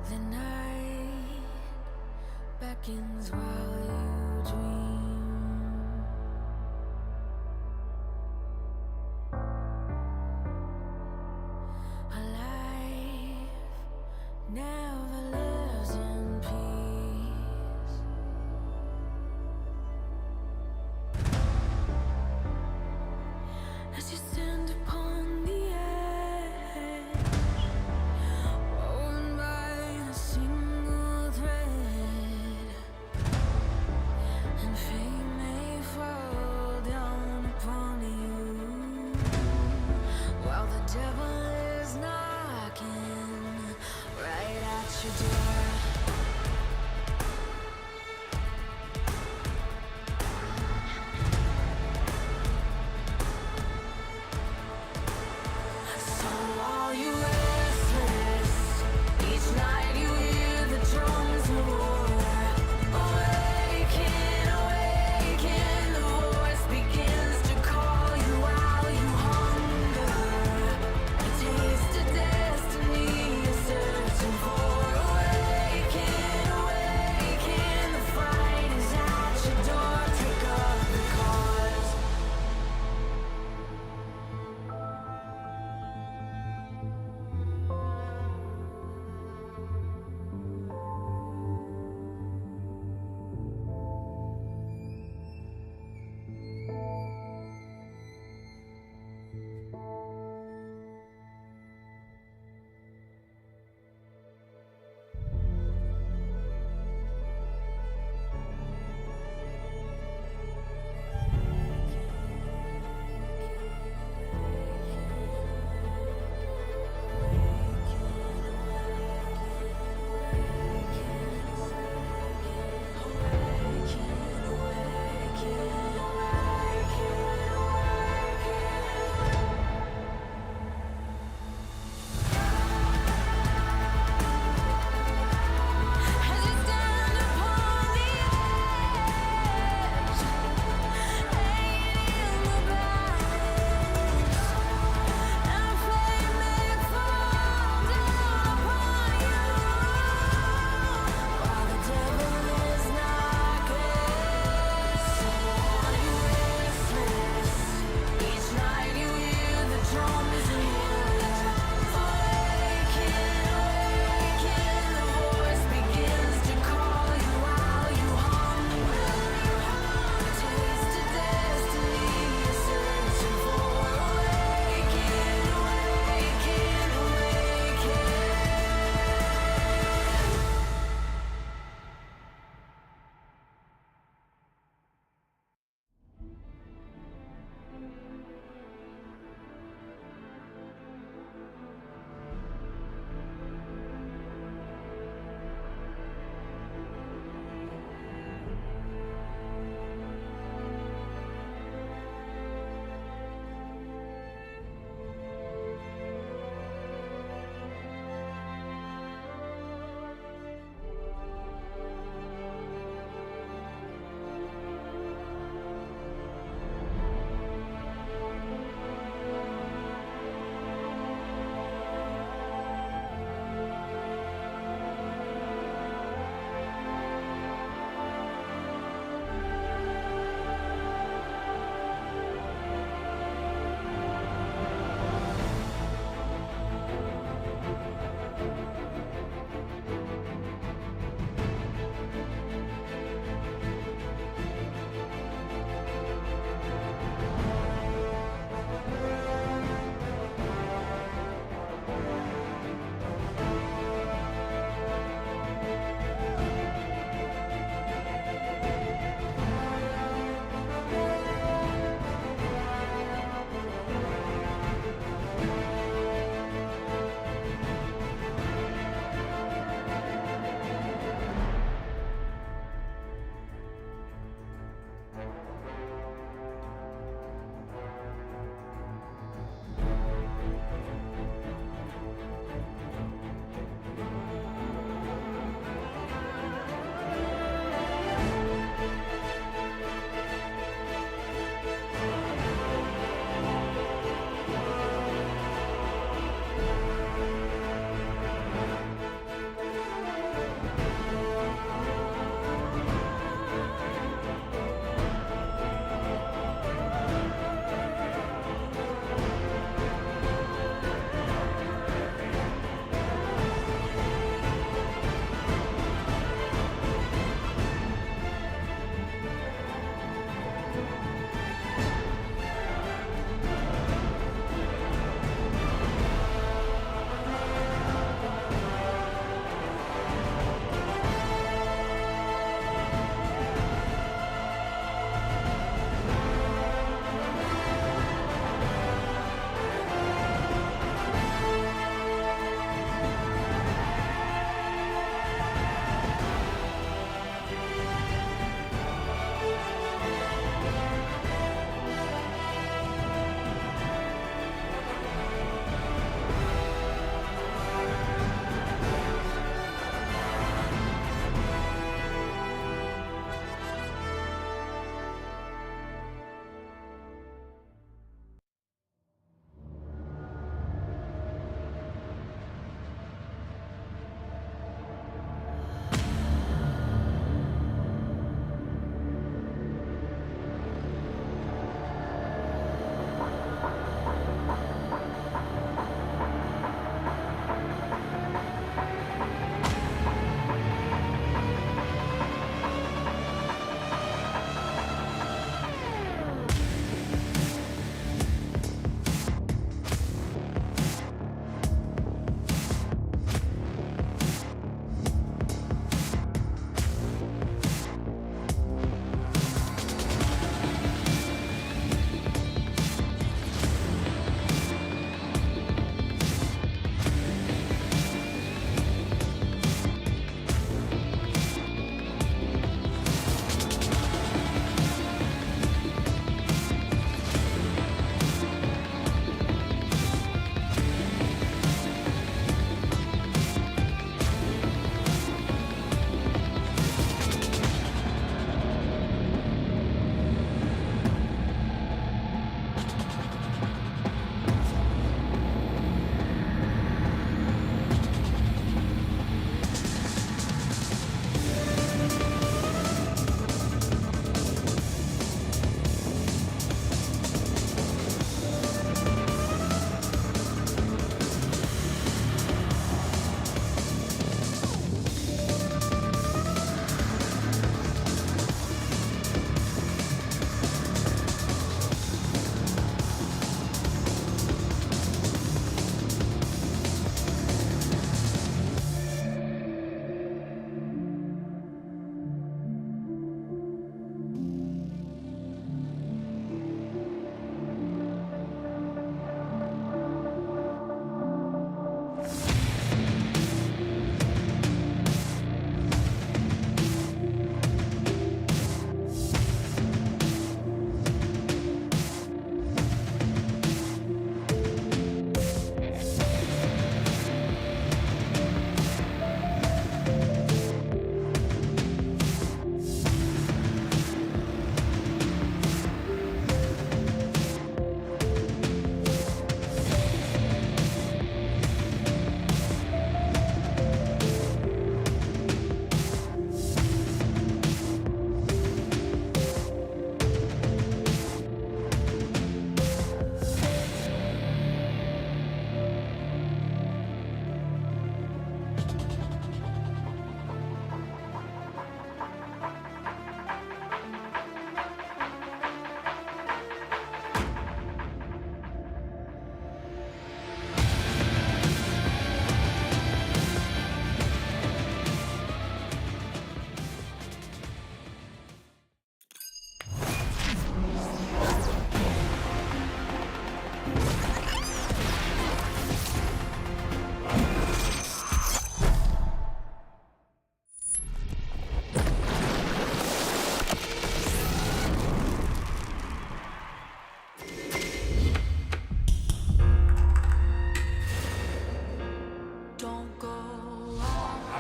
The night beckons while you dream. A life never lives in peace. As you stand upon the edge, woven by a single thread, and fate may fall down upon you, while the devil is knocking right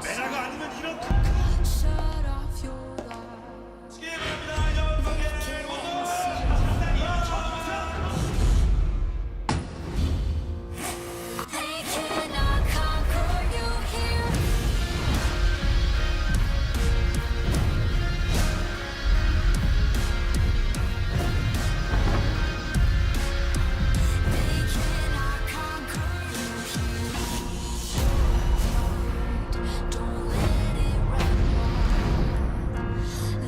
메라가 아니면 이런 Shut off your light. 시기 바랍니다. 여러분께 모두 상당히 They cannot conquer you here. They cannot conquer you here. Don't let it run wild.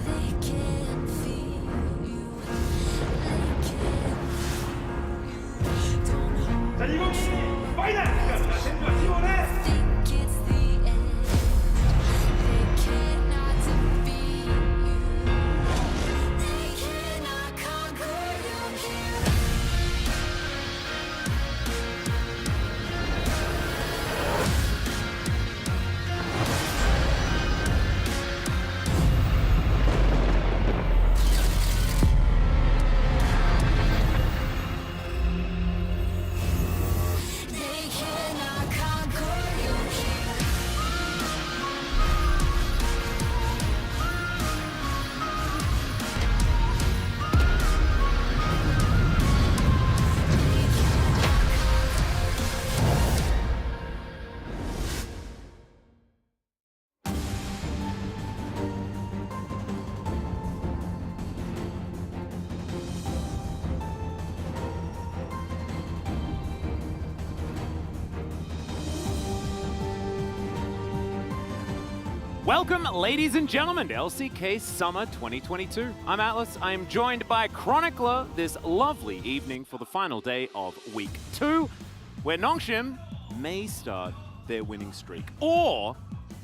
They can feel you. They can feel you. Don't hold 자, 이번 경기 파이널! 자, T1의 think it's the end. They cannot defeat you. They cannot conquer you here. They cannot conquer you here. Welcome, ladies and gentlemen, to LCK Summer 2022. I'm Atlas. I am joined by Chronicler this lovely evening for the final day of Week 2, where Nongshim may start their winning streak, or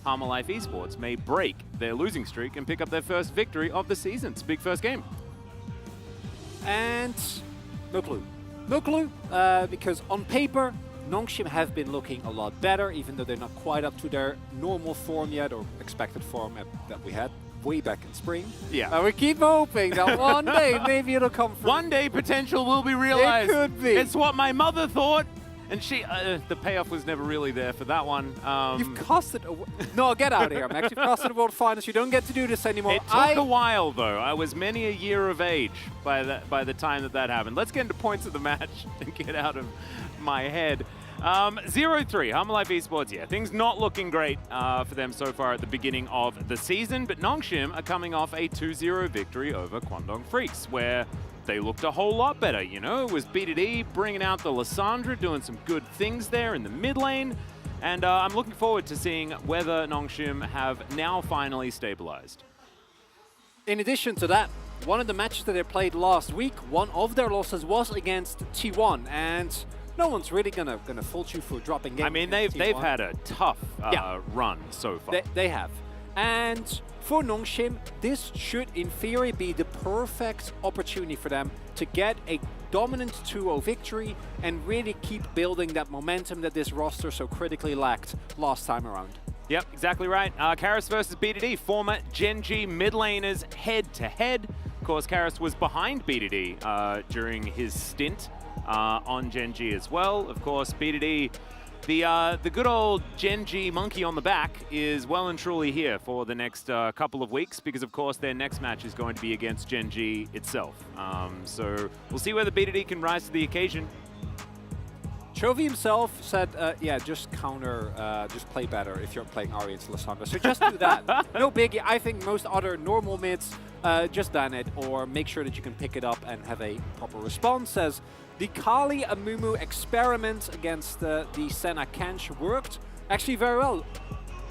Life Esports may break their losing streak and pick up their first victory of the season. It's a big first game. And no clue. No clue, because on paper, Nongshim have been looking a lot better, even though they're not quite up to their normal form yet, or expected form that we had way back in spring. Yeah. We keep hoping that one day maybe it'll come through. One day potential will be realized. It could be. It's what my mother thought, and she, the payoff was never really there for that one. You've costed no, get out of here, Max. You've costed the World Finals. You don't get to do this anymore. It took a while, though. I was many a year of age by the time that happened. Let's get into points of the match and get out of my head. 0-3, Life Esports, yeah, things not looking great for them so far at the beginning of the season, but Nongshim are coming off a 2-0 victory over Kwangdong Freaks, where they looked a whole lot better, you know? It was BDD bringing out the Lissandra, doing some good things there in the mid lane, and I'm looking forward to seeing whether Nongshim have now finally stabilized. In addition to that, one of the matches that they played last week, one of their losses was against T1, and no one's really gonna fault you for dropping game. I mean, they've had a tough run so far. They have. And for Nongshim, this should, in theory, be the perfect opportunity for them to get a dominant 2-0 victory and really keep building that momentum that this roster so critically lacked last time around. Yep, exactly right. Karis versus BDD, former Gen G mid laners head-to-head. Of course, Karis was behind BDD during his stint on Gen G as well. Of course, BDD, the good old Gen G monkey on the back, is well and truly here for the next couple of weeks, because of course their next match is going to be against Gen G itself. So we'll see whether BDD can rise to the occasion. Chovy himself said, yeah, just counter, just play better if you're playing Ahri into Lissandra. So just do that. No biggie. I think most other normal mids just ban it, or make sure that you can pick it up and have a proper response. As the Kali Amumu experiment against the Senna Kench worked actually very well.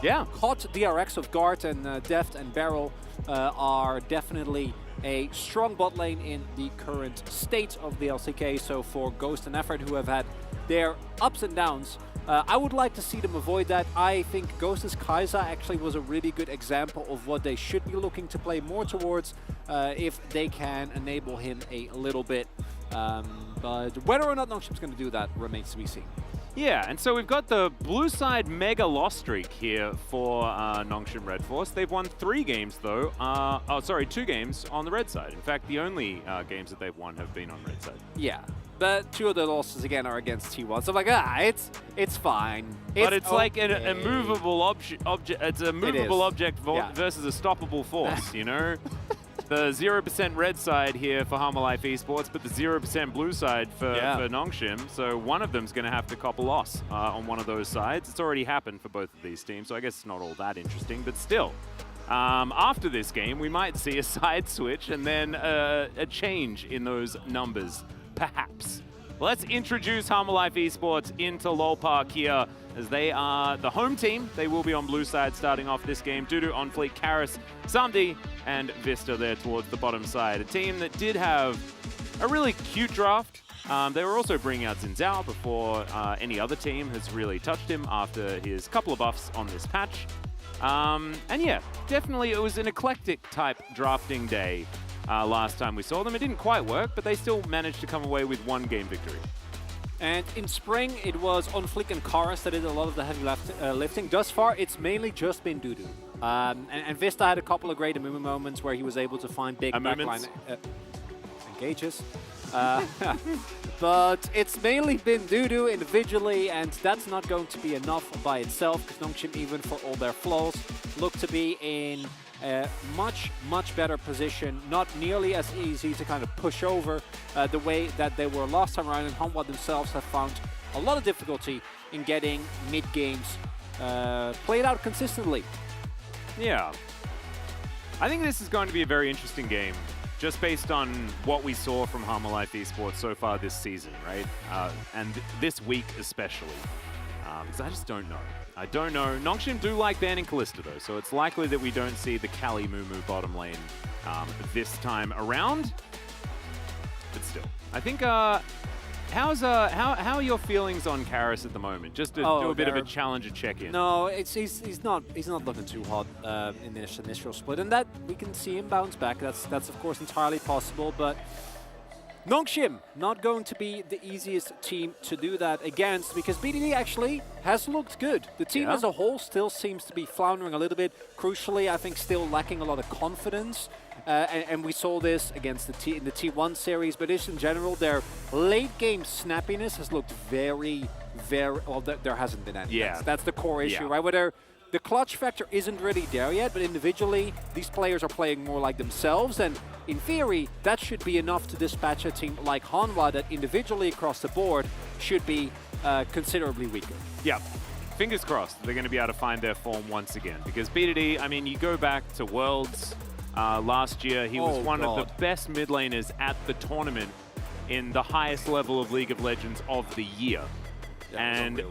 Yeah. Hot DRX of Guard and Deft and Barrel are definitely a strong bot lane in the current state of the LCK. So for Ghost and Effort, who have had their ups and downs, I would like to see them avoid that. I think Ghost's Kai'Sa actually was a really good example of what they should be looking to play more towards if they can enable him a little bit. But whether or not Nongshim's going to do that remains to be seen. Yeah, and so we've got the blue side mega loss streak here for Nongshim Red Force. They've won 3 games though. 2 games on the red side. In fact, the only games that they've won have been on red side. Yeah. But 2 of the losses again are against T1. So I'm like, it's fine. But it's like a okay. movable object. It's a movable object Yeah. versus a stoppable force, you know? The 0% red side here for Harmer Life Esports, but the 0% blue side for Nongshim. So one of them's going to have to cop a loss on one of those sides. It's already happened for both of these teams, so I guess it's not all that interesting, but still. After this game, we might see a side switch and then a change in those numbers, perhaps. Let's introduce Harmer Life Esports into LoL Park here, as they are the home team. They will be on blue side starting off this game. Dudu, On Fleet, Karis, Samdi, and Vista there towards the bottom side. A team that did have a really cute draft. They were also bringing out Xin Zhao before any other team has really touched him after his couple of buffs on this patch. And yeah, definitely it was an eclectic type drafting day last time we saw them. It didn't quite work, but they still managed to come away with 1 game victory. And in spring, it was On Fleek and Karis that did a lot of the heavy lifting. Thus far, it's mainly just been Dudu. And Vista had a couple of great Amumu moments where he was able to find big backline engages. But it's mainly been Dudu individually, and that's not going to be enough by itself, because Nongshim, even for all their flaws, look to be in a much, much better position. Not nearly as easy to kind of push over the way that they were last time around, and Hanwha themselves have found a lot of difficulty in getting mid-games played out consistently. Yeah. I think this is going to be a very interesting game, just based on what we saw from Harmer Life Esports so far this season, right? And this week especially. Because I just don't know. I don't know. Nongshim do like banning Kalista though, so it's likely that we don't see the Kali Mumu bottom lane this time around. But still, I think how are your feelings on Karis at the moment? Just to do a bit of a challenger check-in. No, he's not looking too hot in this initial split, and that we can see him bounce back. That's of course entirely possible, but Nongshim not going to be the easiest team to do that against, because BDD actually has looked good. The team as a whole still seems to be floundering a little bit. Crucially, I think still lacking a lot of confidence. And we saw this against in the T1 series, but just in general, their late game snappiness has looked very, very, well, there hasn't been any. Yeah. That's the core issue, right? Where the clutch factor isn't really there yet, but individually, these players are playing more like themselves, and in theory, that should be enough to dispatch a team like Hanwha that individually across the board should be considerably weaker. Yeah. Fingers crossed they're going to be able to find their form once again, because BDD, I mean, you go back to Worlds last year, he was one of the best mid laners at the tournament in the highest level of League of Legends of the year. And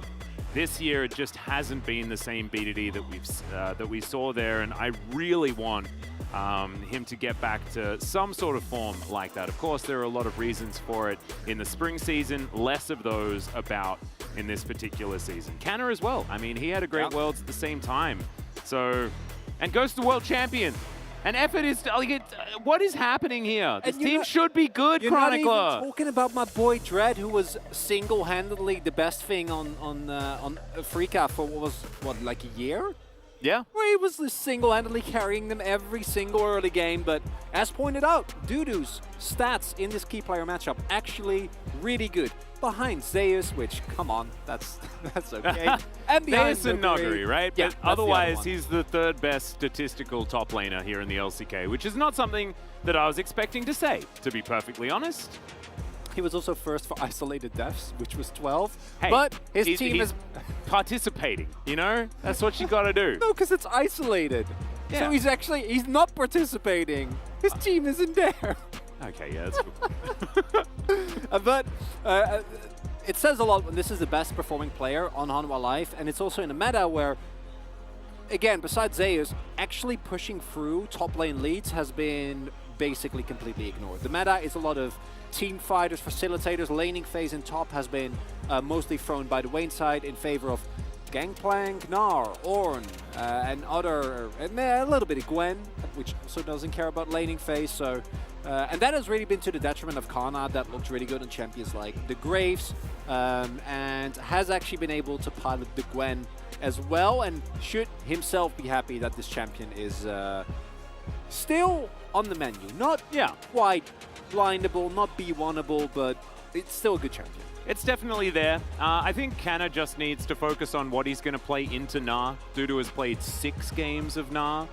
this year, it just hasn't been the same BDD that we saw there, and I really want him to get back to some sort of form like that. Of course, there are a lot of reasons for it in the spring season, less of those about in this particular season. Canna as well. I mean, he had a great Worlds at the same time. So, and goes to World Champion. And effort is, like, what is happening here? This team should be good, Chronicler. You're not even talking about my boy Dread, who was single-handedly the best thing on Freaka for like a year? Yeah. Where he was single-handedly carrying them every single early game, but as pointed out, Dudu's stats in this key player matchup actually really good. Behind Zeus, which, come on, that's okay. And behind Zeus and Nuguri, right? Yeah, but otherwise, he's the 3rd best statistical top laner here in the LCK, which is not something that I was expecting to say, to be perfectly honest. He was also first for isolated deaths, which was 12. Hey, but his team is participating, you know? That's what you gotta do. No, because it's isolated. Yeah. So he's not participating. His team isn't there. Okay, yeah, that's good. But it says a lot when this is the best performing player on Hanwha Life, and it's also in a meta where, again, besides Zeus, actually pushing through top lane leads has been basically completely ignored. The meta is a lot of team fighters, facilitators. Laning phase in top has been mostly thrown by the Wayne side in favor of Gangplank, Gnar, Ornn, and a little bit of Gwen, which also doesn't care about laning phase. So, and that has really been to the detriment of Kana, that looked really good on champions like the Graves, and has actually been able to pilot the Gwen as well, and should himself be happy that this champion is still on the menu. Not quite blindable, not B1able, but it's still a good champion. It's definitely there. I think Kana just needs to focus on what he's going to play into Nah. Dudu has played 6 games of Nah,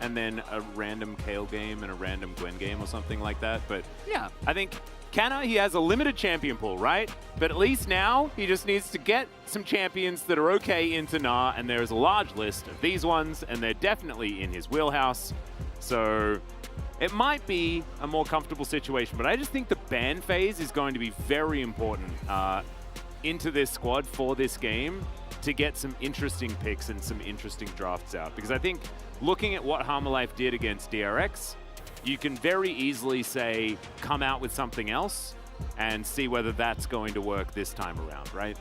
and then a random Kale game and a random Gwen game or something like that. But Yeah. I think Kana, he has a limited champion pool, right? But at least now he just needs to get some champions that are okay into Nah, and there's a large list of these ones, and they're definitely in his wheelhouse. So it might be a more comfortable situation, but I just think the ban phase is going to be very important into this squad for this game to get some interesting picks and some interesting drafts out. Because I think looking at what Harmalife did against DRX, you can very easily say, come out with something else and see whether that's going to work this time around, right?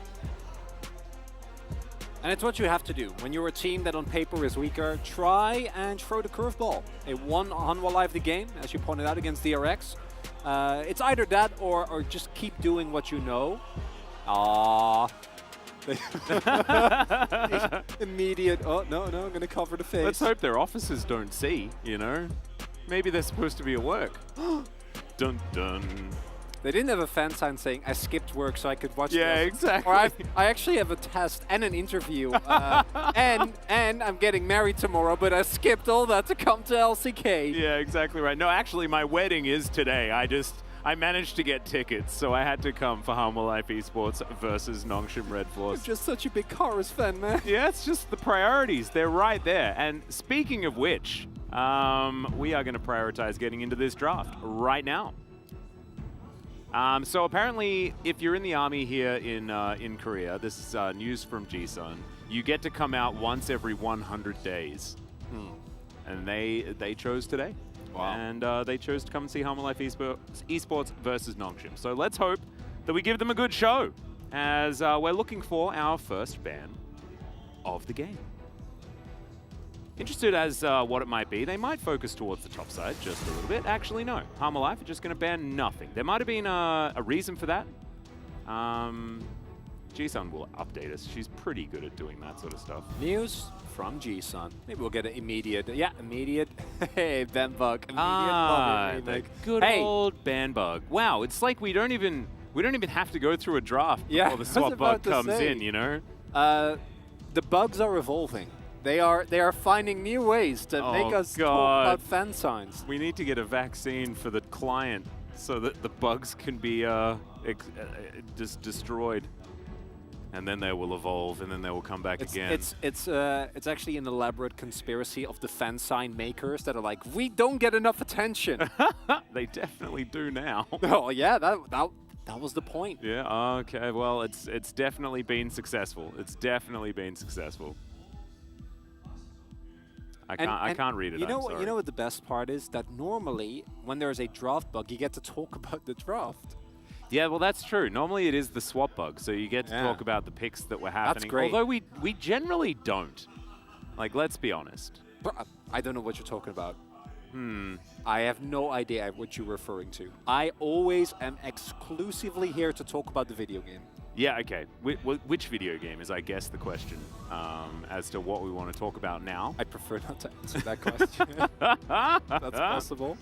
And it's what you have to do. When you're a team that on paper is weaker, try and throw the curveball. It won Hanwha Live the game, as you pointed out, against DRX. It's either that or just keep doing what you know. Aww. Immediate, oh, no, I'm going to cover the face. Let's hope their officers don't see, you know? Maybe they're supposed to be at work. Dun dun. They didn't have a fan sign saying, I skipped work so I could watch Yeah, this. exactly. Or I actually have a test and an interview. And I'm getting married tomorrow, but I skipped all that to come to LCK. Yeah, exactly right. No, actually, my wedding is today. I managed to get tickets, so I had to come for Hanwha Life Esports versus Nongshim Red You're Force. just such a big Chorus fan, man. Yeah, it's just the priorities. They're right there. And speaking of which, we are going to prioritize getting into this draft right now. So apparently, if you're in the army here in Korea, this is news from Jisun, you get to come out once every 100 days. And they chose today. Wow. And they chose to come and see Hanwha Life Esports versus Nongshim. So let's hope that we give them a good show, as we're looking for our first ban of the game. Interested as what it might be. They might focus towards the top side just a little bit. Actually, no. Hanwha Life are just going to ban nothing. There might have been a reason for that. Jisun will update us. She's pretty good at doing that sort of stuff. News from Jisun. Maybe we'll get an immediate. Yeah, immediate. Hey, ban bug. Immediate love The remake. good old ban bug. Wow, it's like we don't even have to go through a draft Yeah, before the I was swap bug about to comes say. in, you know? The bugs are evolving. They are finding new ways to make us talk God. about fan signs. We need to get a vaccine for the client so that the bugs can be just destroyed. And then they will evolve, and then they will come back again. It's actually an elaborate conspiracy of the fan sign makers that are like, we don't get enough attention. They definitely do now. Oh yeah, that was the point. Yeah, okay, well, it's definitely been successful. It's definitely been successful. I can't read it. You know I'm what? sorry. You know what the best part is? That normally when there's a draft bug, you get to talk about the draft. Yeah, well, that's true. Normally it is the swap bug, so you get to Yeah. talk about the picks that were happening. great. Although we generally don't. Like, let's be honest. I don't know what you're talking about. I have no idea what you're referring to. I always am exclusively here to talk about the video game. Yeah, okay. Which video game is, I guess, the question as to what we want to talk about now. I prefer not to answer that question. That's possible.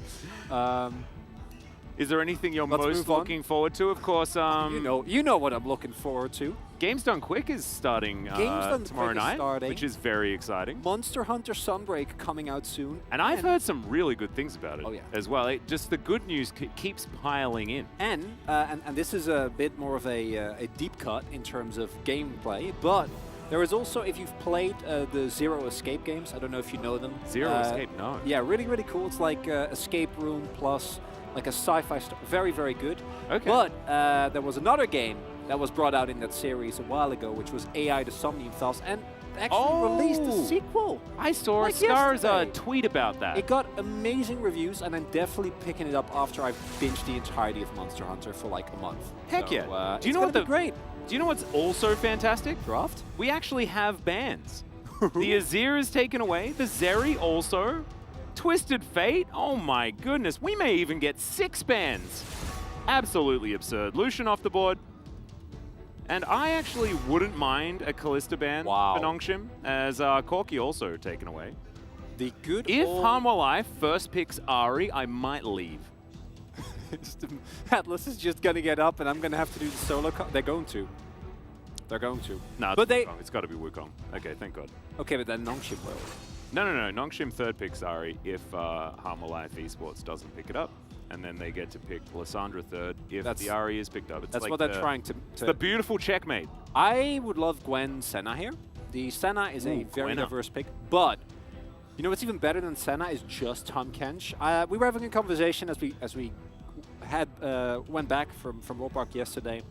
Is there anything you're Let's most move on. looking forward to? Of course, You know what I'm looking forward to. Games Done Quick is starting Done tomorrow Quick is night, starting. which is very exciting. Monster Hunter Sunbreak coming out soon. And I've heard some really good things about it Oh, yeah. as well. Just the good news keeps piling in. And this is a bit more of a deep cut in terms of gameplay, but there is also, if you've played the Zero Escape games, I don't know if you know them. Zero Escape, no. Yeah, really, really cool. It's like Escape Room plus like a sci-fi story. Very, very good. Okay. But there was another game that was brought out in that series a while ago, which was AI the Somnium Files, and actually released a sequel. I saw Like Scar's yesterday. tweet about that. It got amazing reviews, and I'm definitely picking it up after I've binged the entirety of Monster Hunter for like a month. Heck So, yeah. Do you know what great? Do you know what's also fantastic? Draft? We actually have bans. The Azir is taken away. The Zeri also. Twisted Fate. Oh my goodness. We may even get 6 bans. Absolutely absurd. Lucian off the board. And I actually wouldn't mind a Callista ban Wow. for Nongshim, as Corki also taken away. The good If old... Hanwha Life first picks Ari, I might leave. Atlas is just going to get up and I'm going to have to do the solo. They're going to. They're going to. No, but Wukong. It's got to be Wukong. Okay, thank God. Okay, but then Nongshim will. No. Nongshim third picks Ari if Harmer Life Esports doesn't pick it up. And then they get to pick Lysandra third if the Ari is picked up. It's that's like what they're trying to... It's the beautiful checkmate. I would love Gwen Senna here. The Senna is a very diverse pick, but you know what's even better than Senna is just Tahm Kench. We were having a conversation as we had went back from Rollpark yesterday.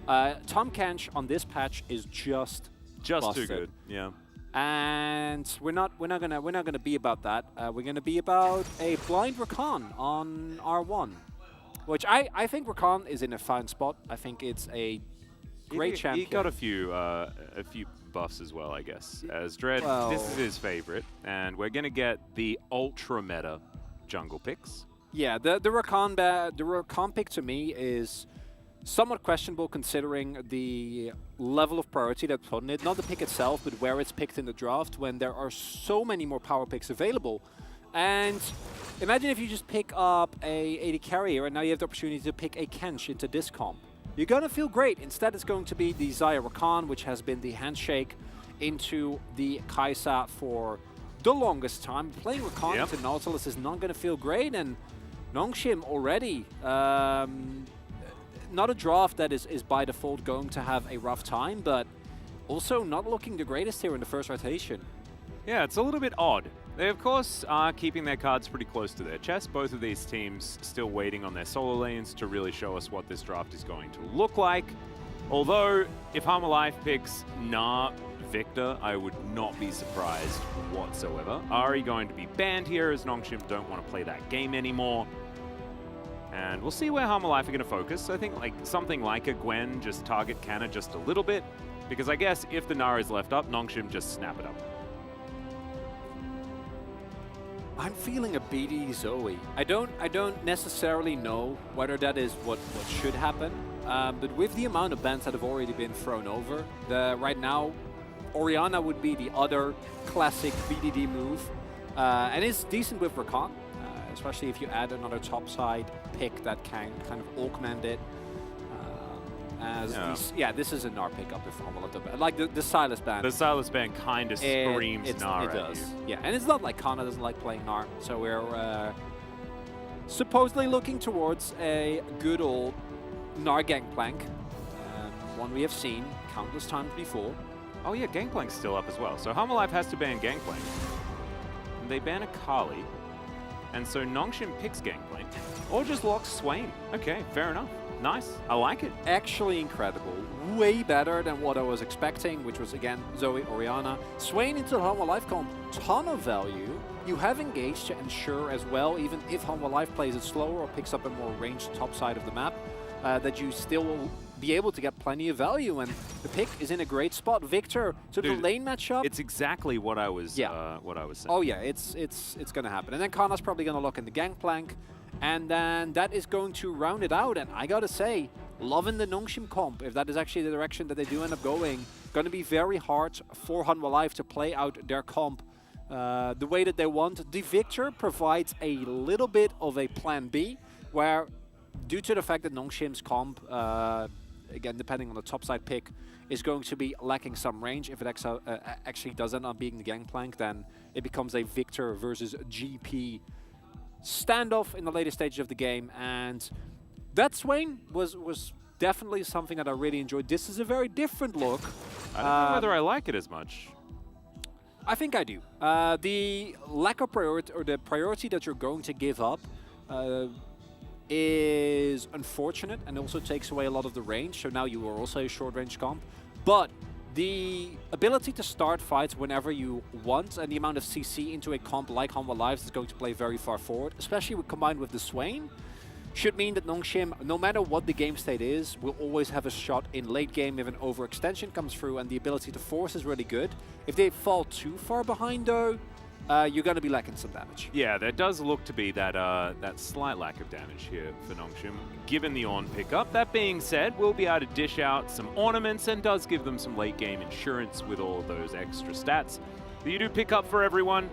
Tahm Kench on this patch is just too good. Yeah. And we're not gonna be about that. We're gonna be about a blind Rakan on R1, which I think Rakan is in a fine spot. I think it's a great champion. He got a few buffs as well, I guess. As Dread, this is his favorite, and we're gonna get the ultra meta jungle picks. Yeah, the Rakan pick to me is somewhat questionable considering the level of priority that's put on it. Not the pick itself, but where it's picked in the draft when there are so many more power picks available. And imagine if you just pick up a AD carrier and now you have the opportunity to pick a Kench into this comp. You're going to feel great. Instead, it's going to be the Xayah Rakan, which has been the handshake into the Kai'Sa for the longest time. Playing Rakan into Nautilus is not going to feel great, and Nongshim already... not a draft that is by default going to have a rough time, but also not looking the greatest here in the first rotation. Yeah, it's a little bit odd. They, of course, are keeping their cards pretty close to their chest. Both of these teams still waiting on their solo lanes to really show us what this draft is going to look like. Although, if Harmer Life picks Victor, I would not be surprised whatsoever. Ari going to be banned here as Nongshim don't want to play that game anymore. And we'll see where Harmer Life are going to focus. I think like something like a Gwen, just target Canna just a little bit. Because I guess if the Nara is left up, Nongshim just snap it up. I'm feeling a BD Zoe. I don't necessarily know whether that is what should happen. But with the amount of bans that have already been thrown over, right now, Orianna would be the other classic BDD move. And it's decent with Rakan. Especially if you add another topside pick that can kind of augment it. This is a Gnar pickup if I'm a little bit. Like the Silas ban. The Silas ban kind of screams Gnar It does. at you. Yeah, and it's not like Kana doesn't like playing Gnar. So we're supposedly looking towards a good old Gnar Gangplank. One we have seen countless times before. Oh yeah, Gangplank's still up as well. So Harmer Life has to ban Gangplank. And they ban Akali. And so Nongshim picks Gangplank, or just locks Swain. Okay, fair enough. Nice, I like it. Actually incredible. Way better than what I was expecting, which was again Zoe, Orianna. Swain into the Harmer Life comp, ton of value. You have engaged to ensure as well, even if Harmer Life plays it slower or picks up a more ranged top side of the map, that you still will be able to get plenty of value, and the pick is in a great spot. Victor to the lane matchup. It's exactly what I was saying. Oh yeah, it's gonna happen. And then Kana's probably gonna lock in the Gangplank, and then that is going to round it out. And I gotta say, loving the Nongshim comp, if that is actually the direction that they do end up going, gonna be very hard for Harmer Life to play out their comp the way that they want. The Victor provides a little bit of a plan B, where due to the fact that Nongshim's comp, again, depending on the topside pick, is going to be lacking some range. If it actually does end up being the Gangplank, then it becomes a Victor versus GP standoff in the later stages of the game. And that Swain was definitely something that I really enjoyed. This is a very different look. I don't know whether I like it as much. I think I do. The lack of priority, or the priority that you're going to give up, is unfortunate and also takes away a lot of the range. So now you are also a short range comp. But the ability to start fights whenever you want and the amount of CC into a comp like Harmer Life is going to play very far forward, especially combined with the Swain, should mean that Nongshim, no matter what the game state is, will always have a shot in late game if an overextension comes through, and the ability to force is really good. If they fall too far behind though, you're going to be lacking some damage. Yeah, there does look to be that that slight lack of damage here for Nongshim, given the Ornn pickup. That being said, we'll be able to dish out some ornaments, and does give them some late game insurance with all of those extra stats that you do pick up for everyone.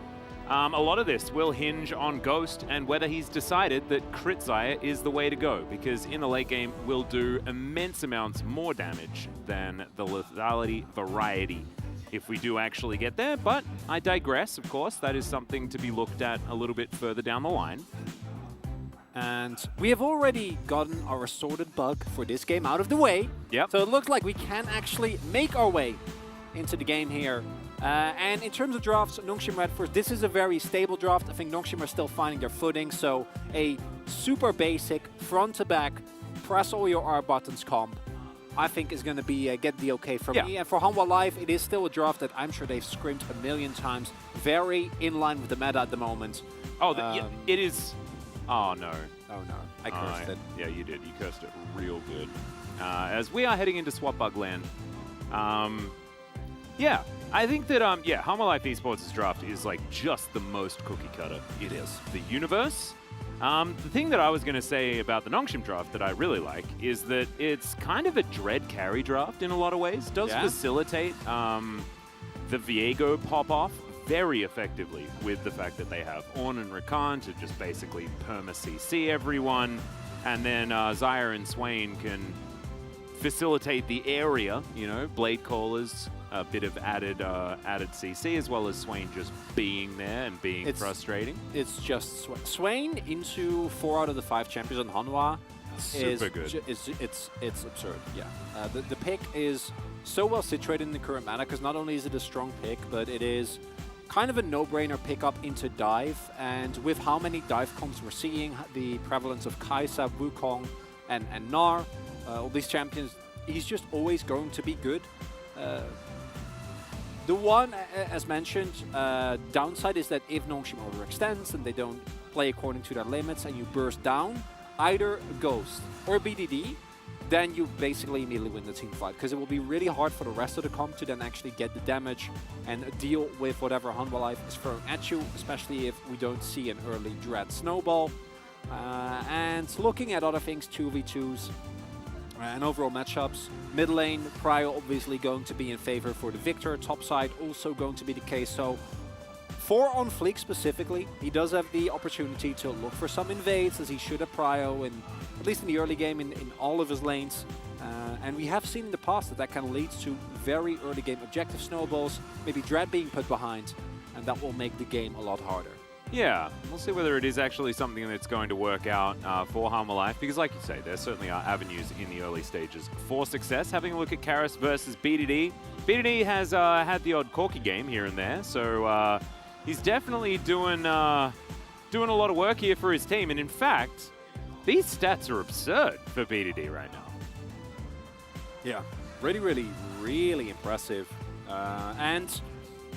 A lot of this will hinge on Ghost and whether he's decided that Kritzire is the way to go, because in the late game will do immense amounts more damage than the lethality variety if we do actually get there. But I digress, of course. That is something to be looked at a little bit further down the line. And we have already gotten our assorted bug for this game out of the way. Yep. So it looks like we can actually make our way into the game here. And in terms of drafts, Nongshim Red Force, this is a very stable draft. I think Nongshim are still finding their footing. So a super basic front to back, press all your R buttons comp, I think is going to be get the okay from me. And for Hanwha Live, it is still a draft that I'm sure they've screamed a million times. Very in line with the meta at the moment. Oh, yeah, it is. Oh, no. Oh, no. I cursed it. Yeah, you did. You cursed it real good. As we are heading into Swap Bug Land. Yeah, I think that, Hanwha Life Esports' draft is like just the most cookie cutter. It is. The universe. The thing that I was going to say about the Nongshim draft that I really like is that it's kind of a Dread carry draft in a lot of ways. It does facilitate the Viego pop-off very effectively with the fact that they have Ornn and Rakan to just basically perma-CC everyone, and then Xayah and Swain can facilitate the area, you know, Blade Callers, a bit of added CC, as well as Swain just being there and being frustrating. It's just Swain into 4 out of the 5 champions on Hanwha Super good. It's absurd, yeah. The pick is so well situated in the current meta, because not only is it a strong pick, but it is kind of a no-brainer pickup into dive, and with how many dive comps we're seeing, the prevalence of Kai'Sa, Wukong, and Gnar, all these champions, he's just always going to be good. The one, as mentioned, downside is that if Nongshim overextends and they don't play according to their limits and you burst down, either Ghost or BDD, then you basically immediately win the team fight, because it will be really hard for the rest of the comp to then actually get the damage and deal with whatever Hanwha Life is throwing at you, especially if we don't see an early Dread snowball. And looking at other things, 2v2s and overall matchups, mid lane, Prio obviously going to be in favor for the victor, top side also going to be the case. So for on Fleek specifically, he does have the opportunity to look for some invades, as he should have Prio, in, at least in the early game, in all of his lanes. And we have seen in the past that that kind of leads to very early game objective snowballs, maybe Dread being put behind, and that will make the game a lot harder. Yeah, we'll see whether it is actually something that's going to work out for Hanwha Life, because like you say, there certainly are avenues in the early stages for success. Having a look at Karis versus BDD. BDD has had the odd Corki game here and there, so he's definitely doing a lot of work here for his team. And in fact, these stats are absurd for BDD right now. Yeah, really, really impressive. And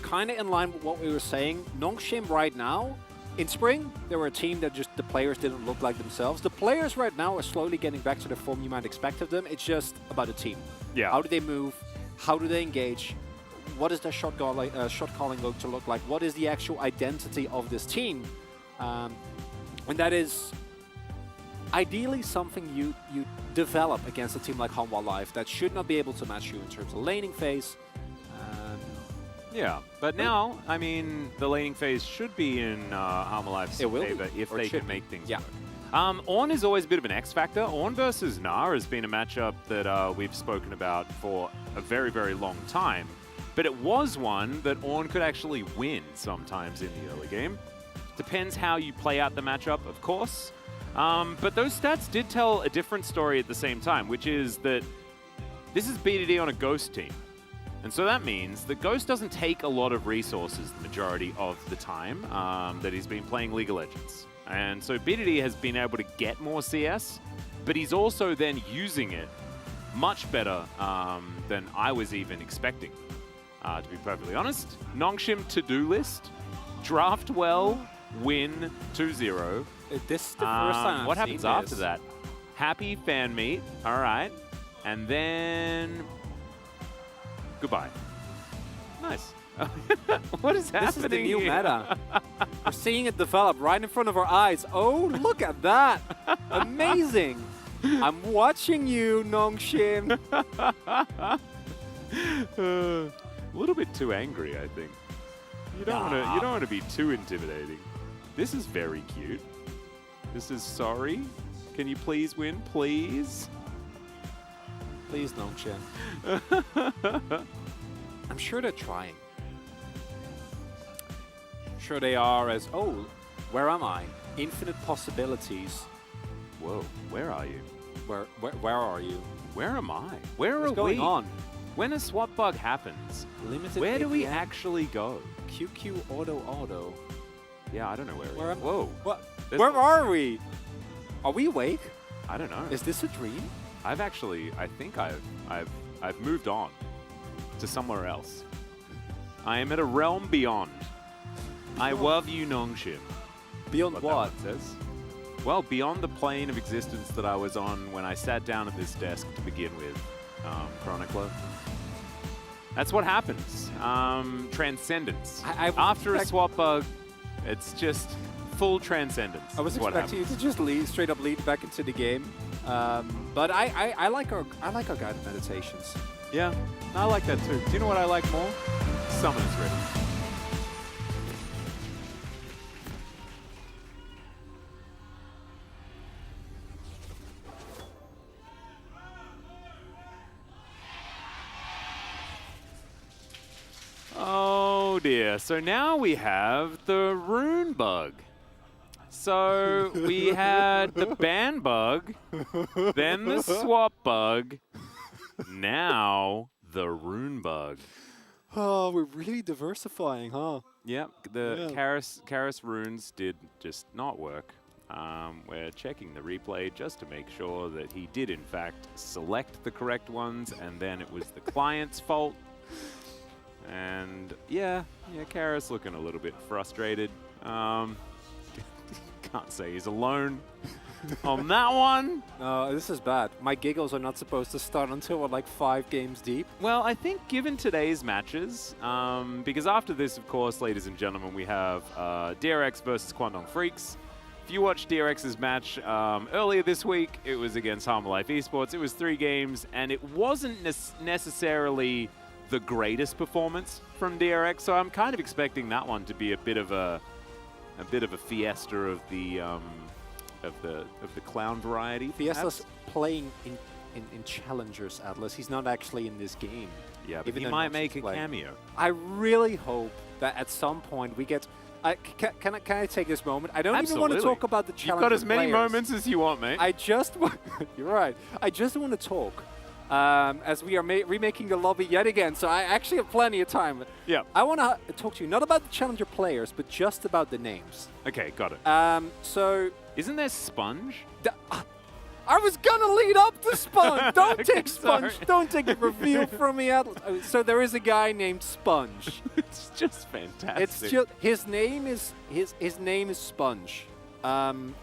kind of in line with what we were saying, Nongshim right now, in spring, they were a team that just the players didn't look like themselves. The players right now are slowly getting back to the form you might expect of them. It's just about a team. Yeah. How do they move? How do they engage? What is their shot calling going to look like? What is the actual identity of this team? And that is ideally something you develop against a team like Hanwha Life that should not be able to match you in terms of laning phase. Yeah, but now, I mean, the laning phase should be in Hanwha Life's favor if they can make things work. Ornn is always a bit of an X factor. Ornn versus Gnar has been a matchup that we've spoken about for a very, very long time. But it was one that Ornn could actually win sometimes in the early game. Depends how you play out the matchup, of course. But those stats did tell a different story at the same time, which is that this is BDD on a Ghost team. And so that means that Ghost doesn't take a lot of resources the majority of the time that he's been playing League of Legends. And so BDD has been able to get more CS, but he's also then using it much better than I was even expecting, to be perfectly honest. Nongshim to-do list, draft well, win 2-0. This is the first time what happens after that? Happy fan meet, all right. And then goodbye. Nice. What is happening? This is the new here? meta. We're seeing it develop right in front of our eyes. Oh, look at that. Amazing. I'm watching you, Nongshim. A little bit too angry, I think. You don't want to be too intimidating. This is very cute. This is sorry. Can you please win, please? Please, Nongchen. I'm sure they're trying. Sure they are as, oh, where am I? Infinite possibilities. Whoa, where are you? Where are you? Where am I? Where What's are going we? on? When a swap bug happens, Limited where do we APM. actually go? QQ auto. Yeah, I don't know where we Where are. am- Whoa. What? There's Where one- are we? Are we awake? I don't know. Is this a dream? I think I've moved on to somewhere else. I am at a realm beyond. I love you, Nongshim. Beyond That what? one says. Well, beyond the plane of existence that I was on when I sat down at this desk to begin with, Chronicler. That's what happens. Transcendence. I was After a expect- swap bug, it's just full transcendence. I was is what expecting you happens. to just lead, straight up lead back into the game. But I like our guided meditations. Yeah, I like that too. Do you know what I like more? Summoners ready. Oh dear. So now we have the rune bug. So we had the ban bug, then the swap bug, now the rune bug. Oh, we're really diversifying, huh? Yep, the Yeah. Karis runes did just not work. We're checking the replay just to make sure that he did in fact select the correct ones, and then it was the client's fault. And yeah, Karis looking a little bit frustrated. Can't say he's alone on that one. This is bad. My giggles are not supposed to start until we're like 5 games deep. Well, I think given today's matches, because after this, of course, ladies and gentlemen, we have DRX versus Kwandong Freaks. If you watched DRX's match earlier this week, it was against Harmor Life Esports. It was 3 games, and it wasn't necessarily the greatest performance from DRX, so I'm kind of expecting that one to be a bit of a fiesta of the clown variety. Fiesta's playing in Challengers, Atlas. He's not actually in this game. Yeah, but even he though might Nox's make a playing. cameo. I really hope that at some point we get... Can I take this moment? I don't even want to Absolutely. talk about the You've Challenger got as many players. moments as you want, mate. I just want... You're right. I just want to talk. As we are remaking the lobby yet again, so I actually have plenty of time. Yeah. I want to talk to you not about the Challenger players, but just about the names. Okay, got it. So... Isn't there Sponge? I was gonna lead up to Sponge. Don't Okay, take Sponge. sorry. Don't take the reveal from me, Atlas. So there is a guy named Sponge. It's just fantastic. It's just his name is Sponge, and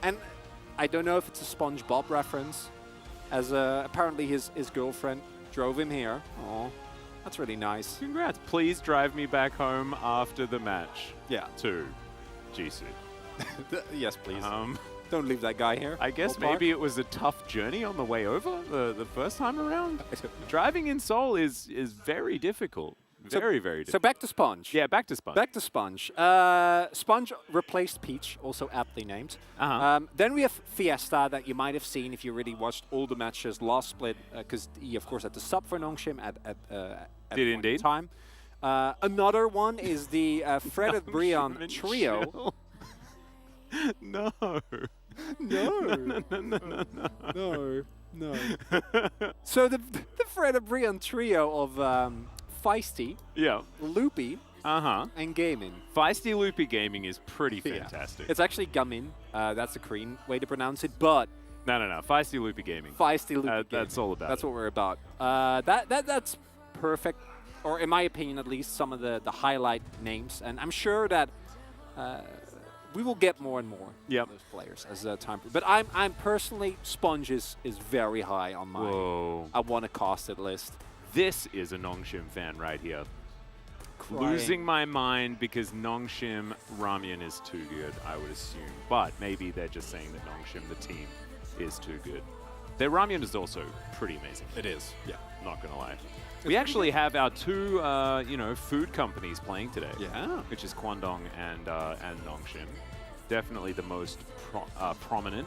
I don't know if it's a SpongeBob reference, as apparently his girlfriend drove him here. Oh, that's really nice. Congrats. Please drive me back home after the match Yeah. to Jisoo. Yes, please. Don't leave that guy here. I guess Or Park. maybe it was a tough journey on the way over the first time around. Driving in Seoul is very difficult. Very, very So difficult. back to Sponge. Yeah, back to Sponge. Back to Sponge. Sponge replaced Peach, also aptly named. Then we have Fiesta, that you might have seen if you really watched all the matches last split, because he, of course, had to sub for Nongshim at Did point in indeed. time. Another one is the Fred and Brian Nongshim and trio. Chill. No. No. So the Fred and Brian trio of Feisty, Yeah. Loopy, Uh-huh. and Gaming. Feisty Loopy Gaming is pretty Yeah. fantastic. It's actually Gamin. That's the Korean way to pronounce it, but No. Feisty Loopy Gaming. Feisty Loopy Gaming. That's all about That's it. what we're about. That's perfect, or in my opinion at least, some of the highlight names. And I'm sure that we will get more and more Yep. of those players as time. But I'm personally, Sponge is very high on my Whoa. I want to cast it list. This is a Nongshim fan right here. Crying. Losing my mind because Nongshim Ramyun is too good, I would assume. But maybe they're just saying that Nongshim, the team, is too good. Their ramen is also pretty amazing. It is. Yeah. Not gonna lie. We actually have our two, food companies playing today. Yeah. Which is Kwandong and Nongshim. Definitely the most prominent.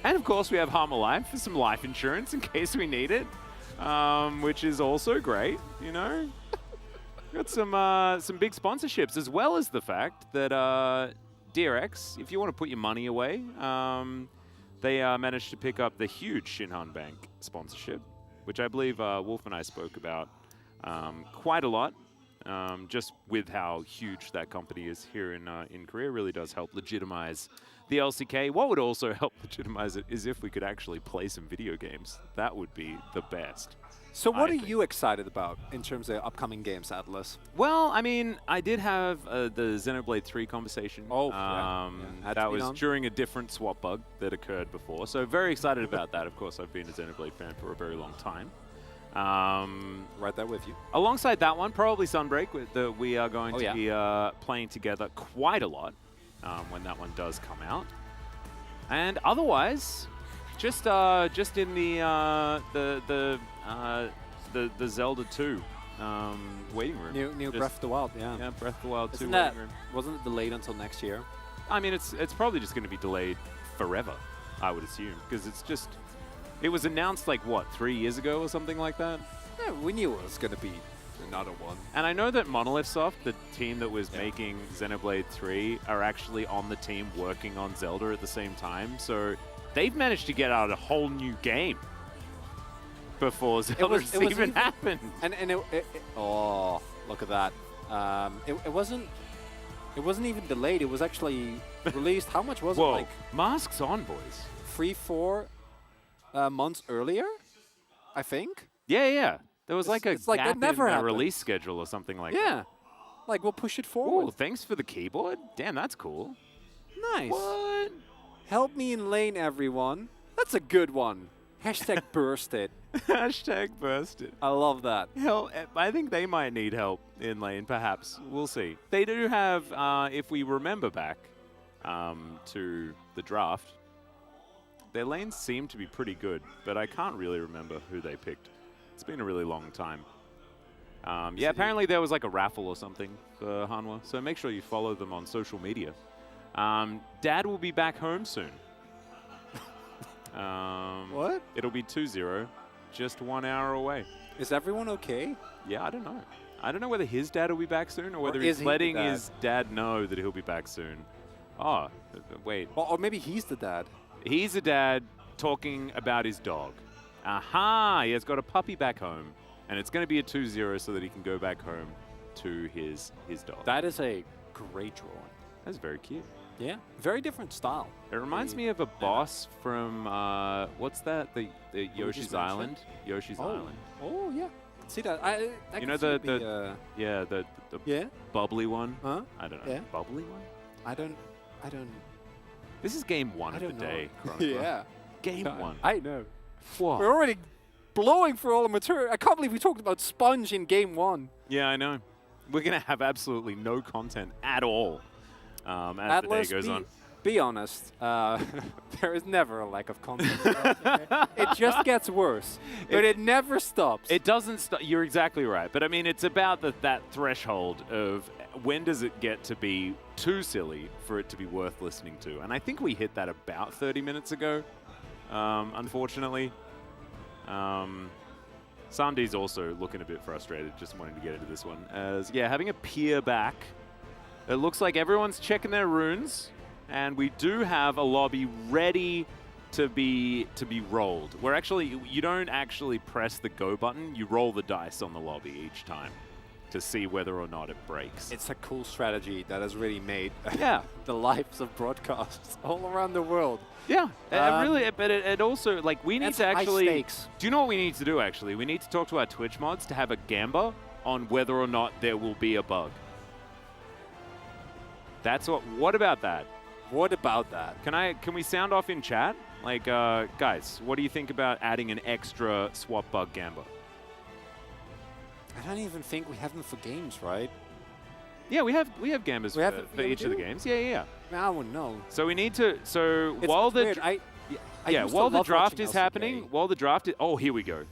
And of course, we have Harmer Life for some life insurance in case we need it, which is also great. You know, got some big sponsorships, as well as the fact that DRX, if you want to put your money away, they managed to pick up the huge Shinhan Bank sponsorship, which I believe Wolf and I spoke about quite a lot. Just with how huge that company is here in Korea, really does help legitimize the LCK. What would also help legitimize it is if we could actually play some video games. That would be the best. So what I are think. you excited about in terms of upcoming games, Atlas? Well, I mean, I did have the Xenoblade 3 conversation. Oh, yeah. Had to That be was done. during a different swap bug that occurred before. So very excited about that. Of course, I've been a Xenoblade fan for a very long time. Right there with you. Alongside that one, probably Sunbreak, we are going Oh, to yeah. be playing together quite a lot when that one does come out. And otherwise, just in the Zelda 2 waiting room. New Just- Breath of the Wild, yeah. Yeah, Breath of the Wild 2 Isn't waiting that, room. wasn't it delayed until next year? I mean, it's probably just going to be delayed forever, I would assume, because it was announced like what, 3 years ago or something like that. Yeah, we knew it was going to be another one. And I know that Monolith Soft, the team that was making Xenoblade 3, are actually on the team working on Zelda at the same time. So they've managed to get out a whole new game before Zelda's even happened. And oh, look at that. It wasn't even delayed. It was actually released. How much was Whoa, it? Like masks on, boys. 3-4 months earlier, I think. Yeah. There was like a it's like that gap never in the happened. release schedule or something like that. Yeah. Like we'll push it forward. Oh, thanks for the keyboard. Damn, that's cool. Nice. What? Help me in lane, everyone. That's a good one. Hashtag burst it. Hashtag bursted. I love that. Hell, I think they might need help in lane, perhaps. We'll see. They do have, if we remember back to the draft, their lanes seem to be pretty good, but I can't really remember who they picked. It's been a really long time. Yeah, apparently there was like a raffle or something for Hanwha, so make sure you follow them on social media. Dad will be back home soon. What? It'll be 2-0, just 1 hour away. Is everyone okay? Yeah, I don't know. I don't know whether his dad will be back soon or whether is he's he the letting dad? his dad know that he'll be back soon. Oh, wait. Or maybe he's the dad. He's a dad talking about his dog. Aha! He has got a puppy back home, and it's going to be a 2-0 so that he can go back home to his dog. That is a great drawing. That's very cute. Yeah. Very different style. It reminds me of a boss from, what's that? The Yoshi's just mentioned? Island? Yoshi's Island. Oh, yeah. See that? You know Yeah, the yeah? bubbly one? Huh? I don't know. Yeah. Bubbly one? I don't. This is game one I of the don't know. day, Chronicler. Yeah. Game one. I know. Whoa. We're already blowing through all the material. I can't believe we talked about Sponge in game one. Yeah, I know. We're going to have absolutely no content at all as Atlas, the day goes on. Be honest. There is never a lack of content. It just gets worse. But it never stops. It doesn't stop. You're exactly right. But I mean, it's about that threshold of when does it get to be too silly for it to be worth listening to? And I think we hit that about 30 minutes ago, unfortunately. Sandee's also looking a bit frustrated, just wanting to get into this one. As yeah, having a peer back. It looks like everyone's checking their runes, and we do have a lobby ready to be rolled. You don't actually press the go button, you roll the dice on the lobby each time to see whether or not it breaks. It's a cool strategy that has really made Yeah. the lives of broadcasts all around the world. Yeah, but it also, like, we need That's to high actually... stakes. Do you know what we need to do, actually? We need to talk to our Twitch mods to have a gamba on whether or not there will be a bug. What about that? What about that? Can we sound off in chat? Like, guys, what do you think about adding an extra swap bug gamba? I don't even think we have them for games, right? Yeah, we have gambas We for each of the do? games. Yeah. I wouldn't know. So we need to. So It's while the weird. I Yeah, used to while the love draft watching is LCK. happening, oh, here we go.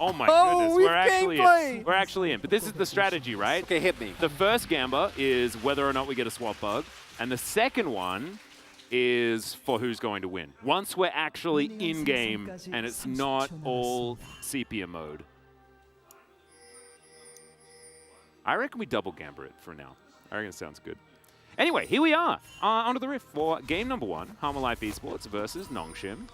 Oh my Oh, goodness, we've we're actually gameplay! in. We're actually in. But this is the strategy, right? Okay, hit me. The first gamba is whether or not we get a swap bug, and the second one is for who's going to win. Once we're actually in-game and it's not all sepia mode. I reckon we double gamba it for now. I reckon it sounds good. Anyway, here we are, onto the rift for game number 1, Harma Life Esports versus Nongshim.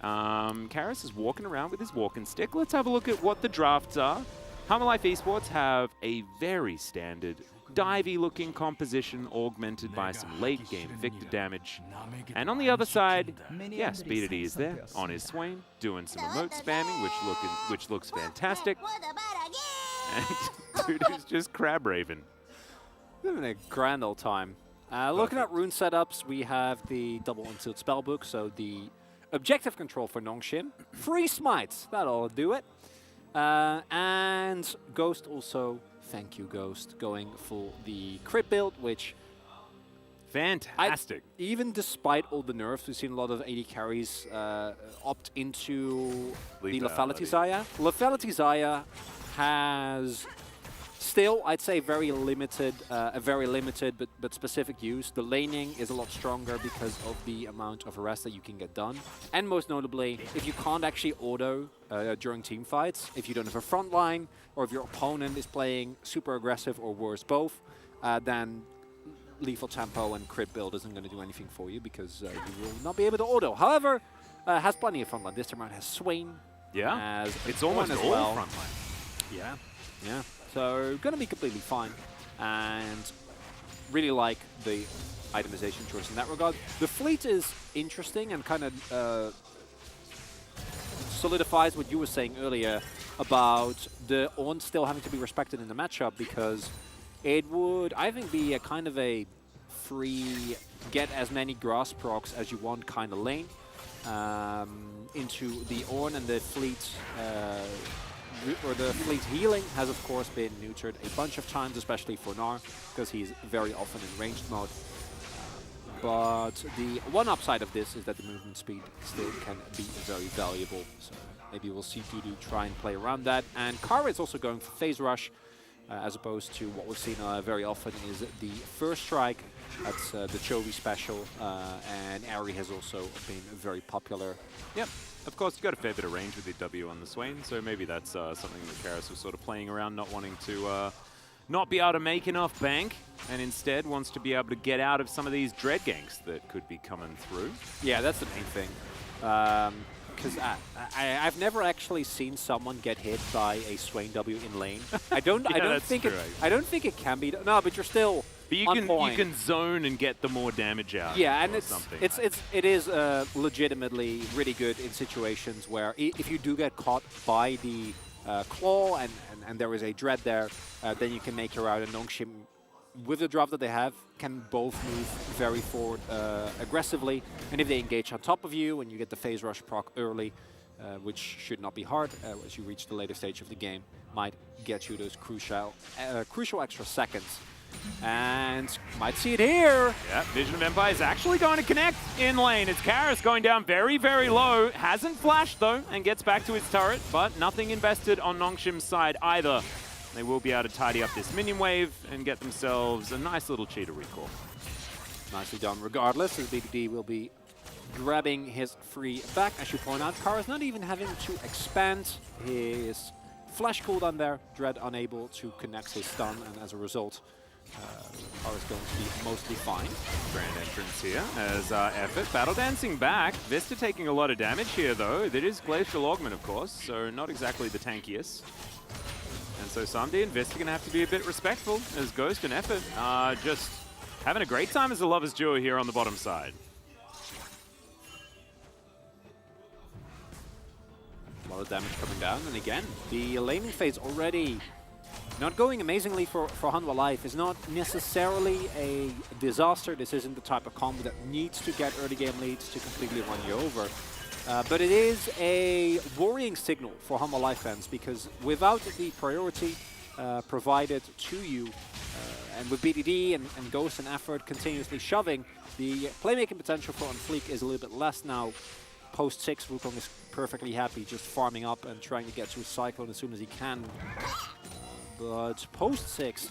Karis is walking around with his walking stick. Let's have a look at what the drafts are. Harma Life Esports have a very standard divey-looking composition augmented by some late-game Victor damage. And on the other side, yes, BDD is there on his Swain, doing some remote spamming, which looks fantastic. And dude is just crab raving. Having a grand old time. Looking at rune setups, we have the double unsealed spellbook, so the objective control for Nongshim. Free smites, that'll do it. And Ghost also, thank you Ghost, going for the crit build, which... Fantastic. Even despite all the nerfs, we've seen a lot of AD carries opt into the Lethality Zaya. Lethality Zaya has still, I'd say, very limited, but specific use. The laning is a lot stronger because of the amount of arrest that you can get done. And most notably, if you can't actually auto during team fights, if you don't have a front line, or if your opponent is playing super aggressive or worse both, then lethal tempo and crit build isn't going to do anything for you because you will not be able to auto. However, has plenty of frontline. This time around has Swain. Yeah, Has it's almost as all well. frontline. Yeah, yeah. So going to be completely fine, and really like the itemization choice in that regard. The fleet is interesting and kind of solidifies what you were saying earlier about the Ornn still having to be respected in the matchup, because it would, I think, be a kind of a free get as many grass procs as you want kind of lane into the Ornn, and the fleet or the fleet healing has of course been neutered a bunch of times, especially for Gnar, because he's very often in ranged mode. But the one upside of this is that the movement speed still can be very valuable. So maybe we'll see Dudu try and play around that. And Kara is also going for phase rush, as opposed to what we've seen very often is the first strike. That's the Chovy special, and Ari has also been very popular. Yep. Of course, you've got a fair bit of range with the W on the Swain, so maybe that's something that Karis was sort of playing around, not wanting to not be able to make enough bank, and instead wants to be able to get out of some of these dread ganks that could be coming through. Yeah, that's the main thing. Because I've never actually seen someone get hit by a Swain W in lane. I don't think it can be. No, but you're still. But you can zone and get the more damage out. Yeah, and it is legitimately really good in situations where if you do get caught by the claw and there is a dread there, then you can make your route. And Nongshim, with the draft that they have, can both move very forward aggressively. And if they engage on top of you and you get the phase rush proc early, which should not be hard as you reach the later stage of the game, might get you those crucial extra seconds. And might see it here. Yeah, Vision of Empire is actually going to connect in lane. It's Karis going down very, very low. Hasn't flashed though, and gets back to his turret, but nothing invested on Nongshim's side either. They will be able to tidy up this minion wave and get themselves a nice little cheetah recall. Nicely done regardless, as BDD will be grabbing his free back. As you point out, Kara's not even having to expand his flash cooldown there. Dread unable to connect his stun, and as a result, Kara's going to be mostly fine. Grand entrance here as effort. Battle dancing back. Vista taking a lot of damage here though. That is Glacial Augment of course, so not exactly the tankiest. And so Samdi and Vista are going to have to be a bit respectful as Ghost and Effort are just having a great time as a lovers duo here on the bottom side. A lot of damage coming down, and again, the laning phase already not going amazingly for Hanwha Life. Is not necessarily a disaster. This isn't the type of combo that needs to get early game leads to completely run you over. But it is a worrying signal for Hanwha Life fans, because without the priority provided to you, and with BDD and Ghost and Effort continuously shoving, the playmaking potential for Unfleek is a little bit less now. post 6, Wukong is perfectly happy just farming up and trying to get to a Cyclone as soon as he can. But post 6,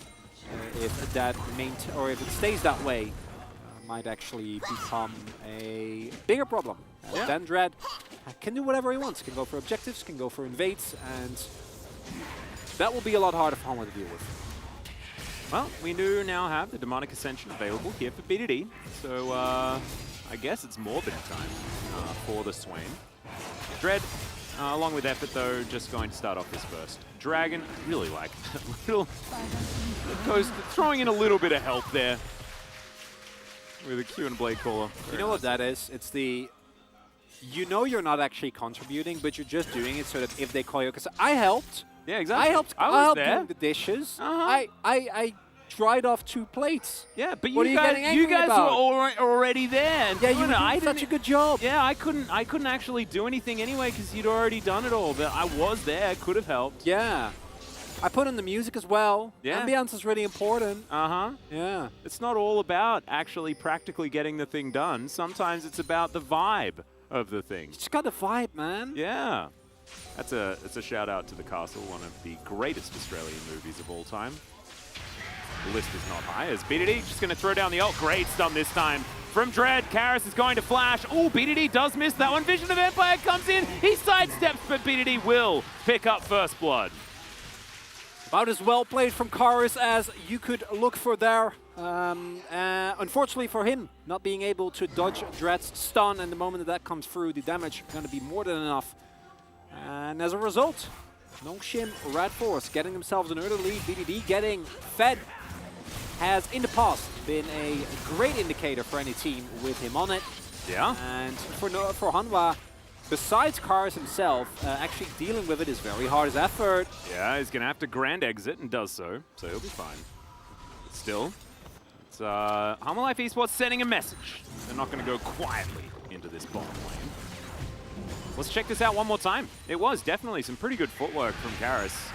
if that or if it stays that way, might actually become a bigger problem. Then Dread can do whatever he wants. Can go for objectives, can go for invades, and that will be a lot harder for Hanwha to deal with. Well, we do now have the Demonic Ascension available here for BDD, so I guess it's Morbid time for the Swain. Dread, along with Effort though, just going to start off this burst. Dragon, really like that little Ghost throwing in a little bit of help there with a Q and Blade Caller. You know what that is? It's the, you know you're not actually contributing, but you're just doing it so that if they call you, because I helped. Yeah, exactly. I helped there. doing the dishes. I dried off 2 plates. Yeah, but what you are you guys were already there. Yeah, you did such a good job. Yeah, I couldn't actually do anything anyway because you'd already done it all. But I was there. I could have helped. Yeah. I put in the music as well. Yeah. Ambience is really important. Yeah. It's not all about actually practically getting the thing done. Sometimes it's about the vibe of the thing. You just got the vibe, man. Yeah. It's a shout out to The Castle, one of the greatest Australian movies of all time. The list is not high as BDD just going to throw down the ult. Great stun this time from Dread. Karis is going to flash. Oh, BDD does miss that one. Vision of Empire comes in. He sidesteps, but BDD will pick up first blood. About as well played from Karis as you could look for there. Unfortunately for him, not being able to dodge Dread's stun, and the moment that comes through, the damage going to be more than enough. And as a result, Nongshim, Red Force getting themselves an early lead. BDD getting fed has in the past been a great indicator for any team with him on it. Yeah. And for Hanwha, besides Karis himself, actually dealing with it is very hard as effort. Yeah, he's going to have to grand exit and does so he'll be fine. But still, it's Hanwha Life Esports sending a message. They're not going to go quietly into this bottom lane. Let's check this out one more time. It was definitely some pretty good footwork from Karis.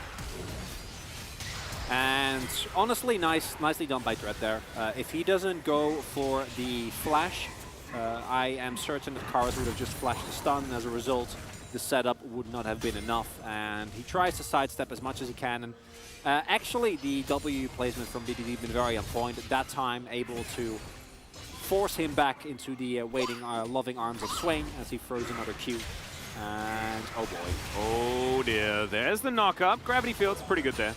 And honestly, nicely done by Dread there. If he doesn't go for the flash, I am certain that Karis would have just flashed the stun. As a result, the setup would not have been enough. And he tries to sidestep as much as he can. And actually, the W placement from BDD been very on point. At that time, able to force him back into the waiting, loving arms of Swain as he throws another Q. And oh boy. Oh dear, there's the knock-up. Gravity Field's pretty good there.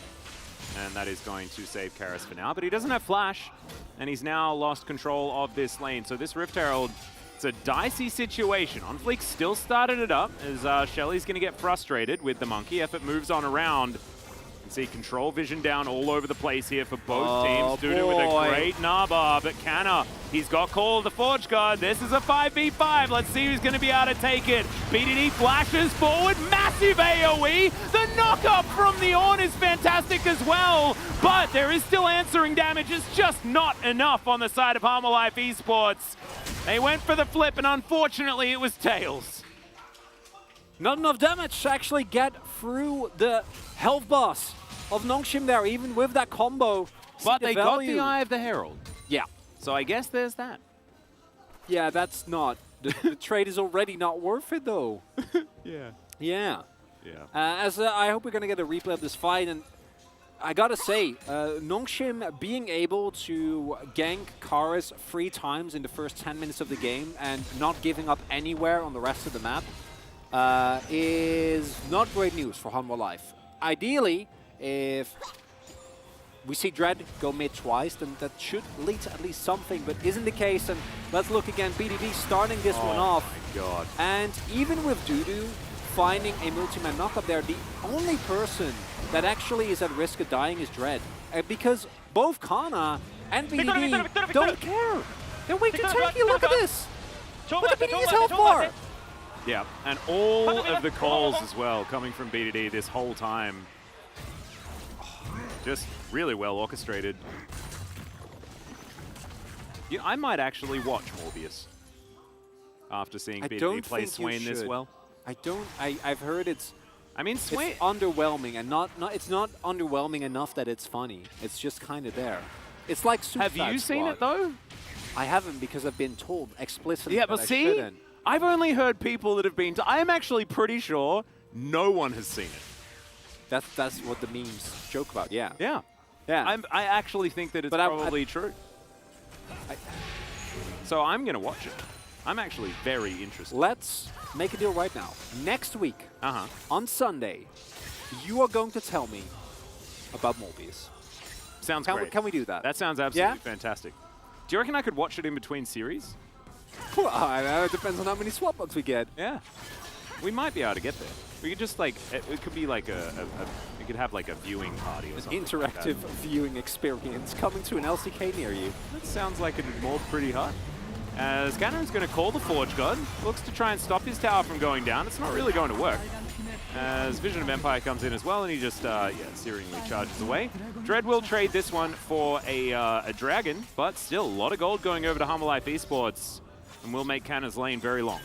And that is going to save Karis for now, but he doesn't have flash, and he's now lost control of this lane. So this Rift Herald, it's a dicey situation. OnFleek still started it up as Shelly's going to get frustrated with the monkey. Effort moves on around. You can see control vision down all over the place here for both teams. Dudu with a great Naba, but Canna, he's got Call of the Forge Guard. This is a 5v5. Let's see who's going to be able to take it. BDD flashes forward, massive AoE. The knock-up from the Ornn is fantastic as well, but there is still answering damage. It's just not enough on the side of Hanwha Life Esports. They went for the flip, and unfortunately it was Tails. Not enough damage to actually get through the health boss of Nongshim there, even with that combo. But they got the Eye of the Herald. Yeah. So I guess there's that. Yeah, that's not. The trade is already not worth it, though. Yeah. Yeah. Yeah. I hope we're going to get a replay of this fight. And I got to say, Nongshim being able to gank Karis 3 times in the first 10 minutes of the game and not giving up anywhere on the rest of the map is not great news for Hanwha Life. Ideally, if we see Dread go mid twice, then that should lead to at least something, but isn't the case. And let's look again, BDD starting this one off. Oh my god. And even with Dudu finding a multi-man knockup there, the only person that actually is at risk of dying is Dread. Because both Kana and BDD don't care. They're way too tanky, look at this! Look at BDD's health bar! Yeah, and all of the calls as well coming from BDD this whole time. Just really well orchestrated. Yeah, I might actually watch Morbius after seeing BDD play Swain this well. I've heard it's... I mean, Swain... It's underwhelming, and it's not underwhelming enough that it's funny. It's just kind of there. It's like Super Have you seen it, though? I haven't, because I've been told explicitly yeah, that but see? I've only heard people that have been I am actually pretty sure no one has seen it. That's what the memes joke about. Yeah. Yeah. Yeah. I actually think that it's But probably true. So I'm going to watch it. I'm actually very interested. Let's make a deal right now. Next week, on Sunday, you are going to tell me about Morbius. Sounds great. Can we do that? That sounds absolutely fantastic. Do you reckon I could watch it in between series? Well, I don't know. It depends on how many swap bugs we get. Yeah. We might be able to get there. We could just like, it could be like we could have like a viewing party or something. Interactive viewing experience coming to an LCK near you. That sounds like it's more pretty hot. As Scanner is going to call the Forge God. Looks to try and stop his tower from going down. It's not really going to work. As Vision of Empire comes in as well, and he just, searingly charges away. Dread will trade this one for a dragon, but still a lot of gold going over to Humble Life Esports, and will make Canna's lane very long.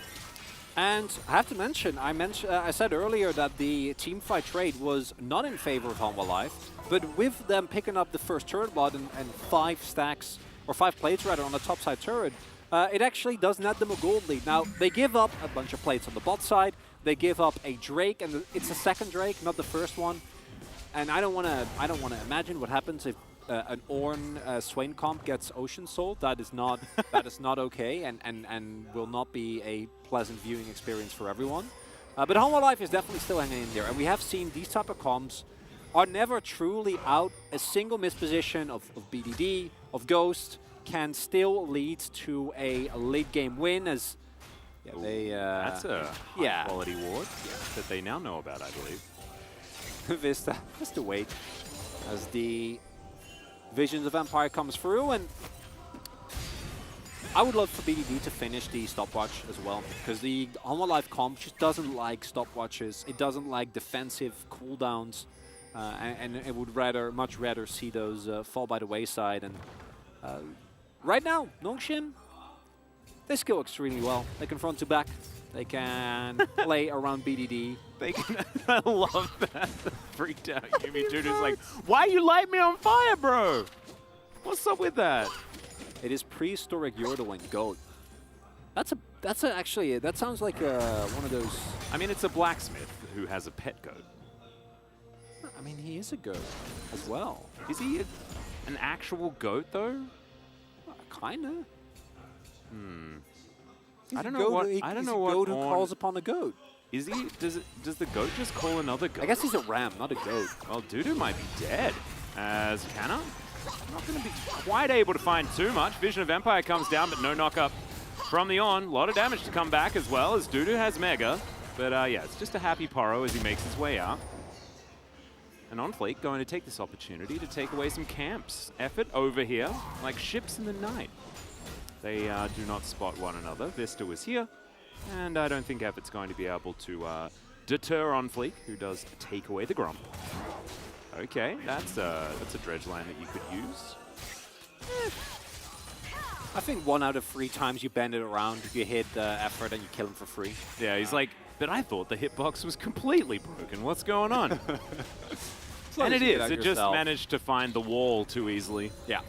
And I have to mention, I said earlier that the teamfight trade was not in favor of Humble Life, but with them picking up the first turret blood and 5 stacks, or 5 plates rather, on the top side turret, it actually does net them a gold lead. Now, they give up a bunch of plates on the bot side, they give up a Drake, and it's a second Drake, not the first one. And I don't want to imagine what happens if an Ornn Swain comp gets Ocean Soul. That is not okay, and will not be a pleasant viewing experience for everyone. But Humble Life is definitely still hanging in there, and we have seen these type of comps are never truly out. A single misposition of BDD, of Ghost, can still lead to a late game win. As they that's a high quality ward that they now know about, I believe. Vista has to wait as the Visions of Empire comes through, and I would love for BDD to finish the stopwatch as well, because the Humble Life comp just doesn't like stopwatches. It doesn't like defensive cooldowns, and it would much rather see those fall by the wayside. And right now, Nongshim, they skill extremely well. They can front to back. They can play around BDD. They can. I love that. Freaked out Yumi dude is like, why you light me on fire, bro? What's up with that? It is prehistoric Yordle and Goat. Actually, that sounds like one of those. I mean, it's a blacksmith who has a pet goat. I mean, he is a goat as well. Is he an actual goat though? Kinda. I don't know what. I don't know what. Goat who calls upon a goat. Is he? Does the goat just call another goat? I guess he's a ram, not a goat. Well, Dudu might be dead. As Canna, not going to be quite able to find too much. Vision of Empire comes down, but no knock up from the Ornn. A lot of damage to come back as well, as Dudu has Mega. But yeah, it's just a happy Poro as he makes his way out. And OnFleek going to take this opportunity to take away some camps. Effort over here, like ships in the night. They do not spot one another. Vista was here, and I don't think Effort's going to be able to deter OnFleek, who does take away the Grump. Okay, that's a dredge line that you could use. I think 1 out of 3 times you bend it around, you hit Effort, and you kill him for free. Yeah, he's like, but I thought the hitbox was completely broken. What's going on? And it is. It just managed to find the wall too easily. Yeah,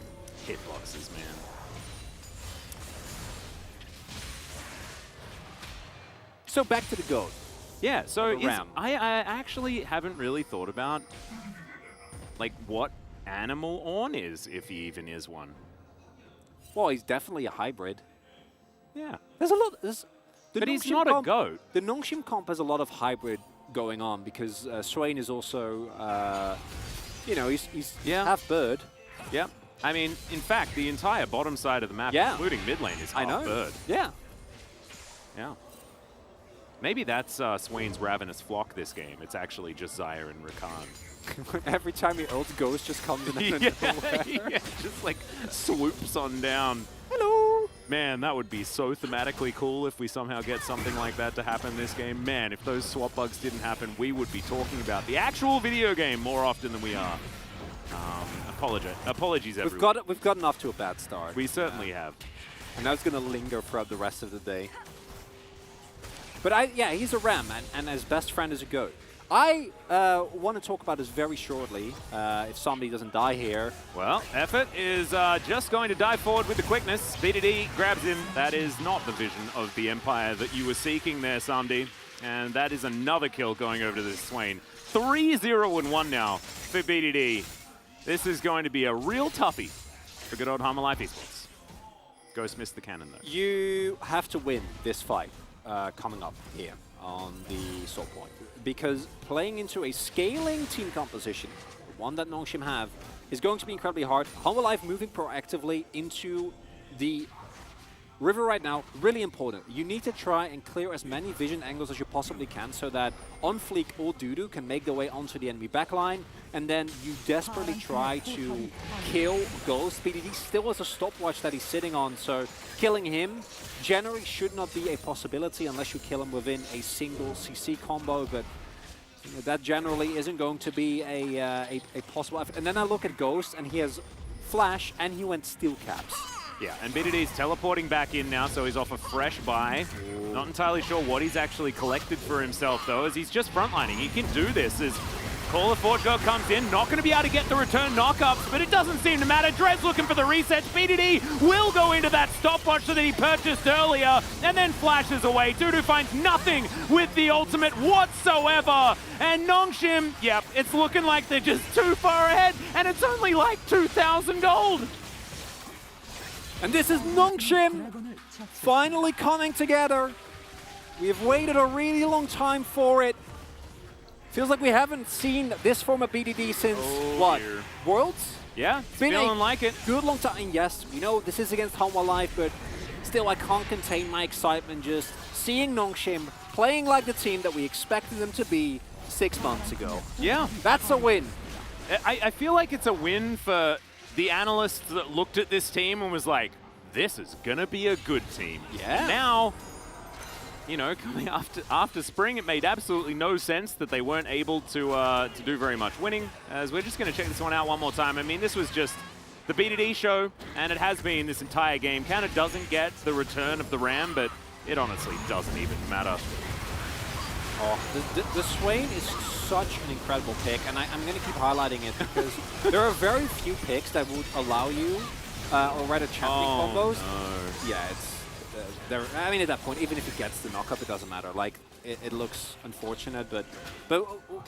hitboxes, man. So back to the goat. Yeah, so ram. I actually haven't really thought about like what animal Ornn is, if he even is one. Well, he's definitely a hybrid. Yeah. There's a lot. But he's not a goat. The Nongshim comp has a lot of hybrid going on because Swain is also, he's half bird. Yeah. I mean, in fact, the entire bottom side of the map, including mid lane, is half bird. Yeah. Yeah. Maybe that's Swain's ravenous flock this game. It's actually just Xayah and Rakan. Every time he ults, Ghost just comes in and yeah, just like swoops on down. Hello! Man, that would be so thematically cool if we somehow get something like that to happen this game. Man, if those swap bugs didn't happen, we would be talking about the actual video game more often than we are. Apologies, everyone. We've gotten off to a bad start. We certainly have. And that's going to linger throughout the rest of the day. But yeah, he's a ram, and his best friend is a goat. I want to talk about this very shortly, if somebody doesn't die here. Well, Effort is just going to dive forward with the quickness. BDD grabs him. That is not the vision of the Empire that you were seeking there, Samdi. And that is another kill going over to this Swain. 3-0-1 now for BDD. This is going to be a real toughie for good old Hammer Life Esports. Ghost missed the cannon, though. You have to win this fight coming up here on the Soul Point. Because playing into a scaling team composition, one that Nongshim have, is going to be incredibly hard. Hammer Life moving proactively into the river right now, really important. You need to try and clear as many vision angles as you possibly can so that On Fleek or Dudu can make their way onto the enemy backline, and then you desperately try to kill Ghost. BDD still has a stopwatch that he's sitting on, so killing him generally should not be a possibility unless you kill him within a single CC combo, but you know, that generally isn't going to be a possible effort. And then I look at Ghost, and he has Flash, and he went Steel Caps. Yeah, and BDD's teleporting back in now, so he's off a fresh buy. Not entirely sure what he's actually collected for himself, though, as he's just frontlining. He can do this as Call of Forge Girl comes in. Not going to be able to get the return knockups, but it doesn't seem to matter. Dred's looking for the resets. BDD will go into that stopwatch that he purchased earlier, and then flashes away. Dudu finds nothing with the ultimate whatsoever. And Nongshim, yep, it's looking like they're just too far ahead, and it's only like 2,000 gold. And this is Nongshim finally coming together. We have waited a really long time for it. Feels like we haven't seen this form of BDD since, what, dear. Worlds? Yeah, it's Been feeling like it. Good long time. And yes, we know this is against Hammer Life, but still I can't contain my excitement just seeing Nongshim playing like the team that we expected them to be 6 months ago. Yeah. That's a win. I feel like it's a win for the analysts that looked at this team and was like, this is going to be a good team. Yeah. Now, you know, coming after spring, it made absolutely no sense that they weren't able to do very much winning. As we're just going to check this one out one more time. I mean, this was just the BDD show, and it has been this entire game. Counter doesn't get the return of the Ram, but it honestly doesn't even matter. Oh, the Swain is such an incredible pick, and I'm going to keep highlighting it because there are very few picks that would allow you or rather champion combos. No. Yeah, it's I mean, at that point, even if he gets the knockup, it doesn't matter. Like, it looks unfortunate, but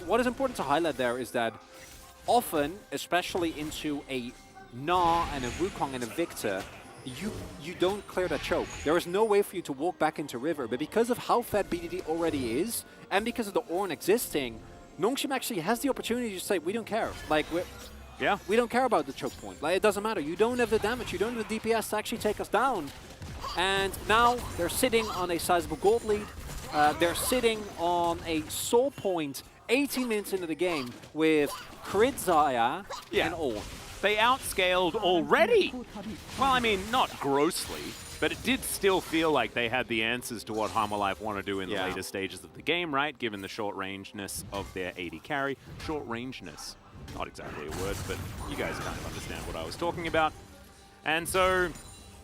what is important to highlight there is that often, especially into a Na and a Wukong and a Victor, you don't clear that choke. There is no way for you to walk back into River, but because of how fat BDD already is, and because of the Ornn existing, Nongshim actually has the opportunity to say, we don't care. Like, we don't care about the choke point. Like, it doesn't matter. You don't have the damage. You don't have the DPS to actually take us down. And now they're sitting on a sizable gold lead. They're sitting on a soul point 18 minutes into the game with Crit Zaya and Ornn. They outscaled already. Well, I mean, not grossly, but it did still feel like they had the answers to what Hammer Life want to do in the later stages of the game, right? Given the short-rangeness of their AD carry. Short-rangeness. Not exactly a word, but you guys kind of understand what I was talking about. And so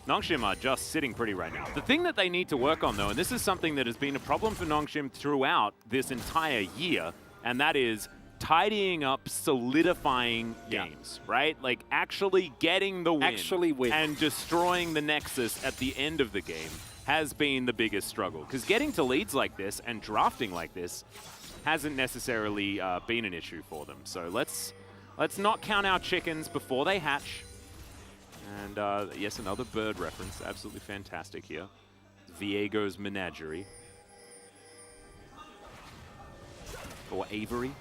Nongshim are just sitting pretty right now. The thing that they need to work on, though, and this is something that has been a problem for Nongshim throughout this entire year, and that is tidying up, solidifying games, right? Like actually getting the win, and destroying the Nexus at the end of the game has been the biggest struggle. Because getting to leads like this and drafting like this hasn't necessarily been an issue for them. So let's not count our chickens before they hatch. And yes, another bird reference, absolutely fantastic here. Viego's Menagerie. Or Avery.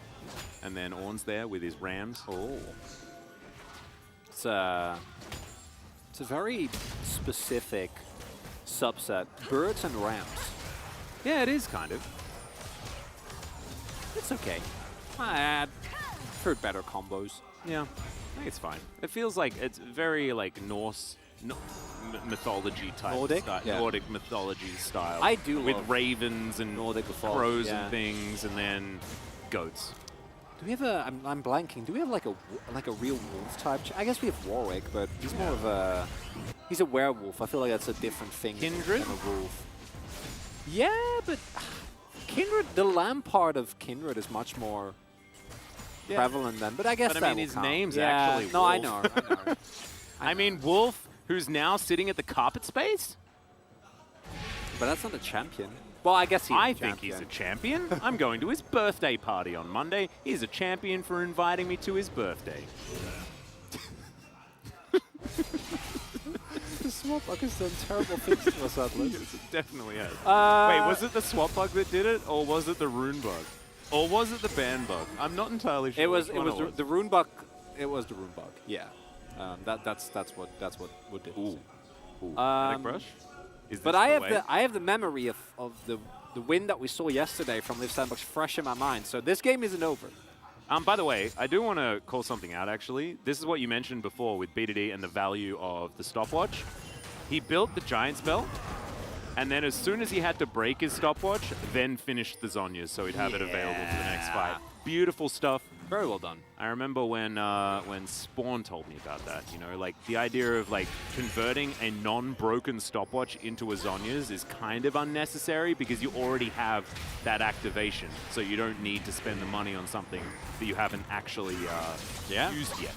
And then Ornn's there with his rams. Oh. It's a very specific subset. Birds and rams. Yeah, it is kind of. It's okay. I've heard better combos. Yeah, I think it's fine. It feels like it's very like Norse mythology type. Nordic? Style, Yeah. Nordic mythology style. I do with love ravens and Nordic mythology, crows and things, and then goats. Do we have a? I'm blanking. Do we have like a real wolf type? I guess we have Warwick, but he's more of a. He's a werewolf. I feel like that's a different thing. Kindred? Than a wolf. Yeah, but Kindred, the lamb part of Kindred is much more prevalent then, but I guess But I mean, his name's actually No, Wolf. I know. I mean, Wolf, who's now sitting at the carpet space? But that's not a champion. Well, I guess he's I think he's a champion. I'm going to his birthday party on Monday. He's a champion for inviting me to his birthday. The swap bug has done terrible things to us, Atlas. Yes, it definitely has. Wait, was it the swap bug that did it, or was it the rune bug? Or was it the ban bug? I'm not entirely sure. It was which one the rune bug. It was the rune bug. Yeah. That's what did it. Ooh. Panic brush? Is But this I the have way? I have the memory of the win that we saw yesterday from Live Sandbox fresh in my mind. So this game isn't over. By the way, I do want to call something out, actually. This is what you mentioned before with BDD and the value of the stopwatch. He built the Giant Spell, and then as soon as he had to break his stopwatch, then finished the Zhonya's so he'd have it available for the next fight. Beautiful stuff. Very well done. I remember when Spawn told me about that, you know, like the idea of like converting a non-broken stopwatch into a Zhonya's is kind of unnecessary because you already have that activation, so you don't need to spend the money on something that you haven't actually used yet.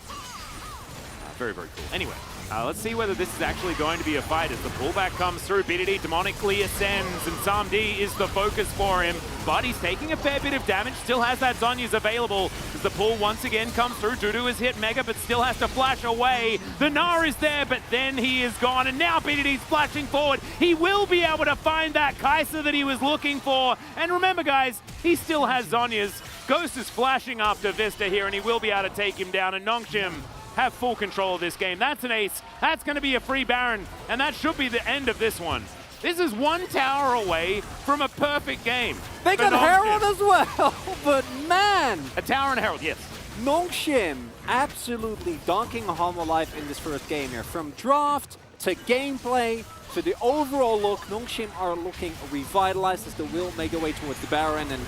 Very, very cool. Anyway, let's see whether this is actually going to be a fight as the pullback comes through. BDD demonically ascends, and Samdi is the focus for him, but he's taking a fair bit of damage, still has that Zhonya's available as the pull once again comes through. Dudu has hit Mega, but still has to flash away. The Gnar is there, but then he is gone, and now BDD's flashing forward. He will be able to find that Kai'Sa that he was looking for, and remember guys, he still has Zhonya's. Ghost is flashing after Vista here, and he will be able to take him down, and Nongshim have full control of this game. That's an ace. That's going to be a free Baron, and that should be the end of this one. This is one tower away from a perfect game. They got Herald as well, but man! A tower and a Herald, yes. Nongshim absolutely donking Hanwha in this first game here. From draft to gameplay to the overall look, Nongshim are looking revitalized as they will make their way towards the Baron, and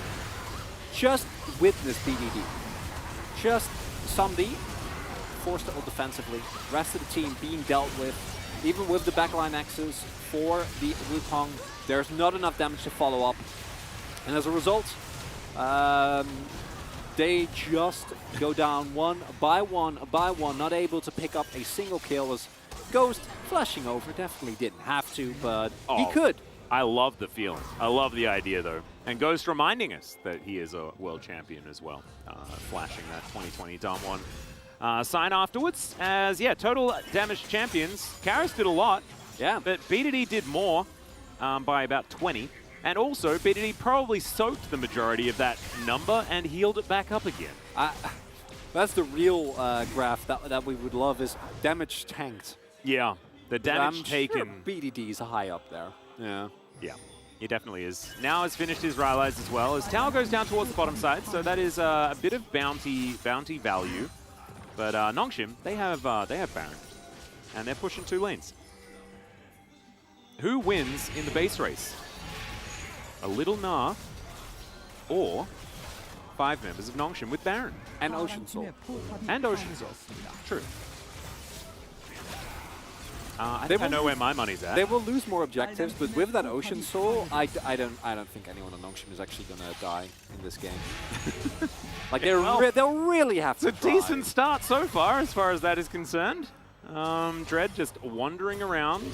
just witness BDD. Just Samdi forced to ult defensively, rest of the team being dealt with, even with the backline axes for the Wukong, there's not enough damage to follow up. And as a result, they just go down one by one, not able to pick up a single kill as Ghost flashing over, definitely didn't have to, but he could. I love the feeling. I love the idea though. And Ghost reminding us that he is a world champion as well, flashing that 2020 Dom 1. Sign afterwards as, total damage champions. Karis did a lot, but BDD did more by about 20. And also, BDD probably soaked the majority of that number and healed it back up again. That's the real graph that we would love is damage tanked. Yeah, the damage taken. Sure BDD is high up there. Yeah, he definitely is. Now has finished his Rylai's as well as tower goes down towards the bottom side, so that is a bit of bounty value. But Nongshim, they have Baron, and they're pushing 2 lanes. Who wins in the base race? A little Gnar, or 5 members of Nongshim with Baron And Ocean Soul. and Ocean Soul. True. I think I know where my money's at. They will lose more objectives, but with that Ocean Soul, I don't think anyone on Nongshim is actually going to die in this game. Like they'll really have to. It's a decent start so far as that is concerned. Dread just wandering around.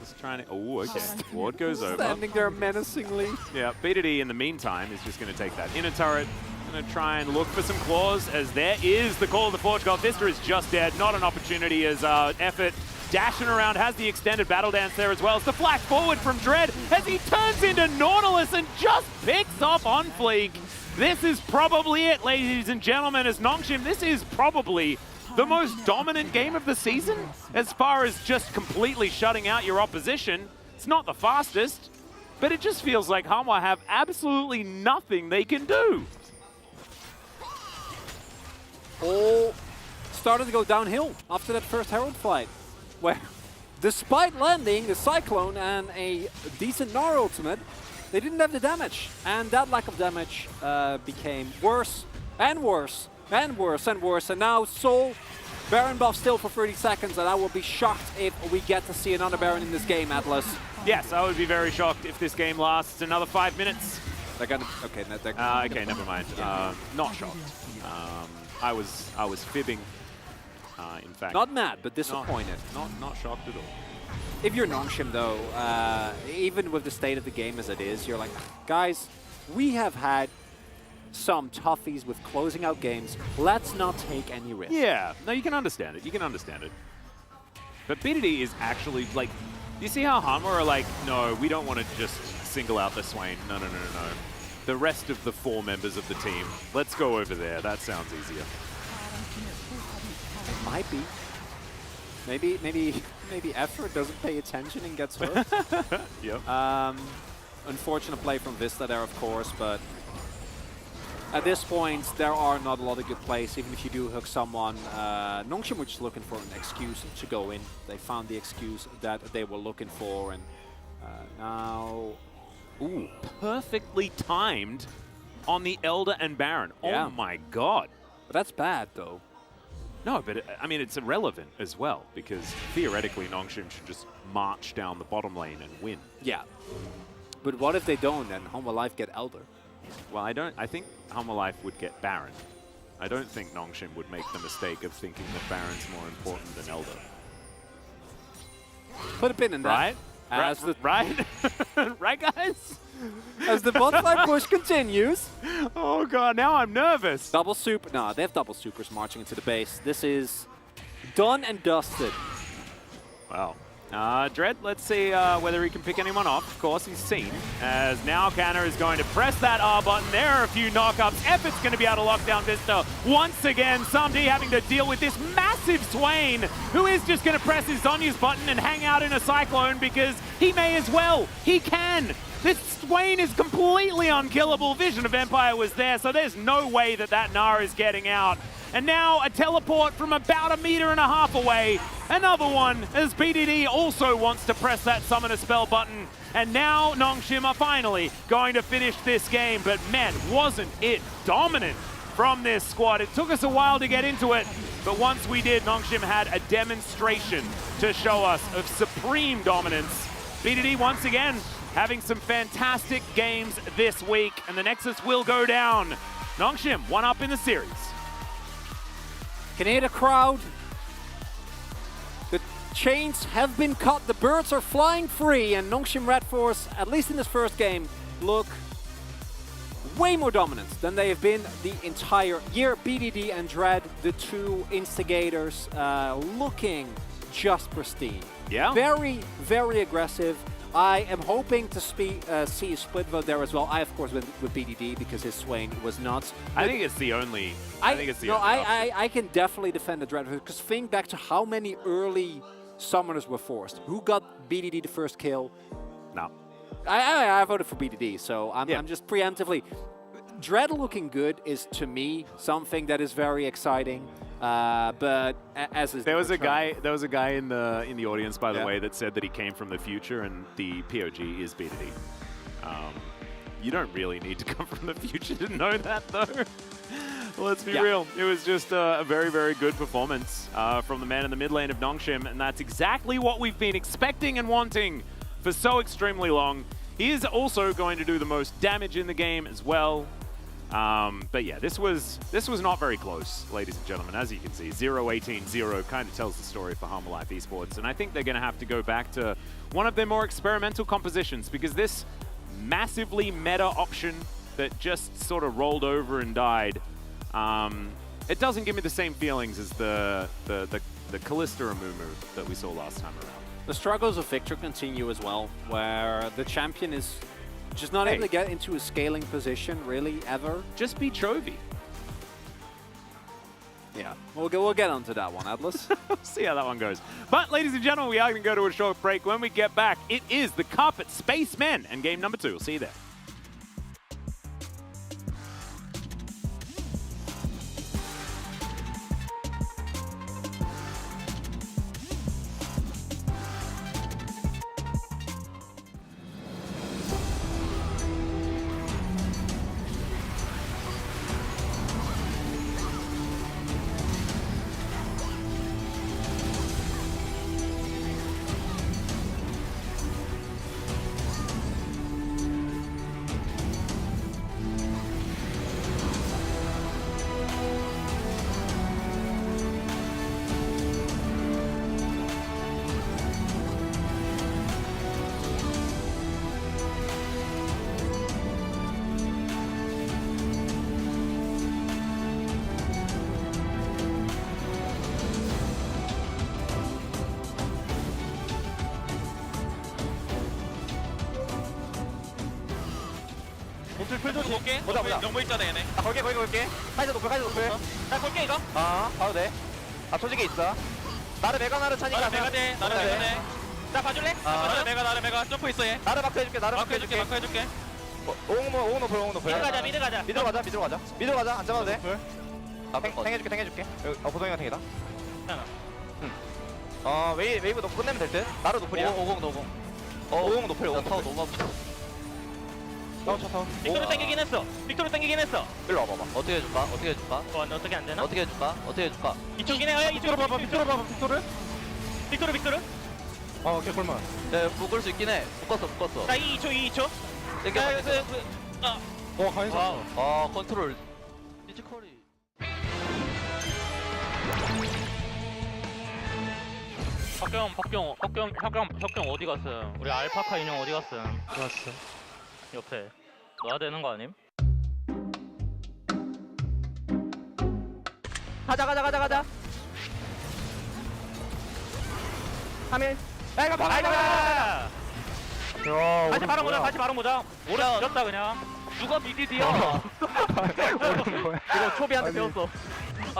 Just trying to... Oh, okay. Ward goes over. Standing there menacingly. Yeah, BDD in the meantime is just going to take that inner turret. Going to try and look for some claws as there is the call of the Forge God. Vista is just dead. Not an opportunity as Effort dashing around, has the extended battle dance there as well. It's the flash forward from Dread as he turns into Nautilus and just picks off on Fleek. This is probably it, ladies and gentlemen, as Nongshim, this is probably the most dominant game of the season as far as just completely shutting out your opposition. It's not the fastest, but it just feels like Hanwha have absolutely nothing they can do. All started to go downhill after that first Herald fight, where despite landing the Cyclone and a decent Gnar ultimate, they didn't have the damage. And that lack of damage became worse and worse and worse and worse. And now Soul, Baron buff still for 30 seconds, and I will be shocked if we get to see another Baron in this game, Atlas. Yes, I would be very shocked if this game lasts another 5 minutes. They're gonna. Okay, okay, never mind. Not shocked. I was fibbing. In fact, not mad, but disappointed. Not shocked at all. If you're Nongshim, though, even with the state of the game as it is, you're like, guys, we have had some toughies with closing out games. Let's not take any risks. Yeah, no, you can understand it. You can understand it. But BDD is actually, like, you see how Hanwha are like, no, we don't want to just single out the Swain. No. The rest of the 4 members of the team, let's go over there. That sounds easier. Might be. Maybe Effort doesn't pay attention and gets hurt. Yep. Unfortunate play from Vista there, of course, but at this point, there are not a lot of good plays, even if you do hook someone. Nongshim were just looking for an excuse to go in. They found the excuse that they were looking for, and now... Ooh, perfectly timed on the Elder and Baron. Yeah. Oh my god. But that's bad, though. No, but I mean, it's irrelevant as well, because theoretically Nongshim should just march down the bottom lane and win. Yeah. But what if they don't, and Hanwha Life get Elder? Well, I think Hanwha Life would get Baron. I don't think Nongshim would make the mistake of thinking that Baron's more important than Elder. Put a pin in that. Right? Right? Right, guys? As the bot side push continues. Oh god, now I'm nervous. Double super. No, they have double supers marching into the base. This is done and dusted. Wow. Dread, let's see whether he can pick anyone off. Of course, he's seen. As now Canna is going to press that R button. There are a few knockups. Effort's going to be able to lock down Vista once again. SumD having to deal with this massive Swain, who is just going to press his Zhonya's button and hang out in a Cyclone because he may as well. He can. This Swain is completely unkillable. Vision of Empire was there, so there's no way that that Gnar is getting out. And now a teleport from about 1.5 meters away. Another one as BDD also wants to press that summon a spell button. And now Nongshim are finally going to finish this game. But man, wasn't it dominant from this squad. It took us a while to get into it, but once we did, Nongshim had a demonstration to show us of supreme dominance. BDD once again having some fantastic games this week, and the Nexus will go down. Nongshim 1 up in the series. Can you hear the crowd? The chains have been cut, the birds are flying free, and Nongshim Red Force, at least in this first game, look way more dominant than they have been the entire year. BDD and Dread, the 2 instigators, looking just pristine. Yeah. Very, very aggressive. I am hoping to see a split vote there as well. I, of course, went with BDD because his Swain was nuts. I think it's the only. I can definitely defend the Dread because think back to how many early summoners were forced. Who got BDD the first kill? No. I voted for BDD, so I'm just preemptively. Dread looking good is, to me, something that is very exciting. But as is there was a guy in the audience, by the way, that said that he came from the future, and the POG is BDD. You don't really need to come from the future to know that, though. Let's be real. It was just a very, very good performance from the man in the mid lane of Nongshim, and that's exactly what we've been expecting and wanting for so extremely long. He is also going to do the most damage in the game as well. But yeah, this was not very close, ladies and gentlemen. As you can see, 0-18-0 kind of tells the story for Hanwha Life Esports, and I think they're going to have to go back to one of their more experimental compositions, because this massively meta option that just sort of rolled over and died, it doesn't give me the same feelings as the Kalista Amumu that we saw last time around. The struggles of Victor continue as well, where the champion is just not able to get into a scaling position, really, ever. Just be Chovy. Yeah, we'll get onto that one, Atlas. See how that one goes. But, ladies and gentlemen, we are going to go to a short break. When we get back, it is the Carpet Spacemen and game number 2. We'll see you there. 풀 조심. 볼게. 보자, 보자. 영보 있잖아 얘네. 걸게. 카이드 높을. 나 볼게 이거. 봐도 돼. 조직에 있어. 나를 메가나를 차니까. 나를 메가대. 나를 메가대. 나 봐줄래? 나를 메가 점프 있어 얘. 나를 마크 해줄게. 마크 해줄게. 오공 높을. 미드 가자. 미드로 가자. 안 잡아도 돼. 탱해줄게. 보성이가 탱이다. 괜찮아. 웨이브 놓고 끝내면 될 듯. 나를 높을이야. 50. 50 높을. 50 타워 너무 아프다. 타워. 빅토르 땡기긴 했어. 일로 와봐봐. 어떻게 해줄까? 어떻게 안 되나? 어떻게 해줄까? 이쪽이네. 이쪽으로 봐봐. 빅토르. 오케이, 콜만. 네, 묶을 수 있긴 해. 묶었어. 나 2초. 가있어. 컨트롤. 피지컬이. 박경 어디 갔어? 우리 알파카 인형 어디 갔어? 들어왔어. 옆에. 놔야 되는 거 아님? 가자. 3일. 야, 이거 봐라. 다시 바로 보자. 오래 늦었다 그냥. 누가 미디디야? 이거 초비한테 배웠어.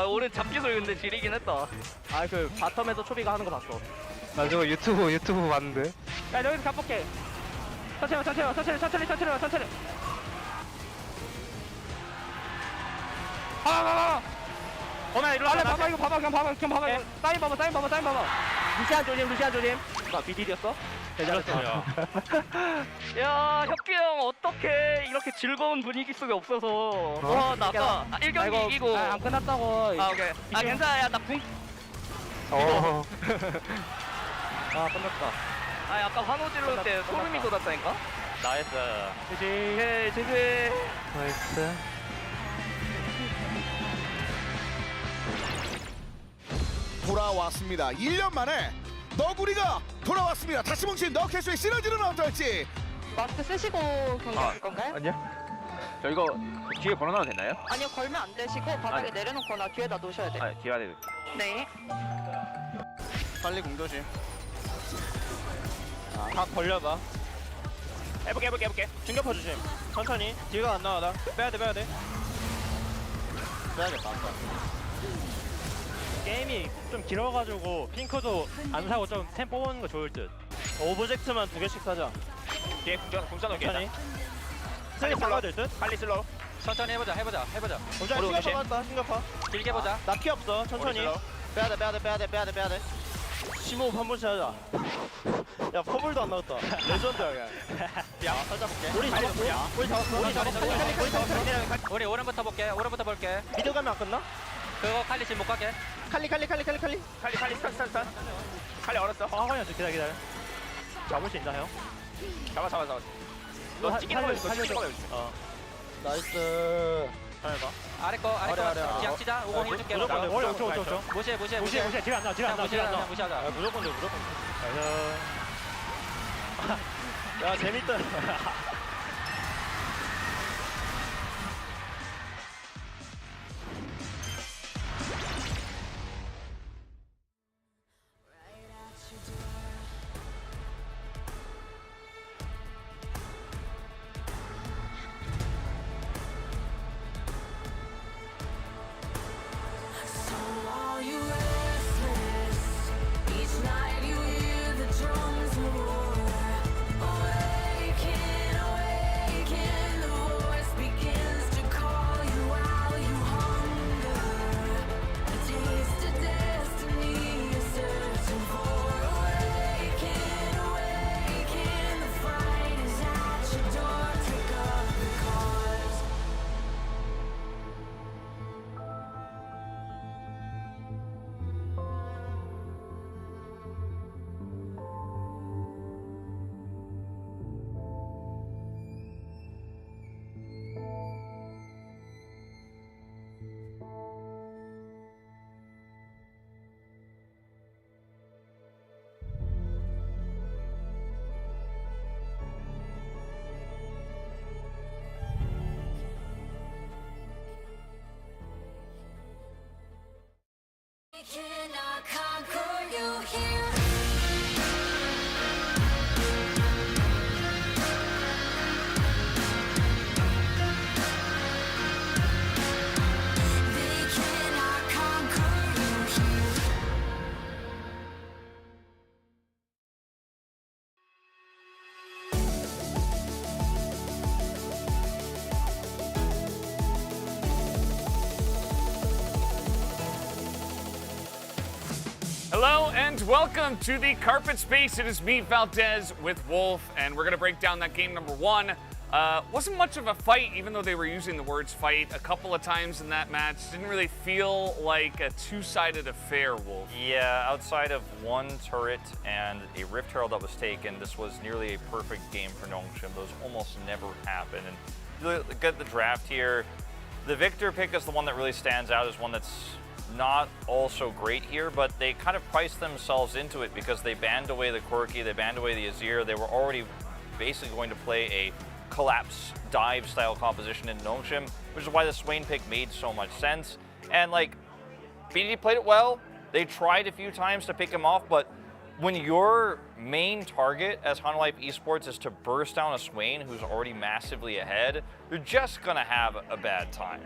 오늘 잡기술 근데 지리긴 했다. 그 바텀에서 초비가 하는 거 봤어. 나 저거 유튜브 봤는데. 야, 여기서 가볼게. 천천히. 어나 일로 와. 봐봐, 이거 봐봐. 이거. 사인 봐봐. 루시안 조심. 나 비디디였어? 야, 혁기 형 어떡해. 이렇게 즐거운 분위기 속에 없어서. 와, 나 아까 1경기 이기고. 안 끝났다고. 오케이. 괜찮아. 야, 나 궁. 끝났다. 아까 환호 질러 때 소름이 돋았다니까? 나이스. 지지. 나이스. 돌아왔습니다. 1년 만에 너구리가 돌아왔습니다. 다시 뭉친 너캐스의 시너지는 어떨지. 마스크 쓰시고 경기할 건가요? 아니요. 저 이거 뒤에 걸어놔도 되나요? 아니요, 걸면 안 되시고 바닥에 내려놓거나 뒤에다 놓으셔야 돼요. 뒤에 돼. 네. 빨리 공조심. 다 벌려봐. 해볼게. 중격파 조심. 천천히. 뒤가 안 나와. 빼야돼. 빼야겠다. 게임이 좀 길어가지고 핑크도 안 사고 좀 템 뽑는 거 좋을 듯. 오브젝트만 2개씩 사자. 뒤에 공짜 넣을게. 천천히. 슬리 박아야 될 듯? 빨리 슬로우. 천천히 해보자. 공짜 신경파 맞다. 신경파. 길게 보자. 나 피 없어. 천천히. 빼야돼. 심호흡 한 번씩 하자. 야, 퍼블도 안 나왔다. 레전드야, 그냥. 야, 살짝볼게. 우리 잡았어. 우리 오른부터 볼게. 미드 가면 안 끝나? 그거 칼리 지금 못 가게. 칼리, 스탄. 칼리 얼었어. 화관이야, 기다려. 잡을 수 있나, 형? 잡아. 너 찍기 한번 해줄게. 나이스. 잘해봐. 아래 거 지향 치자. 50 해줄게. 무조건 돼. 머리 5초. 무시해. 딜 안 나. 무시하자. 무조건 돼. 야, 재밌다. So are you restless? Each night you hear the drums roar. Awaken, the voice begins to call you while you hunger. A taste of destiny you're searching for. Awaken, the fight is at your door. Take up the cause. We cannot conquer you here. Hello and welcome to the Carpet Space. It is me, Valdez, with Wolf, and we're going to break down that game number one. Wasn't much of a fight, even though they were using the words fight a couple of times in that match. Didn't really feel like a two-sided affair, Wolf. Yeah, outside of one turret and a Rift Herald that was taken, this was nearly a perfect game for Nongshim. Those almost never happen. And you look at the draft here, the Victor pick is the one that really stands out as one that's not all so great here, but they kind of priced themselves into it because they banned away the Quirky, they banned away the Azir. They were already basically going to play a collapse dive style composition in Nongshim, which is why the Swain pick made so much sense. And like, BDD played it well. They tried a few times to pick him off, but when your main target as HLE Esports is to burst down a Swain who's already massively ahead, you're just gonna have a bad time.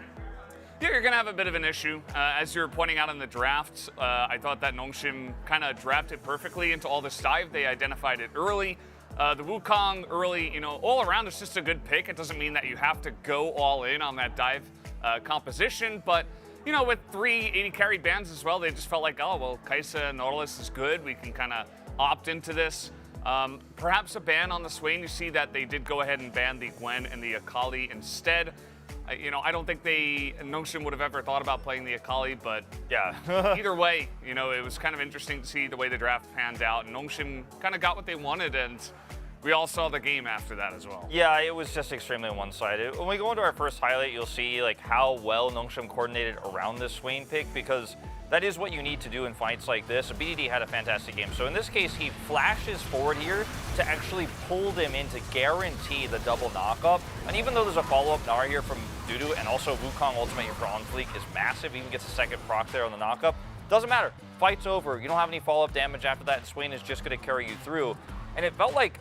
Yeah, you're going to have a bit of an issue. As you were pointing out in the drafts, I thought that Nongshim kind of drafted perfectly into all this dive. They identified it early. The Wukong early, you know, all around it's just a good pick. It doesn't mean that you have to go all in on that dive composition, but, you know, with 3 80 carry bans as well, they just felt like, oh, well, Kai'Sa and Nautilus is good. We can kind of opt into this. Perhaps a ban on the Swain. You see that they did go ahead and ban the Gwen and the Akali instead. You know, I don't think Nongshim would have ever thought about playing the Akali, but yeah, either way, you know, it was kind of interesting to see the way the draft panned out, and Nongshim kind of got what they wanted, and we all saw the game after that as well. Yeah, it was just extremely one-sided. When we go into our first highlight, you'll see like how well Nongshim coordinated around this Swain pick, because that is what you need to do in fights like this. BDD had a fantastic game. So in this case, he flashes forward here to actually pull them in to guarantee the double knock-up. And even though there's a follow-up Nara here from Dudu, and also Wukong ultimate here for On Fleek is massive, even gets a second proc there on the knock-up, doesn't matter. Fight's over. You don't have any follow-up damage after that, and Swain is just going to carry you through. And it felt like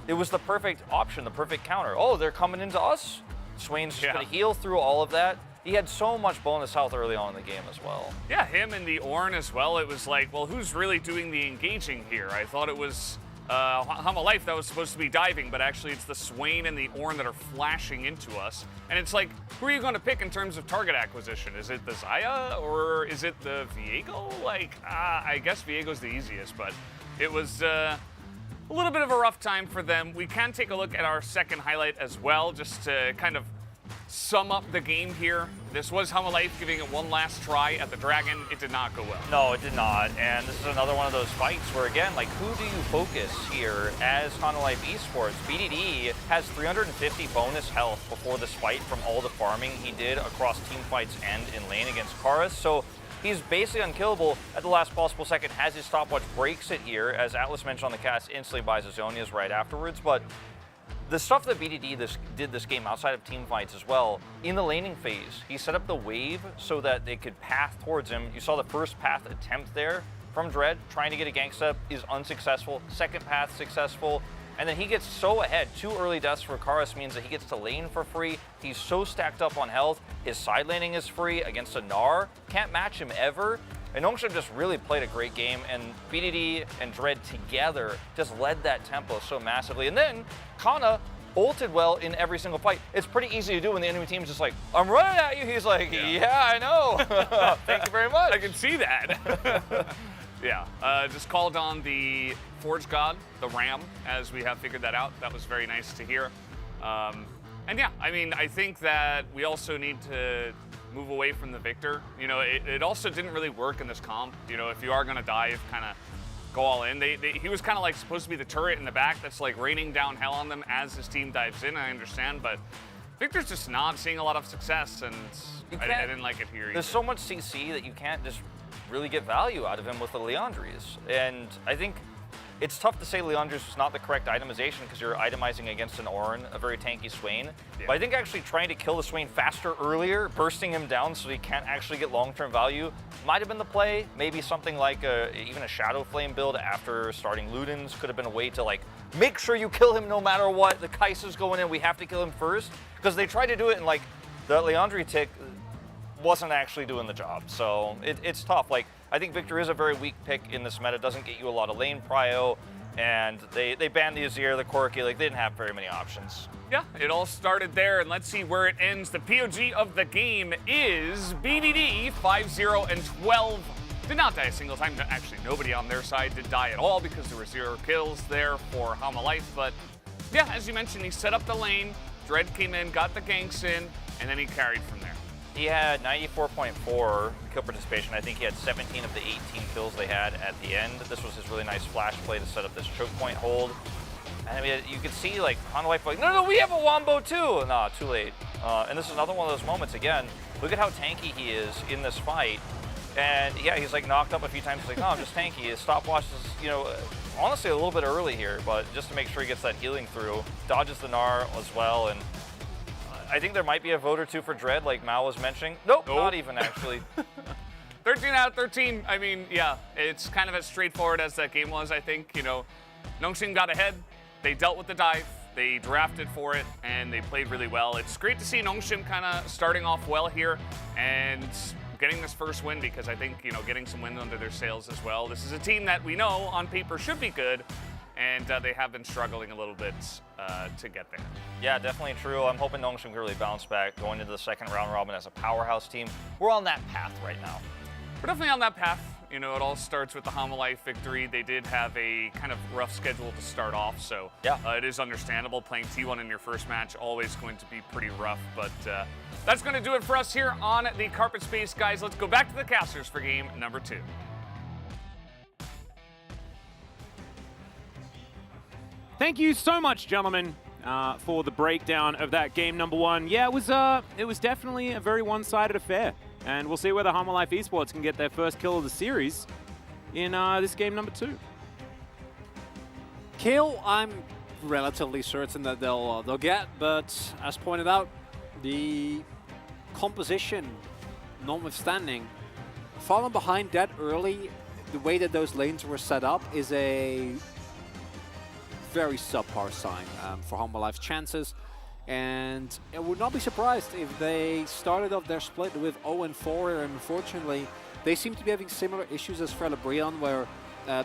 it was the perfect option, the perfect counter. Oh, they're coming into us? Swain's just going to heal through all of that. He had so much bonus health early on in the game as well. Yeah, him and the Ornn as well. It was like, well, who's really doing the engaging here? I thought it was HLE that was supposed to be diving, but actually it's the Swain and the Ornn that are flashing into us. And it's like, who are you going to pick in terms of target acquisition? Is it the Xayah or is it the Viego? Like, I guess Viego's the easiest, but it was a little bit of a rough time for them. We can take a look at our second highlight as well, just to kind of sum up the game here. This was HLE giving it one last try at the Dragon. It did not go well. No, it did not. And this is another one of those fights where, again, like, who do you focus here as HLE Esports? BDD has 350 bonus health before this fight from all the farming he did across team fights and in lane against Karis. So he's basically unkillable at the last possible second, has his stopwatch, breaks it here, as Atlas mentioned on the cast, instantly buys his Zhonya's right afterwards. But the stuff that BDD did this game outside of team fights as well, in the laning phase, he set up the wave so that they could path towards him. You saw the first path attempt there from Dread, trying to get a gank step is unsuccessful. Second path successful. And then he gets so ahead. 2 early deaths for Karis means that he gets to lane for free. He's so stacked up on health. His side laning is free against a Gnar. Can't match him ever. And Nongshim just really played a great game, and BDD and Dread together just led that tempo so massively. And then Kana ulted well in every single fight. It's pretty easy to do when the enemy team's just like, I'm running at you. He's like, yeah I know. Thank you very much. I can see that. Yeah, just called on the Forge God, the Ram, as we have figured that out. That was very nice to hear. And yeah, I mean, I think that we also need to move away from the Victor. You know, it also didn't really work in this comp. You know, if you are gonna dive, kind of go all in. He was kind of like supposed to be the turret in the back that's like raining down hell on them as his team dives in, I understand, but Victor's just not seeing a lot of success, and I didn't like it here either. There's so much CC that you can't just really get value out of him with the Leandries. And I think it's tough to say Leandries was not the correct itemization because you're itemizing against an Ornn, a very tanky Swain. Yeah. But I think actually trying to kill the Swain faster earlier, bursting him down so he can't actually get long-term value, might have been the play. Maybe something like even a Shadow Flame build after starting Ludens could have been a way to like make sure you kill him no matter what. The Kai'Sa's going in, we have to kill him first. Because they tried to do it and like the Leandri tick wasn't actually doing the job. So it's tough. Like, I think Victor is a very weak pick in this meta, doesn't get you a lot of lane prio, and they banned the Azir, the Quirky, like they didn't have very many options. Yeah, it all started there, and let's see where it ends. The POG of the game is BDD 5-0 and 12 did not die a single time. Actually, nobody on their side did die at all because there were 0 kills there for Hamalife. But yeah, as you mentioned, he set up the lane. Dread came in, got the ganks in, and then he carried from there. He had 94.4 kill participation. I think he had 17 of the 18 kills they had at the end. This was his really nice flash play to set up this choke point hold. And I mean, you could see like Hamalife like, no, we have a wombo too. Nah, too late. And this is another one of those moments again. Look at how tanky he is in this fight. And yeah, he's like knocked up a few times. He's like, no, I'm just tanky. His stopwatch is, you know, honestly a little bit early here, but just to make sure he gets that healing through. Dodges the Gnar as well. And I think there might be a vote or two for Dread, like Mao was mentioning. Nope, not even actually. 13 out of 13. I mean, yeah, it's kind of as straightforward as that game was, I think. You know, Nongshim got ahead. They dealt with the dive. They drafted for it, and they played really well. It's great to see Nongshim kind of starting off well here and getting this first win because I think, you know, getting some wind under their sails as well. This is a team that we know on paper should be good, and they have been struggling a little bit to get there. Yeah, definitely true. I'm hoping Nongshim can really bounce back going into the second round robin as a powerhouse team. We're on that path right now. We're definitely on that path. You know, it all starts with the Hamalife victory. They did have a kind of rough schedule to start off, so yeah, it is understandable. Playing T1 in your first match, always going to be pretty rough, but that's going to do it for us here on the Carpet Space, guys. Let's go back to the casters for game number 2. Thank you so much, gentlemen, for the breakdown of that game number 1. Yeah, it was definitely a very one-sided affair. And we'll see whether Hamalife Esports can get their first kill of the series in this game number 2. Kill, I'm relatively certain that they'll get, but as pointed out, the composition notwithstanding, falling behind that early, the way that those lanes were set up is a very subpar sign for Hamalife's chances. And I would not be surprised if they started off their split with 0-4, and unfortunately, they seem to be having similar issues as Frelabrion, where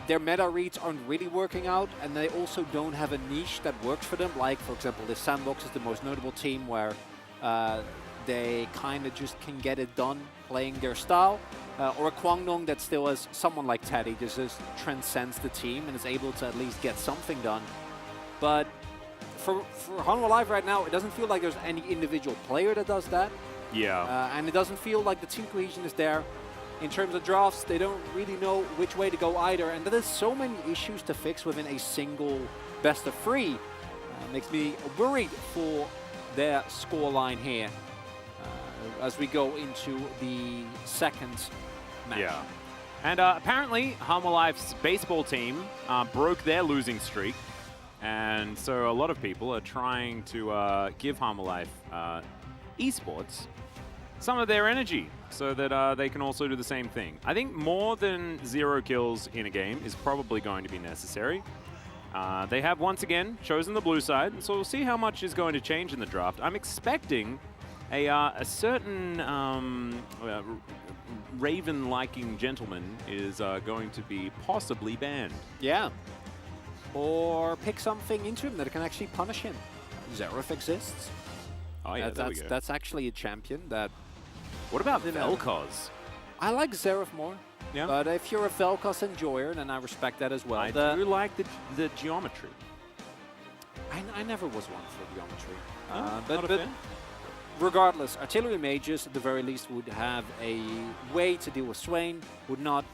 their meta reads aren't really working out, and they also don't have a niche that works for them. Like, for example, the Sandbox is the most notable team where they kind of just can get it done playing their style. Or a Kwangdong that still has someone like Teddy, just transcends the team and is able to at least get something done. But for Hamalife right now, it doesn't feel like there's any individual player that does that. Yeah. And it doesn't feel like the team cohesion is there. In terms of drafts, they don't really know which way to go either. And there's so many issues to fix within a single best of 3. Makes me worried for their scoreline here as we go into the second match. Yeah. And apparently, Hamalife's baseball team broke their losing streak. And so a lot of people are trying to give Hamalife Esports some of their energy so that they can also do the same thing. I think more than 0 kills in a game is probably going to be necessary. They have once again chosen the blue side, so we'll see how much is going to change in the draft. I'm expecting a certain Raven-liking gentleman is going to be possibly banned. Yeah. Or pick something into him that can actually punish him. Zeref exists. Oh yeah, there we go. That's actually a champion that... What about Vel'Koz? I like Zeref more. Yeah. But if you're a Vel'Koz enjoyer, then I respect that as well. I do like the geometry. I never was one for geometry. But regardless, artillery mages at the very least would have a way to deal with Swain, would not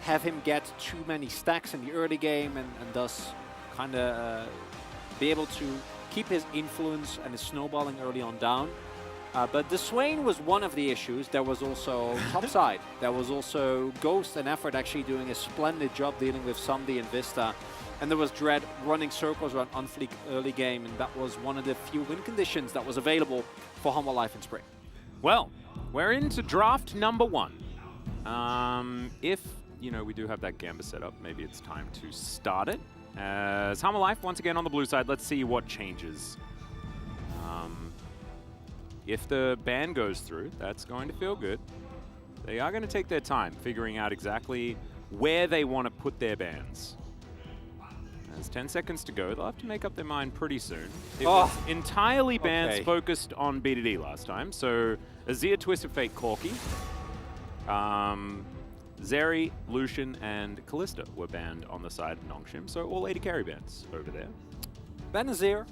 have him get too many stacks in the early game and thus kind of be able to keep his influence and his snowballing early on down. But the Swain was one of the issues. There was also topside. There was also Ghost and Effort actually doing a splendid job dealing with Sundi and Vista. And there was Dread running circles around Unfleek early game, and that was one of the few win conditions that was available for Hamalife in spring. Well, we're into draft number 1. If you know, we do have that Gamba set up, maybe it's time to start it. As Hamalife, once again on the blue side, let's see what changes. If the ban goes through, that's going to feel good. They are going to take their time figuring out exactly where they want to put their bans. There's 10 seconds to go. They'll have to make up their mind pretty soon. It was entirely bans focused on BDD last time. So Azir, Twisted Fate, Corki. Zeri, Lucian, and Kalista were banned on the side of Nongshim, so all 80 carry bans over there. Ben is here.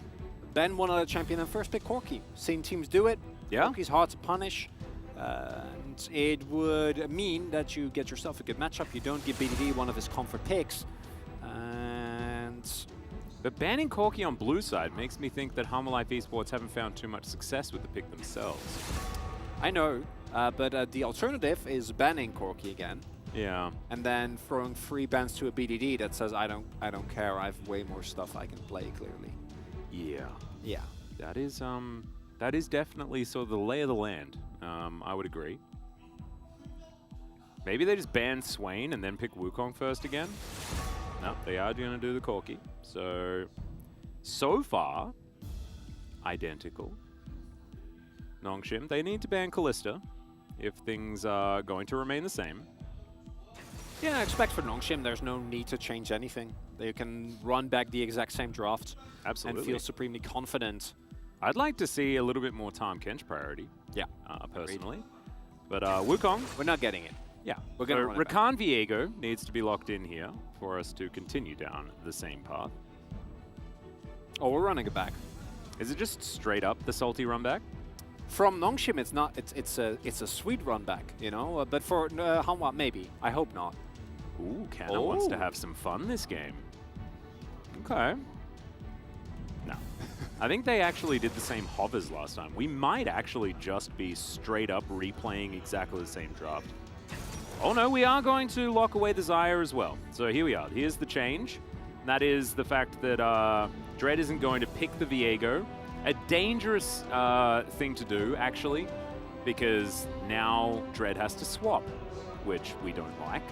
Ben won a champion and first pick Corki. Seen teams do it. Yeah. Corki's hard to punish. And it would mean that you get yourself a good matchup. You don't give BDD one of his comfort picks. But banning Corki on blue side makes me think that Humble Life Esports haven't found too much success with the pick themselves. I know, but the alternative is banning Corki again. Yeah. And then throwing 3 bans to a BDD that says, I don't care, I have way more stuff I can play, clearly. Yeah. Yeah. That is definitely sort of the lay of the land. I would agree. Maybe they just ban Swain and then pick Wukong first again. No, they are going to do the Corki. So far, identical. Nongshim, they need to ban Kalista if things are going to remain the same. Yeah, I expect for Nongshim, there's no need to change anything. They can run back the exact same draft. Absolutely. And feel supremely confident. I'd like to see a little bit more Tahm Kench priority. Yeah. Personally. But Wukong, we're not getting it. Yeah. We're going to run it back. Rakan Viego needs to be locked in here for us to continue down the same path. Oh, we're running it back. Is it just straight up the salty run back? From Nongshim, it's not. It's a sweet run back, you know. But for Hanwha, maybe. I hope not. Ooh, Canna wants to have some fun this game. Okay. No. I think they actually did the same hovers last time. We might actually just be straight up replaying exactly the same draft. Oh no, we are going to lock away the Xayah as well. So here we are. Here's the change. That is the fact that Dread isn't going to pick the Viego. A dangerous thing to do, actually, because now Dread has to swap, which we don't like.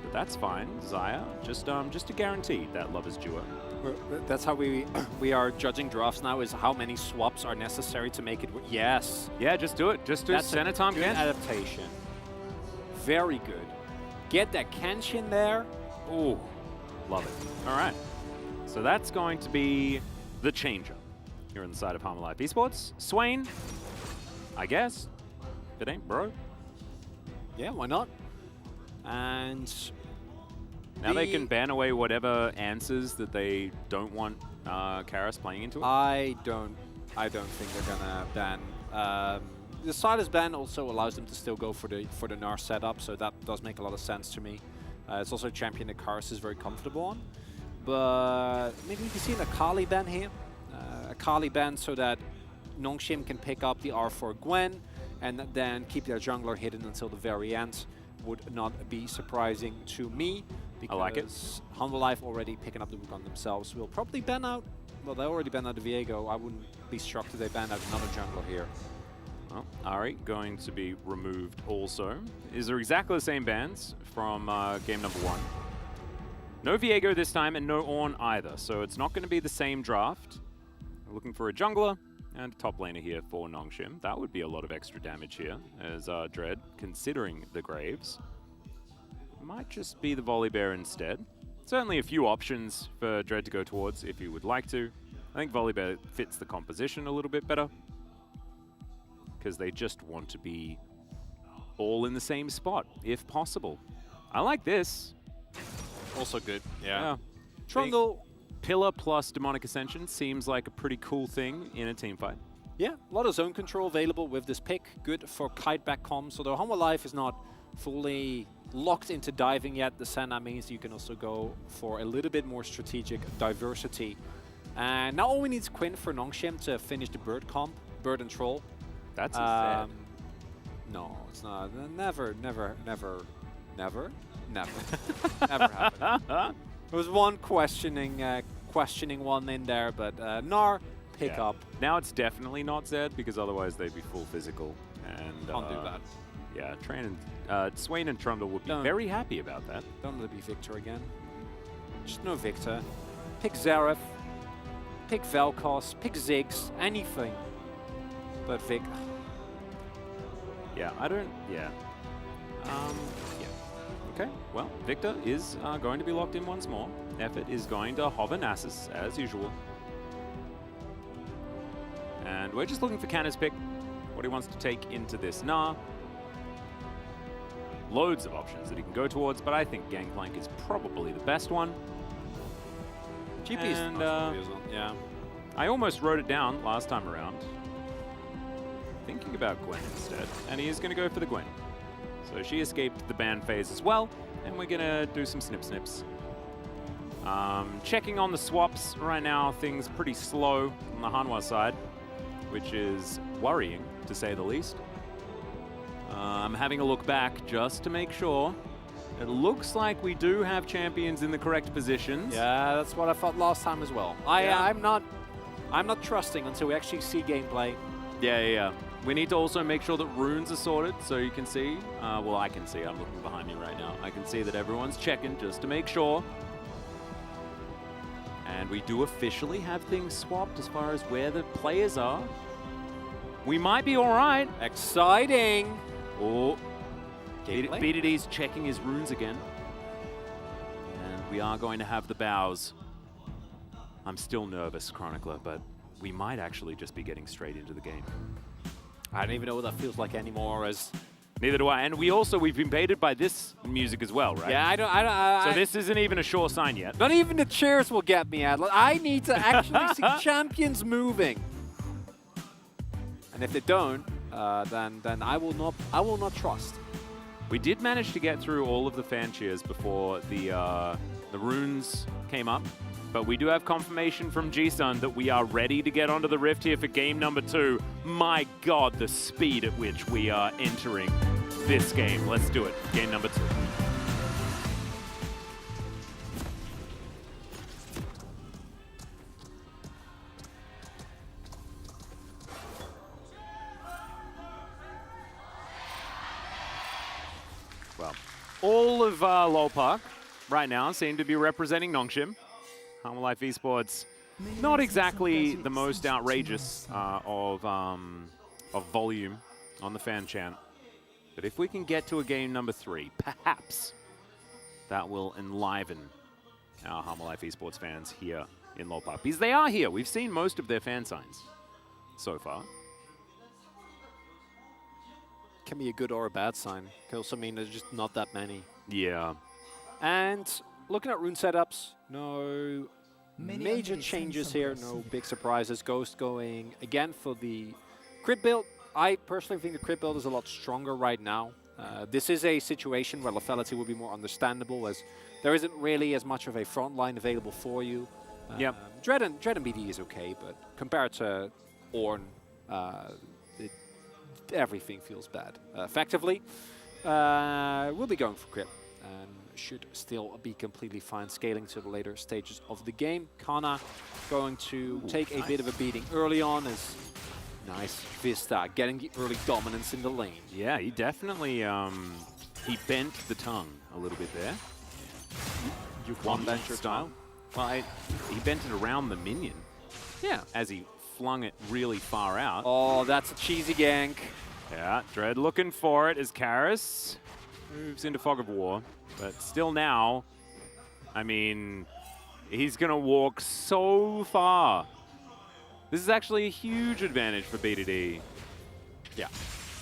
But that's fine. Xayah, just to guarantee that lovers duo. That's how we are judging drafts now, is how many swaps are necessary to make it work. Yes. Yeah, just do it. Just do Senna Tahm Kench. Adaptation. Very good. Get that Kench in there. Ooh, love it. All right. So that's going to be the changer here on the side of Humble Life Esports. Swain, I guess. If it ain't, bro. Yeah, why not? And now they can ban away whatever answers that they don't want Karis playing into it. I don't think they're gonna ban. The Silas ban also allows them to still go for the Gnar setup, so that does make a lot of sense to me. It's also a champion that Karis is very comfortable on. But maybe we can see an Akali ban here. Akali ban so that Nongshim can pick up the R4 Gwen and then keep their jungler hidden until the very end. Would not be surprising to me, because I like it. Humble Life already picking up the Wukong themselves. Will probably ban out, well, they already banned out the Viego. I wouldn't be shocked if they ban out another jungler here. Well, Ari going to be removed also. These are exactly the same bans from game number 1. No Viego this time and no Ornn either, so it's not going to be the same draft. We're looking for a jungler and a top laner here for Nongshim. That would be a lot of extra damage here, as Dread, considering the Graves. Might just be the Volibear instead. Certainly a few options for Dread to go towards if you would like to. I think Volibear fits the composition a little bit better, because they just want to be all in the same spot, if possible. I like this. Also good, yeah. Trundle, Pillar plus Demonic Ascension seems like a pretty cool thing in a team fight. Yeah, a lot of zone control available with this pick. Good for kite back comms. So the Humble Life is not fully locked into diving yet. The Senna means you can also go for a little bit more strategic diversity. And now all we need is Quinn for Nongshim to finish the bird comp, bird and troll. That's sad. No, it's not. Never happened. There was one questioning one in there, but Gnar, pick up. Now it's definitely not Zed, because otherwise they'd be full physical. And Can't do that. Yeah, Swain and Trundle would be very happy about that. Don't let it be Victor again. Just no Victor. Pick Xerath. Pick Vel'Koz. Pick Ziggs. Anything. But Vic. Yeah, I don't. Yeah. Okay, well, Victor is going to be locked in once more. Effort is going to hover Nasus, as usual. And we're just looking for Canna's pick, what he wants to take into this Gnar. loads of options that he can go towards, but I think Gangplank is probably the best one. GP is And, not as well. Yeah. I almost wrote it down last time around. Thinking about Gwen instead, and he is going to go for the Gwen. So she escaped the ban phase as well, and we're going to do some snips. Checking on the swaps right now, things pretty slow on the Hanwha side, which is worrying to say the least. I'm having a look back just to make sure. It looks like we do have champions in the correct positions. Yeah, that's what I thought last time as well. I'm not trusting until we actually see gameplay. Yeah. We need to also make sure that runes are sorted, so you can see. Well, I can see. I'm looking behind me right now. I can see that everyone's checking just to make sure. And we do officially have things swapped as far as where the players are. We might be all right. Exciting. Oh, Gameplay? BDD's checking his runes again. And we are going to have the bows. I'm still nervous, Chronicler, but we might actually just be getting straight into the game. I don't even know what that feels like anymore. Neither do I. And we've been baited by this music as well, right? Yeah, So this isn't even a sure sign yet. Not even the chairs will get me at. I need to actually see champions moving. And if they don't, then I will not trust. We did manage to get through all of the fan cheers before the runes came up, but we do have confirmation from G-Sun that we are ready to get onto the Rift here for game number 2. My God, the speed at which we are entering this game. Let's do it. Game number 2. Well, all of LoL Park right now seem to be representing Nongshim. Hanwha Life Esports, not exactly the most outrageous of volume on the fan chant. But if we can get to a game number 3, perhaps that will enliven our Hanwha Life Esports fans here in LoL Park. Because they are here. We've seen most of their fan signs so far. Can be a good or a bad sign. Can also mean there's just not that many. Yeah. And looking at rune setups, no major changes here, no big surprises. Ghost going again for the crit build. I personally think the crit build is a lot stronger right now. This is a situation where lethality will be more understandable, as there isn't really as much of a front line available for you. Yep. Dread and BD is okay, but compared to Ornn, everything feels bad. Effectively, we'll be going for crit and should still be completely fine scaling to the later stages of the game. Kana going to take a bit of a beating early on as nice Vista getting the early dominance in the lane. Yeah, he definitely he bent the tongue a little bit there. You One venture style. Well, he bent it around the minion. Yeah. As he flung it really far out. Oh, that's a cheesy gank. Yeah, Dread looking for it as Karis moves into Fog of War. But still now, I mean, he's going to walk so far. This is actually a huge advantage for BDD. Yeah,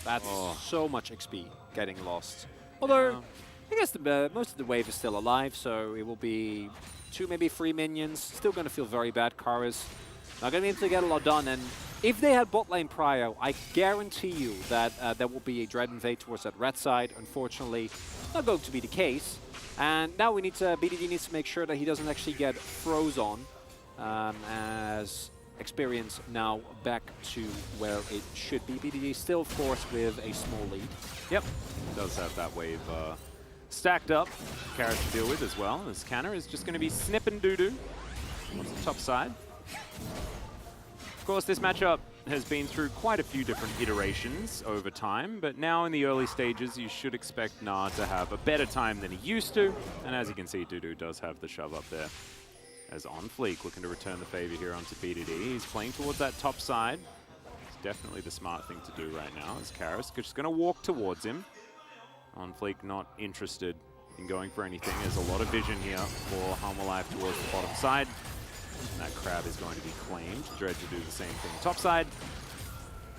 that's so much XP getting lost. Although, I guess most of the wave is still alive, so it will be 2, maybe 3 minions. Still going to feel very bad. Kara's not going to be able to get a lot done. And if they had bot lane prio, I guarantee you that there will be a Dread invade towards that red side. Unfortunately, not going to be the case. And now we need to, BDD needs to make sure that he doesn't actually get froze on, as experience now back to where it should be. BDD still, of course, with a small lead. Yep, does have that wave stacked up. Karis to deal with as well, as Canner is just going to be snipping doo-doo on the top side. Of course, this matchup has been through quite a few different iterations over time, but now in the early stages, you should expect Na to have a better time than he used to. And as you can see, Dudu does have the shove up there. As On Fleek looking to return the favor here onto BDD. He's playing towards that top side. It's definitely the smart thing to do right now, as Karis just going to walk towards him. On Fleek not interested in going for anything. There's a lot of vision here for Hanwha Life towards the bottom side. And that crab is going to be claimed. Dread to do the same thing top side.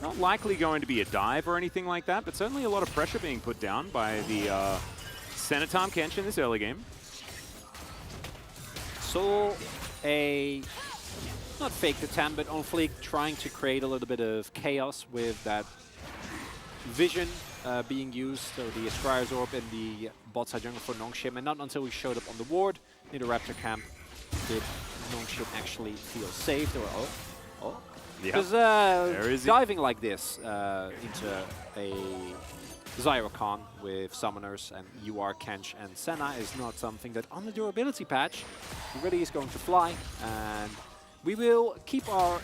Not likely going to be a dive or anything like that, but certainly a lot of pressure being put down by the Senatom Kench in this early game. Saw a, not faked attempt, but on Fleek trying to create a little bit of chaos with that vision being used, so the Scryer's Orb in the bot side jungle for Nongshim, and not until we showed up on the ward near the Raptor camp did Nongshim actually feel safe. They were, oh. Because diving like this into a Zyrocon with summoners and UR, Kench and Senna is not something that on the durability patch really is going to fly, and we will keep our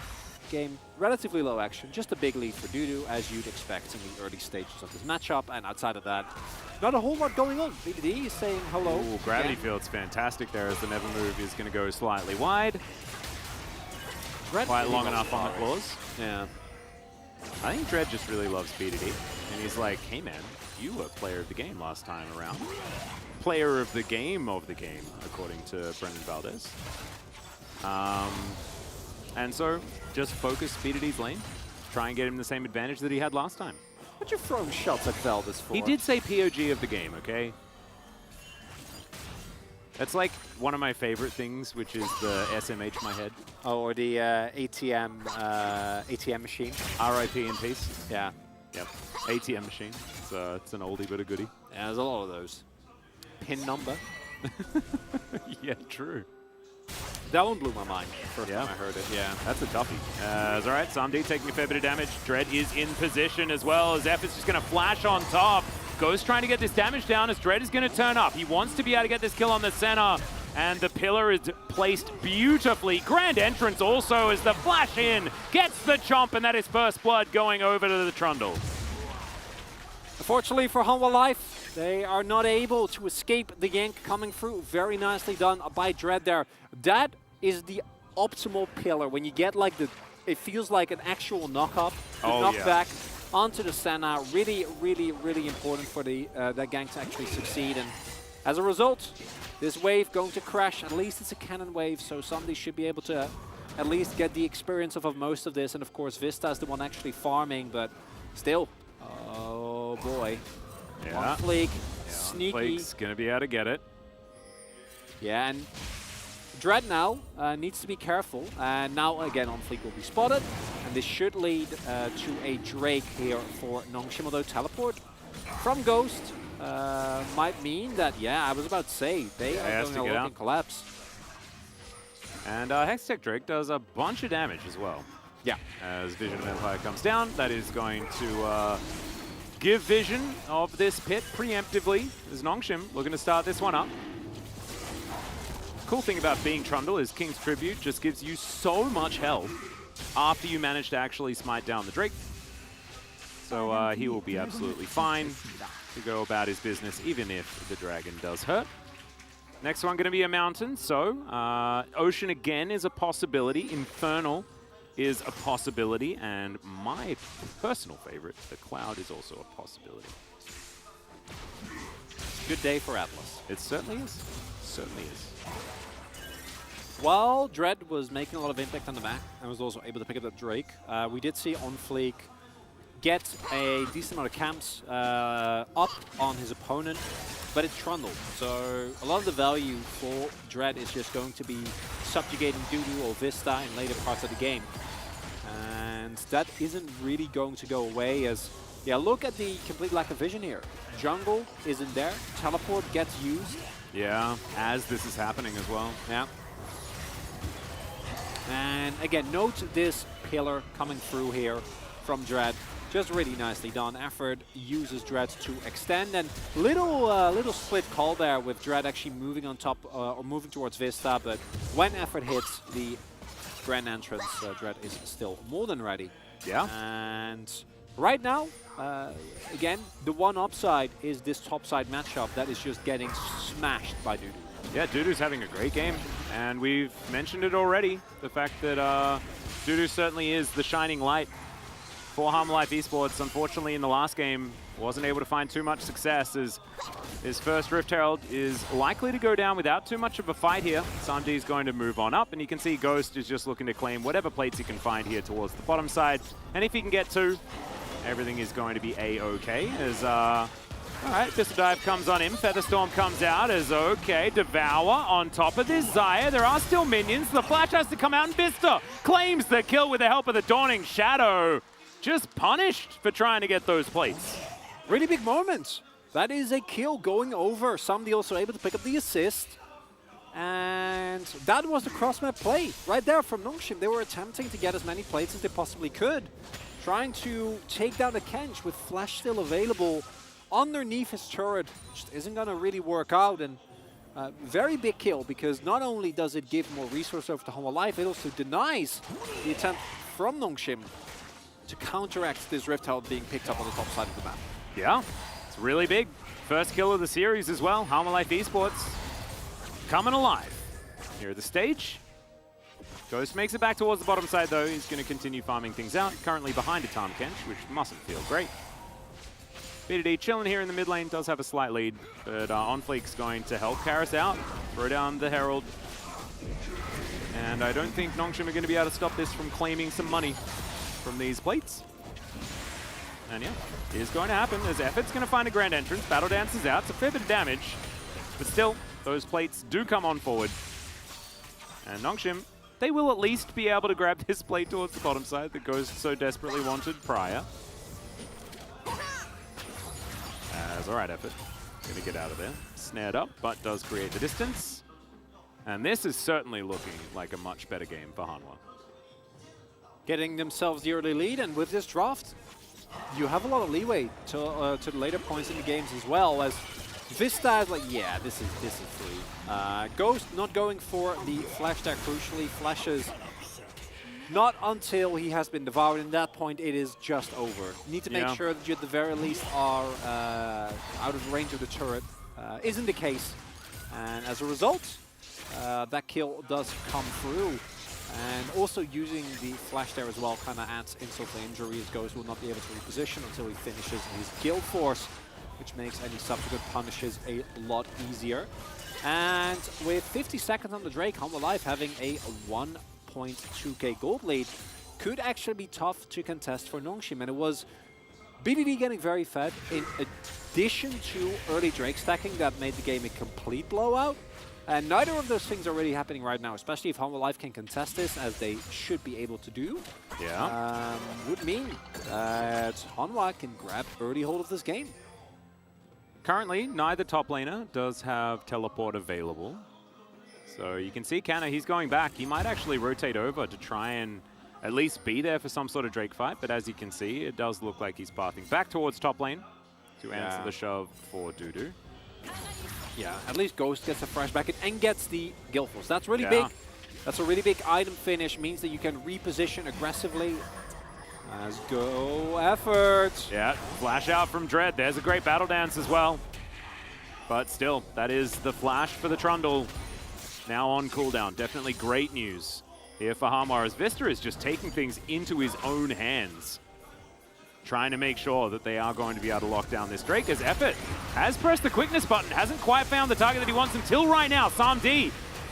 game relatively low action, just a big lead for Dudu as you'd expect in the early stages of this matchup, and outside of that, not a whole lot going on. BDD is saying hello. Ooh, Gravity Field's fantastic there as the Never Move is going to go slightly wide. Quite long enough on the claws. Yeah. I think Dread just really loves BDD. And he's like, hey man, you were player of the game last time around. Player of the game, according to Brendan Valdez. And so, just focus BDD's lane. Try and get him the same advantage that he had last time. What you throwing shots at Valdez for? He did say POG of the game, okay? That's like one of my favorite things, which is the SMH my head. Oh, or the ATM machine. RIP in peace. Yeah. Yep. ATM machine. It's an oldie but a goodie. Yeah, there's a lot of those. Pin number. Yeah, true. That one blew my mind first time I heard it. Yeah, that's a toughie. It's all right, Samdi taking a fair bit of damage. Dread is in position as well, as F is just going to flash on top. Ghost trying to get this damage down as Dread is going to turn up. He wants to be able to get this kill on the center, and the pillar is placed beautifully. Grand entrance also as the flash in gets the chomp, and that is first blood going over to the Trundle. Unfortunately for Hanwha Life, they are not able to escape the yank coming through. Very nicely done by Dread there. That is the optimal pillar. When you get like it feels like an actual knock-up, knockback onto the Senna. Really, really, really important for the that gank to actually succeed. And as a result, this wave going to crash. At least it's a cannon wave, so somebody should be able to at least get the experience of most of this. And of course, Vista is the one actually farming, but still. Oh boy. Yeah. On Fleek, sneaky. Fleek's gonna be able to get it. Yeah, and Dread now needs to be careful. And now again, on Fleek will be spotted. And this should lead to a Drake here for Nongshim, although teleport from Ghost might mean that, I was about to say, they are going to look and collapse. And Hextech Drake does a bunch of damage as well. Yeah. As Vision of Empire comes down, that is going to give Vision of this pit preemptively. As Nongshim looking to start this one up. Cool thing about being Trundle is King's Tribute just gives you so much health after you manage to actually smite down the Drake. So he will be absolutely fine to go about his business, even if the dragon does hurt. Next one going to be a mountain, so Ocean again is a possibility. Infernal is a possibility, and my personal favorite, the Cloud, is also a possibility. Good day for Atlas. It certainly is. Certainly is. While Dread was making a lot of impact on the map and was also able to pick up that Drake, we did see On Fleek get a decent amount of camps up on his opponent, but it's Trundle. So a lot of the value for Dread is just going to be subjugating Dudu or Vista in later parts of the game. And that isn't really going to go away as, look at the complete lack of vision here. Jungle isn't there, teleport gets used. Yeah, as this is happening as well. Yeah. And again, note this pillar coming through here from Dread. Just really nicely done. Effort uses Dread to extend, and little split call there with Dread actually moving on top or moving towards Vista, but when Effort hits the grand entrance, Dread is still more than ready. Yeah. And right now, again, the one upside is this topside matchup that is just getting smashed by Dudu. Yeah, Dudu's having a great game, and we've mentioned it already, the fact that Dudu certainly is the shining light for Harmolife Esports, unfortunately, in the last game, wasn't able to find too much success as his first Rift Herald is likely to go down without too much of a fight here. Samdi is going to move on up, and you can see Ghost is just looking to claim whatever plates he can find here towards the bottom side. And if he can get 2, everything is going to be A-okay as, all right, Pistol Dive comes on him, Featherstorm comes out as, okay, Devour on top of this Xayah. There are still minions, the flash has to come out, and Vista claims the kill with the help of the Dawning Shadow. Just punished for trying to get those plates. Really big moment. That is a kill going over. Somebody also able to pick up the assist. And that was the cross-map play right there from Nongshim. They were attempting to get as many plates as they possibly could. Trying to take down the Kench with flash still available underneath his turret. Just isn't going to really work out. And very big kill because not only does it give more resource over to Harmolife, it also denies the attempt from Nongshim to counteract this Rift Herald being picked up on the top side of the map. Yeah, it's really big. First kill of the series as well. Harmolife Esports coming alive here at the stage. Ghost makes it back towards the bottom side though. He's going to continue farming things out. Currently behind a Tom Kench, which mustn't feel great. BDD chilling here in the mid lane, does have a slight lead, but OnFleek's going to help Karis out, throw down the Herald. And I don't think Nongshim are going to be able to stop this from claiming some money from these plates. And yeah, it is going to happen as Effort's going to find a grand entrance. Battle Dance is out. It's a fair bit of damage. But still, those plates do come on forward. And Nongshim, they will at least be able to grab this plate towards the bottom side that Ghost so desperately wanted prior. As alright, Effort. Going to get out of there. Snared up, but does create the distance. And this is certainly looking like a much better game for Hanwha. Getting themselves the early lead, and with this draft, you have a lot of leeway to the later points in the games as well. As Vista is like, yeah, this is free. Ghost not going for the flash there crucially. Flashes not until he has been devoured. In that point, it is just over. You need to make sure that you at the very least are out of range of the turret. Isn't the case, and as a result, that kill does come through. And also using the flash there as well kind of adds insult to injury, as Ghost will not be able to reposition until he finishes his guild force, which makes any subsequent punishes a lot easier. And with 50 seconds on the Drake, Harmolife having a 1.2k gold lead could actually be tough to contest for Nongshim. And it was BDD getting very fed in addition to early Drake stacking that made the game a complete blowout. And neither of those things are really happening right now, especially if Harmolife can contest this, as they should be able to do. Yeah. Would mean that Hanwha can grab early hold of this game. Currently, neither top laner does have teleport available. So you can see Canna, he's going back. He might actually rotate over to try and at least be there for some sort of Drake fight. But as you can see, it does look like he's pathing back towards top lane to answer the shove for Dudu. Yeah, at least Ghost gets a fresh back and gets the guild force. That's really big. That's a really big item finish. Means that you can reposition aggressively. As go Effort. Yeah, flash out from Dread. There's a great battle dance as well. But still, that is the flash for the Trundle. Now on cooldown. Definitely great news here for Harmar, as Vista is just taking things into his own hands, trying to make sure that they are going to be able to lock down this Drake, as Effort has pressed the quickness button, hasn't quite found the target that he wants until right now. Samdi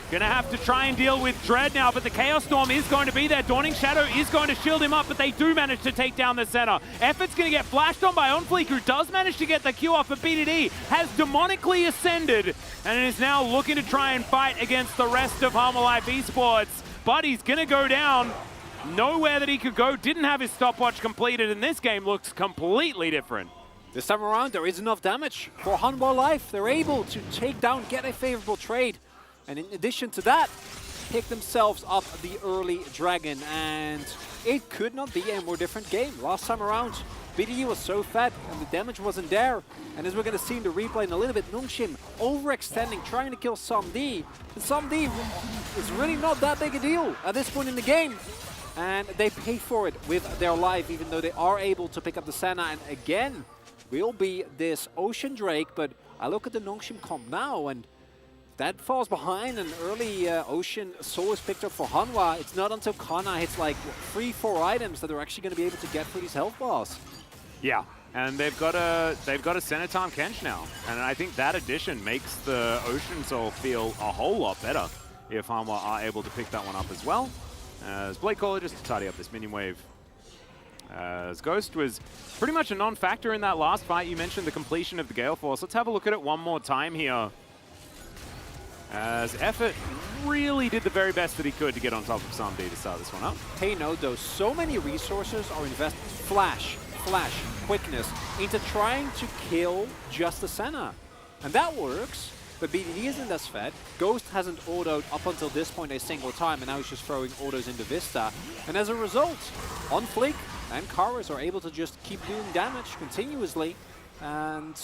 gonna have to try and deal with Dread now, but the Chaos Storm is going to be there. Dawning Shadow is going to shield him up, but they do manage to take down the center. Effort's gonna get flashed on by OnFleek, who does manage to get the Q off, but BDD has demonically ascended and is now looking to try and fight against the rest of Harmolife Esports, but he's gonna go down. Nowhere that he could go, didn't have his stopwatch completed, and this game looks completely different. This time around, there is enough damage for Harmolife. They're able to take down, get a favorable trade, and in addition to that, pick themselves up the early dragon, and it could not be a more different game. Last time around, BDD was so fat, and the damage wasn't there, and as we're going to see in the replay in a little bit, Nongshim overextending, trying to kill Samdi, and Samdi is really not that big a deal at this point in the game. And they pay for it with their life, even though they are able to pick up the Senna. And again, will be this Ocean Drake. But I look at the Nongshim comp now, and that falls behind an early Ocean Soul is picked up for Hanwha. It's not until Kana hits like 3-4 items that they're actually going to be able to get through these health bars. Yeah, and they've got a Senatom Kench now, and I think that addition makes the Ocean Soul feel a whole lot better if Hanwha are able to pick that one up as well. As Blade Caller just to tidy up this minion wave. As Ghost was pretty much a non-factor in that last fight. You mentioned the completion of the Gale Force. Let's have a look at it one more time here. As Effort really did the very best that he could to get on top of Samdi to start this one up. Hey, no, though, so many resources are invested, flash, quickness, into trying to kill just the Senna. And that works, but BDD isn't as fed. Ghost hasn't autoed up until this point a single time, and now he's just throwing autos into Vista. And as a result, On Fleek and Karis are able to just keep doing damage continuously. And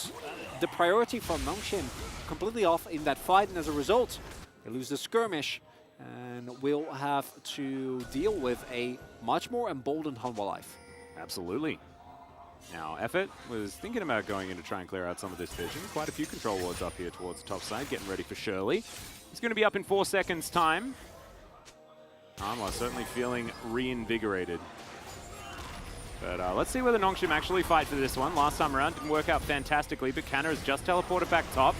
the priority from Nongshim completely off in that fight, and as a result, they lose the skirmish and will have to deal with a much more emboldened Hanwha Life. Absolutely. Now, Effort was thinking about going in to try and clear out some of this vision. Quite a few control wards up here towards the top side, getting ready for Shirley. He's going to be up in 4 seconds' time. Hanwha certainly feeling reinvigorated. But let's see whether Nongshim actually fight for this one. Last time around didn't work out fantastically, but Kanna has just teleported back top.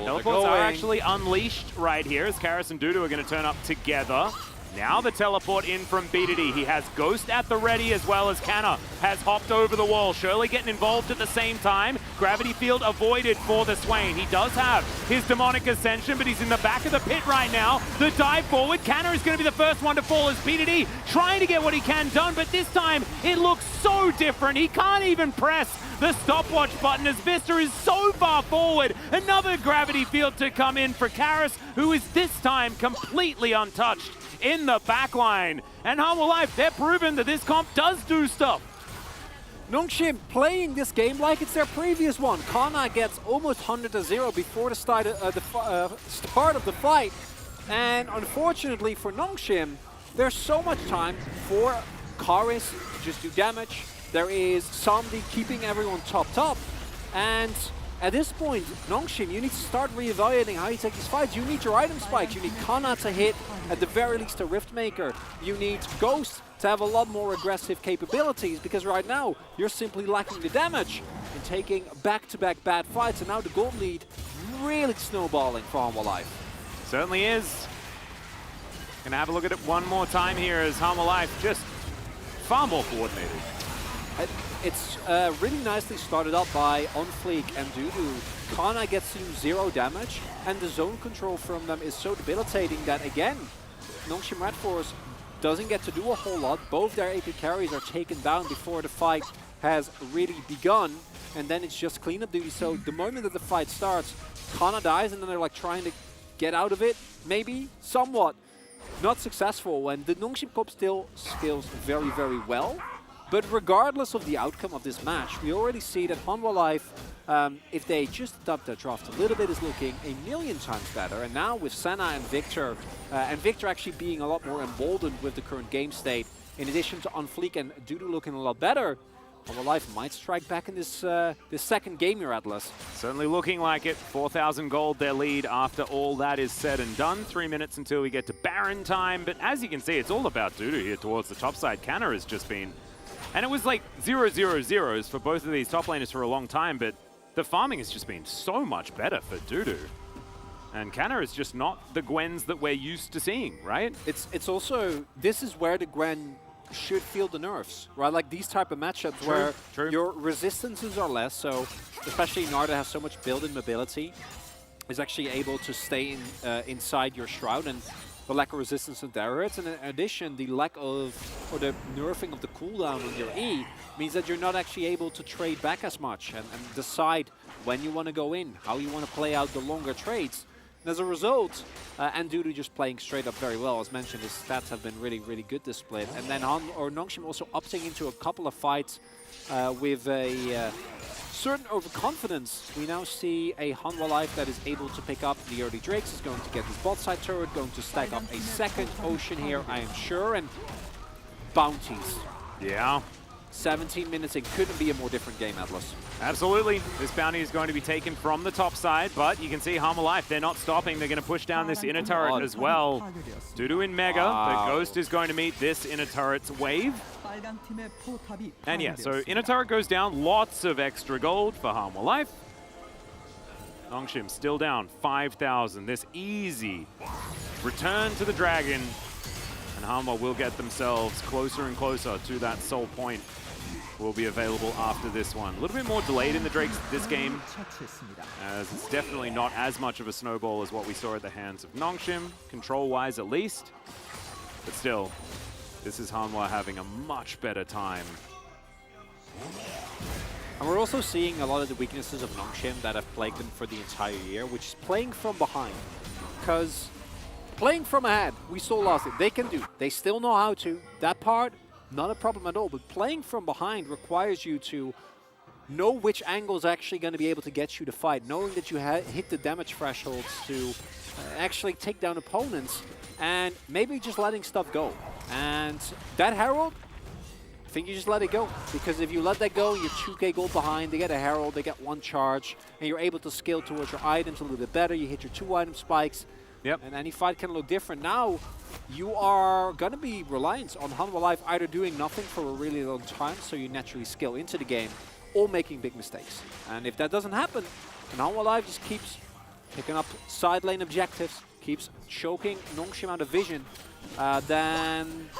Teleports are actually unleashed right here as Karis and Dudu are going to turn up together. Now the teleport in from BDD. He has Ghost at the ready as well as Kanna has hopped over the wall. Shirley getting involved at the same time. Gravity field avoided for the Swain. He does have his Demonic Ascension, but he's in the back of the pit right now. The dive forward. Kanna is going to be the first one to fall as BDD trying to get what he can done, but this time it looks so different. He can't even press the stopwatch button as Vista is so far forward. Another gravity field to come in for Karis, who is this time completely untouched in the backline. And Hanwha Life, they're proven that this comp does do stuff. Nongshim playing this game like it's their previous one. Kana gets almost 100-0 before the start of the fight. And unfortunately for Nongshim, there's so much time for Karis to just do damage. There is Samdi keeping everyone top. And at this point, Nongshim, you need to start reevaluating how you take these fights. You need your item spikes. You need Kana to hit, at the very least, a Riftmaker. You need Ghost to have a lot more aggressive capabilities, because right now, you're simply lacking the damage and taking back-to-back bad fights. And now the gold lead really snowballing for Hanwha Life. Certainly is. Gonna have a look at it one more time here as Hanwha Life just far more coordinated. It's really nicely started up by On Fleek and Dudu. Kana gets to do 0 damage, and the zone control from them is so debilitating that, again, Nongshim Red Force doesn't get to do a whole lot. Both their AP carries are taken down before the fight has really begun, and then it's just cleanup duty. So the moment that the fight starts, Kana dies, and then they're like trying to get out of it, maybe, somewhat. Not successful, and the Nongshim Corp still scales very, very well. But regardless of the outcome of this match, we already see that Hanwha Life, if they just adapt their draft a little bit, is looking a million times better. And now with Senna and Victor actually being a lot more emboldened with the current game state, in addition to On Fleek and Dudu looking a lot better, Hanwha Life might strike back in this second game here, Atlas. Certainly looking like it. 4,000 gold their lead after all that is said and done. 3 minutes until we get to Baron time. But as you can see, it's all about Dudu here towards the top side. Kanna has just been... And it was like 0-0-0s for both of these top laners for a long time, but the farming has just been so much better for Dudu. And Kanna is just not the Gwens that we're used to seeing, right? It's also, this is where the Gwen should feel the nerfs, right? Like these type of matchups where your resistances are less, so especially Narda has so much built-in mobility, is actually able to stay inside your Shroud, and the lack of resistance on Darius, and in addition, the lack of, or the nerfing of the cooldown on your E means that you're not actually able to trade back as much and decide when you want to go in, how you want to play out the longer trades. And as a result, and Dudu just playing straight up very well, as mentioned, his stats have been really, really good this split. And then Nongshim also opting into a couple of fights with a certain overconfidence. We now see a Hanwha Life that is able to pick up the early Drakes, is going to get this bot side turret, going to stack up a second Ocean here, I am sure, and bounties. Yeah. 17 minutes in. Couldn't be a more different game, Atlas. Absolutely. This bounty is going to be taken from the top side, but you can see Harmer Life, they're not stopping. They're going to push down this inner turret as well. Dudu in Mega, the Ghost is going to meet this inner turret's wave. And yeah, so inner turret goes down. Lots of extra gold for Harmer Life. Nongshim still down 5,000. This easy return to the dragon. And Harmer will get themselves closer and closer to that soul point. Will be available after this one. A little bit more delayed in the Drakes this game, as it's definitely not as much of a snowball as what we saw at the hands of Nongshim, control-wise at least. But still, this is Hanwha having a much better time. And we're also seeing a lot of the weaknesses of Nongshim that have plagued them for the entire year, which is playing from behind. Because playing from ahead, we saw last year, they can do. They still know how to. That part, not a problem at all, but playing from behind requires you to know which angle is actually going to be able to get you to fight, knowing that you hit the damage thresholds to actually take down opponents, and maybe just letting stuff go. And that Herald, I think you just let it go, because if you let that go, you're 2k gold behind, they get a Herald, they get 1 charge, and you're able to scale towards your items a little bit better, you hit your 2 item spikes, and any fight can look different. Now, you are going to be reliant on Hanwha Life either doing nothing for a really long time, so you naturally scale into the game, or making big mistakes. And if that doesn't happen, then Hanwha Life just keeps picking up side lane objectives, keeps choking Nongshim out of vision, then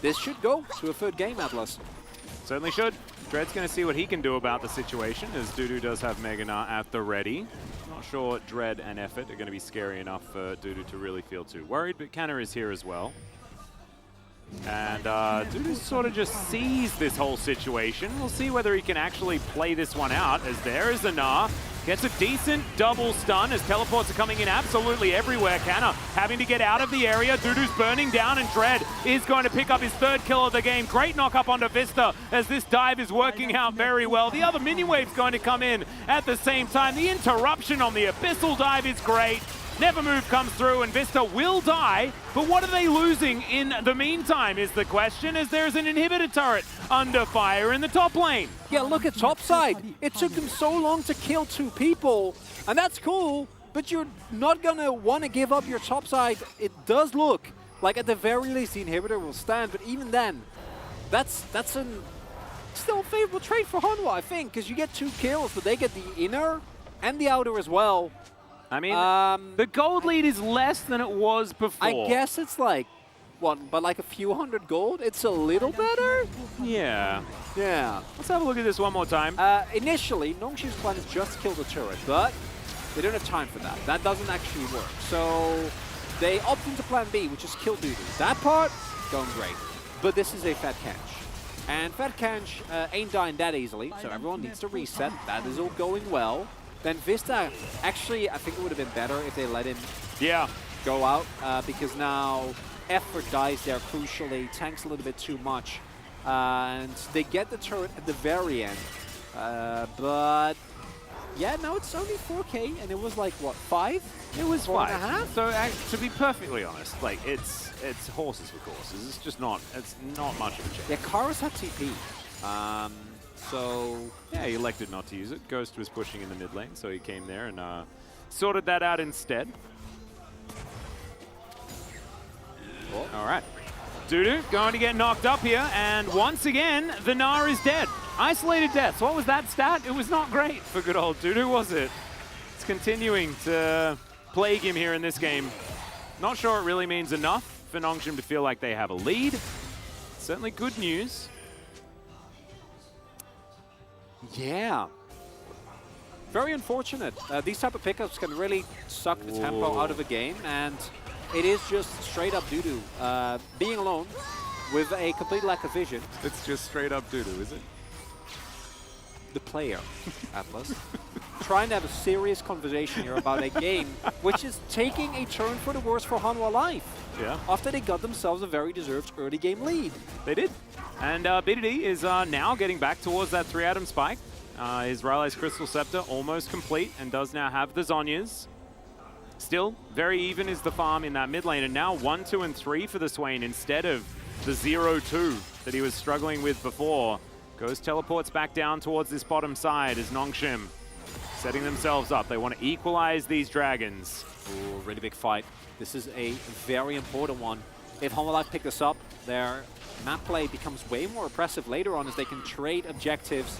this should go to a 3rd game, Atlas. Certainly should. Dread's going to see what he can do about the situation, as Dudu does have Meganar at the ready. Not sure Dread and Effort are going to be scary enough for Dudu to really feel too worried, but Canna is here as well. And Dudu sort of just sees this whole situation. We'll see whether he can actually play this one out, as there is Anar. Gets a decent double stun as teleports are coming in absolutely everywhere. Canna having to get out of the area. Dudu's burning down, and Dread is going to pick up his 3rd kill of the game. Great knock up onto Vista as this dive is working out very well. The other mini wave's going to come in at the same time. The interruption on the Abyssal dive is great. Nevermove comes through and Vista will die, but what are they losing in the meantime is the question, as there's an inhibitor turret under fire in the top lane. Yeah, look at topside. It took them so long to kill 2 people, and that's cool, but you're not gonna want to give up your topside. It does look like at the very least the inhibitor will stand, but even then, that's still a favorable trade for Hanwha, I think, because you get 2 kills, but they get the inner and the outer as well. I mean, the gold lead is less than it was before. I guess it's like, what, but like a few hundred gold? It's a little better? Yeah. Yeah. Let's have a look at this one more time. Initially, Nongshim's plan is just to kill the turret, but they don't have time for that. That doesn't actually work. So they opt into plan B, which is kill Dudu. That part, going great. But this is a Fat Kench. And Fat Kench ain't dying that easily, so everyone needs to reset. That is all going well. Then Vista, actually, I think it would have been better if they let him go out, because now Effort dies there crucially, tanks a little bit too much, and they get the turret at the very end. But yeah, now it's only 4k, and it was like, what, 5? It was 4.5? So to be perfectly honest, like it's horses for courses. It's just not, it's not much of a change. Yeah, Kara's had TP. So yeah, he elected not to use it. Ghost was pushing in the mid lane, so he came there and sorted that out instead. All right. Dudu going to get knocked up here, and once again, the Gnar is dead. Isolated deaths. What was that stat? It was not great for good old Dudu, was it? It's continuing to plague him here in this game. Not sure it really means enough for Nongshim to feel like they have a lead. Certainly good news. yeah. Very unfortunate. These type of pickups can really suck the tempo out of a game, and it is just straight up Dudu. Being alone with a complete lack of vision. It's just straight up Dudu, is it? The player, Atlas. Trying to have a serious conversation here about a game which is taking a turn for the worse for Hanwha Life. Yeah. After they got themselves a very deserved early game lead. They did. And BDD is now getting back towards that 3-item spike. His Rylai's Crystal Scepter almost complete and does now have the Zhonya's. Still, very even is the farm in that mid lane, and now 1, 2, and 3 for the Swain instead of the 0-2 that he was struggling with before. Ghost teleports back down towards this bottom side as Nongshim setting themselves up. They want to equalize these dragons. Ooh, really big fight. This is a very important one. If Homolife pick this up, their map play becomes way more oppressive later on as they can trade objectives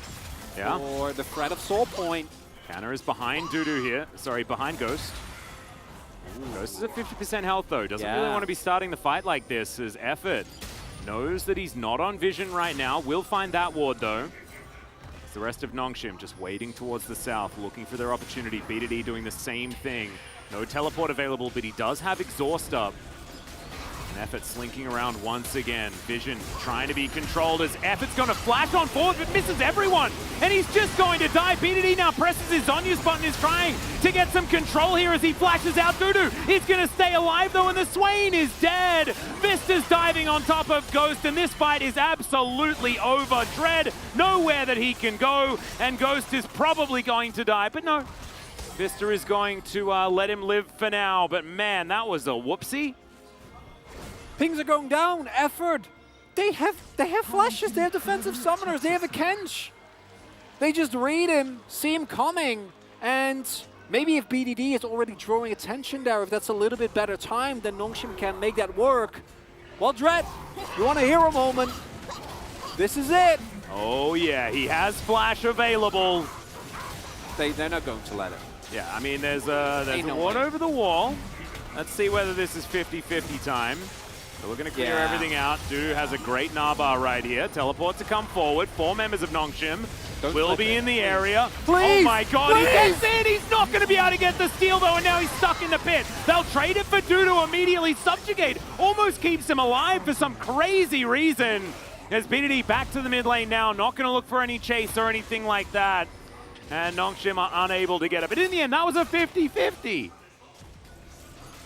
for the threat of Soul Point. Canna is behind Dudu here. Sorry, behind Ghost. Ooh. Ghost is at 50% health though. Doesn't really want to be starting the fight like this as Effort knows that he's not on vision right now. Will find that ward though. It's the rest of Nongshim just waiting towards the south, looking for their opportunity. BDD doing the same thing. No teleport available, but he does have exhaust up. Effort slinking around once again. Vision trying to be controlled as Effort's going to flash on forward, but misses everyone. And he's just going to die. BDD now presses his Zhonya's button, is trying to get some control here as he flashes out Dudu. He's going to stay alive though, and the Swain is dead. Vista's diving on top of Ghost, and this fight is absolutely over. Dread nowhere that he can go, and Ghost is probably going to die, but no. Vista is going to let him live for now, but man, that was a whoopsie. Pings are going down. Effort. They have flashes. They have defensive summoners. They have a Kench. They just read him, see him coming, and maybe if BDD is already drawing attention there, if that's a little bit better time, then Nongshim can make that work. Well, Dread, you want a hero moment? This is it. Oh yeah, he has flash available. They're not going to let it. Yeah, I mean, there's a ward over the wall. Let's see whether this is 50-50 time. So we're going to clear everything out. Dudu has a great Narbar right here. Teleport to come forward. 4 members of Nongshim will be in the area. Please, oh my god, he gets in! He's not going to be able to get the steal though, and now he's stuck in the pit. They'll trade it for Dudu immediately. Subjugate almost keeps him alive for some crazy reason. As BDD back to the mid lane now, not going to look for any chase or anything like that. And Nongshim are unable to get it. But in the end, that was a 50-50.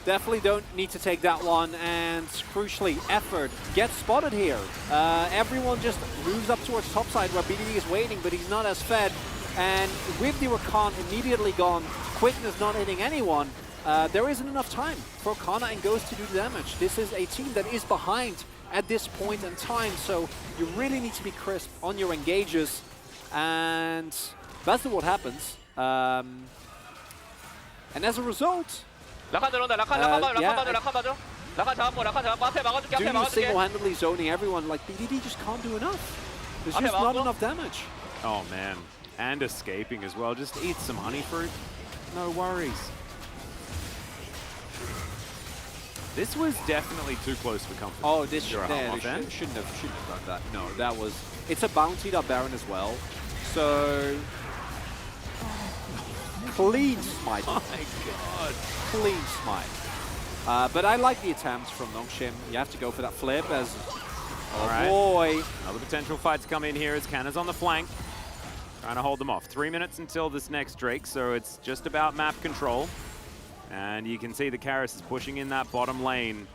Definitely don't need to take that one, and crucially, Effort gets spotted here. Everyone just moves up towards topside where BDD is waiting, but he's not as fed. And with the Rakan immediately gone, quickness not hitting anyone, there isn't enough time for Kana and Ghost to do the damage. This is a team that is behind at this point in time, so you really need to be crisp on your engages, and that's what happens. And as a result, Dudu single-handedly zoning everyone. Like, BDD just can't do enough. There's just not enough damage. Oh man, and escaping as well. Just eat some honey fruit. No worries. This was definitely too close for comfort. Oh, this shouldn't have done that. No, that was... It's a bountied up Baron as well. So... Clean smite. Oh my god. Clean smite. But I like the attempts from Nongshim. You have to go for that flip as... Oh boy. Another potential fight to come in here as Canna's on the flank. Trying to hold them off. 3 minutes until this next Drake, so it's just about map control. And you can see the Karis is pushing in that bottom lane.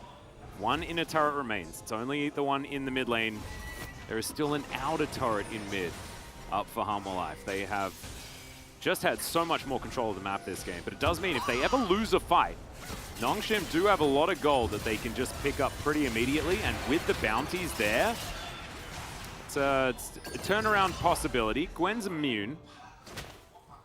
1 inner turret remains. It's only the one in the mid lane. There is still an outer turret in mid up for Homolife. They have just had so much more control of the map this game, but it does mean if they ever lose a fight, Nongshim do have a lot of gold that they can just pick up pretty immediately, and with the bounties there, it's a turnaround possibility. Gwen's immune,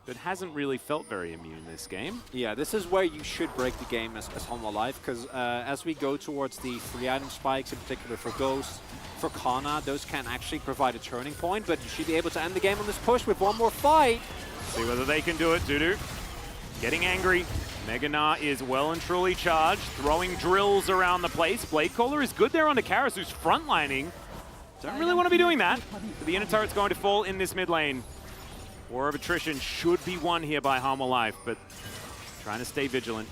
but hasn't really felt very immune this game. Yeah, this is where you should break the game as Homolife, because as we go towards the 3 item spikes, in particular for Ghost, for Kana, those can actually provide a turning point, but you should be able to end the game on this push with one more fight. See whether they can do it. Dudu getting angry. Meganar is well and truly charged, throwing drills around the place. Blade Caller is good there on the Karis, who's frontlining. Don't really want to be doing that. But the inner turret's going to fall in this mid lane. War of attrition should be won here by Homolife, but trying to stay vigilant.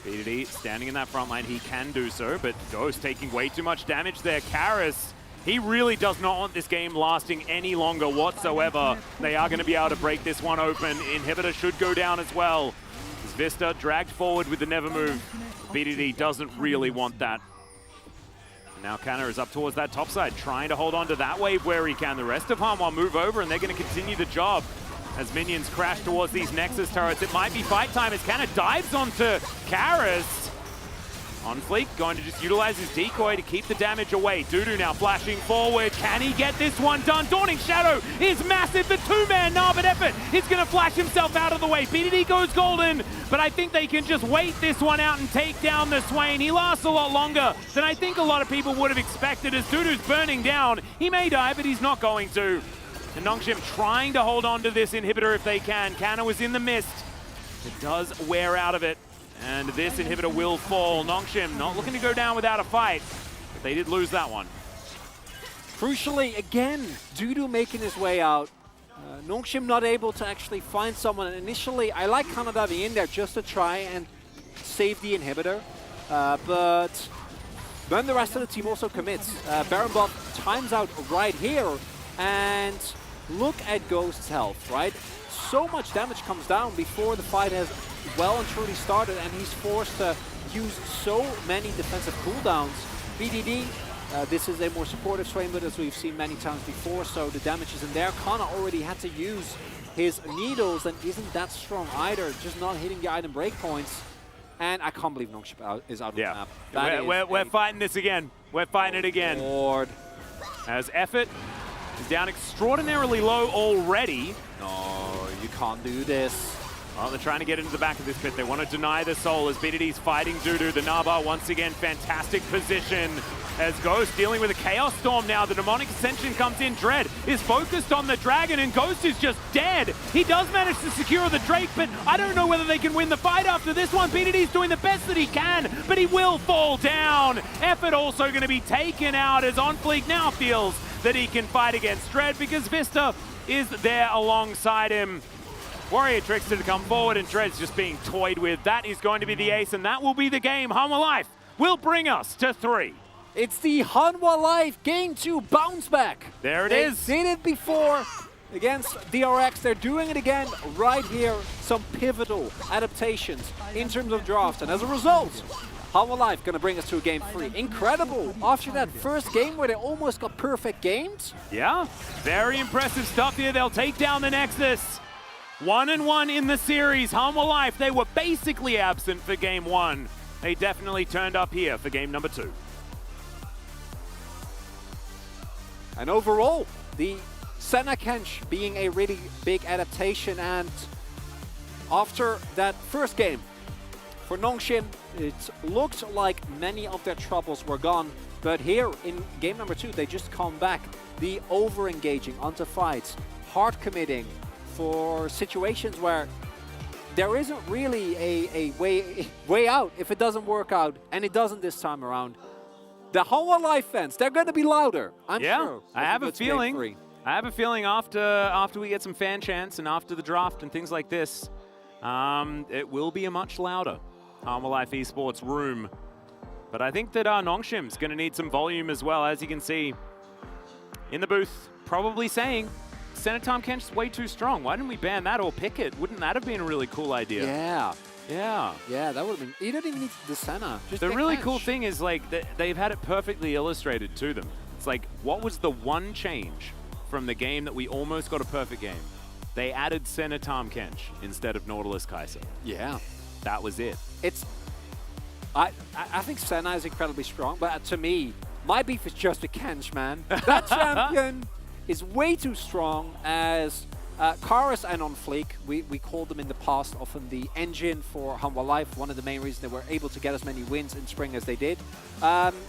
BDD standing in that front line, he can do so, but Ghost taking way too much damage there. Karis, he really does not want this game lasting any longer whatsoever. They are going to be able to break this one open. Inhibitor should go down as well. As Vista dragged forward with the never move. BDD doesn't really want that. And now Kana is up towards that top side, trying to hold on to that wave where he can. The rest of Hanwha move over, and they're going to continue the job. As minions crash towards these Nexus turrets, it might be fight time as Kana dives onto Karis. On Fleek, going to just utilize his decoy to keep the damage away. Dudu now flashing forward. Can he get this one done? Dawning Shadow is massive. The two-man Narvad effort is going to flash himself out of the way. BDD goes golden, but I think they can just wait this one out and take down the Swain. He lasts a lot longer than I think a lot of people would have expected as Dudu's burning down. He may die, but he's not going to. And Nongshim trying to hold on to this inhibitor if they can. Kana was in the mist. It does wear out of it. And this inhibitor will fall. Nongshim not looking to go down without a fight, but they did lose that one. Crucially, again, Dudu making his way out. Nongshim not able to actually find someone. Initially, I like Kana diving in there just to try and save the inhibitor. But then the rest of the team also commits. Baron Buff times out right here. And look at Ghost's health, right? So much damage comes down before the fight has well and truly started, and he's forced to use so many defensive cooldowns. BDD, this is a more supportive Swain, but as we've seen many times before, so the damage isn't there. Kana already had to use his needles and isn't that strong either, just not hitting the item breakpoints. And I can't believe Nongshim is out of the map. We're fighting this again. We're fighting it again. Lord. As effort is down extraordinarily low already. No, you can't do this. Well, they're trying to get into the back of this pit. They want to deny the soul as BDD's fighting Dudu. The Naba, once again, fantastic position as Ghost dealing with a Chaos Storm now. The Demonic Ascension comes in. Dread is focused on the Dragon, and Ghost is just dead. He does manage to secure the Drake, but I don't know whether they can win the fight after this one. BDD's doing the best that he can, but he will fall down. Effort also going to be taken out as OnFleek now feels that he can fight against Dread because Vista is there alongside him. Warrior Trickster to come forward, and Dread's just being toyed with. That is going to be the ace, and that will be the game. Hanwha Life will bring us to 3. It's the Hanwha Life Game 2 bounce back. There it is. They did it before against DRX. They're doing it again right here. Some pivotal adaptations in terms of draft, and as a result, Hanwha Life going to bring us to a Game 3. Incredible. After that first game where they almost got perfect games. Yeah, very impressive stuff here. They'll take down the Nexus. 1-1 in the series. Hanwha Life, they were basically absent for Game 1. They definitely turned up here for Game number 2. And overall, the Senna Kench being a really big adaptation, and after that first game, for Nongshim, it looked like many of their troubles were gone, but here in game number 2, they just come back. The over-engaging onto fights, hard committing for situations where there isn't really a way out if it doesn't work out, and it doesn't this time around. The Hanwha Life fans, they're going to be louder, I'm sure. I have a feeling. I have a feeling after we get some fan chants and after the draft and things like this, it will be a much louder Hanwha Life Esports room. But I think that Nongshim's going to need some volume as well, as you can see in the booth, probably saying, Senator Kench's way too strong. Why didn't we ban that or pick it? Wouldn't that have been a really cool idea? Yeah, that would have been. You don't even need the Senna. Just the really Kench. cool thing is, like, they've had it perfectly illustrated to them. It's like, what was the one change from the game that we almost got a perfect game? They added Senator Kench instead of Nautilus Kaiser. Yeah. That was it. I think Senna is incredibly strong, but to me, my beef is just with Kench, man. That champion is way too strong. As Karis and OnFleek, we called them in the past often the engine for Hanwha Life. One of the main reasons they were able to get as many wins in spring as they did.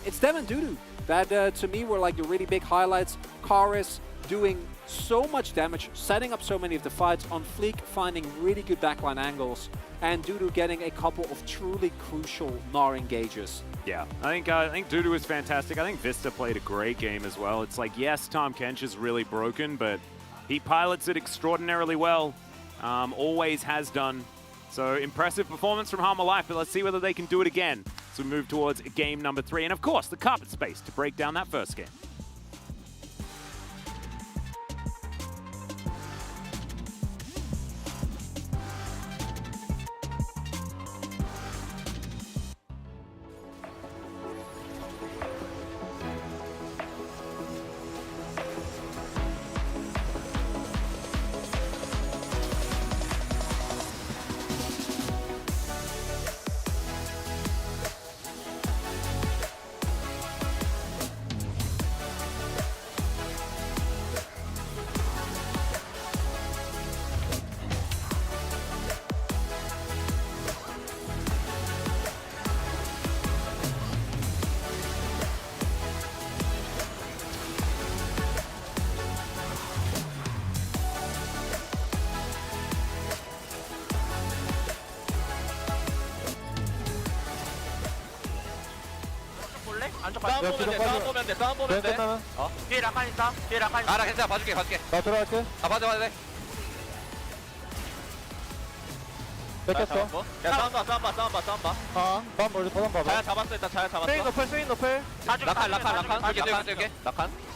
It's them and Dudu that to me were like the really big highlights. Karis doing so much damage, setting up so many of the fights. OnFleek finding really good backline angles, and Dudu getting a couple of truly crucial Gnar engages. Yeah, I think Dudu was fantastic. I think Vista played a great game as well. It's like, yes, Tom Kench is really broken, but he pilots it extraordinarily well. Always has done. So impressive performance from Hanwha Life, but let's see whether they can do it again as we move towards game number 3. And of course, the carpet space to break down that first game. 싸움 보면 돼. 싸움 보면 돼. 싸움 보면 돼. 뒤에 라칸 있다. 뒤에 라칸 있다. 알아, 괜찮아. 봐줄게. 나 들어갈게. 봐줘. 뺏겼어. 야 싸움 봐. 다음 멀리 도전 봐봐. 자야 잡았어 일단. 자야 잡았어. 스윙 노플. 라칸.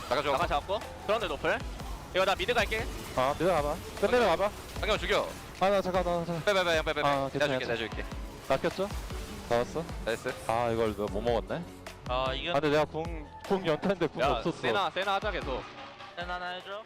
라칸 잡았고. 그런데 노플. 이거 나 미드 갈게. 내려가봐. 내려가봐. 당겨 죽여. 나 잠깐. 빼. 괜찮아. 내줄게. 낚였죠? 나왔어? 나이스. 이걸 너 못 먹었네. 이건. 근데 내가 궁 연타인데 궁 없었어. 세나 하자 계속. 세나 하나 해줘.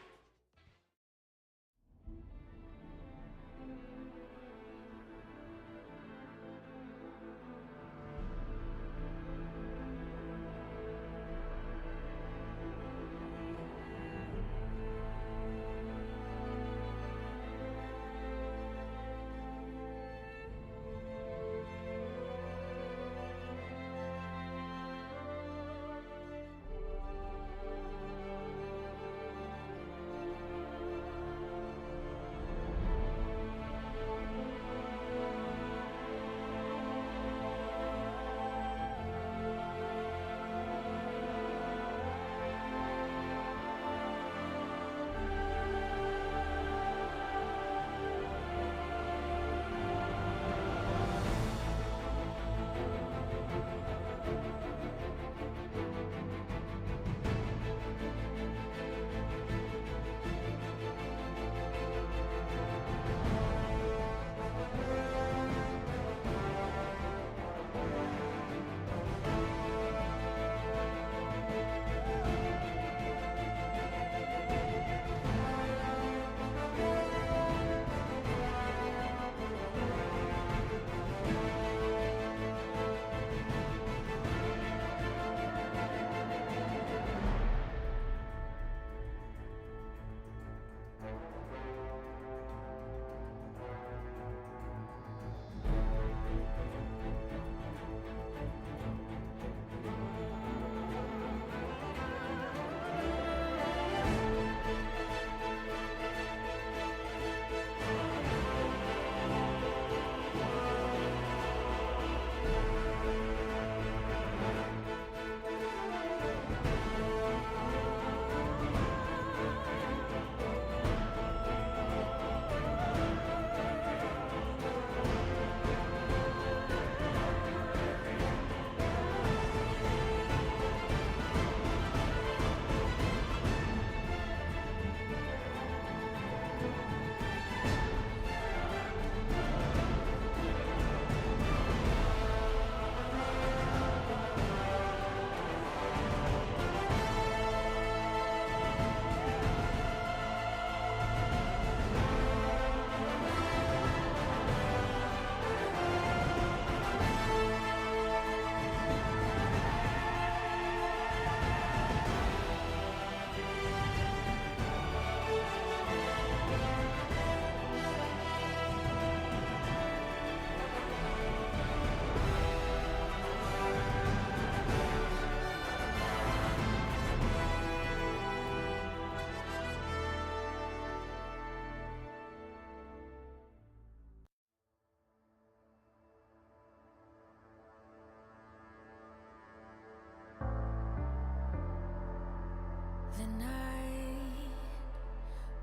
The night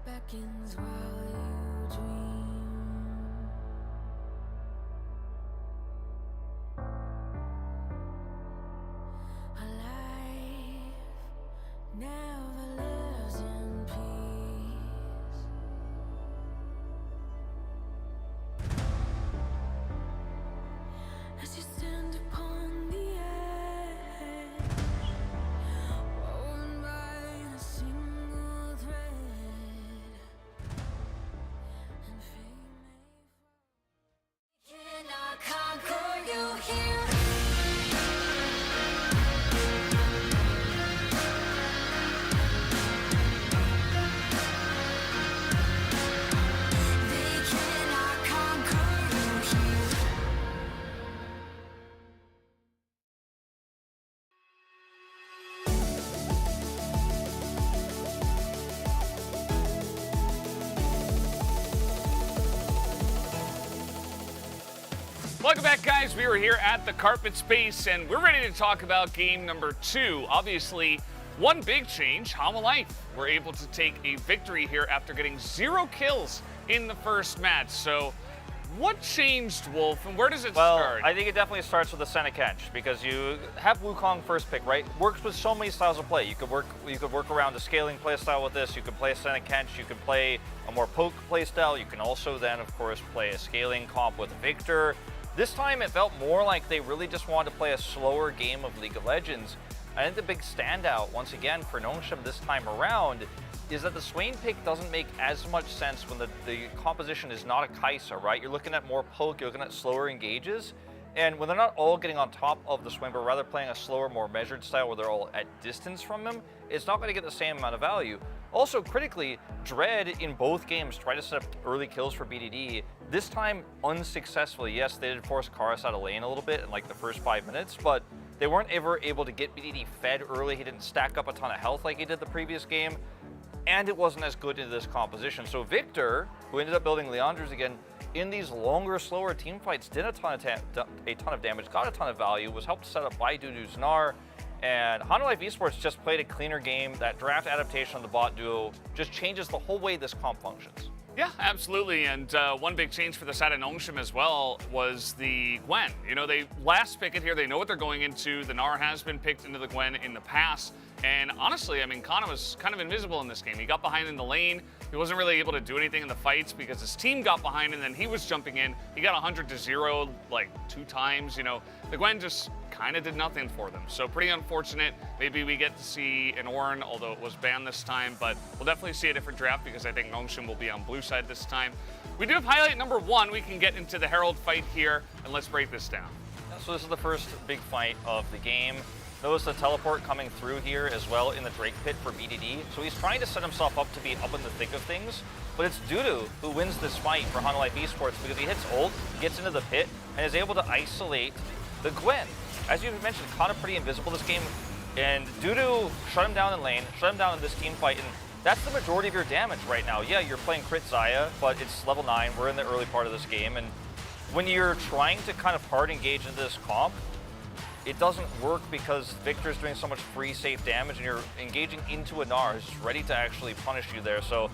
beckons while you dream. A life never lives in peace. As you stand upon the edge, woven by a single thread, and Welcome back, guys. We are here at the Carpet Space, and we're ready to talk about game number 2. Obviously, one big change, Hama Life were able to take a victory here after getting 0 kills in the first match. So what changed, Wolf, and where does it start? I think it definitely starts with the Senna Kench, because you have Wukong first pick, right? Works with so many styles of play. You could work around a scaling play style with this. You could play Senna Kench. You could play a more poke play style. You can also then, of course, play a scaling comp with Victor. This time it felt more like they really just wanted to play a slower game of League of Legends. I think the big standout, once again, for Nongshim this time around is that the Swain pick doesn't make as much sense when the composition is not a Kai'Sa, right? You're looking at more poke, you're looking at slower engages, and when they're not all getting on top of the Swain, but rather playing a slower, more measured style where they're all at distance from him, it's not going to get the same amount of value. Also, critically, Dread in both games tried to set up early kills for BDD, this time unsuccessfully. Yes, they did force Karas out of lane a little bit in like the first 5 minutes, but they weren't ever able to get BDD fed early. He didn't stack up a ton of health like he did the previous game, and it wasn't as good in this composition. So Victor, who ended up building Leandros again, in these longer, slower team fights, did a ton of damage, got a ton of value, was helped set up by Dudu's Gnar, and Hana Life Esports just played a cleaner game. That draft adaptation of the bot duo just changes the whole way this comp functions. Yeah, absolutely, and one big change for the side of Nongshim as well was the Gwen. You know, they last pick it here, they know what they're going into. The Gnar has been picked into the Gwen in the past, and honestly, I mean, Kana was kind of invisible in this game. He got behind in the lane, he wasn't really able to do anything in the fights because his team got behind and then he was jumping in. He got 100-0 like 2 times, you know. The Gwen just kind of did nothing for them. So pretty unfortunate. Maybe we get to see an Ornn, although it was banned this time, but we'll definitely see a different draft because I think Nongshim will be on blue side this time. We do have highlight number 1. We can get into the Herald fight here, and let's break this down. So this is the first big fight of the game. Notice the teleport coming through here as well in the Drake pit for BDD. So he's trying to set himself up to be up in the thick of things, but it's Dudu who wins this fight for Hana Life Esports because he hits ult, gets into the pit, and is able to isolate the Gwen. As you mentioned, Kana pretty invisible this game, and Dudu shut him down in lane, shut him down in this team fight, and that's the majority of your damage right now. Yeah, you're playing Crit Xayah, but it's level 9. We're in the early part of this game, and when you're trying to kind of hard engage into this comp, it doesn't work because Victor's doing so much free, safe damage, and you're engaging into a Gnar who's just ready to actually punish you there. So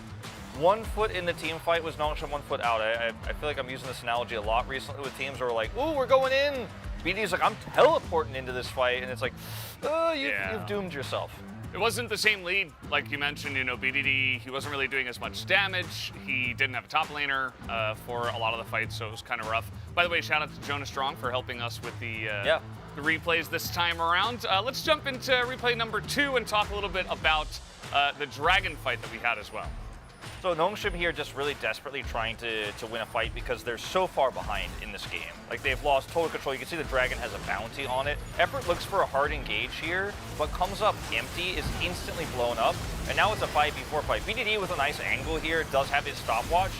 1 foot in the team fight was Nongshim, 1 foot out. I feel like I'm using this analogy a lot recently with teams where we're like, ooh, we're going in. BD's like, I'm teleporting into this fight, and it's like, oh, you've doomed yourself. It wasn't the same lead, like you mentioned, you know, BDD, he wasn't really doing as much damage. He didn't have a top laner for a lot of the fights, so it was kind of rough. By the way, shout out to Jonah Strong for helping us with the replays this time around. Let's jump into replay number 2 and talk a little bit about the dragon fight that we had as well. So Nongshim here just really desperately trying to win a fight because they're so far behind in this game. Like, they've lost total control. You can see the dragon has a bounty on it. Effort looks for a hard engage here, but comes up empty, is instantly blown up, and now it's a 5v4 fight. BDD with a nice angle here does have his stopwatch,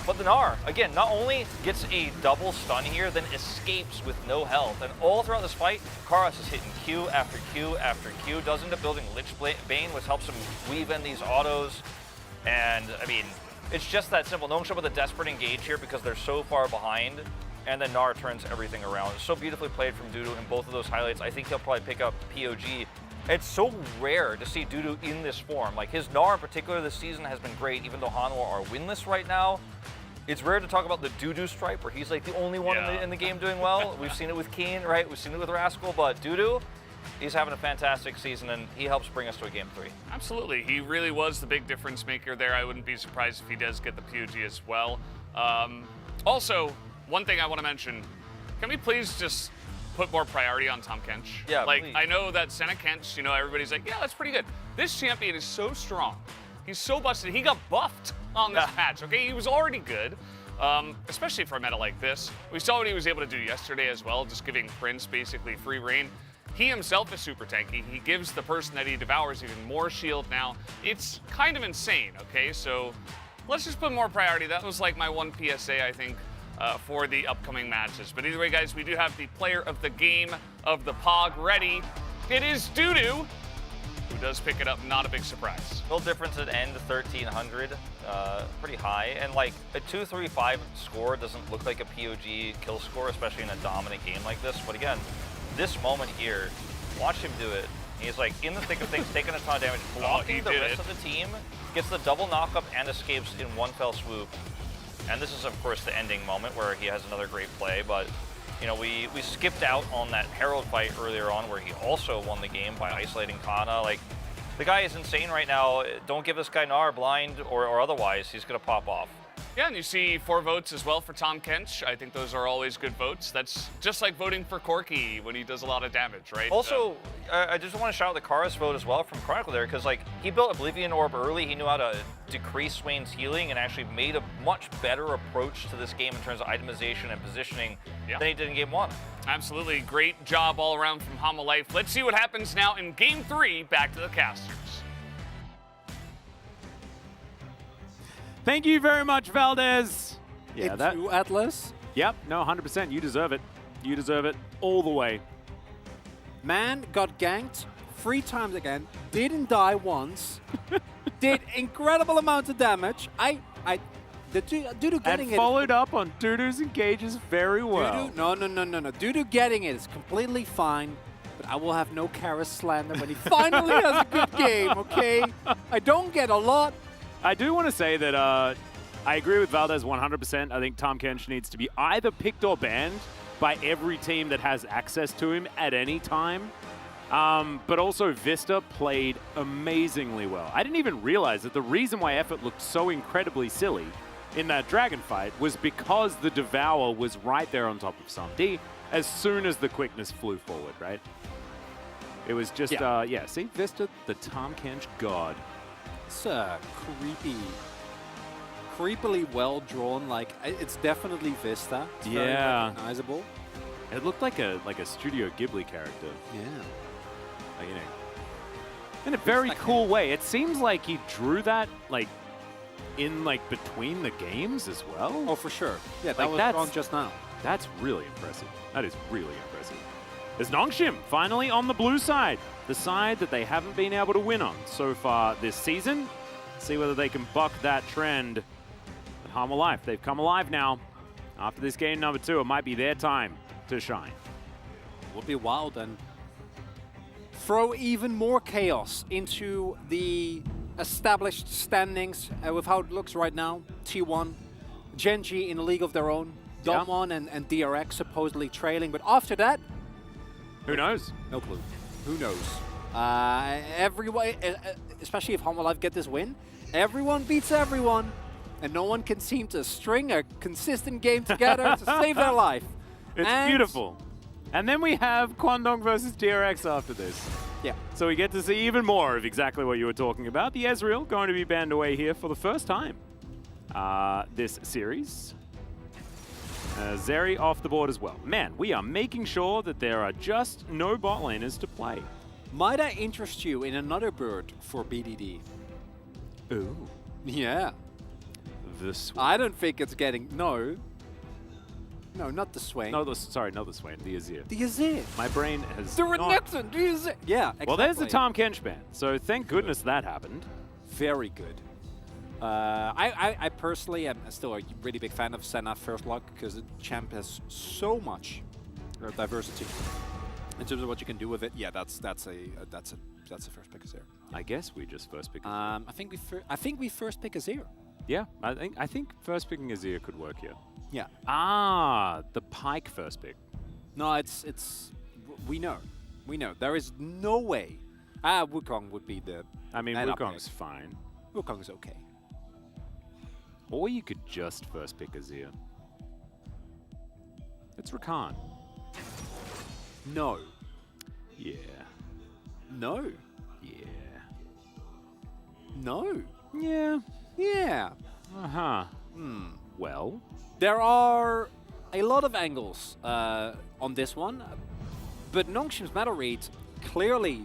but the Gnar, again, not only gets a double stun here, then escapes with no health. And all throughout this fight, Karas is hitting Q after Q after Q, does end up building Lich Bane, which helps him weave in these autos. And, I mean, it's just that simple. Nongshim with a desperate engage here because they're so far behind, and then Gnar turns everything around. It's so beautifully played from Dudu in both of those highlights. I think he'll probably pick up POG. It's so rare to see Dudu in this form. Like, his Gnar in particular this season has been great, even though Hanwha are winless right now. It's rare to talk about the Dudu stripe where he's like the only one in the game doing well. We've seen it with Keen, right? We've seen it with Rascal, but Dudu, he's having a fantastic season, and he helps bring us to a game 3. Absolutely. He really was the big difference maker there. I wouldn't be surprised if he does get the POG as well. Also, one thing I want to mention, can we please just put more priority on Tahm Kench? Yeah, like, please. I know that Senna Kench, you know, everybody's like, yeah, that's pretty good. This champion is so strong. He's so busted. He got buffed on this patch, okay? He was already good, especially for a meta like this. We saw what he was able to do yesterday as well, just giving Prince basically free reign. He himself is super tanky. He gives the person that he devours even more shield now. It's kind of insane, okay? So let's just put more priority. That was like my one PSA, I think, for the upcoming matches. But either way, guys, we do have the player of the game of the POG ready. It is Dudu. who does pick it up, not a big surprise. Little difference at end, 1,300, pretty high. And like a 2-3-5 score doesn't look like a POG kill score, especially in a dominant game like this. But again, this moment here, watch him do it. He's like in the thick of things, taking a ton of damage, blocking the rest of the team, gets the double knockup and escapes in one fell swoop. And this is of course the ending moment where he has another great play, but you know, we skipped out on that Herald fight earlier on where he also won the game by isolating Kana. Like, the guy is insane right now. Don't give this guy Gnar, blind or otherwise, he's gonna pop off. Yeah, and you see 4 votes as well for Tahm Kench. I think those are always good votes. That's just like voting for Corki when he does a lot of damage, right? Also, I just want to shout out the Karas vote as well from Chronicle there, because like he built Oblivion Orb early. He knew how to decrease Swain's healing and actually made a much better approach to this game in terms of itemization and positioning than he did in Game 1. Absolutely, great job all around from Hamalife. Let's see what happens now in Game 3. Back to the casters. Thank you very much, Valdez. Yeah, It's you, Atlas. Yep, no, 100%. You deserve it. You deserve it all the way. Man got ganked 3 times again, didn't die once, did incredible amounts of damage. The Dudu getting And followed up on Dudu's engages very well. No. Dudu getting it is completely fine, but I will have no Karas slander when he finally has a good game, okay? I don't get a lot. I do want to say that I agree with Valdez 100%. I think Tahm Kench needs to be either picked or banned by every team that has access to him at any time. But also Vista played amazingly well. I didn't even realize that the reason why Effort looked so incredibly silly in that Dragon fight was because the Devour was right there on top of Samdi as soon as the quickness flew forward, right? It was just, see, Vista, the Tahm Kench god. It's creepily well drawn. Like, it's definitely Vista. It's very recognizable. It looked like a Studio Ghibli character. Yeah. Like, you know, in a very cool way. It seems like he drew that like in like between the games as well. Oh, for sure. Yeah, that was drawn just now. That's really impressive. That is really impressive. There's Nongshim finally on the blue side. The side that they haven't been able to win on so far this season. See whether they can buck that trend. But Hamalife, they've come alive now. After this game number 2, it might be their time to shine. Would be wild and throw even more chaos into the established standings with how it looks right now. T1, Gen.G in a league of their own. Dom1 and DRX supposedly trailing, but after that, who knows? No clue. Who knows? Everyone, especially if Hamalife get this win, everyone beats everyone, and no one can seem to string a consistent game together to save their life. It's beautiful. And then we have Kwangdong versus DRX after this. Yeah. So we get to see even more of exactly what you were talking about. The Ezreal going to be banned away here for the first time this series. Zeri off the board as well. Man, we are making sure that there are just no bot laners to play. Might I interest you in another bird for BDD? Ooh. Yeah. The Swain. I don't think it's getting... No, not the Swain. No, sorry, not the Swain. The Azir. The Azir. My brain has The Renekton. The Azir. Yeah, exactly. Well, there's the Tahm Kench ban. So thank goodness that happened. Very good. I personally am still a really big fan of Senna First Lock because the champ has so much diversity in terms of what you can do with it. Yeah, that's a first pick Azir. I guess we just first pick Azir. I think we first pick Azir. Yeah, I think first picking Azir could work here. Yeah. Ah, the Pyke first pick. No, it's we know. There is no way. Wukong would be the. I mean, Wukong's fine. Wukong's okay. Or you could just first pick Azir. It's Rakan. No. Yeah. No. Yeah. No. Yeah. Yeah. Uh-huh. Well? There are a lot of angles on this one, but Nongshim's meta read, clearly,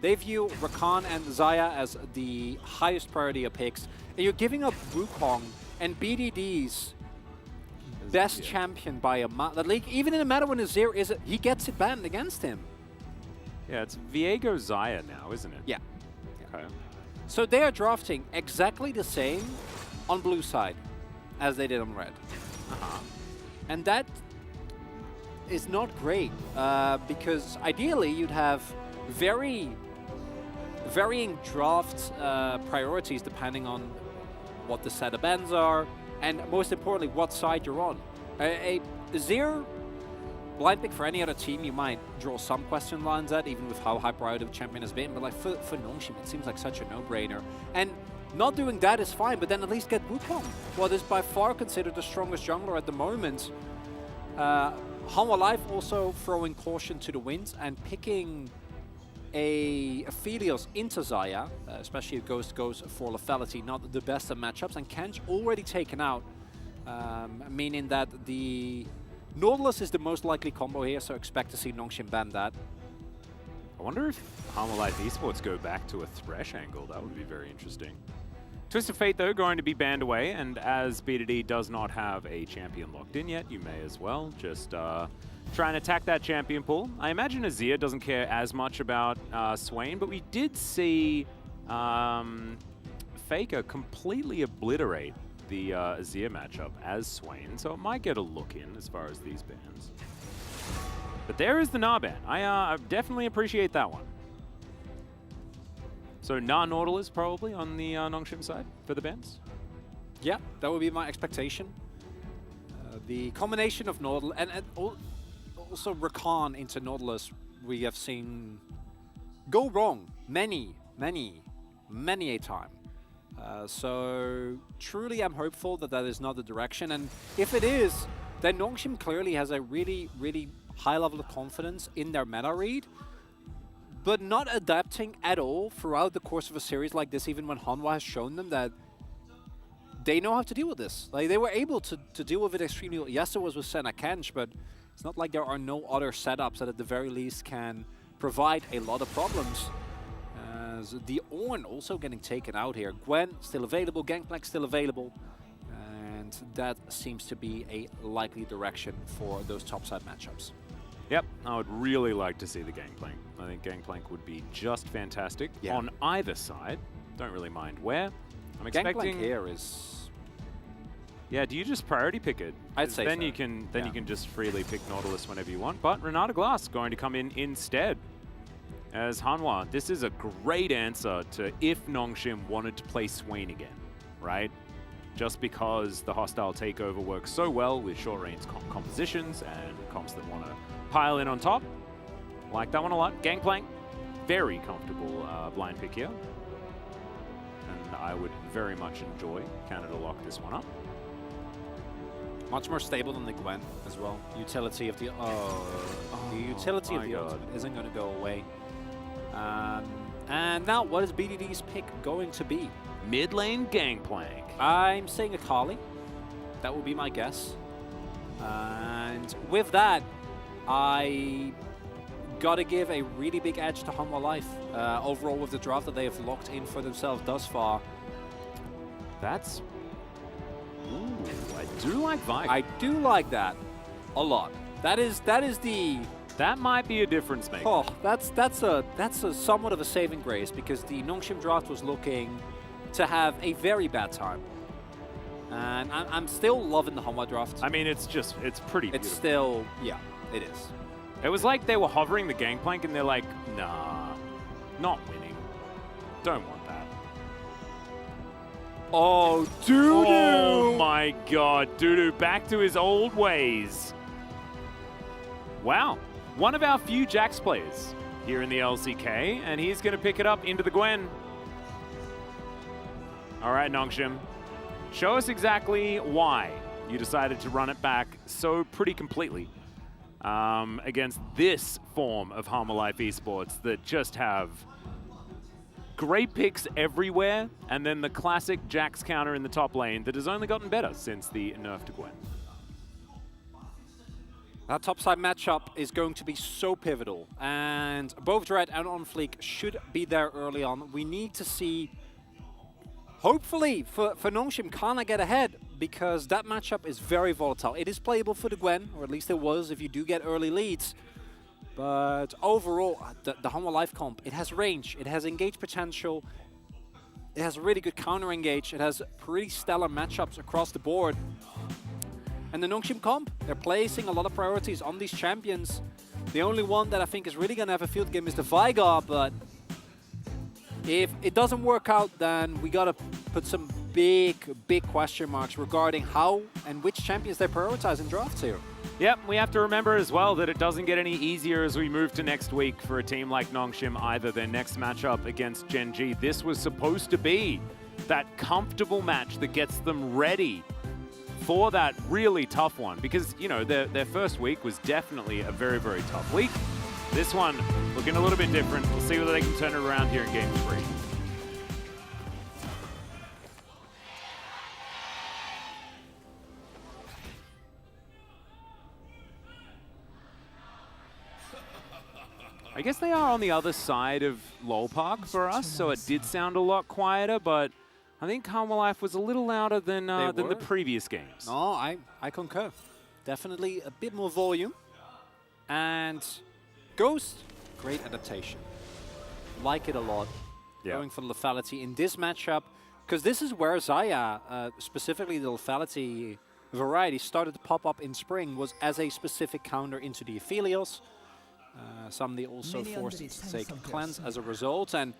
they view Rakan and Xayah as the highest priority of picks, and you're giving up Wukong and BDD's best champion by a mile. Like, even in a meta when Azir is he gets it banned against him. Yeah, it's Viego Zaya now, isn't it? Yeah. Okay. So they are drafting exactly the same on blue side as they did on red. And that is not great because ideally you'd have varying draft priorities depending on what the set of bans are and most importantly what side you're on. A Zir blind pick for any other team you might draw some question lines at, even with how high priority the champion has been, but like for Nongshim it seems like such a no-brainer. And not doing that is fine, but then at least get Wukong, what is by far considered the strongest jungler at the moment. Hanwha Life also throwing caution to the wind and picking a Aphelios into Zaya, especially if Ghost goes for lethality, not the best of matchups, and Kench already taken out, meaning that the Nautilus is the most likely combo here, so expect to see Nongshim ban that. I wonder if Hanwha Life Esports go back to a Thresh angle. That would be very interesting. Twisted Fate, though, going to be banned away, and as BDD does not have a champion locked in yet, you may as well just try and attack that champion pool. I imagine Azir doesn't care as much about Swain, but we did see Faker completely obliterate the Azir matchup as Swain, so it might get a look in as far as these bans. But there is the Gnar ban. I definitely appreciate that one. So Gnar Nautilus probably on the Nongshim side for the bans? Yeah, that would be my expectation. The combination of Nautilus and also Rakan into Nautilus we have seen go wrong many a time. So truly I'm hopeful that that is not the direction, and if it is, then Nongshim clearly has a really high level of confidence in their meta read, but not adapting at all throughout the course of a series like this, even when Hanwha has shown them that they know how to deal with this. Like, they were able to deal with it extremely well. Yes, it was with Senna Kench, but it's not like there are no other setups that at the very least can provide a lot of problems. As the Ornn also getting taken out here. Gwen still available, Gangplank still available, and that seems to be a likely direction for those topside matchups. Yep, I would really like to see the Gangplank. I think Gangplank would be just fantastic on either side. Don't really mind where. I'm expecting Gangplank here is... Yeah, do you just priority pick it? I'd say then so. you can just freely pick Nautilus whenever you want. But Renata Glass going to come in instead as Hanwha. This is a great answer to if Nongshim wanted to play Swain again, right? Just because the hostile takeover works so well with short range compositions and comps that want to pile in on top. Like that one a lot. Gangplank, very comfortable blind pick here. And I would very much enjoy Canada lock this one up. Much more stable than the Gwen as well. Utility of the the utility of the ultimate isn't going to go away. And now, what is BDD's pick going to be? Mid lane Gangplank. I'm saying Akali. That would be my guess. And with that, I gotta give a really big edge to Hanwha Life. Overall, with the draft that they have locked in for themselves thus far. That's... Ooh, I do like Vike. I do like that a lot. That is the... That might be a difference maker. Oh, that's a somewhat of a saving grace, because the Nongshim draft was looking to have a very bad time. And I'm still loving the Hanwha draft. I mean, it's pretty beautiful. It's still, yeah, it is. It was like they were hovering the Gangplank and they're like, nah, not winning. Don't want that. Oh, Doodoo! Oh my god, Doodoo back to his old ways. Wow, one of our few Jax players here in the LCK, and he's going to pick it up into the Gwen. All right, Nongshim, show us exactly why you decided to run it back so pretty completely against this form of Hanwha Life Esports that just have great picks everywhere, and then the classic Jax counter in the top lane that has only gotten better since the nerf to Gwen. That topside matchup is going to be so pivotal, and both Dread and OnFleek should be there early on. We need to see, hopefully, for Nongshim, Kana get ahead, because that matchup is very volatile. It is playable for the Gwen, or at least it was if you do get early leads. But overall, the Hanwha Life comp, it has range, it has engage potential, it has really good counter engage, it has pretty stellar matchups across the board. And the Nongshim comp, they're placing a lot of priorities on these champions. The only one that I think is really going to have a field game is the Veigar, but if it doesn't work out, then we got to put some big question marks regarding how and which champions they prioritize in drafts here. Yep, we have to remember as well that it doesn't get any easier as we move to next week for a team like Nongshim either. Their next matchup against Gen G, this was supposed to be that comfortable match that gets them ready for that really tough one, because, you know, their first week was definitely a very, very tough week. This one looking a little bit different. We'll see whether they can turn it around here in Game 3. I guess they are on the other side of Lol Park for us, so it did sound a lot quieter, but I think Hanwha Life was a little louder than the previous games. No, I concur. Definitely a bit more volume. And Ghost, great adaptation. Like it a lot. Yeah. Going for lethality in this matchup, because this is where Zaya, specifically the lethality variety, started to pop up in spring, was as a specific counter into the Aphelios. Somebody also forced it to take Cleanse as a result. And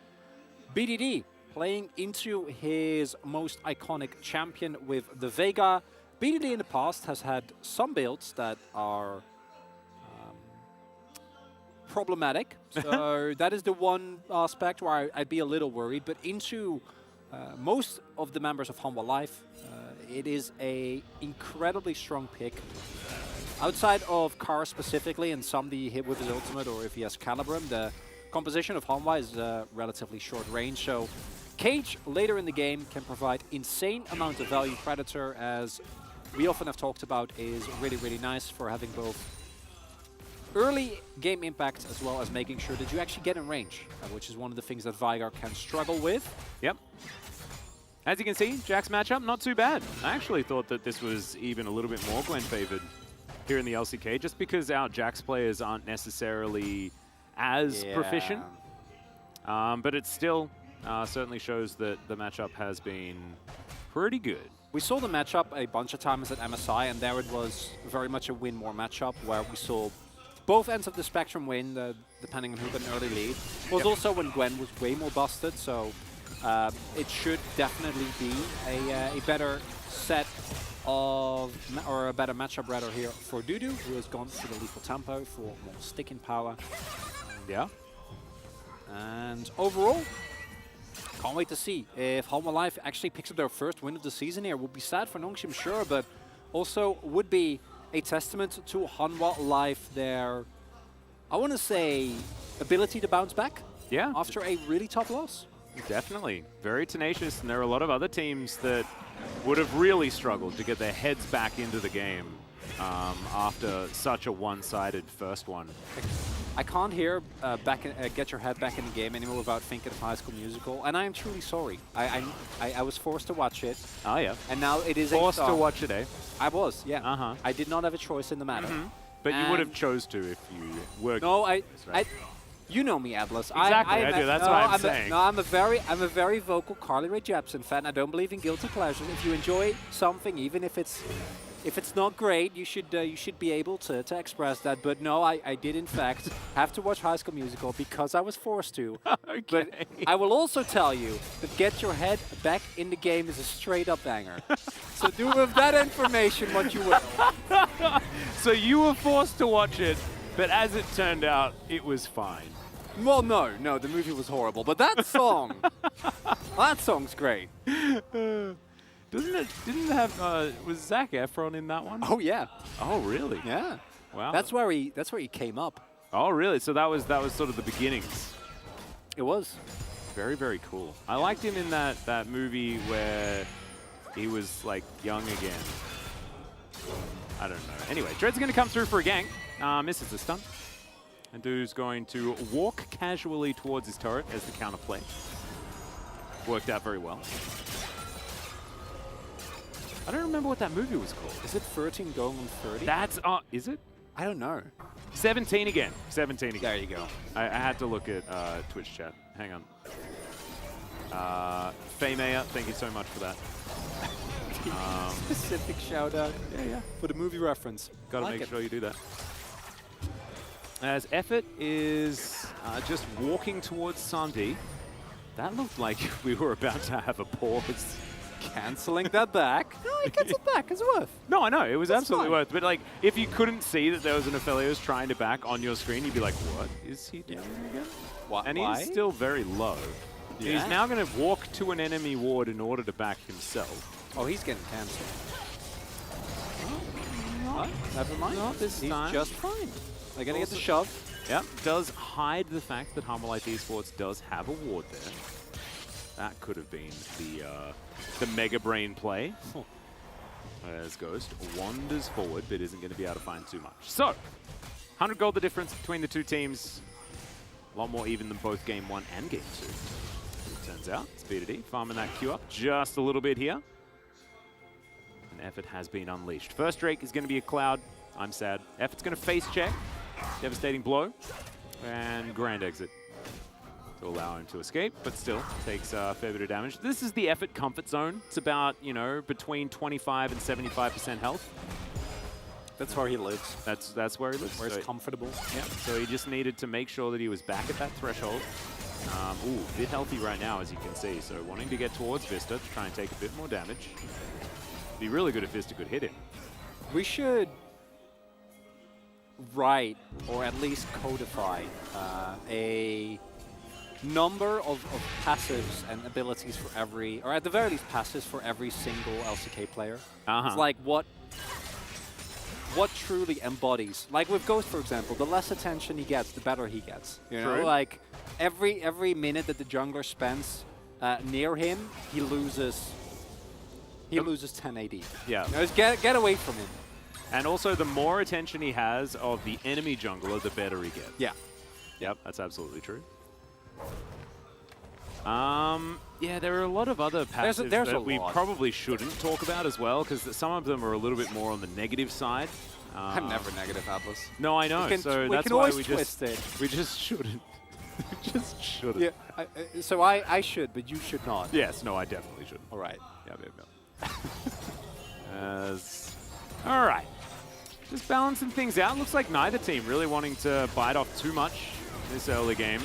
BDD playing into his most iconic champion with the Veigar. BDD in the past has had some builds that are problematic. So that is the one aspect where I'd be a little worried. But into most of the members of Hanwha Life, it is a incredibly strong pick. Outside of Kara specifically, and somebody hit with his ultimate, or if he has Calibrum, the composition of Hanwha is relatively short range. So Cage later in the game can provide insane amount of value. Predator, as we often have talked about, is really, really nice for having both early game impact as well as making sure that you actually get in range, which is one of the things that Veigar can struggle with. Yep. As you can see, Jack's matchup, not too bad. I actually thought that this was even a little bit more Gwen favored here in the LCK, just because our Jax players aren't necessarily as proficient. But it still certainly shows that the matchup has been pretty good. We saw the matchup a bunch of times at MSI, and there it was very much a win-more matchup where we saw both ends of the spectrum win, depending on who got an early lead. It was also when Gwen was way more busted, so it should definitely be a better set of, or a better matchup rather here for Dudu, who has gone for the lethal tempo for more sticking power. Yeah. And overall, can't wait to see if Hanwha Life actually picks up their first win of the season here. Would be sad for Nongshim, sure, but also would be a testament to Hanwha Life, their, I want to say, ability to bounce back. Yeah. After a really tough loss. Definitely. Very tenacious, and there are a lot of other teams that would have really struggled to get their heads back into the game after such a one-sided first one. I can't hear Get Your Head Back in the Game anymore without thinking of High School Musical, and I am truly sorry. I was forced to watch it. Oh, yeah. And now it is forced to watch it, eh? I was, yeah. I did not have a choice in the matter. But you would have chose to if you were. No, you know me, Atlas. Exactly, I do. That's what I'm saying. I'm a very vocal Carly Rae Jepsen fan. I don't believe in guilty pleasures. If you enjoy something, even if it's not great, you should be able to express that. But no, I did in fact have to watch High School Musical because I was forced to. Okay. But I will also tell you that Get Your Head Back in the Game is a straight up banger. So do with that information what you will. So you were forced to watch it, but as it turned out, it was fine. Well, no, the movie was horrible, but that song, that song's great. Didn't it have, was Zac Efron in that one? Oh, yeah. Oh, really? Yeah. Wow. That's where he came up. Oh, really? So that was sort of the beginnings. It was. Very, very cool. I liked him in that movie where he was, like, young again. I don't know. Anyway, Dread's going to come through for a gank. Misses the stun. And Dude's going to walk casually towards his turret as the counterplay. Worked out very well. I don't remember what that movie was called. Is it 13 going on 30? That's, is it? I don't know. 17 again. 17 again. There you go. I had to look at Twitch chat. Hang on. Faymaya, thank you so much for that. Specific shout out. Yeah. For the movie reference. Got to Like make it. sure you do that. As Effort is just walking towards Sandy, that looked like we were about to have a pause. Canceling that back. No, he gets it back. It's worth. No, I know. It was That's absolutely fine. worth. But like, if you couldn't see that there was an Aphelios trying to back on your screen, you'd be like, what is he doing again? And Why? he's still very low. Yeah. He's now going to walk to an enemy ward in order to back himself. Oh, he's getting cancelled. What? Never mind. Not this He's time. just fine. They're going to get the Also- shove. Yep, does hide the fact that Humble Life Esports does have a ward there. That could have been the Mega Brain play. As Ghost wanders forward, but isn't going to be able to find too much. So, 100 gold the difference between the two teams. A lot more even than both Game 1 and Game 2. It turns out, it's B2D farming that Q up just a little bit here. An Effort has been unleashed. First Drake is going to be a Cloud. I'm sad. Effort's going to face check. Devastating blow. And Grand Exit to allow him to escape, but still takes a fair bit of damage. This is the Effort comfort zone. It's about, you know, between 25 and 75% health. That's where he lives. That's where he lives. Where So it's comfortable. yeah, so he just needed to make sure that he was back at that threshold. Ooh, a bit healthy right now, as you can see. So wanting to get towards Vista to try and take a bit more damage. Be really good if Vista could hit him. We should write, or at least codify, a number of passives and abilities for every, or at the very least passives for every single LCK player. It's like what truly embodies. Like with Ghost, for example, the less attention he gets, the better he gets. You know, True. like every minute that the jungler spends near him, he loses 10 AD. Yeah. You know, just get away from him. And also, the more attention he has of the enemy jungler, the better he gets. Yeah. Yep, that's absolutely true. Yeah, there are a lot of other passives there's that a we lot. probably shouldn't talk about as well, because some of them are a little bit more on the negative side. I'm never negative, Atlas. No, I know. So we that's can why always we twist it. just shouldn't. We just shouldn't. Yeah. So I should, but you should not. Yes. No, I definitely shouldn't. All right. Yeah. All right. Just balancing things out. Looks like neither team really wanting to bite off too much this early game.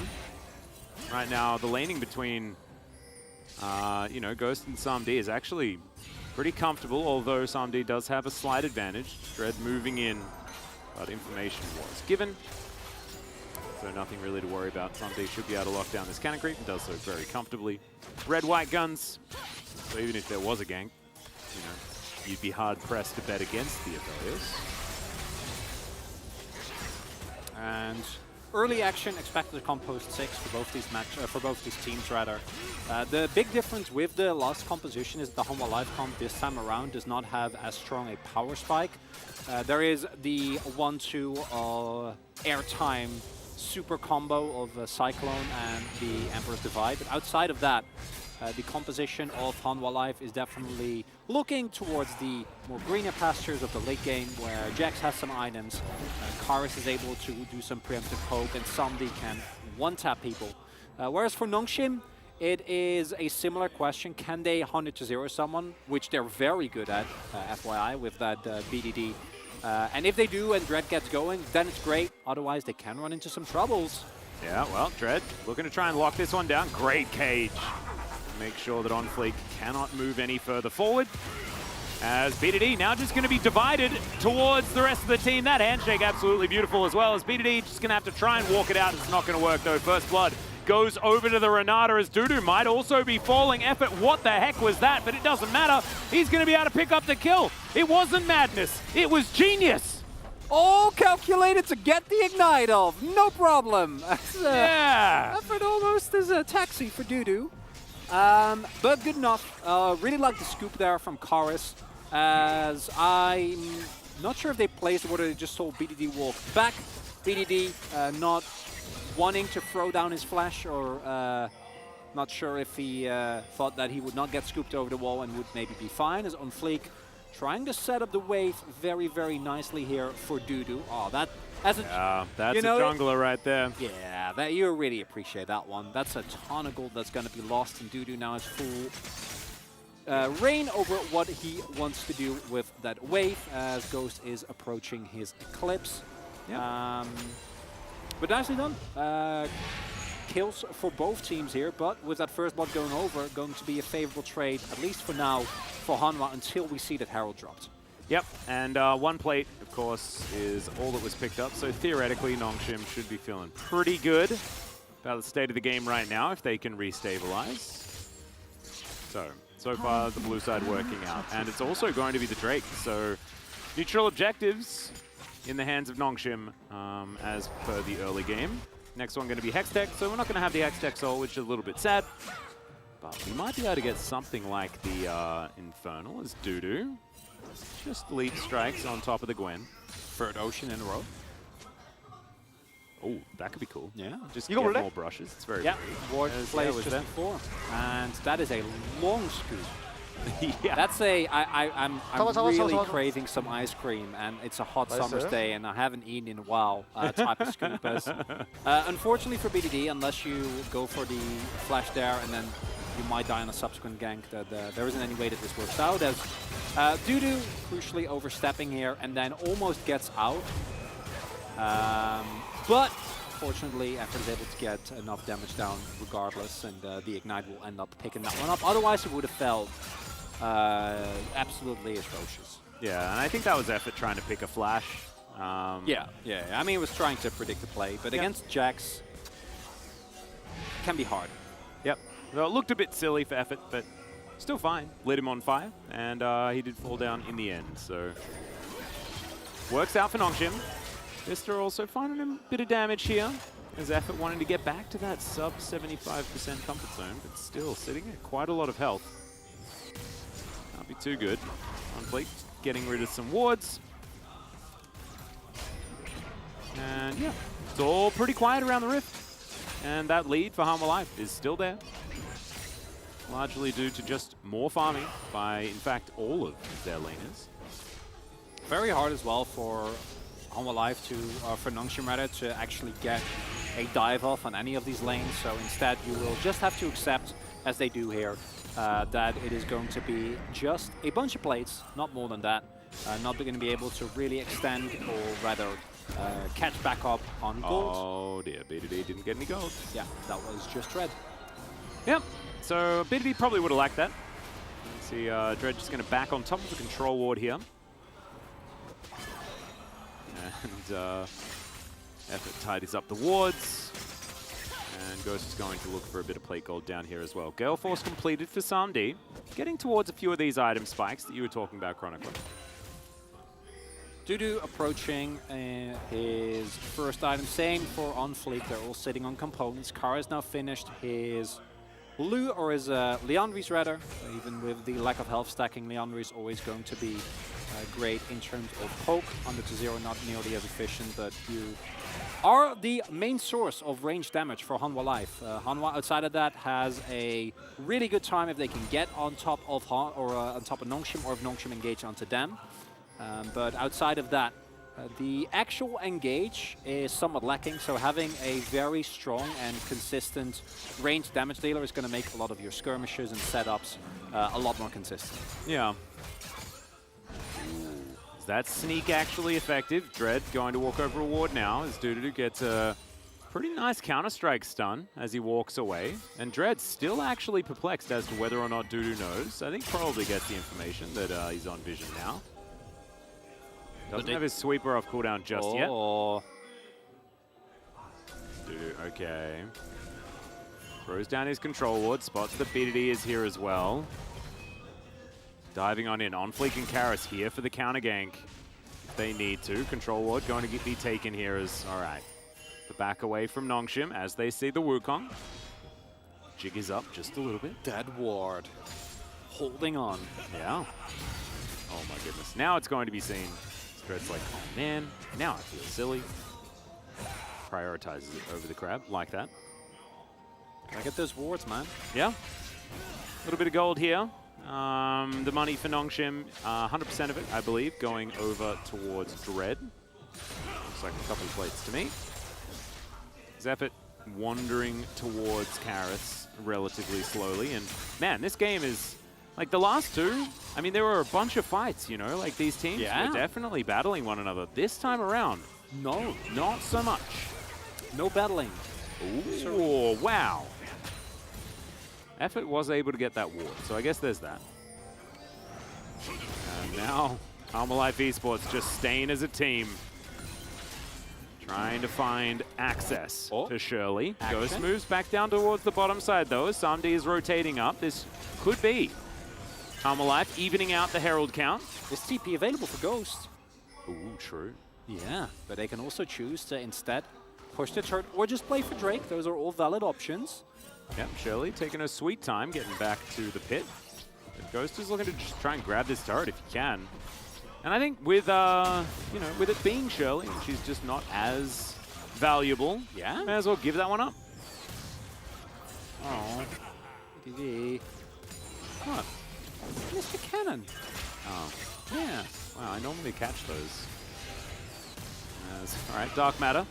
Right now, the laning between, you know, Ghost and Samd is actually pretty comfortable, although Samd does have a slight advantage. Dread moving in, but information was given. So nothing really to worry about. Samd should be able to lock down this cannon creep and does so very comfortably. Red-white guns. So even if there was a gank, you know, you'd be hard-pressed to bet against the Aphelios. And early action expected to come post 6 for both these teams rather. The big difference with the last composition is the Humble Life comp this time around does not have as strong a power spike. There is the 1-2 airtime super combo of Cyclone and the Emperor's Divide, but outside of that, the composition of Hanwha Life is definitely looking towards the more greener pastures of the late game, where Jax has some items, Karis is able to do some preemptive poke, and Samdi can one-tap people. Whereas for Nongshim, it is a similar question. Can they 100-0 someone, which they're very good at, FYI, with that BDD. And if they do and Dread gets going, then it's great. Otherwise, they can run into some troubles. Yeah, well, Dread looking to try and lock this one down. Great cage. Make sure that OnFleek cannot move any further forward. As BDD now just going to be divided towards the rest of the team. That handshake absolutely beautiful as well. As BDD just going to have to try and walk it out. It's not going to work though. First blood goes over to the Renata as Dudu might also be falling. Effort, what the heck was that? But it doesn't matter. He's going to be able to pick up the kill. It wasn't madness. It was genius. All calculated to get the Ignite off. No problem. Yeah. Effort almost as a taxi for Dudu. But good enough. Really like the scoop there from Karis, as I'm not sure if they placed or whether they just saw BDD walk back. BDD not wanting to throw down his flash, or not sure if he thought that he would not get scooped over the wall and would maybe be fine, as OnFleek trying to set up the wave very, very nicely here for Dudu. Oh, that as a That's you know, a jungler right there. yeah, that you really appreciate that one. That's a ton of gold that's going to be lost, and Dudu now has full reign over what he wants to do with that wave as Ghost is approaching his Eclipse. Yep. But nicely done. Kills for both teams here, but with that first blood going over, going to be a favorable trade, at least for now, for Hanwha until we see that Herald dropped. Yep, and one plate, of course, is all that was picked up. So theoretically, Nongshim should be feeling pretty good about the state of the game right now if they can restabilize. So far, the blue side working out. And it's also going to be the Drake. So neutral objectives in the hands of Nongshim as per the early game. Next one going to be Hextech, so we're not going to have the Hextech Soul, which is a little bit sad. But we might be able to get something like the Infernal as Dudu just lead strikes on top of the Gwen. Third Ocean in a row. Oh, that could be cool. Yeah. Just get more brushes. It's very pretty. Ward plays just before. And that is a long scoop. Yeah. That's I'm really craving some ice cream, and it's a hot summer's day, and I haven't eaten in a while type of scoop. As, unfortunately for BDD, unless you go for the flash there, and then you might die on a subsequent gank, that there isn't any way that this works out. As Dudu crucially overstepping here, and then almost gets out. But fortunately, Effort is able to get enough damage down regardless, and the Ignite will end up picking that one up. Otherwise, it would have felt absolutely atrocious. Yeah, and I think that was Effort trying to pick a flash. Yeah. I mean, it was trying to predict the play, but against Jax, it can be hard. Yep. Well, it looked a bit silly for Effort, but still fine. Lit him on fire, and he did fall down in the end. So works out for Nongshim. Vista also finding a bit of damage here, as Effort wanting to get back to that sub 75% comfort zone, but still sitting at quite a lot of health. Can't be too good. Unfleet getting rid of some wards. And yeah, it's all pretty quiet around the Rift. And that lead for Hanwha Life is still there. Largely due to just more farming by, in fact, all of their laners. Very hard as well for Hanwha Life to, for Nongshim rather, to actually get a dive off on any of these lanes. So instead, you will just have to accept, as they do here, that it is going to be just a bunch of plates, not more than that. Not going to be able to really extend, or rather catch back up on gold. Oh dear, BDD didn't get any gold. Yeah, that was just red. Yep, so BDD probably would have lacked that. Let's see, Dredge is going to back on top of the control ward here. And Effort tidies up the wards. And Ghost is going to look for a bit of plate gold down here as well. Gale Force completed for Samdi. Getting towards a few of these item spikes that you were talking about, Chronicler. Dudu approaching his first item. Same for On Fleet. They're all sitting on components. Kara is now finished his Lu, or his Liandry's rather. Even with the lack of health stacking, Liandry is always going to be great in terms of poke. Under to zero, not nearly as efficient, but you are the main source of range damage for Hanwha Life. Hanwha, outside of that, has a really good time if they can get on top of on top of Nongshim, or if Nongshim engage onto them. But outside of that, the actual engage is somewhat lacking, so having a very strong and consistent range damage dealer is going to make a lot of your skirmishes and setups a lot more consistent. Yeah. Is that sneak actually effective? Dread going to walk over a ward now as Dudu gets a pretty nice counter-strike stun as he walks away. And Dread still actually perplexed as to whether or not Dudu knows. I think probably gets the information that he's on vision now. Doesn't have his sweeper off cooldown just yet. Dudu, okay. Throws down his control ward, spots the BDD is here as well. Diving on in. On Fleek and Karis here for the counter gank if they need to. Control ward going to be taken here as, all right. The back away from Nongshim as they see the Wukong. Jig is up just a little bit. Dead ward. Holding on. Yeah. Oh my goodness. Now it's going to be seen. Dread's like, oh man, now I feel silly. Prioritizes it over the crab, like that. Gotta get those wards, man. Yeah. A little bit of gold here The money for Nongshim, 100% of it, I believe, going over towards Dread. Looks like a couple of plates to me. Zephyr wandering towards Karras relatively slowly. And man, this game is, like the last two, I mean, there were a bunch of fights, you know, like these teams were definitely battling one another. This time around, no, not so much. No battling. Ooh, wow. Effort was able to get that ward, so I guess there's that. And now, Life Esports just staying as a team. Trying to find access to Shirley. Ghost moves back down towards the bottom side though. Samdi is rotating up. This could be Life evening out the Herald count. Is TP available for Ghost? Ooh, true. Yeah, but they can also choose to instead push the turret or just play for Drake. Those are all valid options. Yep, Shirley taking her sweet time getting back to the pit. But Ghost is looking to just try and grab this turret if he can. And I think with, you know, with it being Shirley, she's just not as valuable. Yeah. May as well give that one up. Oh. DD. What? Mr. Cannon. Oh. Yeah. Wow, I normally catch those. All right, Dark Matter.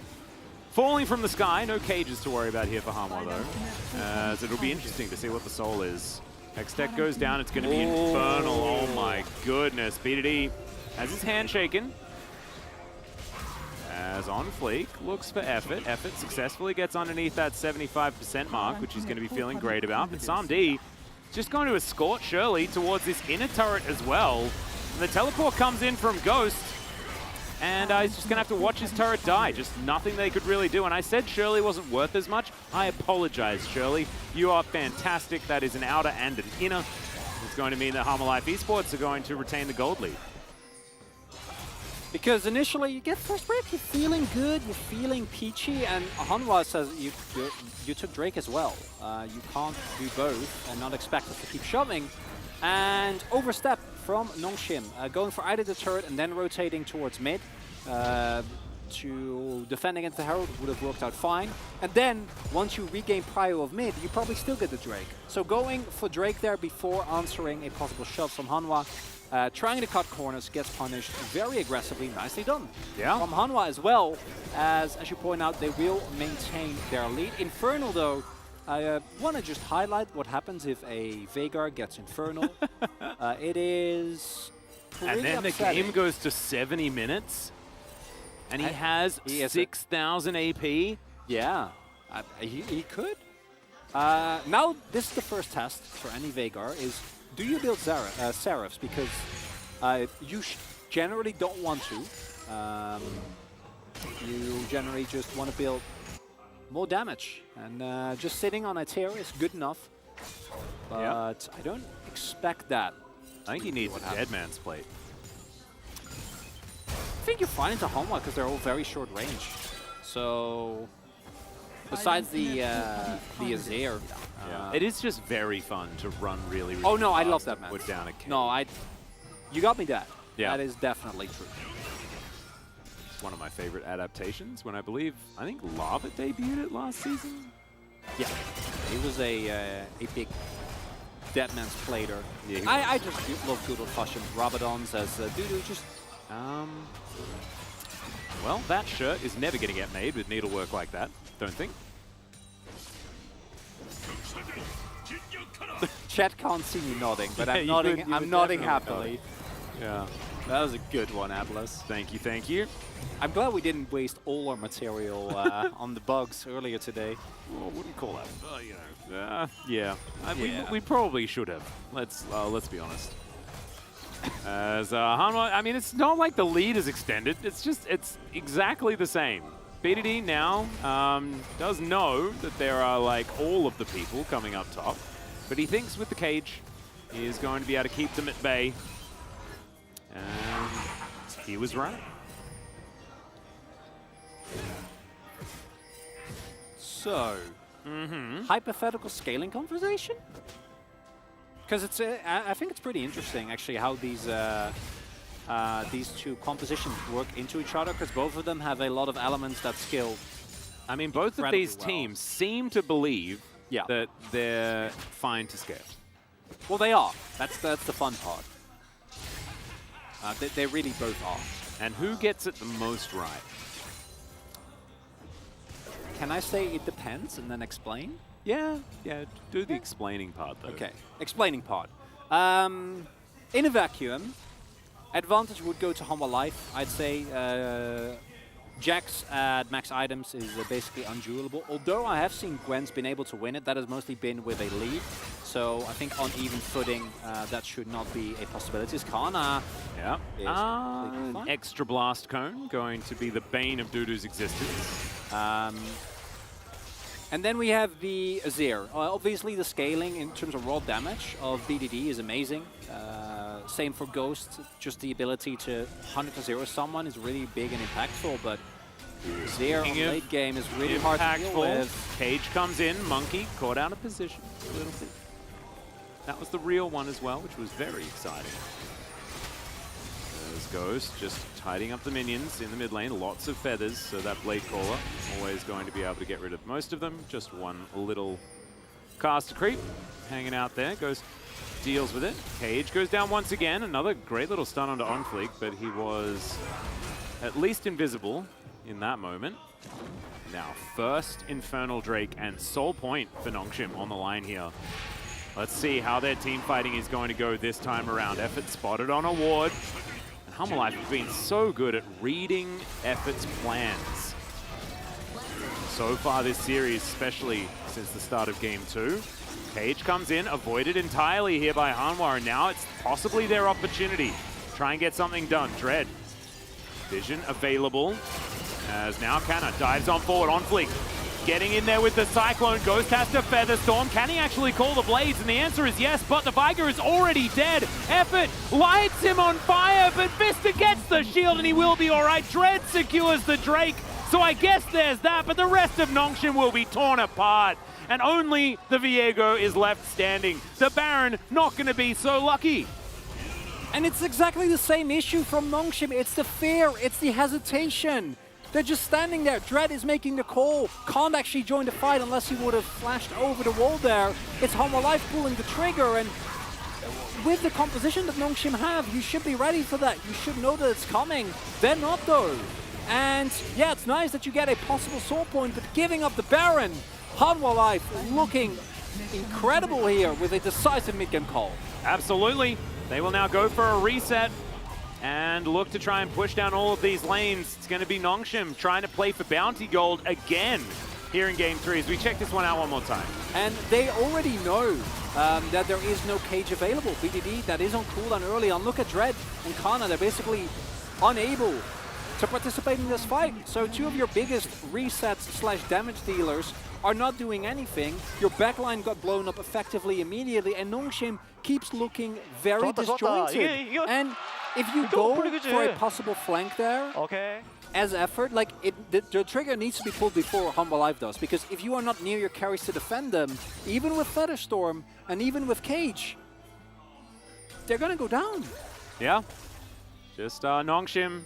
Falling from the sky. No cages to worry about here for Hanwha, though. As it'll be interesting to see what the soul is. Hextech goes down. It's going to be infernal. Oh, my goodness. BDD has his hand shaken. As on fleek, looks for Effort. Effort successfully gets underneath that 75% mark, which he's going to be feeling great about. But Samdi just going to escort Shirley towards this inner turret as well. And the teleport comes in from Ghost. And he's just going to have to watch his turret die. Just nothing they could really do. And I said Shirley wasn't worth as much. I apologize, Shirley. You are fantastic. That is an outer and an inner. It's going to mean that Life Esports are going to retain the gold lead. Because initially you get first break, you're feeling good, you're feeling peachy, and Hanwha says you took Drake as well. You can't do both and not expect us to keep shoving. And overstep from Nongshim, going for either the turret and then rotating towards mid to defend against the Herald would have worked out fine. And then once you regain prio of mid, you probably still get the Drake. So going for Drake there before answering a possible shove from Hanwha, trying to cut corners, gets punished very aggressively. Nicely done. Yeah. From Hanwha as well, as you point out, they will maintain their lead. Infernal though, I want to just highlight what happens if a Veigar gets Infernal. It is pretty And then upsetting. the game goes to 70 minutes. And he has 6,000 AP. Yeah, he could. Now, this is the first test for any Veigar, is do you build Seraphs? Because you generally don't want to. You generally just want to build more damage. And just sitting on a tier is good enough. But I don't expect that. I think he needs a Dead Man's Plate. I think you're fine into Hanwha because they're all very short range. So, besides the Azir, it is just very fun to run really, really oh no, I fast love that, man. Put down a cage. No, you got me that. Yeah. That is definitely true. It's one of my favorite adaptations when I think Lava debuted it last season. Yeah, he was a big Deadman's plater. Yeah, I just love good old-fashioned Rabadons as Dudu just... Well, that shirt is never going to get made with needlework like that, don't think. Chat can't see me nodding, but I'm you nodding. would- you I'm would nodding definitely happily. Yeah. That was a good one, Atlas. Thank you, thank you. I'm glad we didn't waste all our material on the bugs earlier today. Well, I wouldn't call that, you know. Yeah. We probably should have. Let's be honest. As Hanwha, I mean, it's not like the lead is extended. It's exactly the same. BDD now does know that there are like all of the people coming up top, but he thinks with the cage he is going to be able to keep them at bay. And he was right. So, hypothetical scaling conversation? Because it's, I think it's pretty interesting actually how these two compositions work into each other, because both of them have a lot of elements that scale. I mean, both of these teams seem to believe that they're fine to scale. Well, they are. That's the fun part. They really both are. And who gets it the most right? Can I say it depends and then explain? Yeah, do the explaining part though. Okay, explaining part. In a vacuum, advantage would go to Humble Life. I'd say Jax at max items is basically unduelable. Although I have seen Gwen's been able to win it, that has mostly been with a lead. So I think on even footing, that should not be a possibility. Kana Yeah. is completely fine. Extra blast cone going to be the bane of Dudu's existence. And then we have the Azir. Obviously, the scaling in terms of raw damage of BDD is amazing. Same for Ghost. Just the ability to 100-0 someone is really big and impactful, but Azir on late game is really hard to deal with. Cage comes in, Monkey caught out of position a little bit. That was the real one as well, which was very exciting. There's Ghost just tidying up the minions in the mid lane. Lots of feathers, so that Blade Caller always going to be able to get rid of most of them. Just one little caster creep hanging out there. Ghost deals with it. Cage goes down once again. Another great little stun onto OnFleek, but he was at least invisible in that moment. Now, first Infernal Drake and Soul Point for Nongshim on the line here. Let's see how their team fighting is going to go this time around. Effort spotted on a ward. And Humble Life have been so good at reading Effort's plans. So far this series, especially since the start of Game 2. Cage comes in, avoided entirely here by Hanwha, and now it's possibly their opportunity. Try and get something done. Dread. Vision available. As now Kana dives on forward, OnFleek. Getting in there with the Cyclone. Ghost has to Feather Storm. Can he actually call the Blades? And the answer is yes, but the Viger is already dead. Effort lights him on fire, but Vista gets the shield and he will be all right. Dread secures the Drake. So I guess there's that, but the rest of Nongshim will be torn apart. And only the Viego is left standing. The Baron not going to be so lucky. And it's exactly the same issue from Nongshim. It's the fear, it's the hesitation. They're just standing there. Dread is making the call. Can't actually join the fight unless he would have flashed over the wall there. It's Humble Life pulling the trigger, and with the composition that Nongshim have, you should be ready for that. You should know that it's coming. They're not though. And yeah, it's nice that you get a possible soul point, but giving up the Baron, Humble Life looking incredible here with a decisive mid-game call. Absolutely. They will now go for a reset and look to try and push down all of these lanes. It's going to be Nongshim trying to play for bounty gold again here in Game 3 as we check this one out one more time. And they already know that there is no Cage available. BDD, that is on cooldown early on. Look at Dread and Kana, they're basically unable to participate in this fight. So two of your biggest resets / damage dealers are not doing anything. Your backline got blown up effectively immediately, and Nongshim keeps looking very disjointed. And if you go for a possible flank there, as effort, like the trigger needs to be pulled before Humble Life does, because if you are not near your carries to defend them, even with Featherstorm and even with Cage, they're gonna go down. Yeah, just Nongshim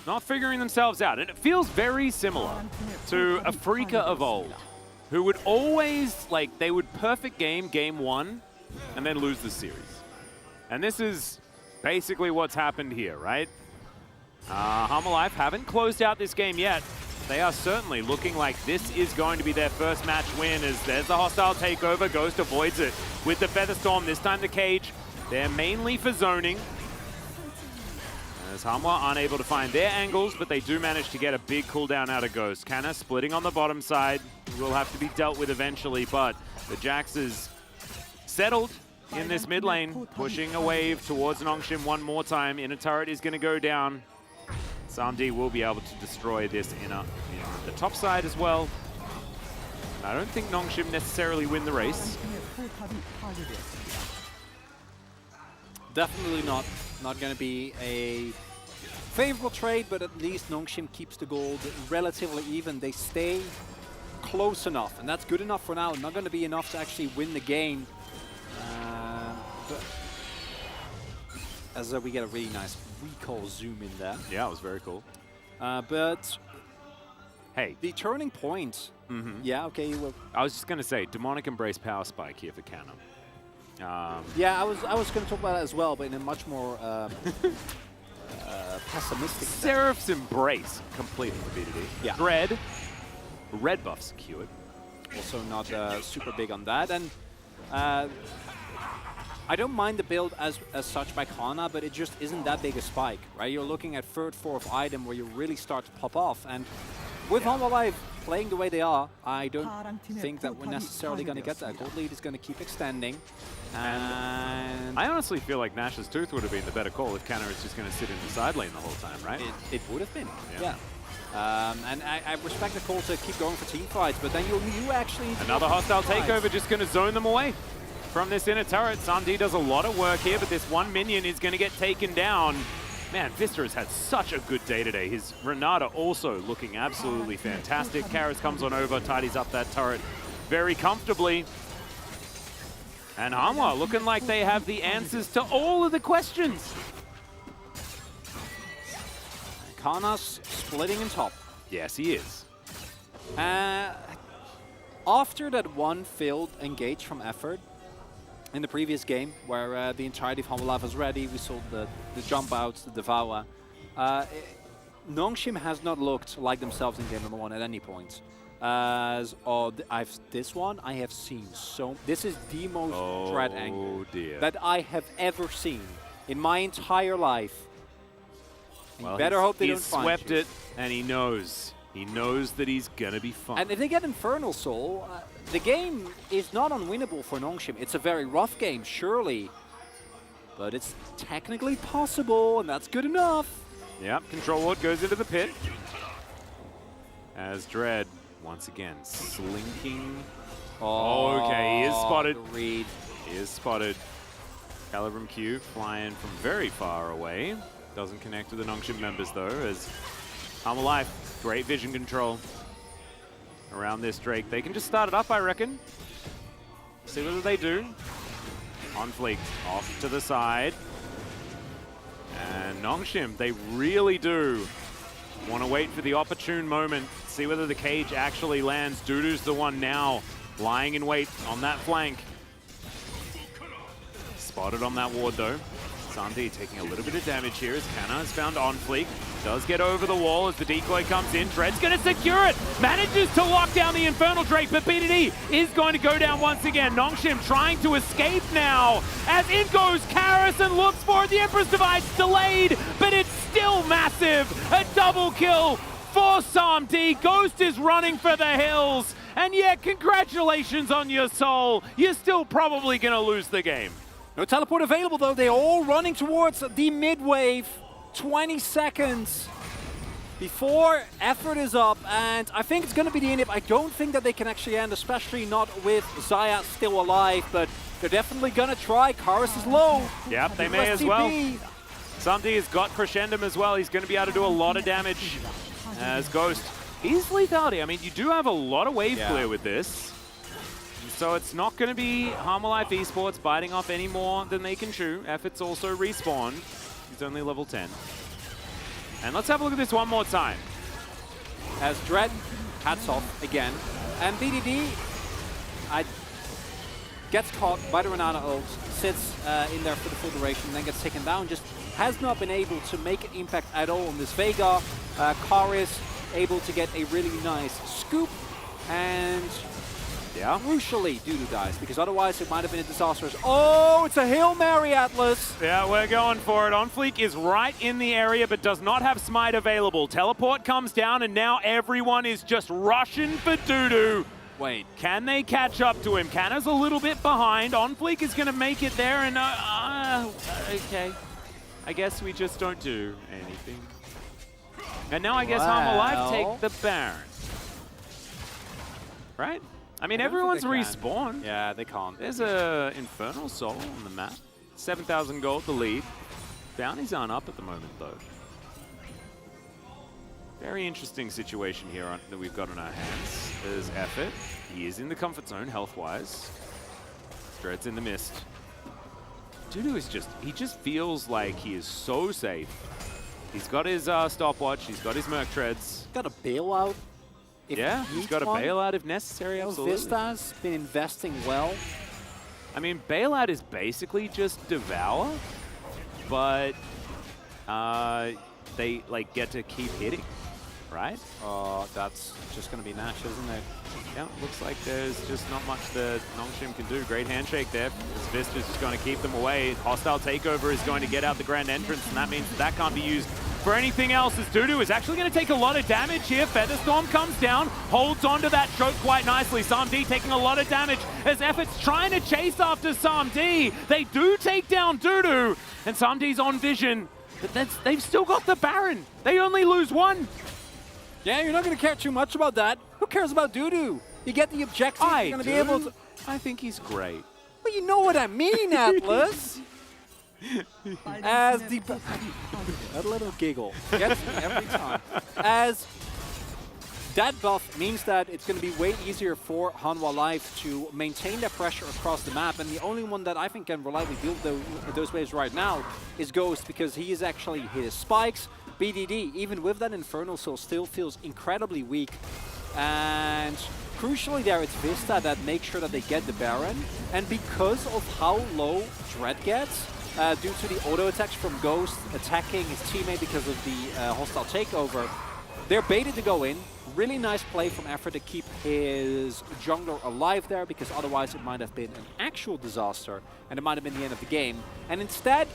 not figuring themselves out. And it feels very similar to Afrika of old, who would always, like, they would perfect game 1 and then lose the series. And this is basically what's happened here, right? Humble Life haven't closed out this game yet. They are certainly looking like this is going to be their first match win, as there's the hostile takeover. Ghost avoids it with the Featherstorm, this time the Cage. They're mainly for zoning. As Hanwha unable to find their angles, but they do manage to get a big cooldown out of Ghost. Kana splitting on the bottom side will have to be dealt with eventually, but the Jax is settled in this mid lane, pushing a wave towards Nongshim one more time. Inner turret is going to go down. Samdi will be able to destroy this inner, the top side as well. I don't think Nongshim necessarily win the race. Definitely not going to be a favorable trade, but at least Nongshim keeps the gold relatively even. They stay close enough, and that's good enough for now. Not going to be enough to actually win the game. But as we get a really nice recall zoom in there. Yeah, it was very cool. But hey, the turning point. Yeah, okay. Well, I was just going to say, Demonic Embrace Power Spike here for Kana. Yeah, I was going to talk about that as well, but in a much more pessimistic sense. Seraph's Embrace completed for BDD. Yeah. Dread, red buff secured. Also not super big on that. And I don't mind the build as such by Kana, but it just isn't that big a spike, right? You're looking at third, fourth item where you really start to pop off. And with Humble Life playing the way they are, I don't think that we're necessarily going to get that. Gold lead is going to keep extending. And I honestly feel like Nash's Tooth would have been the better call if Canna is just going to sit in the side lane the whole time, right? It would have been, yeah. And I respect the call to keep going for team fights, but then you actually... Another hostile takeover just going to zone them away from this inner turret. Samdi does a lot of work here, but this one minion is going to get taken down. Man, Vista has had such a good day today. His Renata also looking absolutely fantastic. Karis comes on over, tidies up that turret very comfortably. And Hanwha looking like they have the answers to all of the questions. Kana's splitting in top. Yes, he is. After that one failed engage from Effort in the previous game, where the entirety of Humble Life was ready, we saw the jump outs, the devour. Nongshim has not looked like themselves in game number 1 at any point. This one I have seen so. This is the most dread angle that I have ever seen in my entire life. And you better hope they don't find swept it, and he knows. He knows that he's gonna be fine. And if they get Infernal Soul, the game is not unwinnable for Nongshim. It's a very rough game, surely, but it's technically possible, and that's good enough. Yep, Control Ward goes into the pit as Dread once again slinking. Oh, okay, he is spotted. Read. He is spotted. Calibrum Q flying from very far away. Doesn't connect with the Nongshim members though, as Humble Life, great vision control around this Drake. They can just start it up, I reckon. See what they do. On fleek, off to the side. And Nongshim, they really do want to wait for the opportune moment. See whether the cage actually lands. Dudu's the one now lying in wait on that flank. Spotted on that ward though. Sandy taking a little bit of damage here as Canna is found on fleek. Does get over the wall as the decoy comes in. Dread's going to secure it. Manages to lock down the Infernal Drake, but BDD is going to go down once again. Nongshim trying to escape now as in goes Karis and looks for it. The Empress Device delayed, but it's still massive. A double kill for Samdi. Ghost is running for the hills. And yeah, congratulations on your soul. You're still probably going to lose the game. No teleport available though. They're all running towards the mid-wave. 20 seconds before Effort is up, and I think it's going to be the inhib. I don't think that they can actually end, especially not with Zaya still alive, but they're definitely going to try. Karis is low. Yep, they may as well. Samdi has got Crescendum as well. He's going to be able to do a lot of damage as Ghost. He's lethality. I mean, you do have a lot of wave clear with this. So it's not going to be Humble Life Esports biting off any more than they can chew. Effort's also respawned. He's only level 10. And let's have a look at this one more time. As Dread hats off again. And BDD gets caught by the Renata ult, sits in there for the full duration, then gets taken down. Just has not been able to make an impact at all on this Veigar. Karis able to get a really nice scoop. And crucially, Dudu dies, because otherwise it might have been a disastrous. Oh, it's a Hail Mary, Atlas. Yeah, we're going for it. On fleek is right in the area, but does not have smite available. Teleport comes down, and now everyone is just rushing for Dudu. Wait, can they catch up to him? Canna's a little bit behind. On fleek is going to make it there, and okay. I guess we just don't do anything. And now I guess Humble Life take the Baron. Right? I mean, everyone's respawned. Yeah, they can't. There's a Infernal Soul on the map. 7,000 gold, the lead. Bounties aren't up at the moment, though. Very interesting situation here that we've got on our hands. There's Effort. He is in the comfort zone, health-wise. Dread's in the mist. Dudu is he just feels like he is so safe. He's got his stopwatch, he's got his Merc Treads. Got a bailout. He's got a bailout if necessary, absolutely. Vista's been investing well. I mean, Bailout is basically just Devour, but they like get to keep hitting, right? That's just going to be Nash, isn't it? Yeah, looks like there's just not much that Nongshim can do. Great handshake there. As Vista's just going to keep them away. Hostile Takeover is going to get out the grand entrance, and that means that can't be used for anything else, as Dudu is actually going to take a lot of damage here. Featherstorm comes down, holds onto that choke quite nicely. SamD taking a lot of damage as Effort's trying to chase after SamD. They do take down Dudu, and SamD's on vision, but they've still got the Baron. They only lose one. Yeah, you're not going to care too much about that. Who cares about Dudu? You get the objective, you're going to be able to... I think he's great. Well, you know what I mean, Atlas. As the... that little giggle gets me every time. As that buff means that it's going to be way easier for Hanwha Life to maintain their pressure across the map, and the only one that I think can reliably deal with those waves right now is Ghost, because he is actually his spikes. BDD, even with that Infernal Soul, still feels incredibly weak. And crucially there, it's Vista that makes sure that they get the Baron. And because of how low Dread gets, due to the auto attacks from Ghost attacking his teammate because of the hostile takeover, they're baited to go in. Really nice play from Effort to keep his jungler alive there, because otherwise it might have been an actual disaster and it might have been the end of the game. And instead,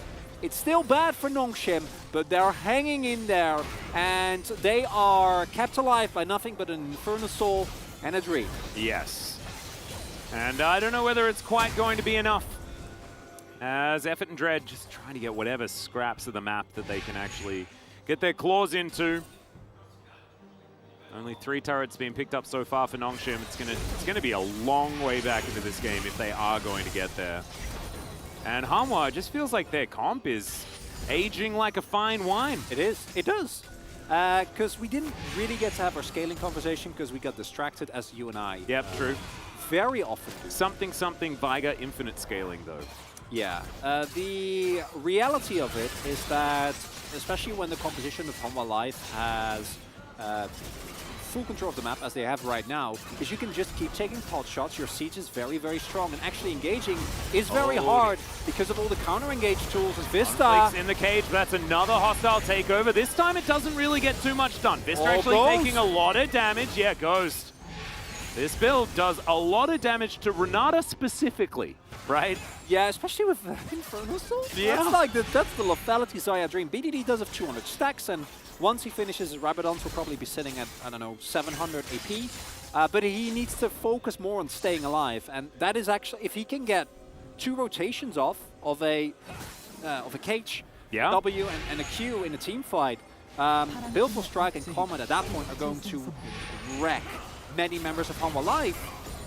it's still bad for Nongshim, but they're hanging in there, and they are kept alive by nothing but an Infernal Soul and a Dream. Yes. And I don't know whether it's quite going to be enough, as Effort and Dread just trying to get whatever scraps of the map that they can actually get their claws into. Only 3 turrets being picked up so far for Nongshim. It's gonna be a long way back into this game if they are going to get there. And Hanwha just feels like their comp is aging like a fine wine. It is. It does. Because we didn't really get to have our scaling conversation because we got distracted, as you and I. Yep, true. Very often do. Something Viga infinite scaling though. Yeah. The reality of it is that, especially when the composition of Hanwha Life has full control of the map, as they have right now, is you can just keep taking pot shots. Your siege is very, very strong, and actually engaging is very hard because of all the counter-engage tools. And Vista in the cage, that's another hostile takeover. This time it doesn't really get too much done. Vista actually taking a lot of damage. Yeah, Ghost. This build does a lot of damage to Renata specifically, right? Yeah, especially with Infernal Soul. Yeah. That's the lethality Zaya Dream. BDD does have 200 stacks, and once he finishes his Rabadons, he'll probably be sitting at, I don't know, 700 AP. But he needs to focus more on staying alive, and that is actually, if he can get 2 rotations off of a cage, W and a Q in a team fight, Baleful Strike and Comet at that point are going to wreck many members of Hanwha Life.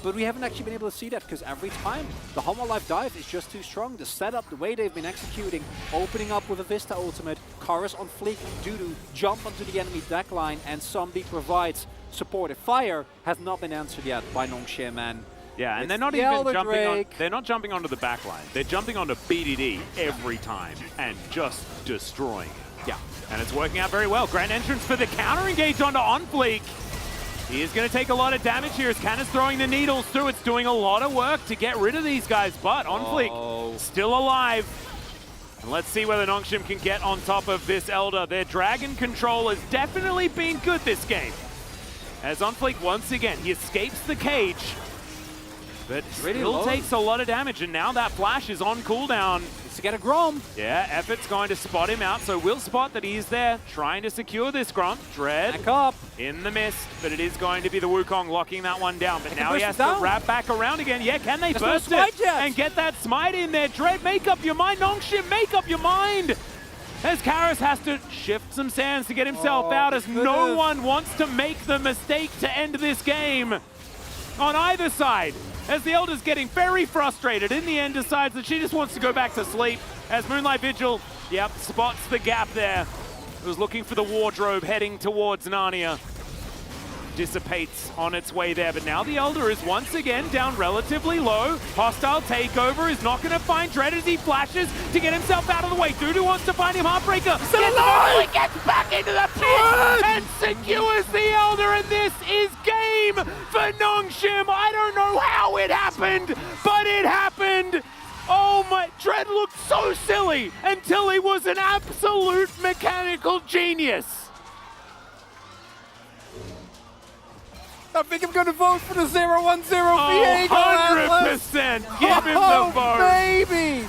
But we haven't actually been able to see that because every time the Hanwha Life dive is just too strong. The setup, the way they've been executing, opening up with a Vista ultimate, Chorus on fleek, Dudu jump onto the enemy deck line, and SamD provides supportive fire, has not been answered yet by Nongshim. And yeah, and they're not even jumping on. They're not jumping onto the back line. They're jumping onto BDD every time and just destroying it. Yeah, and it's working out very well. Grand entrance for the counter engage onto OnFleek. He is going to take a lot of damage here as Canna's throwing the needles through. It's doing a lot of work to get rid of these guys, but OnFleek still alive. And let's see whether Nongshim can get on top of this Elder. Their Dragon control has definitely been good this game. As OnFleek, once again, he escapes the cage, but still takes a lot of damage. And now that flash is on cooldown. To get a Grom. Yeah, Effort's going to spot him out, so we'll spot that he's there, trying to secure this Grom. Dread back up in the mist, but it is going to be the Wukong locking that one down. But now he has to wrap back around again. Yeah, can they burst it and get that smite in there? Dread, make up your mind. Nongshim, make up your mind. As Karis has to shift some sands to get himself out, as no one wants to make the mistake to end this game on either side. As the Elder's getting very frustrated, in the end decides that she just wants to go back to sleep. As Moonlight Vigil, spots the gap there. Was looking for the wardrobe heading towards Narnia. dissipates on its way there. But now the Elder is once again down relatively low. Hostile takeover is not going to find Dread as he flashes to get himself out of the way. Dudu wants to find him. Heartbreaker gets back into the pit and secures the Elder, and this is game for Nongshim. I don't know how it happened, but it happened. Oh my, Dread looked so silly until he was an absolute mechanical genius. I think I'm going to vote for the 0-1-0 Oh, Viego. 100%. Give him the vote. Baby.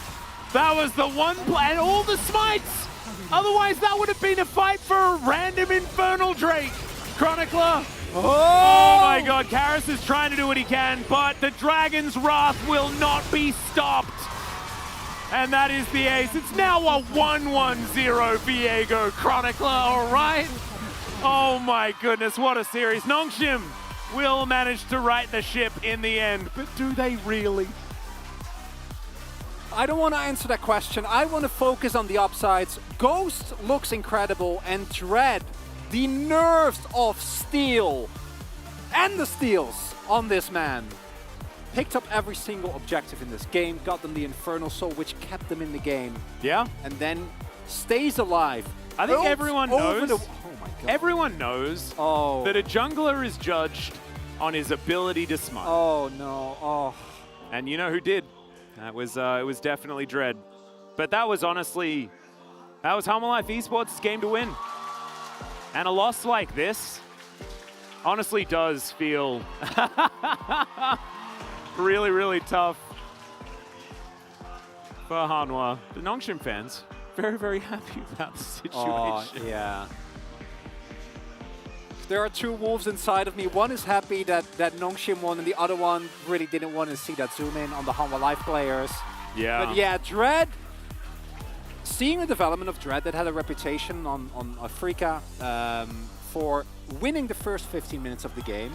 That was the one play, and all the smites. Otherwise, that would have been a fight for a random Infernal Drake. Chronicler. Oh my god, Karis is trying to do what he can, but the Dragon's Wrath will not be stopped. And that is the ace. It's now a 1-1-0 Viego Chronicler, all right? Oh my goodness, what a series. Nongshim will manage to right the ship in the end, but do they really? I don't want to answer that question. I want to focus on the upsides. Ghost looks incredible, and Dread, the nerves of steel and the steals on this man. Picked up every single objective in this game, got them the Infernal Soul, which kept them in the game. Yeah. And then stays alive. I think everyone knows. Oh my god. Everyone knows that a jungler is judged on his ability to smite. Oh no. Oh. And you know who did? That was it was definitely Dread. But that was honestly, that was Humble Life Esports' game to win. And a loss like this honestly does feel really, really tough for Hanwha. The Nongshim fans, very, very happy about the situation. Oh, yeah. There are two wolves inside of me. One is happy that Nongshim won, and the other one really didn't want to see that zoom in on the Hanwha Life players. Yeah. But yeah, Dread, seeing the development of Dread that had a reputation on Africa for winning the first 15 minutes of the game,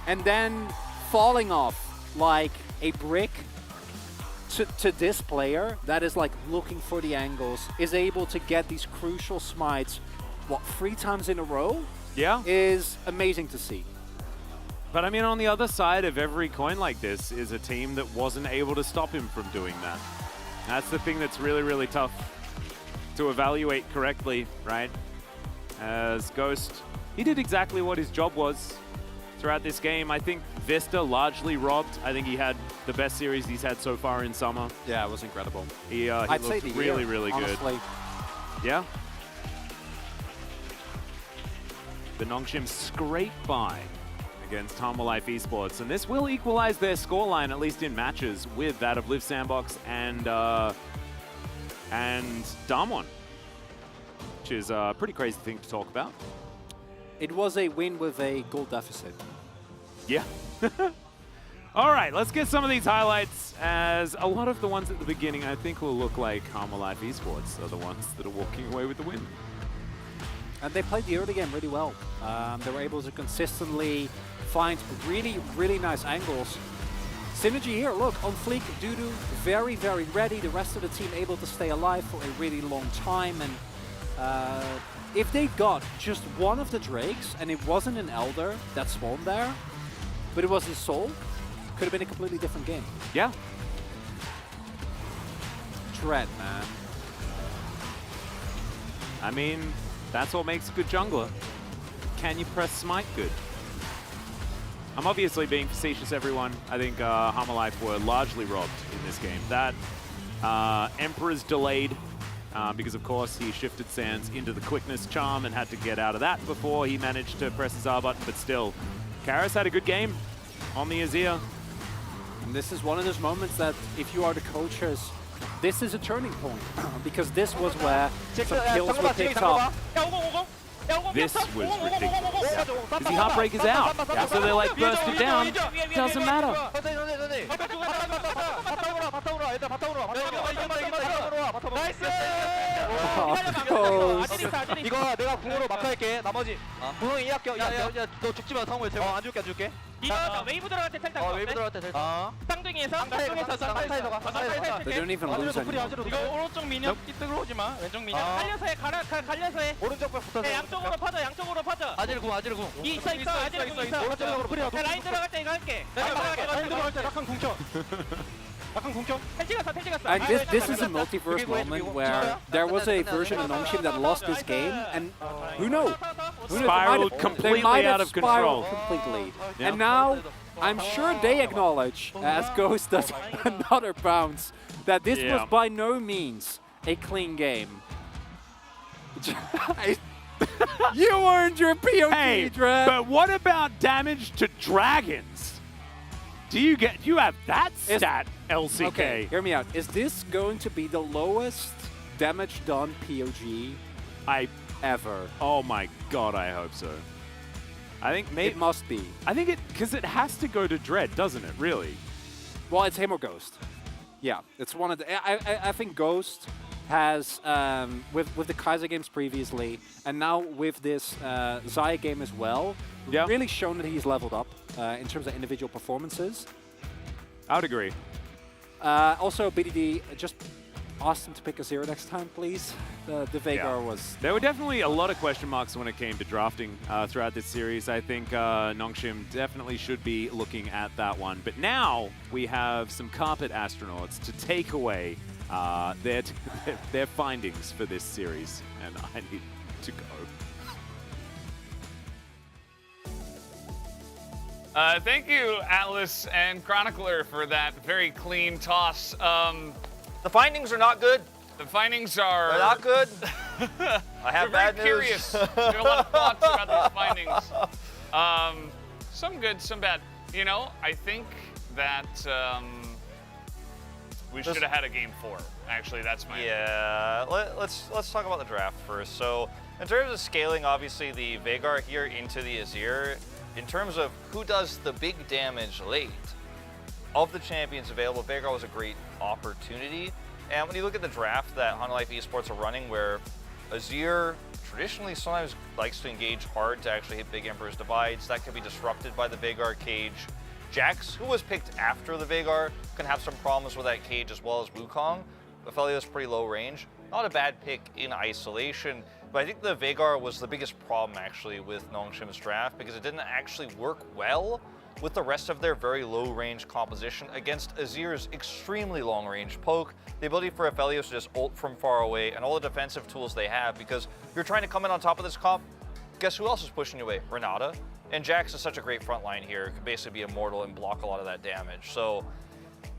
and then falling off like a brick to this player that is like looking for the angles, is able to get these crucial smites, what, 3 times in a row? Yeah. Is amazing to see. But I mean, on the other side of every coin like this is a team that wasn't able to stop him from doing that. That's the thing that's really, really tough to evaluate correctly, right? As Ghost, he did exactly what his job was throughout this game. I think Vista largely robbed. I think he had the best series he's had so far in summer. Yeah, it was incredible. He I'd say looked the really, year, really honestly. good. Yeah. The Nongshim scrape by against Humble Life Esports, and this will equalize their scoreline, at least in matches, with that of Live Sandbox and Damwon, which is a pretty crazy thing to talk about. It was a win with a goal deficit. Yeah. All right, let's get some of these highlights, as a lot of the ones at the beginning I think will look like Humble Life Esports are the ones that are walking away with the win. And they played the early game really well. They were able to consistently find really, really nice angles. Synergy here, look, on fleek, Dudu very, very ready. The rest of the team able to stay alive for a really long time. And if they got just one of the Drakes, and it wasn't an Elder that spawned there, but it was his soul, could have been a completely different game. Yeah. Dread, man. I mean, that's what makes a good jungler. Can you press smite good? I'm obviously being facetious, everyone. I think Humble Life were largely robbed in this game. That Emperor's delayed because, of course, he shifted Sands into the quickness charm and had to get out of that before he managed to press his R button. But still, Karis had a good game on the Azir. And this is one of those moments that, if you are the coaches, this is a turning point, because this was where some kills were picked up. This was ridiculous. Because the Heartbreak is out. Yeah. So they're like, burst it down. Doesn't matter. 이거 내가 궁으로 마크할게. 나머지 궁이 너 죽지 마. 성우야 제발. 안 줄게. 이거 웨이브 들어갈 때 텔 타고. 웨이브 들어갈 때 델타. 쌍둥이에서 쌍둥이에서 They don't even lose 이거 anymore. 오른쪽 미녀 들어오지 마. 왼쪽 미녀. 갈려서 해. 갈려서 해. 오른쪽 벽 붙어서. 네, 양쪽으로 퍼져. 양쪽으로 퍼져. 아질 궁. 있어. 아직 있어. 오른쪽으로 뿌려. 야, 라인 들어갈 때 이거 할게. 라인 들어갈 때 낙한 궁켜. 텔 찍었어. And this is a multiverse moment where there was a version of Nongshim that lost this game, and who knows? Spiraled completely out of control. Completely. And now, I'm sure they acknowledge, as Ghost does another bounce, that this was by no means a clean game. You earned your POG, Hey, Drev. but what about damage to dragons? Do you have that stat, LCK? Okay, hear me out. Is this going to be the lowest damage done POG ever? Oh my god, I hope so. I think maybe It must be. I think because it has to go to Dread, doesn't it? Really? Well, it's him or Ghost. Yeah, it's one of the. I think Ghost has with the Kaiser games previously, and now with this Zaya game as well, really shown that he's leveled up in terms of individual performances. I would agree. Also, BDD, just ask him to pick a 0 next time, please. The Veigar was... There were definitely a lot of question marks when it came to drafting throughout this series. I think Nongshim definitely should be looking at that one. But now we have some carpet astronauts to take away their findings for this series. And I need to go. Thank you, Atlas and Chronicler, for that very clean toss. The findings are not good. The findings are... They're not good. I have bad news. Curious. There are a lot of thoughts about these findings. Some good, some bad. You know, I think that we should have had a game 4. Actually, that's my opinion. Yeah, let's talk about the draft first. So, in terms of scaling, obviously the Veigar here into the Azir, in terms of who does the big damage late, of the champions available, Veigar was a great opportunity. And when you look at the draft that Life Esports are running, where Azir traditionally sometimes likes to engage hard to actually hit big Emperor's Divides, that can be disrupted by the Veigar cage. Jax, who was picked after the Veigar, can have some problems with that cage as well as Wukong. Aphelios pretty low range. Not a bad pick in isolation, but I think the Veigar was the biggest problem actually with Nongshim's draft because it didn't actually work well with the rest of their very low range composition against Azir's extremely long range poke, the ability for Aphelios to just ult from far away, and all the defensive tools they have, because you're trying to come in on top of this comp, guess who else is pushing you away? Renata. And Jax is such a great front line here, could basically be immortal and block a lot of that damage. So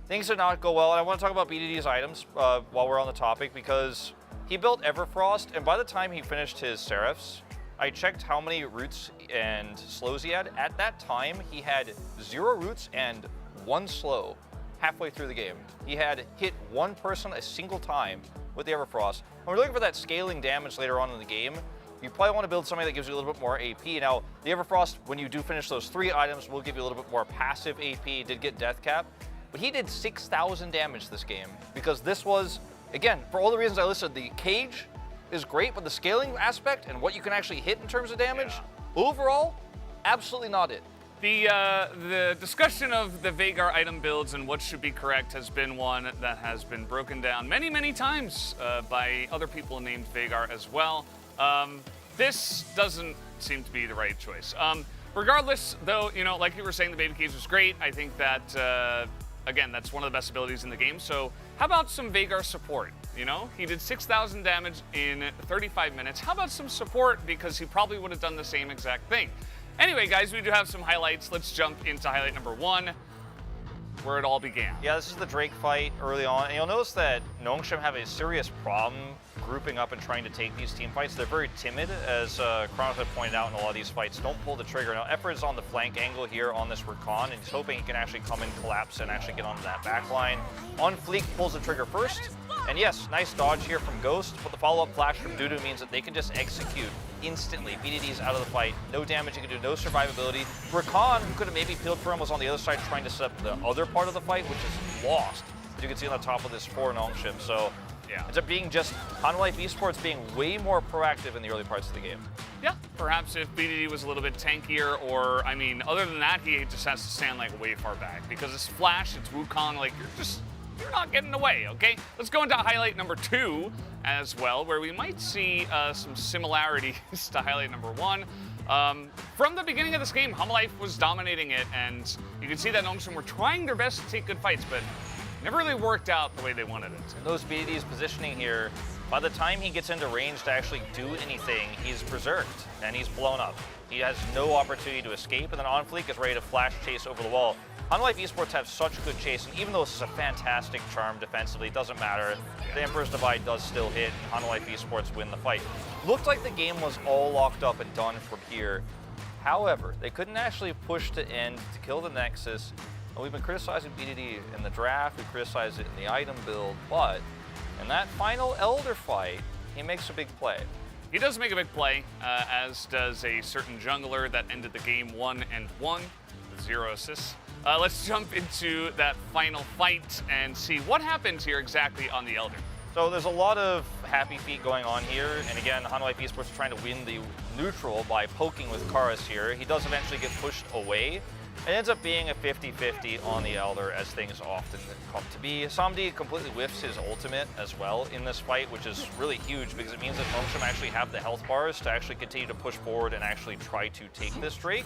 things did not go well, and I want to talk about BDD's items while we're on the topic, because he built Everfrost, and by the time he finished his Seraphs, I checked how many roots and slows he had. At that time, he had 0 roots and 1 slow halfway through the game. He had hit 1 person a single time with the Everfrost. When we're looking for that scaling damage later on in the game, you probably want to build something that gives you a little bit more AP. Now, the Everfrost, when you do finish those 3 items, will give you a little bit more passive AP. He did get Death Cap, but he did 6,000 damage this game because this was, again, for all the reasons I listed, the cage is great, but the scaling aspect and what you can actually hit in terms of damage, overall, absolutely not it. The discussion of the Veigar item builds and what should be correct has been one that has been broken down many, many times by other people named Veigar as well. This doesn't seem to be the right choice. Regardless, though, you know, like you were saying, the baby cage was great. I think that, again, that's one of the best abilities in the game. So how about some Veigar support? You know, he did 6,000 damage in 35 minutes. How about some support? Because he probably would have done the same exact thing. Anyway, guys, we do have some highlights. Let's jump into highlight number 1, where it all began. Yeah, this is the Drake fight early on, and you'll notice that Nongshim have a serious problem grouping up and trying to take these team fights. They're very timid, as Chronicler pointed out in a lot of these fights. Don't pull the trigger. Now, Effort is on the flank angle here on this Rakan, and he's hoping he can actually come in, collapse, and actually get onto that back line. On Fleek pulls the trigger first, and yes, nice dodge here from Ghost, but the follow-up flash from Dudu means that they can just execute instantly. BDD's out of the fight, no damage he can do, no survivability. Rakan, who could have maybe peeled for him, was on the other side trying to set up the other part of the fight, which is lost, as you can see on the top of this for Nongshim. So yeah, ends up being just Life Esports being way more proactive in the early parts of the game. Yeah, perhaps if BDD was a little bit tankier, or, I mean, other than that, he just has to stand like way far back because it's Flash, it's Wukong, like you're not getting away, okay? Let's go into highlight number 2 as well, where we might see some similarities to highlight number 1. From the beginning of this game, Life was dominating it, and you can see that Nongshim were trying their best to take good fights, but never really worked out the way they wanted it to. And those BDD's positioning here, by the time he gets into range to actually do anything, he's berserked and he's blown up. He has no opportunity to escape, and then On Fleek is ready to flash chase over the wall. Life Esports have such good chase, and even though this is a fantastic charm defensively, it doesn't matter. The Emperor's Divide does still hit, and Life Esports win the fight. Looked like the game was all locked up and done from here. However, they couldn't actually push to end to kill the Nexus. And we've been criticizing BDD in the draft, we criticized it in the item build, but in that final Elder fight, he makes a big play. He does make a big play, as does a certain jungler that ended the game 1-1 with 0 assists. Let's jump into that final fight and see what happens here exactly on the Elder. So there's a lot of happy feet going on here, and again, Life Esports is trying to win the neutral by poking with Karis here. He does eventually get pushed away. It ends up being a 50-50 on the Elder, as things often come to be. Samdi completely whiffs his ultimate as well in this fight, which is really huge because it means that Nongshim actually have the health bars to actually continue to push forward and actually try to take this Drake.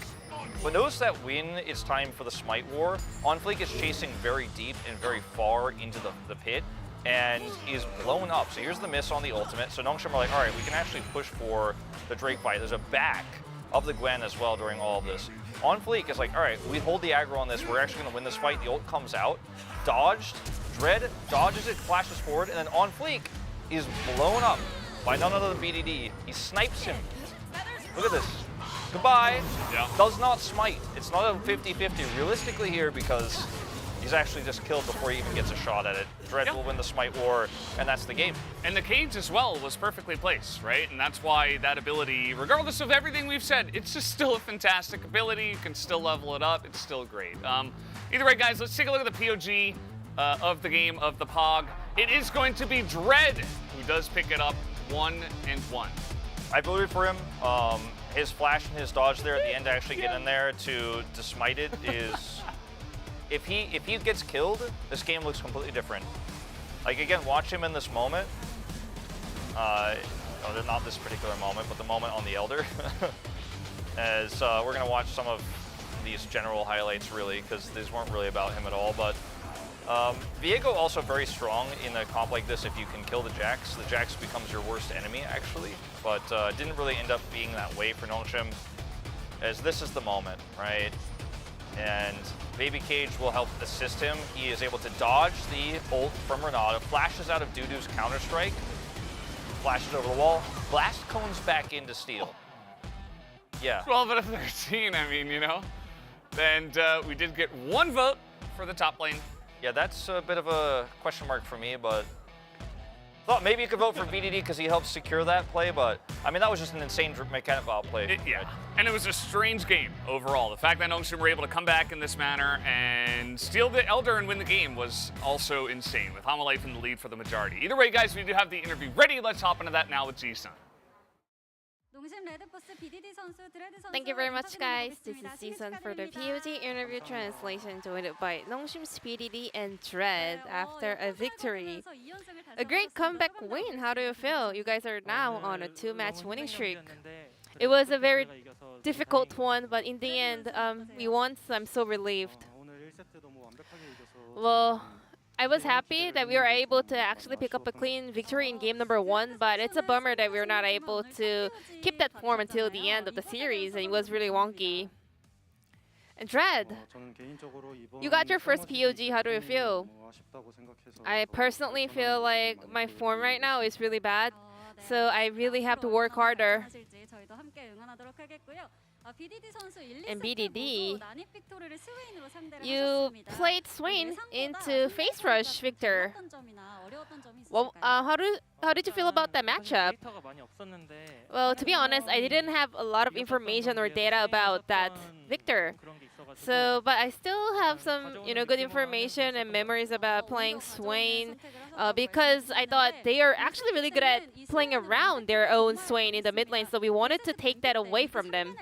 But notice that when it's time for the Smite War, On Fleek is chasing very deep and very far into the pit and is blown up. So here's the miss on the ultimate. So Nongshim are like, all right, we can actually push for the Drake fight. There's a back of the Gwen as well during all of this. On Fleek is like, all right, we hold the aggro on this. We're actually going to win this fight. The ult comes out, dodged, Dread dodges it, flashes forward, and then On Fleek is blown up by none other than BDD. He snipes him. Look at this. Goodbye. Yeah. Does not smite. It's not a 50-50 realistically here because he's actually just killed before he even gets a shot at it. Dread will win the Smite War, and that's the game. And the cage as well was perfectly placed, right? And that's why that ability, regardless of everything we've said, it's just still a fantastic ability. You can still level it up. It's still great. Either way, guys, let's take a look at the POG of the game, of the POG. It is going to be Dread who does pick it up 1-1. I voted for him. His flash and his dodge there at the end to actually get in there to smite it is... If he gets killed, this game looks completely different. Like, again, watch him in this moment. Not this particular moment, but the moment on the Elder. As we're going to watch some of these general highlights, really, because these weren't really about him at all. But Viego also very strong in a comp like this. If you can kill the Jax becomes your worst enemy, actually. But didn't really end up being that way for Nongshim, as this is the moment, right? And Baby Cage will help assist him. He is able to dodge the ult from Renata, flashes out of Dudu's counter-strike, flashes over the wall, blast cones back into steal. Yeah. 12 out of 13, I mean, you know. And we did get 1 vote for the top lane. Yeah, that's a bit of a question mark for me, but thought maybe you could vote for BDD because he helped secure that play, but I mean, that was just an insane mechanical outplay. Yeah, and it was a strange game overall. The fact that Nongshim were able to come back in this manner and steal the Elder and win the game was also insane, with Life in the lead for the majority. Either way, guys, we do have the interview ready. Let's hop into that now with G-Sun. Thank you very much, guys. This is Season for the POG interview translation, joined by Nongshim's PDD and Dread after a victory. A great comeback win. How do you feel? You guys are now on a 2-match winning streak. It was a very difficult one, but in the end, we won, so I'm so relieved. Well, I was happy that we were able to actually pick up a clean victory in game number 1, but it's a bummer that we were not able to keep that form until the end of the series, and it was really wonky. And Dread, you got your first POG, how do you feel? I personally feel like my form right now is really bad, so I really have to work harder. And BDD, you played Swain into Face Rush, Victor. Well, how did you feel about that matchup? Well, to be honest, I didn't have a lot of information or data about that Victor. So, but I still have some, good information and memories about playing Swain, because I thought they are actually really good at playing around their own Swain in the mid lane. So we wanted to take that away from them.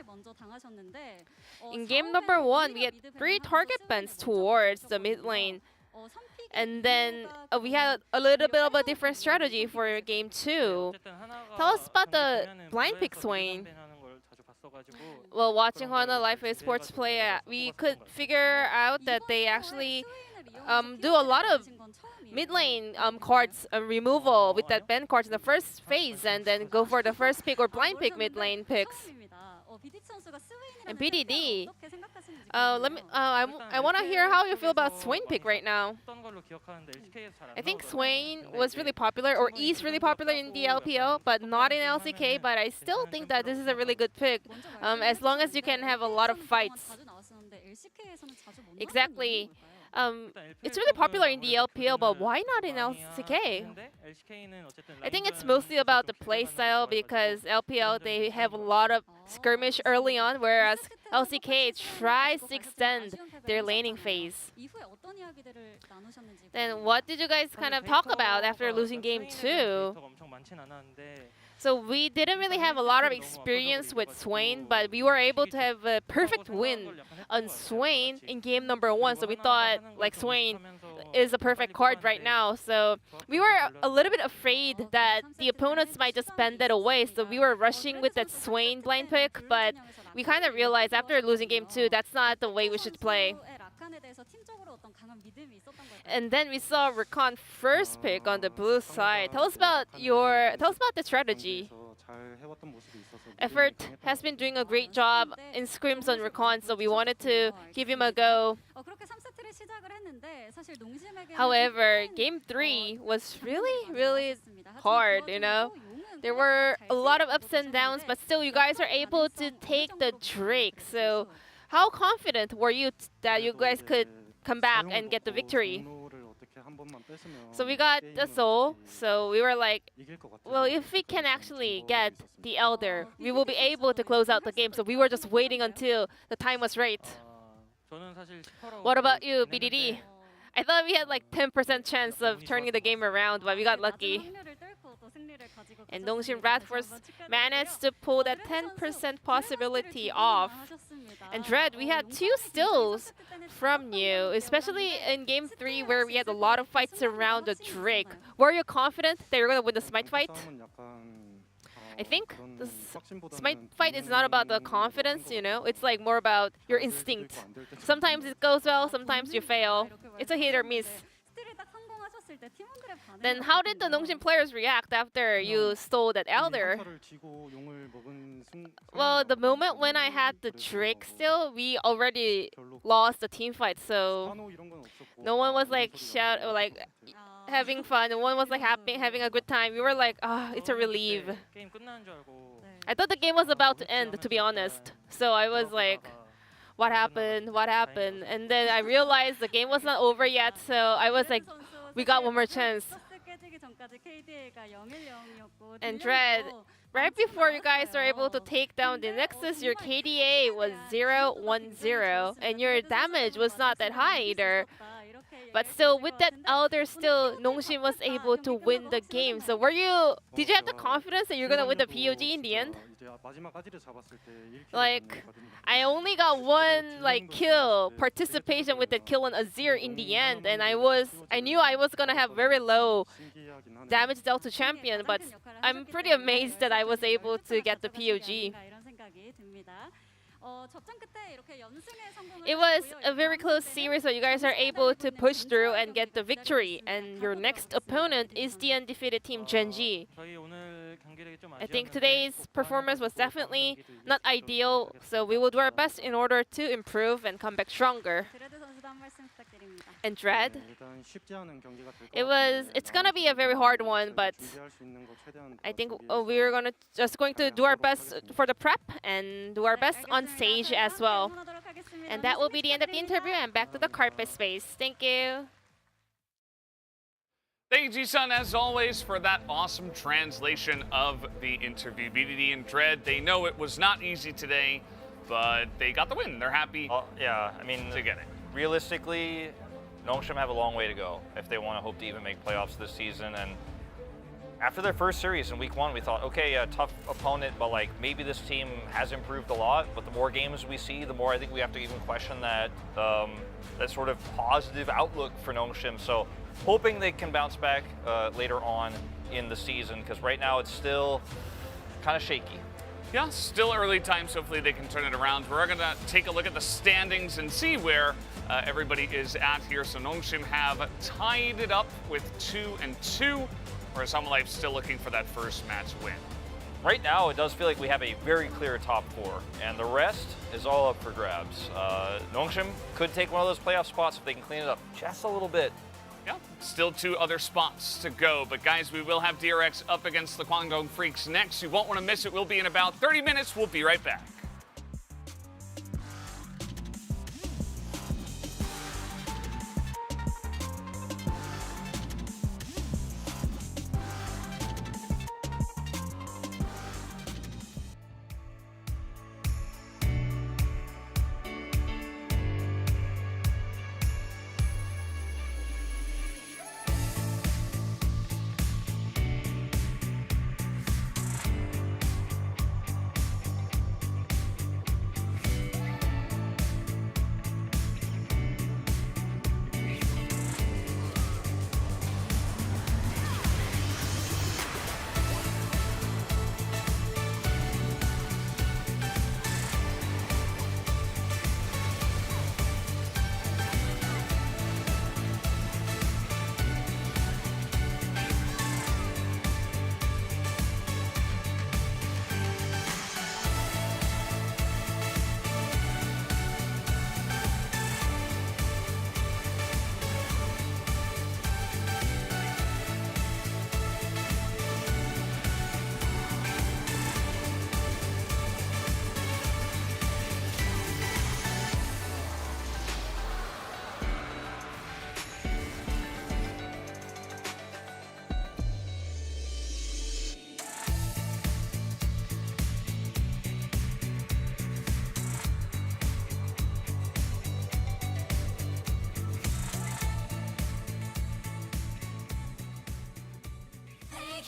In game number 1, we had 3 target bans towards the mid lane. And then we had a little bit of a different strategy for game 2. Tell us about the blind pick Swain. Well, watching Hana Life Esports play, we could figure out that they actually do a lot of mid lane cards removal with that ban cards in the first phase, and then go for the first pick or blind pick mid lane picks. And BDD, I want to hear how you feel about Swain pick right now. I think Swain was really popular, or is really popular in the LPL, but not in LCK. But I still think that this is a really good pick, as long as you can have a lot of fights. Exactly. It's really popular in the LPL, but why not in LCK? I think it's mostly about the playstyle, because LPL, they have a lot of skirmish early on, whereas LCK tries to extend their laning phase. Then what did you guys kind of talk about after losing game 2? So we didn't really have a lot of experience with Swain, but we were able to have a perfect win on Swain in game number 1. So we thought like Swain is a perfect card right now. So we were a little bit afraid that the opponents might just bend that away. So we were rushing with that Swain blind pick, but we kind of realized after losing game 2, that's not the way we should play. And then we saw Rakan first pick on the blue side. Tell us about the strategy. Effort has been doing a great job in scrims on Rakan, so we wanted to give him a go. However, game 3 was really hard, There were a lot of ups and downs, but still you guys are able to take the Drake. So how confident were you that you guys could come back and get the victory? So we got the soul, so we were like, well, if we can actually get the Elder, we will be able to close out the game. So we were just waiting until the time was right. What about you, BDD? I thought we had like 10% chance of turning the game around, but we got lucky. And Nongshim Radforce managed to pull that 10% possibility off. And Dread, we had 2 stills from you, especially in game 3 where we had a lot of fights around the Drake. Were you confident that you were going to win the Smite fight? I think the Smite fight is not about the confidence, It's like more about your instinct. Sometimes it goes well, sometimes you fail. It's a hit or miss. Then how did the Nongshim players react after you stole that Elder? Well, the moment when I had the Drake still, we already lost the team fight, so no one was like having fun. No one was like having a good time. We were like, it's a relief. I thought the game was about to end, to be honest. So I was like, what happened? What happened? And then I realized the game was not over yet, so I was like, we got one more chance. And Dread, right before you guys are able to take down the Nexus, your KDA was 0-1-0, and your damage was not that high either. But still, with that Elder, still Nongshim was able to win the game. So did you have the confidence that you're gonna win the POG in the end? Like, I only got one kill participation with that kill on Azir in the end, and I knew I was gonna have very low damage dealt to champion, but I'm pretty amazed that I was able to get the POG. It was a very close series, so you guys are able to push through and get the victory. And your next opponent is the undefeated team Gen.G. I think today's performance was definitely not ideal, so we will do our best in order to improve and come back stronger. and Dread. It's gonna be a very hard one, but I think we're just going to do our best for the prep and do our best on stage as well. And that will be the end of the interview, and back to the carpet space. Thank you. Thank you, Ji-sun, as always, for that awesome translation of the interview. BDD and Dread, they know it was not easy today, but they got the win. They're happy Yeah, I mean, to get it. realistically, Nongshim have a long way to go if they want to hope to even make playoffs this season. And after their first series in week 1, we thought, okay, a tough opponent, but like maybe this team has improved a lot. But the more games we see, the more I think we have to even question that that sort of positive outlook for Nongshim. So hoping they can bounce back later on in the season, because right now it's still kind of shaky. Yeah, still early times. Hopefully they can turn it around. We're going to take a look at the standings and see where everybody is at here. So Nongshim have tied it up with 2-2, whereas HLE still looking for that first match win. Right now, it does feel like we have a very clear top 4, and the rest is all up for grabs. Nongshim could take one of those playoff spots if they can clean it up just a little bit. Yeah, still 2 other spots to go. But guys, we will have DRX up against the Kwangdong Freaks next. You won't want to miss it. We'll be in about 30 minutes. We'll be right back.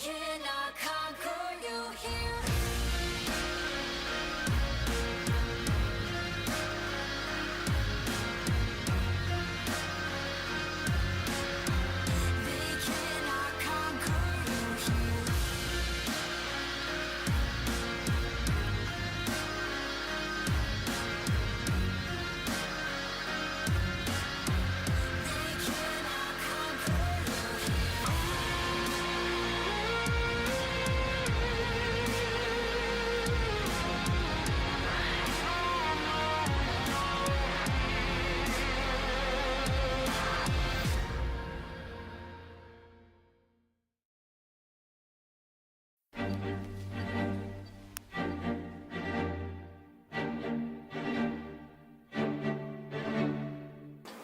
cannot conquer you here. They cannot conquer you here. They cannot conquer you here.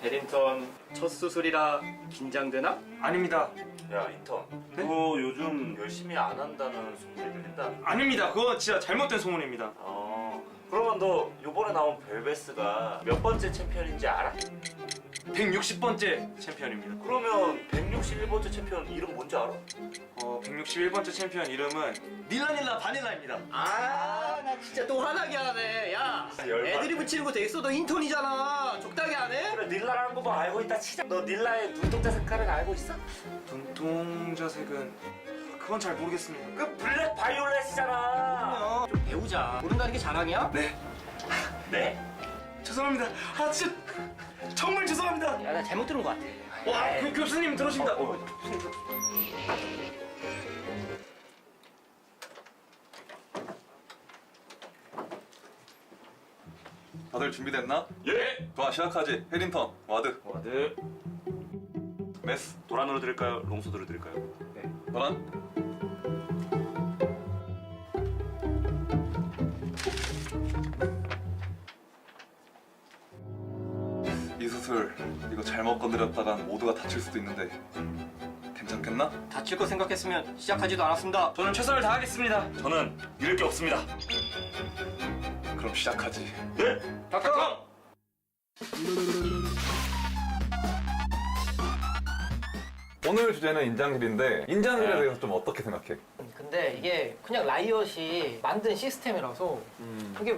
배린턴 첫 수술이라 긴장되나? 아닙니다. 야 인턴 그거 요즘 열심히 안 한다는 소문이 들린다. 아닙니다. 그거 진짜 잘못된 소문입니다. 그러면 너 요번에 나온 벨베스가 몇 번째 챔피언인지 알아? 160번째 챔피언입니다. 그러면 161번째 챔피언 이름 뭔지 알아? 161번째 챔피언 이름은 닐라닐라 바닐라입니다. 나 진짜 또 화나게 하네. 야, 열받네. 애드리브 치는 거 돼 있어. 너 인턴이잖아. 적당히 안 해? 그래 닐라라는 거만 알고 있다 치자. 너 닐라의 눈동자 색깔은 알고 있어? 눈동자 색은 그건 잘 모르겠습니다. 그 블랙 바이올렛이잖아. 좀 배우자. 모른다는 게 자랑이야? 네, 네? 죄송합니다. 아 진짜 정말 죄송합니다. 야, 나 잘못 들은 거 같아. 와, 교수님 들어오십니다. 다들 준비됐나? 예! 좋아 시작하지. 해린턴 와드. 와드. 메스. 도란으로 드릴까요? 롱소드로 드릴까요? 네. 도란. 이 수술 이거 잘못 건드렸다간 모두가 다칠 수도 있는데 괜찮겠나? 다칠 거 생각했으면 시작하지도 않았습니다. 저는 최선을 다하겠습니다. 저는 잃을 게 없습니다. 그럼 시작하지. 네. 닥터! 오늘 주제는 인장질인데 인장질에 대해서 좀 어떻게 생각해? 근데 이게 그냥 라이엇이 만든 시스템이라서 그게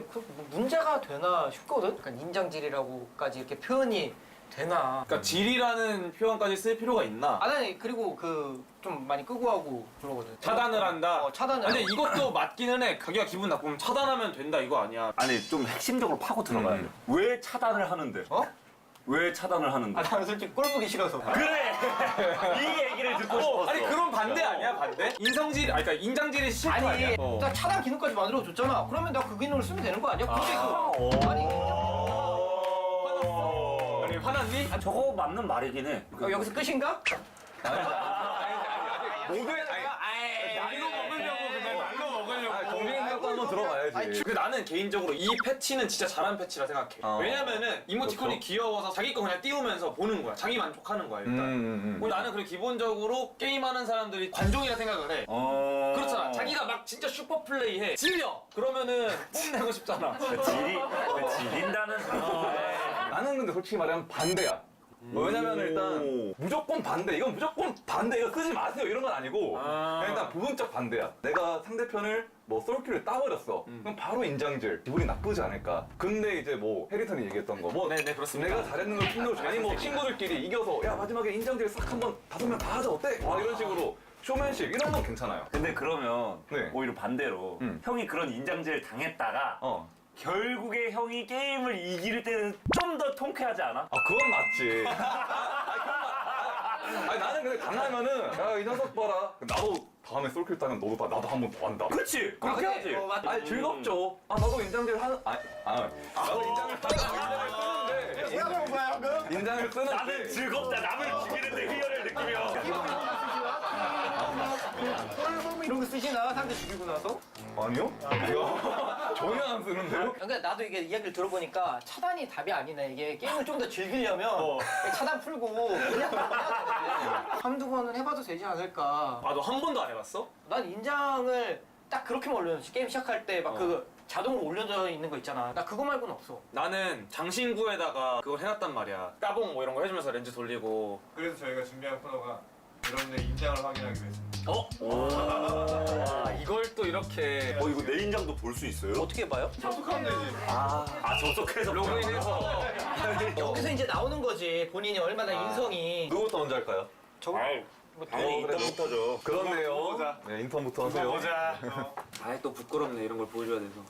문제가 되나 싶거든? 그러니까 인장질이라고까지 이렇게 표현이 되나. 그러니까 질이라는 표현까지 쓸 필요가 있나? 아니 그리고 그 좀 많이 끄고 하고 그러거든. 차단을 한다? 차단을 근데 하고. 이것도 맞기는 해. 자기가 기분 나쁘면 차단하면 된다 이거 아니야. 아니 좀 핵심적으로 파고 들어가야 돼. 왜 차단을 하는데? 어? 왜 차단을 하는데? 나는 솔직히 꼴 보기 싫어서. 그래! 이 얘기를 듣고 싶었어. 아니 그럼 반대 아니야 반대? 인성질, 아니 그러니까 인장질이 싫은 거 아니야? 아니 나 차단 기능까지 만들어 줬잖아. 그러면 나 그 기능을 쓰면 되는 거 아니야? 굳이 그 아니 아니 화났니? 아, 저거 맞는 말이긴 해. 여기서 끝인가? 모두의 날로 먹으려고 그냥 날로 먹으려고. 정리해서 한번 들어봐야지. 근데 나는 개인적으로 이 패치는 진짜 잘한 패치라 생각해. 왜냐면은 이모티콘이 그렇죠. 귀여워서 자기 거 그냥 띄우면서 보는 거야. 자기 만족하는 거야 일단. 그리고 나는 그리고 기본적으로 게임하는 사람들이 관종이라 생각을 해. 그렇잖아. 자기가 막 진짜 슈퍼 플레이해. 질려. 그러면은 뽐내고 싶잖아. 지린다는 단어에. 나는 근데 솔직히 말하면 반대야. 왜냐면 일단 무조건 반대. 이건 무조건 반대. 이거 쓰지 마세요. 이런 건 아니고 그냥 일단 부분적 반대야. 내가 상대편을 뭐 솔킬을 따버렸어. 그럼 바로 인장질. 기분이 나쁘지 않을까. 근데 이제 뭐 해리턴이 얘기했던 거 뭐 네네 그렇습니다. 내가 잘했는 걸 풍요를 아니 뭐 친구들끼리 이겨서 야 마지막에 인장질 싹 한번 5명 다 하자 어때? 와 이런 식으로 쇼맨십 이런 건 괜찮아요. 근데 그러면 네. 오히려 반대로 형이 그런 인장질을 당했다가 결국에 형이 게임을 이길 때는 좀 더 통쾌하지 않아? 아 그건 맞지. 아니 나는 근데 당하면은 야 이 녀석 봐라. 나도 다음에 솔킬 따면 너도 봐. 나도 한 번 더 한다. 그렇지. 그렇게 하지. 아니 즐겁죠. 아 나도 인장질 하는 나도 인장을 쓰는데 인장을 쓰는데 나는 즐겁다. 남을 죽이는데 희열을 느끼며. 꼴 이런 거 쓰시나? 상대 죽이고 나서? 아니요? 이야, 전혀 안 쓰는데요? 그러니까 나도 이게 이야기를 들어보니까 차단이 답이 아니네. 이게 게임을 좀 더 즐기려면 차단 풀고 그냥 해야 되는데 한두 번은 해봐도 되지 않을까. 아 너 한 번도 안 해봤어? 난 인장을 딱 그렇게만 올려놓지. 게임 시작할 때 막 그 자동으로 올려져 있는 거 있잖아. 나 그거 말고는 없어. 나는 장신구에다가 그걸 해놨단 말이야. 따봉 뭐 이런 거 해주면서 렌즈 돌리고. 그래서 저희가 준비한 코너가 여러분의 인장을 확인하기 위해서. 이걸 또 이렇게 이거 내 인장도 볼 수 있어요? 어떻게 봐요? 접속하면 되지. 접속해서 로그인해서. 여기서 이제 나오는 거지. 본인이 얼마나 인성이. 누구부터 먼저 할까요? 당연히 인터부터죠. 그렇네요. 네, 인턴부터 하세요. 보자. 아이 또 부끄럽네 이런 걸 보여줘야 돼서.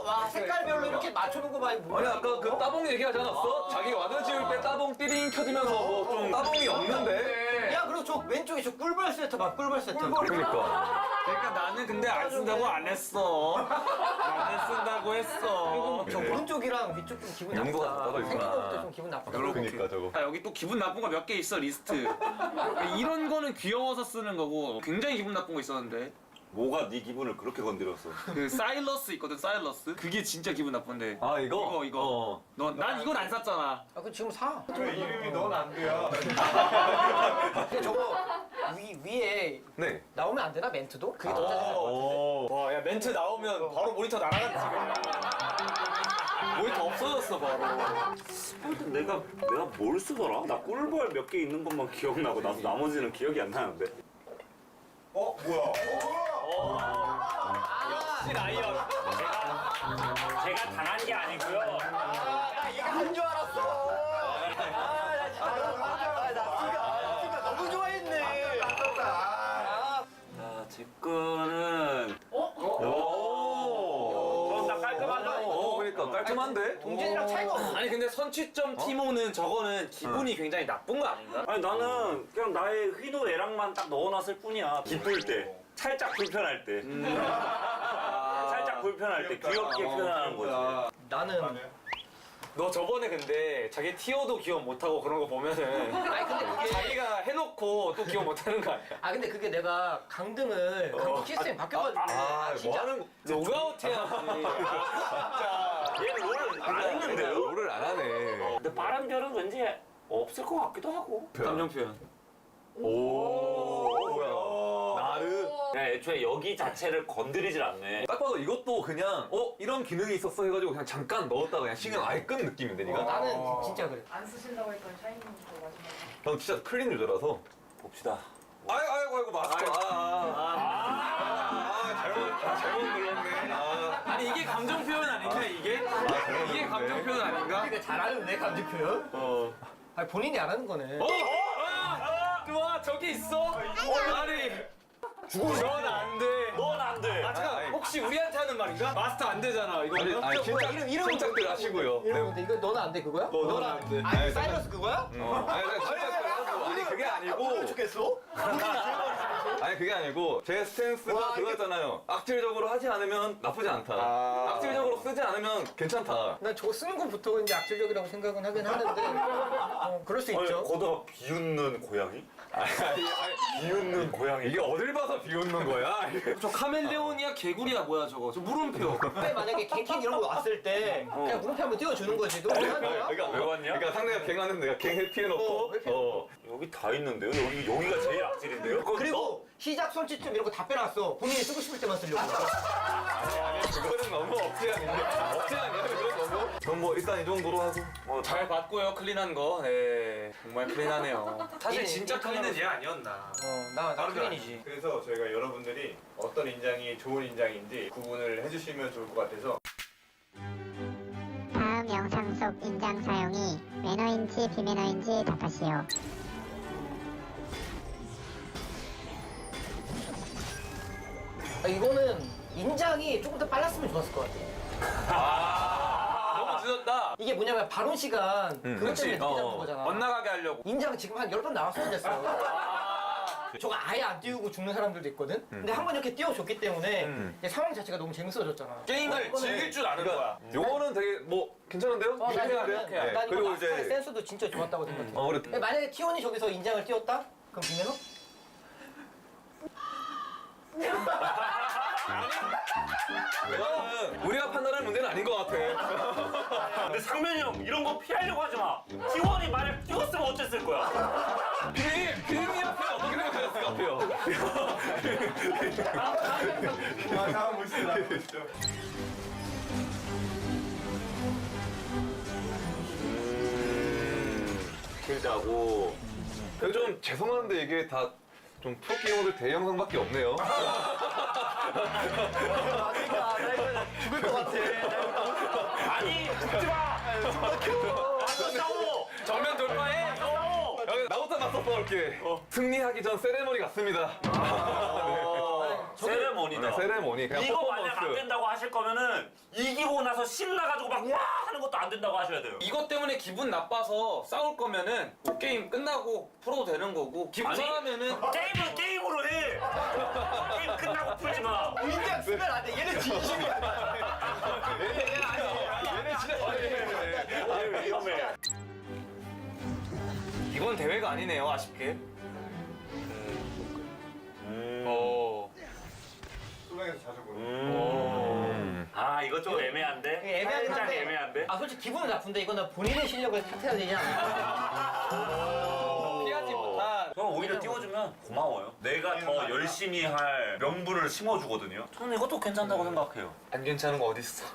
와 색깔별로 이렇게 맞추는 거 봐. 이거 아니 뭐야? 아까 그 따봉 얘기하지 않았어? 자기 와드 지울 때 따봉 띠링 켜지면서 뭐 좀 따봉이 없는데. 야 그리고 저 왼쪽에 저 꿀벌 세트 봐. 꿀벌 세트. 그러니까. 그러니까 나는 근데 안 쓴다고 안 했어. 안 쓴다고 했어. 저 오른쪽이랑 위쪽 좀 기분 용도가 나쁘다. 따로 있구나. 생긴 것부터 좀 기분 나쁘다. 그러니까 저거. 아, 여기 또 기분 나쁜 거 몇 개 있어 리스트. 이런 거는 귀여워서 쓰는 거고 굉장히 기분 나쁜 거 있었는데. 뭐가 네 기분을 그렇게 건드렸어? 그 사일러스 있거든 사일러스. 그게 진짜 기분 나쁜데. 아 이거? 이거. 난 이건 안 샀잖아. 아 그 지금 사. 이름이 넌 안 돼요. 근데 저거 위에 네. 나오면 안 되나 멘트도? 그게 더 짜증날 것 같은데. 와, 야 멘트 나오면 바로 모니터 날아갔지 지금. 모니터 없어졌어 바로. 내가 뭘 쓰더라? 나 꿀벌 몇 개 있는 것만 기억나고 나도 나머지는 기억이 안 나는데. 뭐야? 역시 라이언. 제가 당한 게 아니고요. 얘가 한 줄 알았어. 나 너무 좋아했네. 제 거는 나 깔끔하죠? 그러니까 깔끔한데? 동진이랑 차이가 없어. 아니 근데 선취점 티모는 저거는 기분이 굉장히 나쁜 거 아닌가? 아니 나는 그냥 나의 희노 애락만 딱 넣어놨을 뿐이야. 기쁠 때, 살짝 불편할 때, 살짝 불편할 때 귀엽게 표현하는 거지. 나는 너 저번에 근데 자기 티어도 기억 못하고 그런 거 보면은 아니 근데 그게 자기가 해놓고 또 기억 못하는 거 아니야? 아 근데 그게 내가 강등 시스템이 바뀌어가지고 진짜 로그아웃 해야지. 진짜. 얘는 롤을 안 했는데요? 롤을 안 하네. 근데 바람별은 왠지 없을 것 같기도 하고. 감정 표현. 오, 뭐야. 나르. 그냥 애초에 여기 자체를 건드리질 않네. 딱 봐도 이것도 그냥 이런 기능이 있었어 해가지고 그냥 잠깐 넣었다가 그냥 신경 아예 끈 느낌인데 니가? 나는 진짜 그래. 안 쓰신다고 했던 샤이닝도 마지막에. 형 진짜 클린 유저라서. 봅시다. 아이고 마스터. 잘못 눌렀네. 아니 이게 감정 표현 아닌가 이게? 이게 감정 표현 아닌가? 그러니까 잘하는데 감정 표현? 아니 본인이 안 하는 거네. 와 저기 있어? 아니 넌 안 돼. 넌 안 돼. 아 잠깐 혹시 우리한테 하는 말인가? 마스터 안 되잖아 이거. 아니 진짜 이름 침착들 하시고요. 이런 건데 이거 너는 안 돼 그거야? 너는 안 돼. 아니 사이러스 그거야? 아니 침착들 하고 아니 그게 아니고. 좋겠어? 아니 그게 아니고 제 스탠스가 와, 그거잖아요. 악질적으로 하지 않으면 나쁘지 않다. 악질적으로 쓰지 않으면 괜찮다. 난 저거 쓰는 것부터 이제 악질적이라고 생각은 하긴 하는데 그럴 수 있죠. 거다가 비웃는 고양이? 비웃는 고양이. 이게 어딜 봐서 비웃는 거야? 저 카멜레온이야 개구리야 뭐야 저거? 저 물음표. 근데 만약에 갱킹 이런 거 왔을 때 그냥 물음표 한번 띄워주는 거지. 너 왜 하는 거야? 왜 왔냐? 그러니까 상대가 갱 하는데 내가 갱 해피해놓고 여기 다 있는데요? 여기가 제일 악질인데요? 그리고 시작 손짓좀 이런 거 다 빼놨어. 본인이 쓰고 싶을 때만 쓰려고. 그거는 너무 억지 아닌가? 억지 아니야? 그건 너무? 그럼 뭐 일단 이 정도로 하고 잘 봤고요 클린한 거. 네 정말 클린하네요. 사실 진짜 클린은 얘 아니었나. 나 클린이지. 그래서 저희가 여러분들이 어떤 인장이 좋은 인장인지 구분을 해주시면 좋을 것 같아서 다음 영상 속 인장 사용이 매너인지 비매너인지 답하시오. 이거는 인장이 조금 더 빨랐으면 좋았을 것 같아. 너무 늦었다. 이게 뭐냐면 발언 시간 그것 때문에 늦게 잡는 거잖아. 엇나가게 하려고. 인장 지금 한 10번 나왔으면 됐어. 저거 아예 안 띄우고 죽는 사람들도 있거든? 근데 한 번 이렇게 띄워줬기 때문에 이제 상황 자체가 너무 재밌어졌잖아. 게임을 즐길 줄 아는 거야. 요거는 되게 뭐 괜찮은데요? 난 이거 그리고 마스터의 이제 센스도 진짜 좋았다고 생각해. 그래. 근데 만약에 T1이 저기서 인장을 띄웠다? 그럼 비매너? 이거는 우리가 판단할 문제는 아닌 것 같아. 근데 상면이 형 이런 거 피하려고 하지 마. T1이 만약 뛰었으면 어땠을 거야? 피디님 앞에 어떻게 생각하셨을 것 같아요? 다음 보시죠. 길다고. 좀 죄송한데 이게 다 좀 프로게이머들 대영상밖에 없네요. 죽을 것 같아. 아니 죽지 마. 싸워. 정면 돌파해. 싸워. 여기 나부터 맞서 싸울게. 승리하기 전 세레머니 같습니다. 세레머니다. 네, 세레머니. 그냥 이거 만약 안 퍼포먼스. 된다고 하실 거면은 이기고 나서 신나가지고 막 와 하는 것도 안 된다고 하셔야 돼요. 이것 때문에 기분 나빠서 싸울 거면은 뭐 게임 끝나고 풀어도 되는 거고 기분 아니, 상하면은 게임은 게임으로 해. 게임 끝나고 풀지 마. 인장 쓰면 안 돼. 얘는 진심이야. 얘네 진짜 얘 위험해. 이건 대회가 아니네요 아쉽게. 소장에서 자주 보는. 아 이거 좀 애매한데? 애매하긴 살짝 한데. 애매한데? 아 솔직히 기분은 나쁜데 이거는 본인의 실력을 탓해야 되지 않나? 피하지 못한. 저는 오히려 띄워주면 고마워요. 내가 더 열심히 할 명분을 심어주거든요. 저는 이것도 괜찮다고 생각해요. 안 괜찮은 거 어딨어?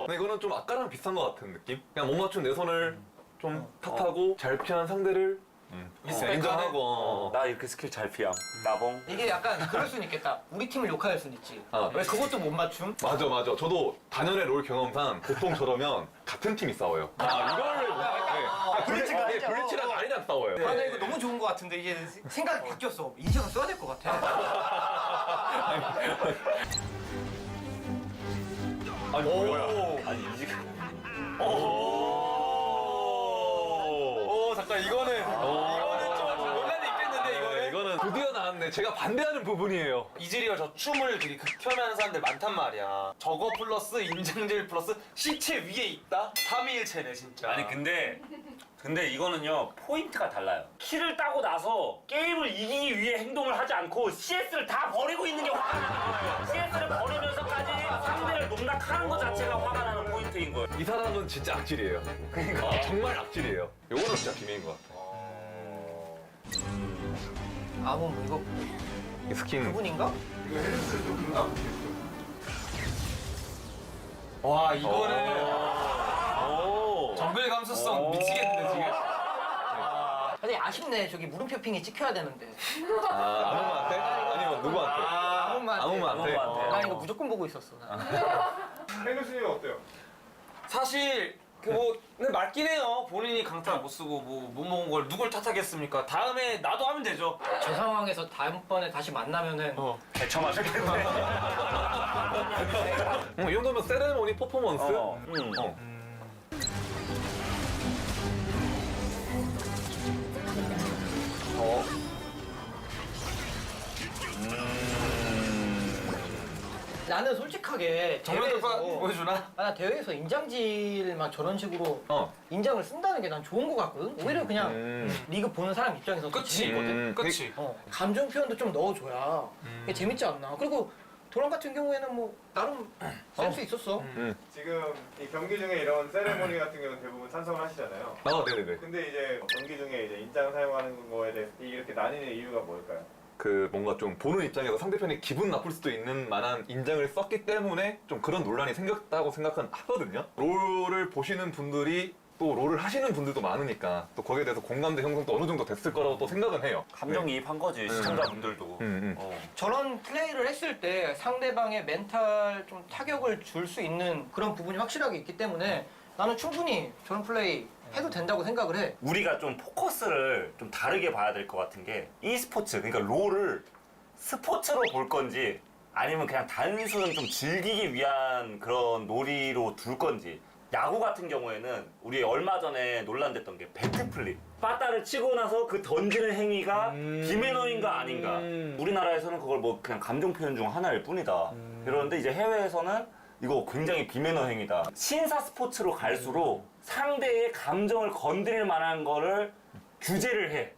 근데 이거는 좀 아까랑 비슷한 것 같은 느낌? 그냥 못 맞춘 내 손을 좀 탓하고 잘 피한 상대를 인정하고. 나 이렇게 스킬 잘 피함. 나봉. 이게 약간 그럴 수는 있겠다. 우리 팀을 욕할 수는 있지. 왜 그것도 못 맞춤? 맞아. 저도 단연의 롤 경험상 보통 저러면 같은 팀이 싸워요. 이거를 블리츠가 아니죠. 블리츠랑 아니랑 싸워요. 아, 나 이거 너무 좋은 것 같은데 이제 생각이 바뀌었어. 인정을 써야 될 것 같아. 아니 뭐야? 아니 이제 잠깐 이거는 좀 논란이 있겠는데 이거는 드디어 나왔네. 제가 반대하는 부분이에요. 이즈리얼 저 춤을 되게 극혐하는 사람들 많단 말이야. 저거 플러스 인장질 플러스 시체 위에 있다? 3위일체네 진짜. 아니 근데 이거는요 포인트가 달라요. 키를 따고 나서 게임을 이기기 위해 행동을 하지 않고 CS를 다 버리고 있는 게 화가 나는 거예요. CS를 버리면서까지 상대를 농락하는 것 자체가 화가 나는 포인트인 거예요. 이 사람은 진짜 악질이에요. 그러니까 정말 악질이에요. 요거는 진짜 비밀인 것 같아. 뭐 이거 이 스킨. 그분인가? 와 이거는 정글 감수성 미치겠는데 지금. 근데 아쉽네. 저기 물음표핑이 찍혀야 되는데. 아무한테? 아니면 누구한테? 아무한테. 나 이거 무조건 보고 있었어. 헬루스님 어때요? 사실 근데 맞긴 해요. 본인이 강타 못 쓰고 못 먹은 걸 누굴 탓하겠습니까? 다음에 나도 하면 되죠. 저 상황에서 다음번에 다시 만나면은 대처맞겠네. 이 정도면 세레모니 퍼포먼스? 나는 솔직하게 정면 돌파 대회에서 보여주나? 나 대회에서 인장질만 저런 식으로 인장을 쓴다는 게 난 좋은 것 같거든. 오히려 그냥 리그 보는 사람 입장에서 재밌거든. 그치. 감정 표현도 좀 넣어줘야 이게 재밌지 않나. 그리고 도란 같은 경우에는 뭐 나름 센스 있었어. 지금 이 경기 중에 이런 세레모니 같은 경우는 대부분 찬성을 하시잖아요. 네네네. 근데 이제 경기 중에 이제 인장 사용하는 거에 대해서 이렇게 나뉘는 이유가 뭘까요? 뭔가 좀 보는 입장에서 상대편이 기분 나쁠 수도 있는 만한 인장을 썼기 때문에 좀 그런 논란이 생겼다고 하거든요. 롤을 보시는 분들이 또 롤을 하시는 분들도 많으니까 또 거기에 대해서 공감대 형성도 어느 정도 됐을 거라고 또 생각은 해요. 감정이입한 거지 시청자분들도. 저런 플레이를 했을 때 상대방의 멘탈 좀 타격을 줄 수 있는 그런 부분이 확실하게 있기 때문에 나는 충분히 저런 플레이 해도 된다고 생각을 해. 우리가 좀 포커스를 좀 다르게 봐야 될 것 같은 게 e스포츠, 그러니까 롤을 스포츠로 볼 건지 아니면 그냥 단순 좀 즐기기 위한 그런 놀이로 둘 건지. 야구 같은 경우에는 우리 얼마 전에 논란됐던 게 배트플립. 빠따를 치고 나서 그 던지는 행위가 비매너인가 아닌가. 우리나라에서는 그걸 뭐 그냥 감정 표현 중 하나일 뿐이다. 그런데 이제 해외에서는 이거 굉장히 비매너 행위다. 신사 스포츠로 갈수록 상대의 감정을 건드릴 만한 거를 규제를 해.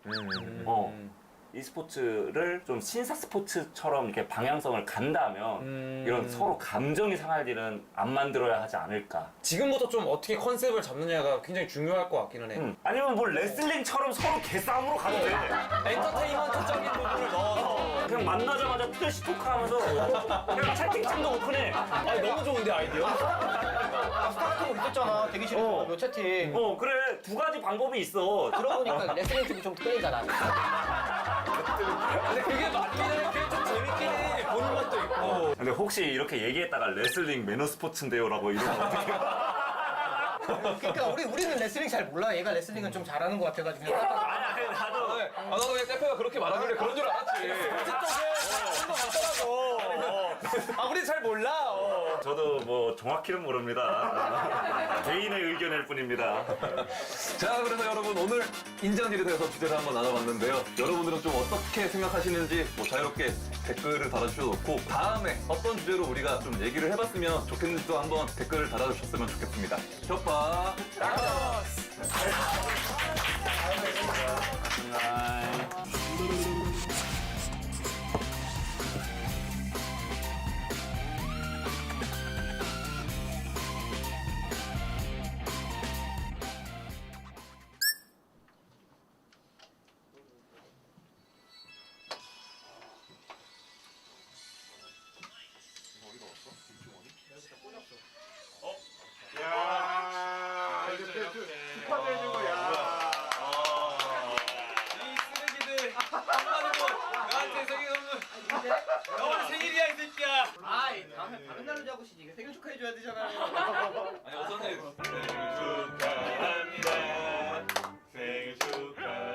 e스포츠를 좀 신사 스포츠처럼 이렇게 방향성을 간다면 이런 서로 감정이 상할 일은 안 만들어야 하지 않을까. 지금부터 좀 어떻게 컨셉을 잡느냐가 굉장히 중요할 것 같기는 해. 아니면 뭐 레슬링처럼 서로 개싸움으로 가도 돼. 엔터테인먼트적인 부분을 넣어서 그냥 만나자마자 트래시 토크하면서 그냥 채팅창도 오픈해. 아니 너무 좋은데 아이디어? 스타카토 있었잖아. 대기실에서 몇 채팅. 그래 두 가지 방법이 있어. 들어보니까 레슬링 쪽이 좀 끌리잖아. 근데 그게 맞긴 해. 그게 좀 재밌긴 해. 보는 맛도 있고. 근데 혹시 이렇게 얘기했다가 레슬링 매너 스포츠인데요라고 이러면 어떡해? 그러니까 우리는 레슬링 잘 몰라. 얘가 레슬링은 좀 잘하는 것 같아가지고. 아니 나도. 나도 그냥 대표가 그렇게 말하길래 그런 줄 알았지. 스포츠 쪽에 한거 같더라고. 우리 잘 몰라. 저도 뭐 정확히는 모릅니다. 개인의 의견일 뿐입니다. 자, 그래서 여러분 오늘 인장질에 대해서 주제를 한번 나눠봤는데요. 여러분들은 좀 어떻게 생각하시는지 뭐 자유롭게 댓글을 달아주셔도 좋고 다음에 어떤 주제로 우리가 좀 얘기를 해봤으면 좋겠는지도 한번 댓글을 달아주셨으면 좋겠습니다. 협박 야 이렇게 축하해주고 야. 이 쓰레기들 한마디로 나한테 생일 선물. 오늘 생일이야 이 새끼야. 아이 다른 날로 잡으시지. 생일 축하해줘야 되잖아. 아니 어떤 애 축하합니다. 생일 축하합니다.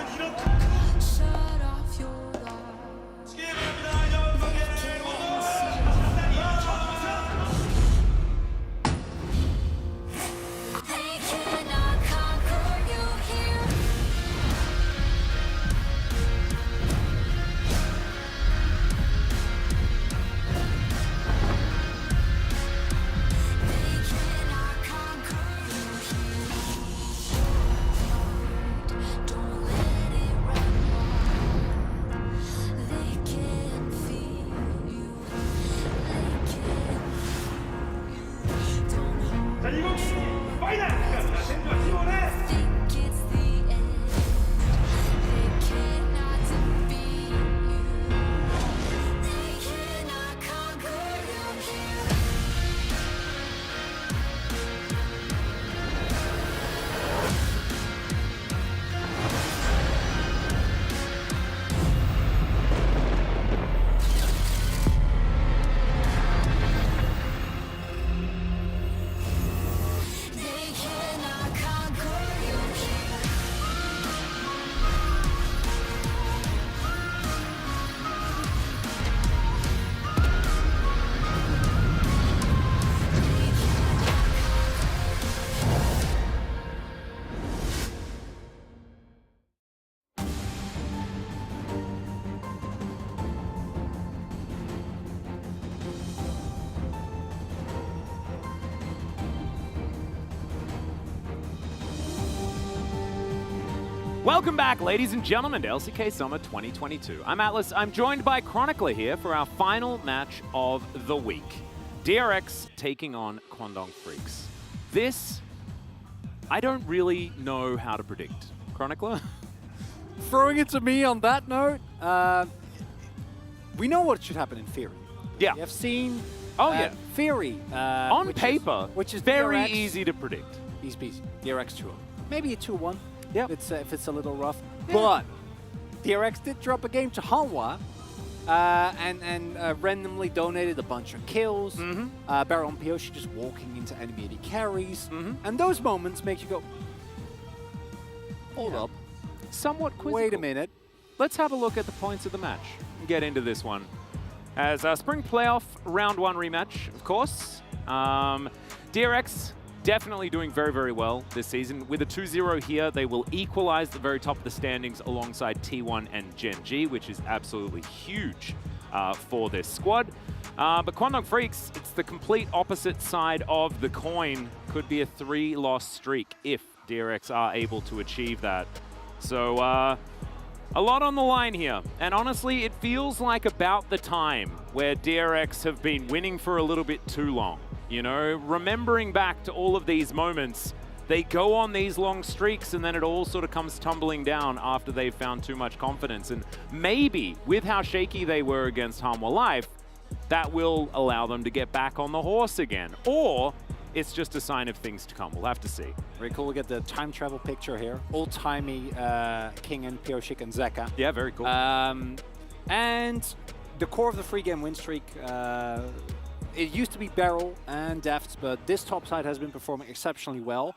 Shut off your light. They cannot conquer you here. They cannot conquer you here. Don't let it run wild. They can feel you. They can feel you. Don't think it's the end. They cannot defeat you. They cannot conquer you here. They cannot conquer you here. Welcome back, ladies and gentlemen, to LCK Summer 2022. I'm Atlas. I'm joined by Chronicler here for our final match of the week. DRX taking on Kwangdong Freaks. This, I don't really know how to predict. Chronicler? Throwing it to me on that note, we know what should happen in theory. Yeah. We have seen theory. On paper, which is very DRX. easy to predict. Easy peasy. DRX 2-0. Maybe a 2-1. Yep. If it's a little rough. But DRX did drop a game to Hanwha and randomly donated a bunch of kills. Baron and Pioshi just walking into enemy AD carries. And those moments make you go, hold up. Somewhat quizzical. Wait a minute. Let's have a look at the points of the match and get into this one. As our Spring Playoff Round 1 rematch, of course. DRX definitely doing very, very well this season. With a 2-0 here, they will equalize the very top of the standings alongside T1 and Gen G, which is absolutely huge for this squad. But Kwangdong Freaks, it's the complete opposite side of the coin. Could be a 3-loss streak if DRX are able to achieve that. So a lot on the line here. And honestly, it feels like about the time where DRX have been winning for a little bit too long. You know, remembering back to all of these moments, they go on these long streaks and then it all sort of comes tumbling down after they've found too much confidence. And maybe with how shaky they were against Hanwha Life, that will allow them to get back on the horse again. Or it's just a sign of things to come. We'll have to see. Very cool. We get the time travel picture here. Old-timey King and Pioshik and Zeka. Yeah, very cool. And the core of the 3-game win streak, it used to be Beryl and Deft, but this top side has been performing exceptionally well.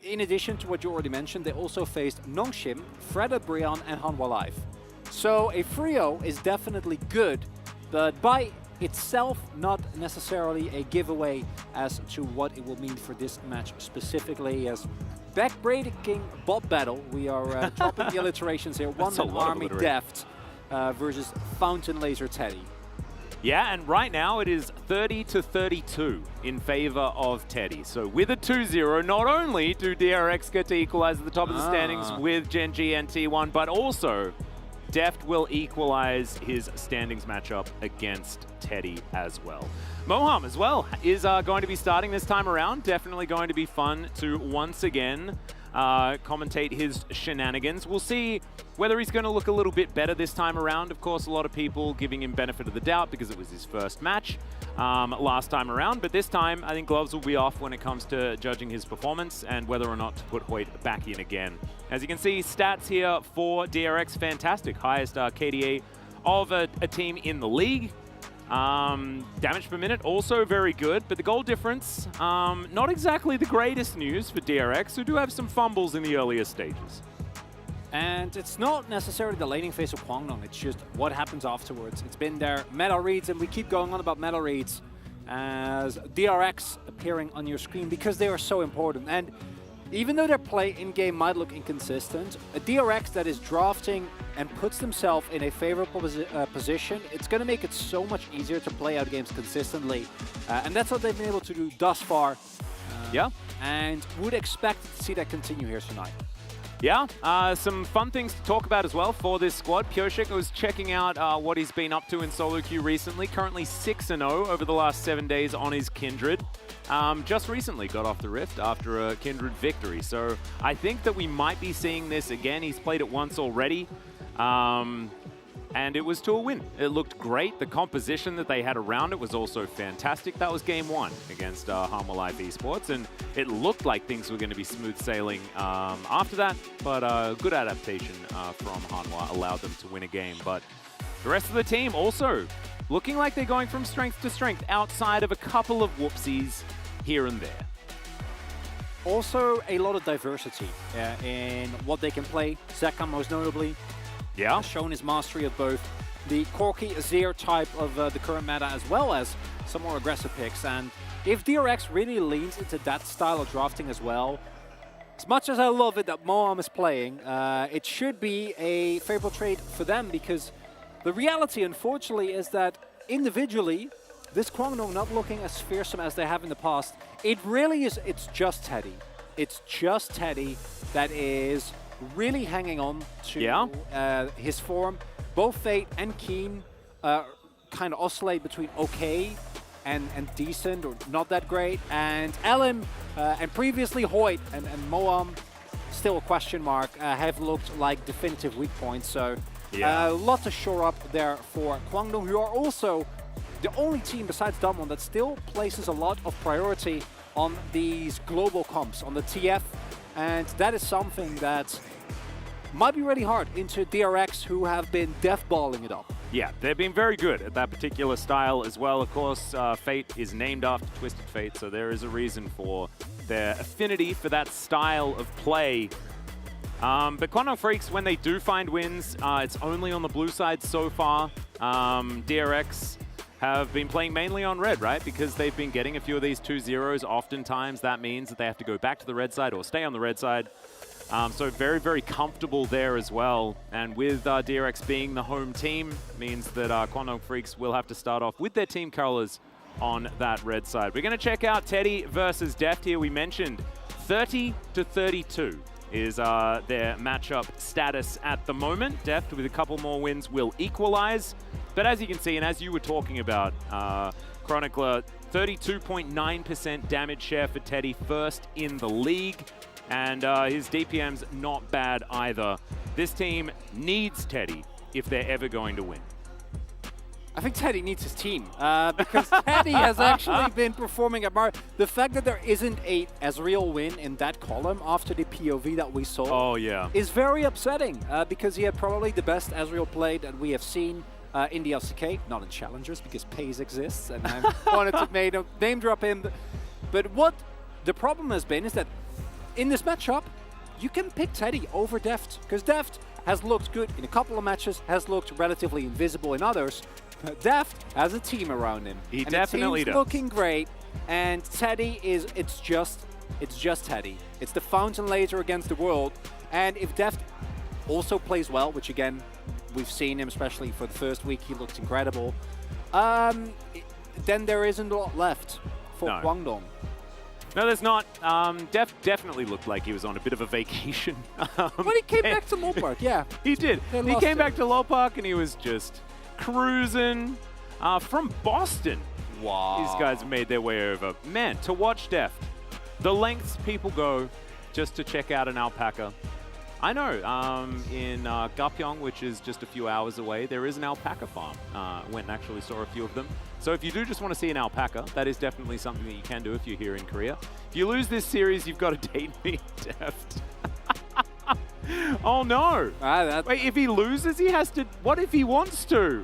In addition to what you already mentioned, they also faced Nongshim, Freda Brion, and Hanwha Life. So a trio is definitely good, but by itself, not necessarily a giveaway as to what it will mean for this match specifically. As backbreaking bot battle, we are dropping the alliterations here. One-man army Deft versus Fountain Laser Teddy. Yeah, and right now it is 30-32 in favor of Teddy. So with a 2-0, not only do DRX get to equalize at the top of the standings with Gen G and T1, but also Deft will equalize his standings matchup against Teddy as well. Moham as well is going to be starting this time around. Definitely going to be fun to once again commentate his shenanigans. We'll see whether he's going to look a little bit better this time around. Of course, a lot of people giving him benefit of the doubt because it was his first match last time around. But this time, I think gloves will be off when it comes to judging his performance and whether or not to put Hoyt back in again. As you can see, stats here for DRX, fantastic. Highest KDA of a team in the league. Damage per minute, also very good, but the goal difference, not exactly the greatest news for DRX, who do have some fumbles in the earlier stages. And it's not necessarily the laning phase of Kwangdong, it's just what happens afterwards. It's been their meta reads, and we keep going on about meta reads as DRX appearing on your screen because they are so important. And even though their play in-game might look inconsistent, a DRX that is drafting and puts themselves in a favorable position, it's going to make it so much easier to play out games consistently. And that's what they've been able to do thus far. Yeah. And would expect to see that continue here tonight. Yeah, some fun things to talk about as well for this squad. Pioshik was checking out what he's been up to in solo queue recently. Currently 6-0 over the last 7 days on his Kindred. Just recently got off the Rift after a Kindred victory. So I think that we might be seeing this again. He's played it once already. And it was to a win. It looked great. The composition that they had around it was also fantastic. That was game 1 against Hanwha Live Esports, and it looked like things were going to be smooth sailing after that, but good adaptation from Hanwha allowed them to win a game. But the rest of the team also looking like they're going from strength to strength outside of a couple of whoopsies here and there. Also, a lot of diversity in what they can play. Zeka most notably. Yeah. Has shown his mastery of both the Corki Azir type of the current meta as well as some more aggressive picks. And if DRX really leans into that style of drafting as well, as much as I love it that Moam is playing, it should be a favorable trade for them, because the reality, unfortunately, is that individually, this Kwangdong not looking as fearsome as they have in the past. It really is, it's just Teddy. It's just Teddy that is really hanging on to his form. Both Fate and Keen kind of oscillate between okay and decent or not that great. And Ellen and previously Hoyt and Moam, still a question mark, have looked like definitive weak points. So a lot to shore up there for Kwangdong, who are also the only team besides Damwon that still places a lot of priority on these global comps, on the TF. And that is something that might be really hard into DRX, who have been deathballing it up. Yeah, they've been very good at that particular style as well. Of course, Fate is named after Twisted Fate, so there is a reason for their affinity for that style of play. But Kwangdong Freaks, when they do find wins, it's only on the blue side so far. DRX have been playing mainly on red, right? Because they've been getting a few of these 2-0s. Oftentimes that means that they have to go back to the red side or stay on the red side. So very, very comfortable there as well. And with DRX being the home team, means that Kwangdong Freaks will have to start off with their team colors on that red side. We're going to check out Teddy versus Deft here. We mentioned 30-32 is their matchup status at the moment. Deft, with a couple more wins, will equalize. But as you can see, and as you were talking about, Chronicler, 32.9% damage share for Teddy, first in the league. And his DPM's not bad either. This team needs Teddy if they're ever going to win. I think Teddy needs his team, because Teddy has actually been performing at Mar. The fact that there isn't a Ezreal win in that column after the POV that we saw is very upsetting, because he had probably the best Ezreal play that we have seen in the LCK, not in Challengers, because Paze exists, and I wanted to name drop him. But what the problem has been is that in this matchup, you can pick Teddy over Deft, because Deft has looked good in a couple of matches, has looked relatively invisible in others. Deft has a team around him. He definitely does. Looking great, and Teddy is, it's just Teddy. It's the fountain laser against the world, and if Deft also plays well, which again, we've seen him, especially for the first week, he looked incredible, then there isn't a lot left for Kwangdong. No, there's not. Deft definitely looked like he was on a bit of a vacation. But he came back to Lowpark, yeah. He did. He came back to Lowpark and he was just cruising from Boston. Wow. These guys have made their way over. Man, to watch Deft, the lengths people go just to check out an alpaca. I know, in Gapyeong, which is just a few hours away, there is an alpaca farm. Went and actually saw a few of them. So if you do just want to see an alpaca, that is definitely something that you can do if you're here in Korea. If you lose this series, you've got to date me, Deft. Oh no! Wait, if he loses, he has to... What if he wants to?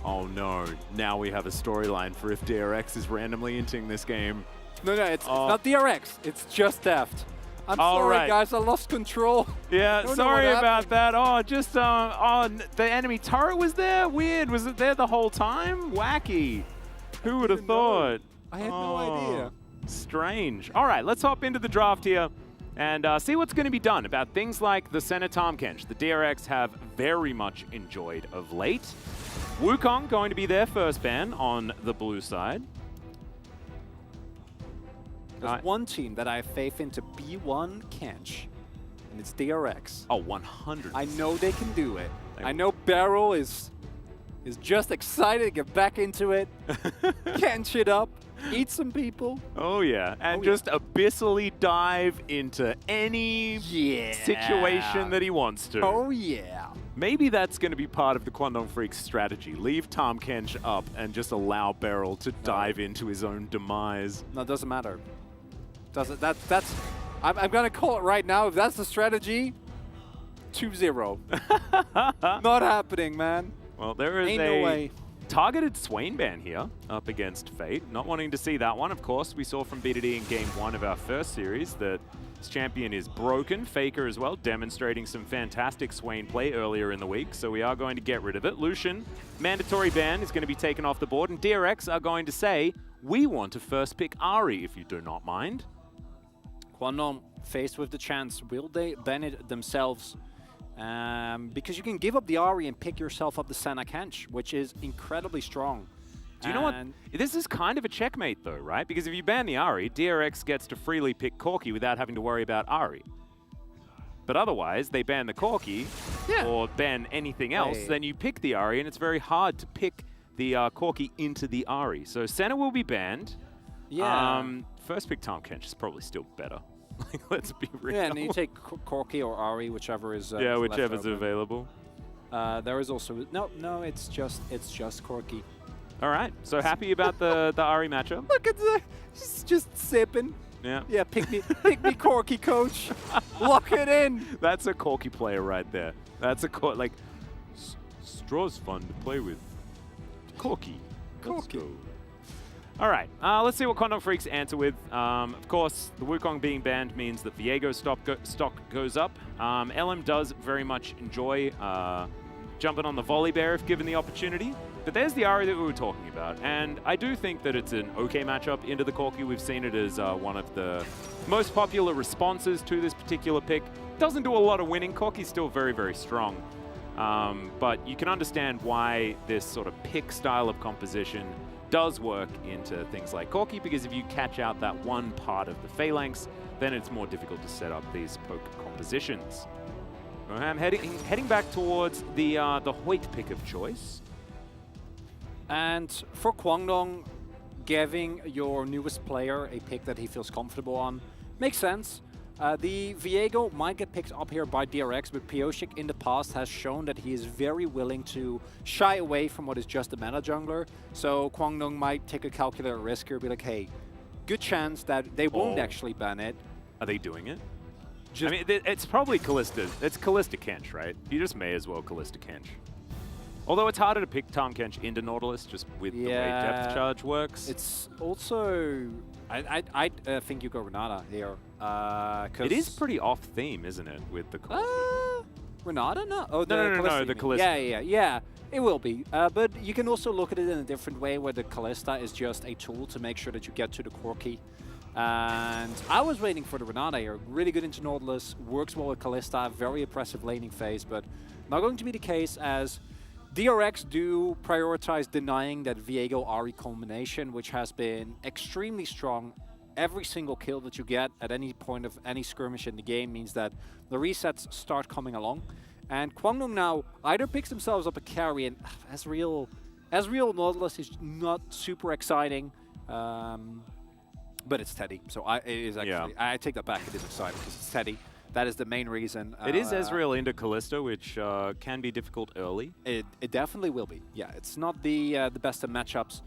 Oh no, now we have a storyline for if DRX is randomly inting this game. No, it's not DRX, it's just Deft. I'm All sorry, right. guys. I lost control. Yeah, Don't know sorry what about happened. that. Oh, just the enemy turret was there. Weird. Was it there the whole time? Wacky. Who would have didn't know. thought? I had no idea. Strange. All right, let's hop into the draft here and see what's going to be done about things like the Senna Taumkench. The DRX have very much enjoyed of late. Wukong going to be their first ban on the blue side. There's one team that I have faith in to be one Kench, and it's DRX. Oh, 100. I know they can do it. I know Barrel is just excited to get back into it, Kench it up, eat some people. Oh, yeah. And just abyssally dive into any situation that he wants to. Oh, yeah. Maybe that's going to be part of the Kwangdong Freak's strategy. Leave Taumkench up and just allow Beryl to dive into his own demise. No, it doesn't matter. That's I'm gonna call it right now. If that's the strategy, 2-0. Not happening, man. Well, there is Ain't no way. targeted Swain ban here up against Fate. Not wanting to see that one. Of course, we saw from BDD in Game 1 of our first series that his champion is broken. Faker as well, demonstrating some fantastic Swain play earlier in the week, so we are going to get rid of it. Lucian, mandatory ban is going to be taken off the board, and DRX are going to say, we want to first pick Ari, if you do not mind. Kwangdong faced with the chance, will they ban it themselves? Because you can give up the Ari and pick yourself up the Senna Kench, which is incredibly strong. Do you know what? This is kind of a checkmate though, right? Because if you ban the Ari, DRX gets to freely pick Corki without having to worry about Ari. But otherwise, they ban the Corki or ban anything else, then you pick the Ari, and it's very hard to pick the Corki into the Ari. So Senna will be banned. Yeah. First pick Taumkench is probably still better. Let's be real. Yeah, and you take Corki or Ari, whichever is yeah, whichever's available. There is also no. It's just Corki. All right. So happy about the Ari matchup. Look at that. He's just sipping. Yeah. Yeah. Pick me Corki, coach. Lock it in. That's a Corki player right there. That's a like straw's fun to play with. Corki. Let's go. All right, let's see what Kwangdong Freaks answer with. Of course, the Wukong being banned means that Viego stock goes up. LM does very much enjoy jumping on the volley bear if given the opportunity. But there's the Ari that we were talking about, and I do think that it's an okay matchup into the Corki. We've seen it as one of the most popular responses to this particular pick. Doesn't do a lot of winning. Corki's still very, very strong. But you can understand why this sort of pick style of composition does work into things like Corki, because if you catch out that one part of the phalanx, then it's more difficult to set up these poke compositions. I'm heading back towards the Hoyt pick of choice. And for Kwangdong, giving your newest player a pick that he feels comfortable on makes sense. The Viego might get picked up here by DRX, but Pioshik in the past has shown that he is very willing to shy away from what is just a meta jungler. So Kwangdong might take a calculated risk here, be like, hey, good chance that they won't actually ban it. Are they doing it? I mean, it's probably Callista. It's Callista Kench, right? You just may as well Callista Kench. Although it's harder to pick Taumkench into Nautilus just with the way depth charge works. It's also... I think you go Renata here. It is pretty off theme, isn't it, with the Renata? No. Oh, no, the Callista. Yeah. It will be. But you can also look at it in a different way, where the Callista is just a tool to make sure that you get to the Corki. And I was waiting for the Renata here. Really good into Nautilus, works well with Callista, very oppressive laning phase, but not going to be the case, as DRX do prioritize denying that Viego-Ari combination, which has been extremely strong. Every single kill that you get at any point of any skirmish in the game means that the resets start coming along. And Kwangdong now either picks themselves up a carry, and as real Nautilus is not super exciting, but it's Teddy. So it is actually, I take that back, it is exciting because it's Teddy. That is the main reason. It is Ezreal into Callista, which can be difficult early. It definitely will be. Yeah, it's not the best of matchups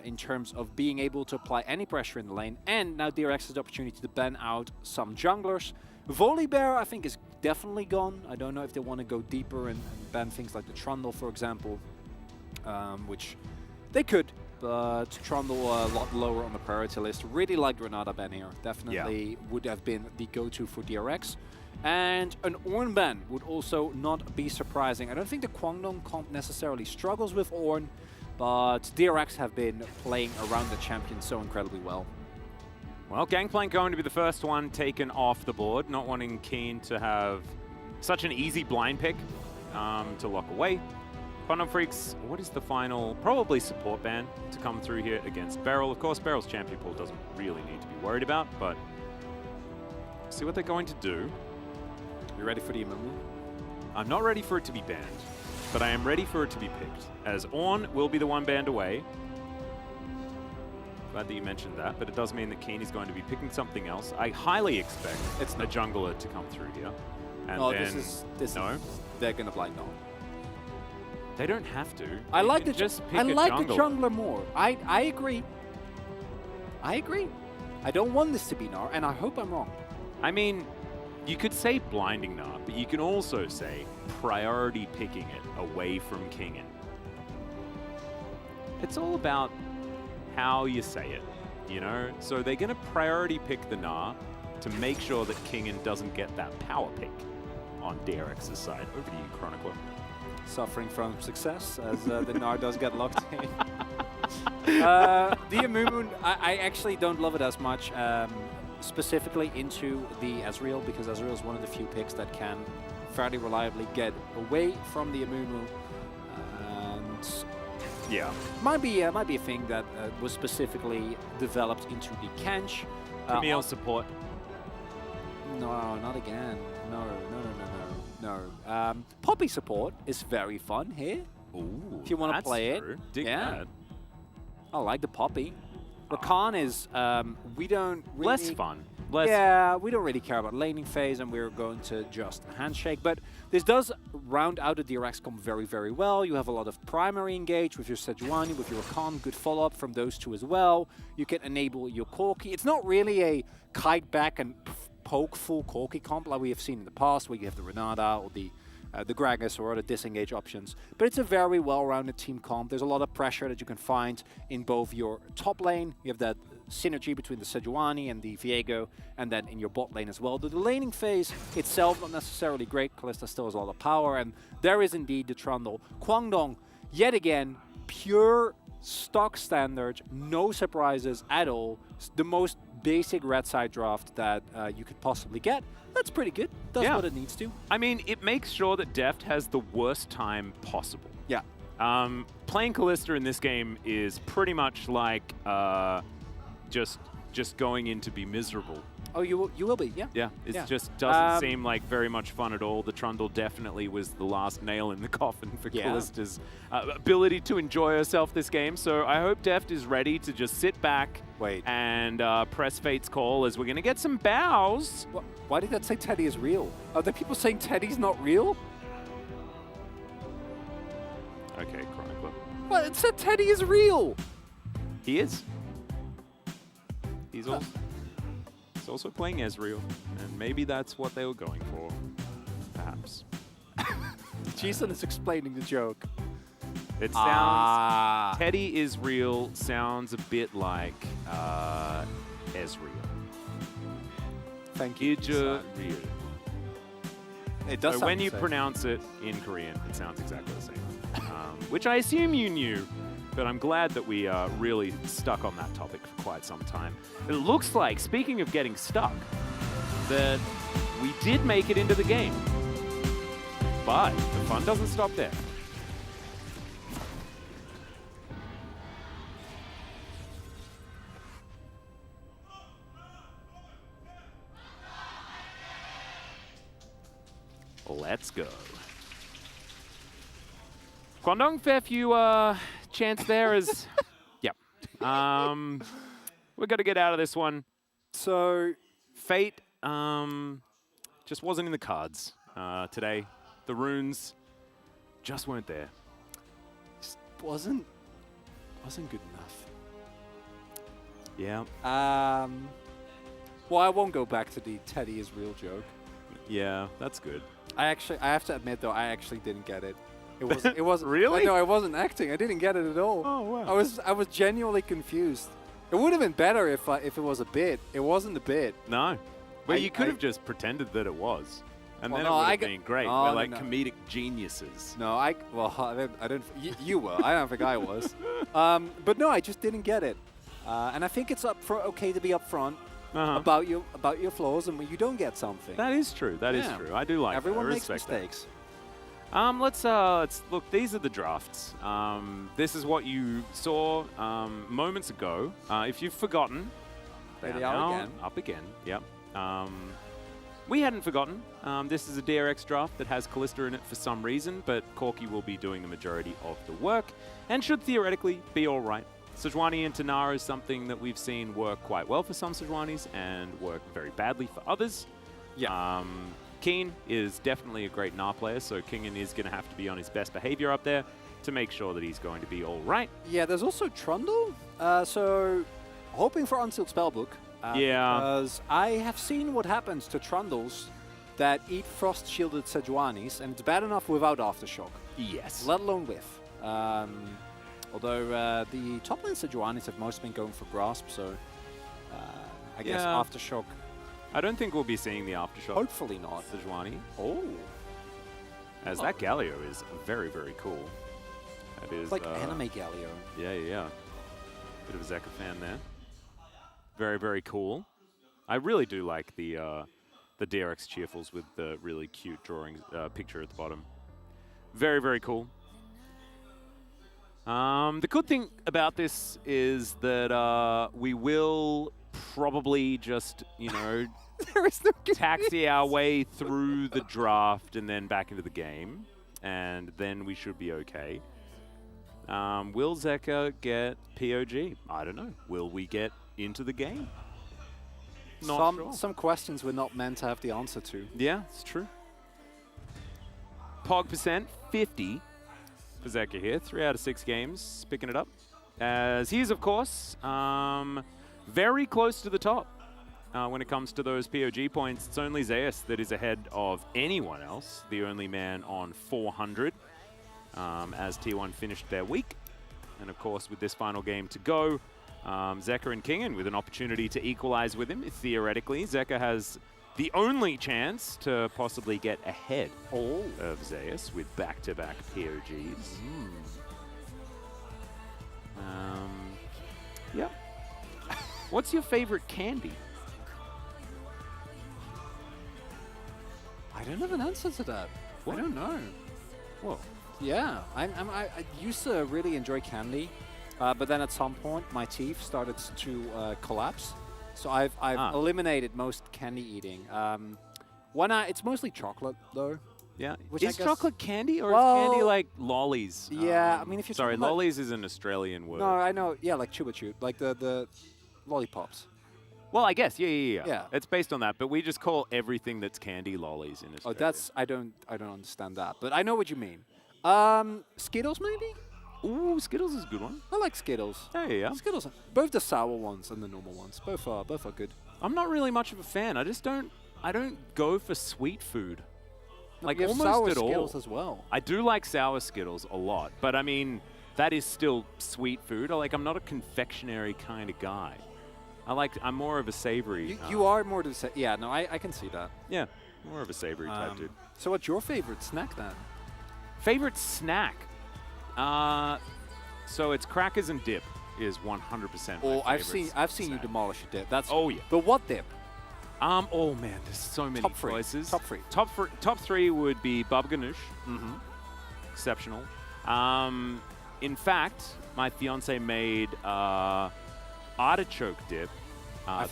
in terms of being able to apply any pressure in the lane. And now DRX has the opportunity to ban out some junglers. Volibear, I think, is definitely gone. I don't know if they want to go deeper and ban things like the Trundle, for example, which they could. but Trundle a lot lower on the priority list. Really like Granada ban here. Definitely would have been the go-to for DRX. And an Ornn ban would also not be surprising. I don't think the Kwangdong comp necessarily struggles with Ornn, but DRX have been playing around the champion so incredibly well. Well, Gangplank going to be the first one taken off the board, not wanting Keen to have such an easy blind pick to lock away. Quantum Freaks, what is the final? Probably support ban to come through here against Beryl. Of course, Beryl's champion pool doesn't really need to be worried about, but see what they're going to do. You ready for the Amumu? I'm not ready for it to be banned, but I am ready for it to be picked, as Ornn will be the one banned away. Glad that you mentioned that, but it does mean that Keen is going to be picking something else. I highly expect a jungler to come through here. And no, then, this is they're gonna blind no. They don't have to. I They like can the just pick I a like jungler. the jungler more. I agree. I agree. I don't want this to be Gnar, and I hope I'm wrong. I mean, you could say blinding Gnar, but you can also say priority picking it away from Kingen. It's all about how you say it, you know? So they're going to priority pick the Gnar to make sure that Kingen doesn't get that power pick on DRX's side. Over to you, Chronicler. Suffering from success as the Gnar does get locked in. The Amumu, I actually don't love it as much, specifically into the Ezreal, because Ezreal is one of the few picks that can fairly reliably get away from the Amumu. And yeah, might be a thing that was specifically developed into the Kench. Camille support. No, not again. No. Poppy support is very fun here. Ooh, if you want to that's play true. it. Dig that. I like the Poppy. Rakan is, we don't really... Less fun. Yeah, we don't really care about laning phase, and we're going to just handshake. But this does round out the DRX comp very, very well. You have a lot of primary engage with your Sejuani, with your Rakan, good follow-up from those two as well. You can enable your Corki. It's not really a kite back and poke full Corki comp like we have seen in the past, where you have the Renata or the Gragas or other disengage options. But it's a very well-rounded team comp. There's a lot of pressure that you can find in both your top lane. You have that synergy between the Sejuani and the Viego, and then in your bot lane as well. The laning phase itself not necessarily great. Kalista still has a lot of power, and there is indeed the Trundle. Kwangdong, yet again, pure stock standard, no surprises at all. The most basic red side draft that you could possibly get. That's pretty good. Does what it needs to. I mean, it makes sure that Deft has the worst time possible. Yeah. Playing Kalista in this game is pretty much like just going in to be miserable. Oh, you will be, yeah. Yeah, it just doesn't seem like very much fun at all. The Trundle definitely was the last nail in the coffin for Kalista's ability to enjoy herself this game. So I hope Deft is ready to just sit back and press Fate's call, as we're going to get some bows. Why did that say Teddy is real? Are there people saying Teddy's not real? Okay, Chronicler. Well, it said Teddy is real. He is. He's also playing Ezreal, and maybe that's what they were going for, perhaps. Jason is explaining the joke. It sounds... Teddy is real sounds a bit like Ezreal. Thank you. Real. It does so sound when the you same. pronounce it in Korean, it sounds exactly the same. Which I assume you knew, but I'm glad that we really stuck on that topic for quite some time. It looks like, speaking of getting stuck, that we did make it into the game. But the fun doesn't stop there. Let's go. Kwangdong, fair few chance there as... Yep. We're going to get out of this one. So, Fate just wasn't in the cards today. The runes just weren't there. Just wasn't good enough. Yeah. Well, I won't go back to the Teddy is real joke. Yeah, that's good. I have to admit though, I actually didn't get it. It was. It was Really? No, I wasn't acting. I didn't get it at all. Oh, wow. I was genuinely confused. It would have been better if it was a bit. It wasn't a bit. No. But I- you could I- have just pretended that it was. And Well, then no, it would I have g- been great. no, We're no, like no. comedic geniuses. No, I don't. You were. I don't think I was. But no, I just didn't get it. And I think it's okay to be upfront about your flaws and when you don't get something. That is true. That is Yeah. true. I do like Everyone that. I makes respect that. mistakes. Let's look. These are the drafts. This is what you saw moments ago. If you've forgotten, There they down are now, again. Up again. Yep. We hadn't forgotten. This is a DRX draft that has Callista in it for some reason, but Corki will be doing the majority of the work and should theoretically be all right. Sejuani and Tanara is something that we've seen work quite well for some Sejuanis and work very badly for others. Yeah. Keen is definitely a great Gnar player, so Kingen is going to have to be on his best behavior up there to make sure that he's going to be all right. Yeah, there's also Trundle. So hoping for Unsealed Spellbook. Yeah. Because I have seen what happens to Trundles that eat frost-shielded Sejuanis, and it's bad enough without Aftershock. Yes. Let alone with. Although the top lane Sejuanis have mostly been going for Grasp, so I guess Yeah. Aftershock. I don't think we'll be seeing the Aftershock. Hopefully not. Sejuani. Oh. As that Galio is very, very cool. That is It's like anime Galio. Yeah. Bit of a Zeka fan there. Very, very cool. I really do like the DRX cheerfuls with the really cute drawing picture at the bottom. Very, very cool. The good thing about this is that we will probably just, There is no taxi our way through the draft and then back into the game, and then we should be okay. Will Zeka get POG? I don't know. Will we get into the game? Not sure. Some questions we're not meant to have the answer to. Yeah, it's true. Pog percent, 50 for Zeka here. 3 out of 6 games, picking it up. As he is, of course, very close to the top. When it comes to those POG points, it's only Zeus that is ahead of anyone else. The only man on 400 as T1 finished their week. And of course, with this final game to go, Zeka and Kingen with an opportunity to equalize with him. Theoretically, Zeka has the only chance to possibly get ahead of Zeus with back-to-back POGs. Yep. What's your favorite candy? I don't have an answer to that. What? I don't know. Whoa. Yeah, I used to really enjoy candy, but then at some point my teeth started to collapse. So I've eliminated most candy eating. It's mostly chocolate though. Yeah. Which I Is guess- chocolate candy or Well, is candy like lollies? Yeah, I mean if you're sorry, talking about- lollies is an Australian word. No, I know. Yeah, like Chupa Chew, like the lollipops. Well, I guess, yeah. Yeah. It's based on that, but we just call everything that's candy lollies in Australia. Oh, that's I don't understand that, but I know what you mean. Skittles maybe? Ooh, Skittles is a good one. I like Skittles. Yeah. Skittles, both the sour ones and the normal ones, both are good. I'm not really much of a fan. I don't go for sweet food. Like you have almost sour at all. Skittles as well. I do like sour Skittles a lot, but I mean, that is still sweet food. I'm not a confectionery kind of guy. I'm more of a savory. You are more to say. Yeah, no, I can see that. Yeah, more of a savory type dude. So what's your favorite snack then? Favorite snack? So it's crackers and dip is 100% my I've favorite seen you snack. demolish a dip. That's Oh, yeah. But what dip? Oh man, there's so many Top three. choices. Top three. Top three would be baba ganoush. Mm-hmm. Exceptional. In fact, my fiance made artichoke dip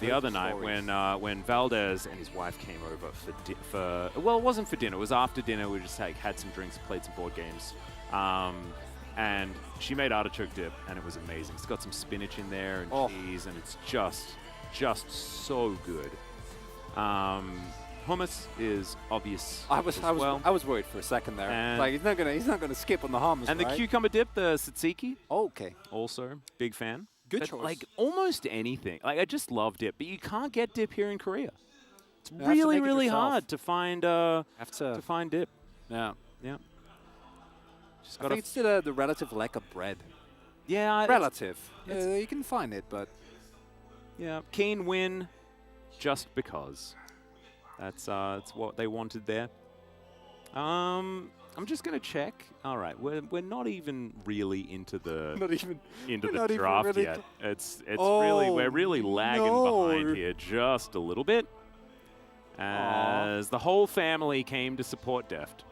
the other night when Valdez and his wife came over for well, it wasn't for dinner. It was after dinner. We just had some drinks, played some board games, and she made artichoke dip, and it was amazing. It's got some spinach in there and cheese, and it's just so good. Hummus is obvious. I was worried for a second there. And Like he's not gonna skip on the hummus. And the right? cucumber dip, the tzatziki. Okay. Also, big fan. Good But, choice. Like almost anything. Like I just love dip, but you can't get dip here in Korea. It's You have to really, make it really yourself. hard to find Have to find dip. Yeah. Yeah. Just I gotta think it's the relative lack of bread. yeah, Relative. it's- You can find it, but yeah, keen win, just because. That's what they wanted there. I'm just gonna check. All right, we're not even really into the not even into we're the not even draft really yet. It's Oh, really we're really lagging no. behind here just a little bit. As the whole family came to support Deft.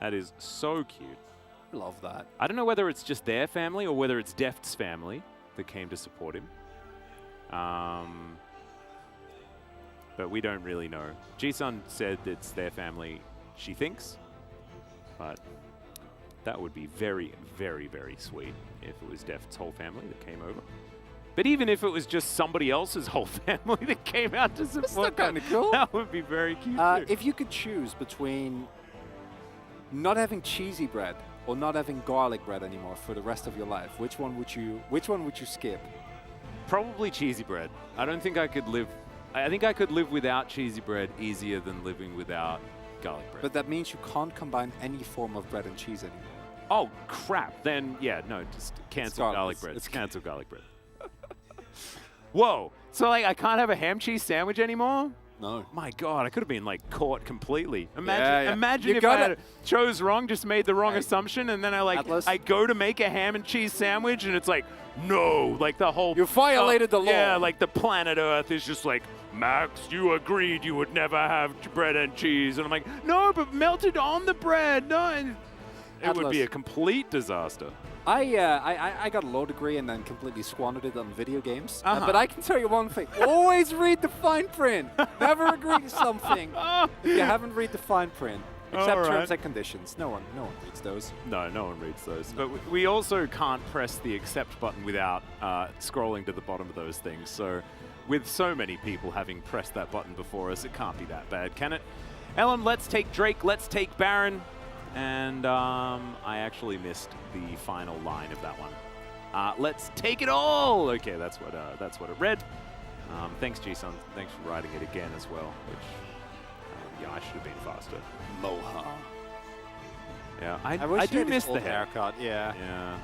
That is so cute. love that. I don't know whether it's just their family or whether it's Deft's family that came to support him. But we don't really know. Jisun said it's their family, she thinks. But that would be very, very, very sweet if it was Deft's whole family that came over. But even if it was just somebody else's whole family that came out to support kind of cool. that would be very cute too. If you could choose between not having cheesy bread or not having garlic bread anymore for the rest of your life, which one would you skip? Probably cheesy bread. I don't think I could live. I think I could live without cheesy bread easier than living without garlic bread. But that means you can't combine any form of bread and cheese anymore. Oh crap! Then yeah, no, just cancel garlic bread. It's Cancel garlic bread. Whoa! So like, I can't have a ham cheese sandwich anymore? No. My God, I could have been like caught completely. Imagine, Yeah. imagine You if gotta- I had chose wrong, just made the wrong assumption, and then Atlas. I go to make a ham and cheese sandwich, and it's like, no, like the whole You violated the law. Yeah, like the planet Earth is just like, Max, you agreed you would never have bread and cheese, and I'm like, no, but melted on the bread, no. And it would be Atlas. a complete disaster. I got a law degree and then completely squandered it on video games. Uh-huh. But I can tell you one thing: always read the fine print. Never agree to something if you haven't read the fine print. Except All right. terms and conditions. No one reads those. No, no one reads those. But we also can't press the accept button without scrolling to the bottom of those things. So with so many people having pressed that button before us, it can't be that bad, can it? Ellen, let's take Drake, let's take Baron. And I actually missed the final line of that one. Let's take it all! Okay, that's what it read. Thanks, Jisun. Thanks for writing it again as well, which, yeah, I should have been faster. Moha. Yeah, I wish I you do had his miss the old hair. haircut. Yeah. Yeah.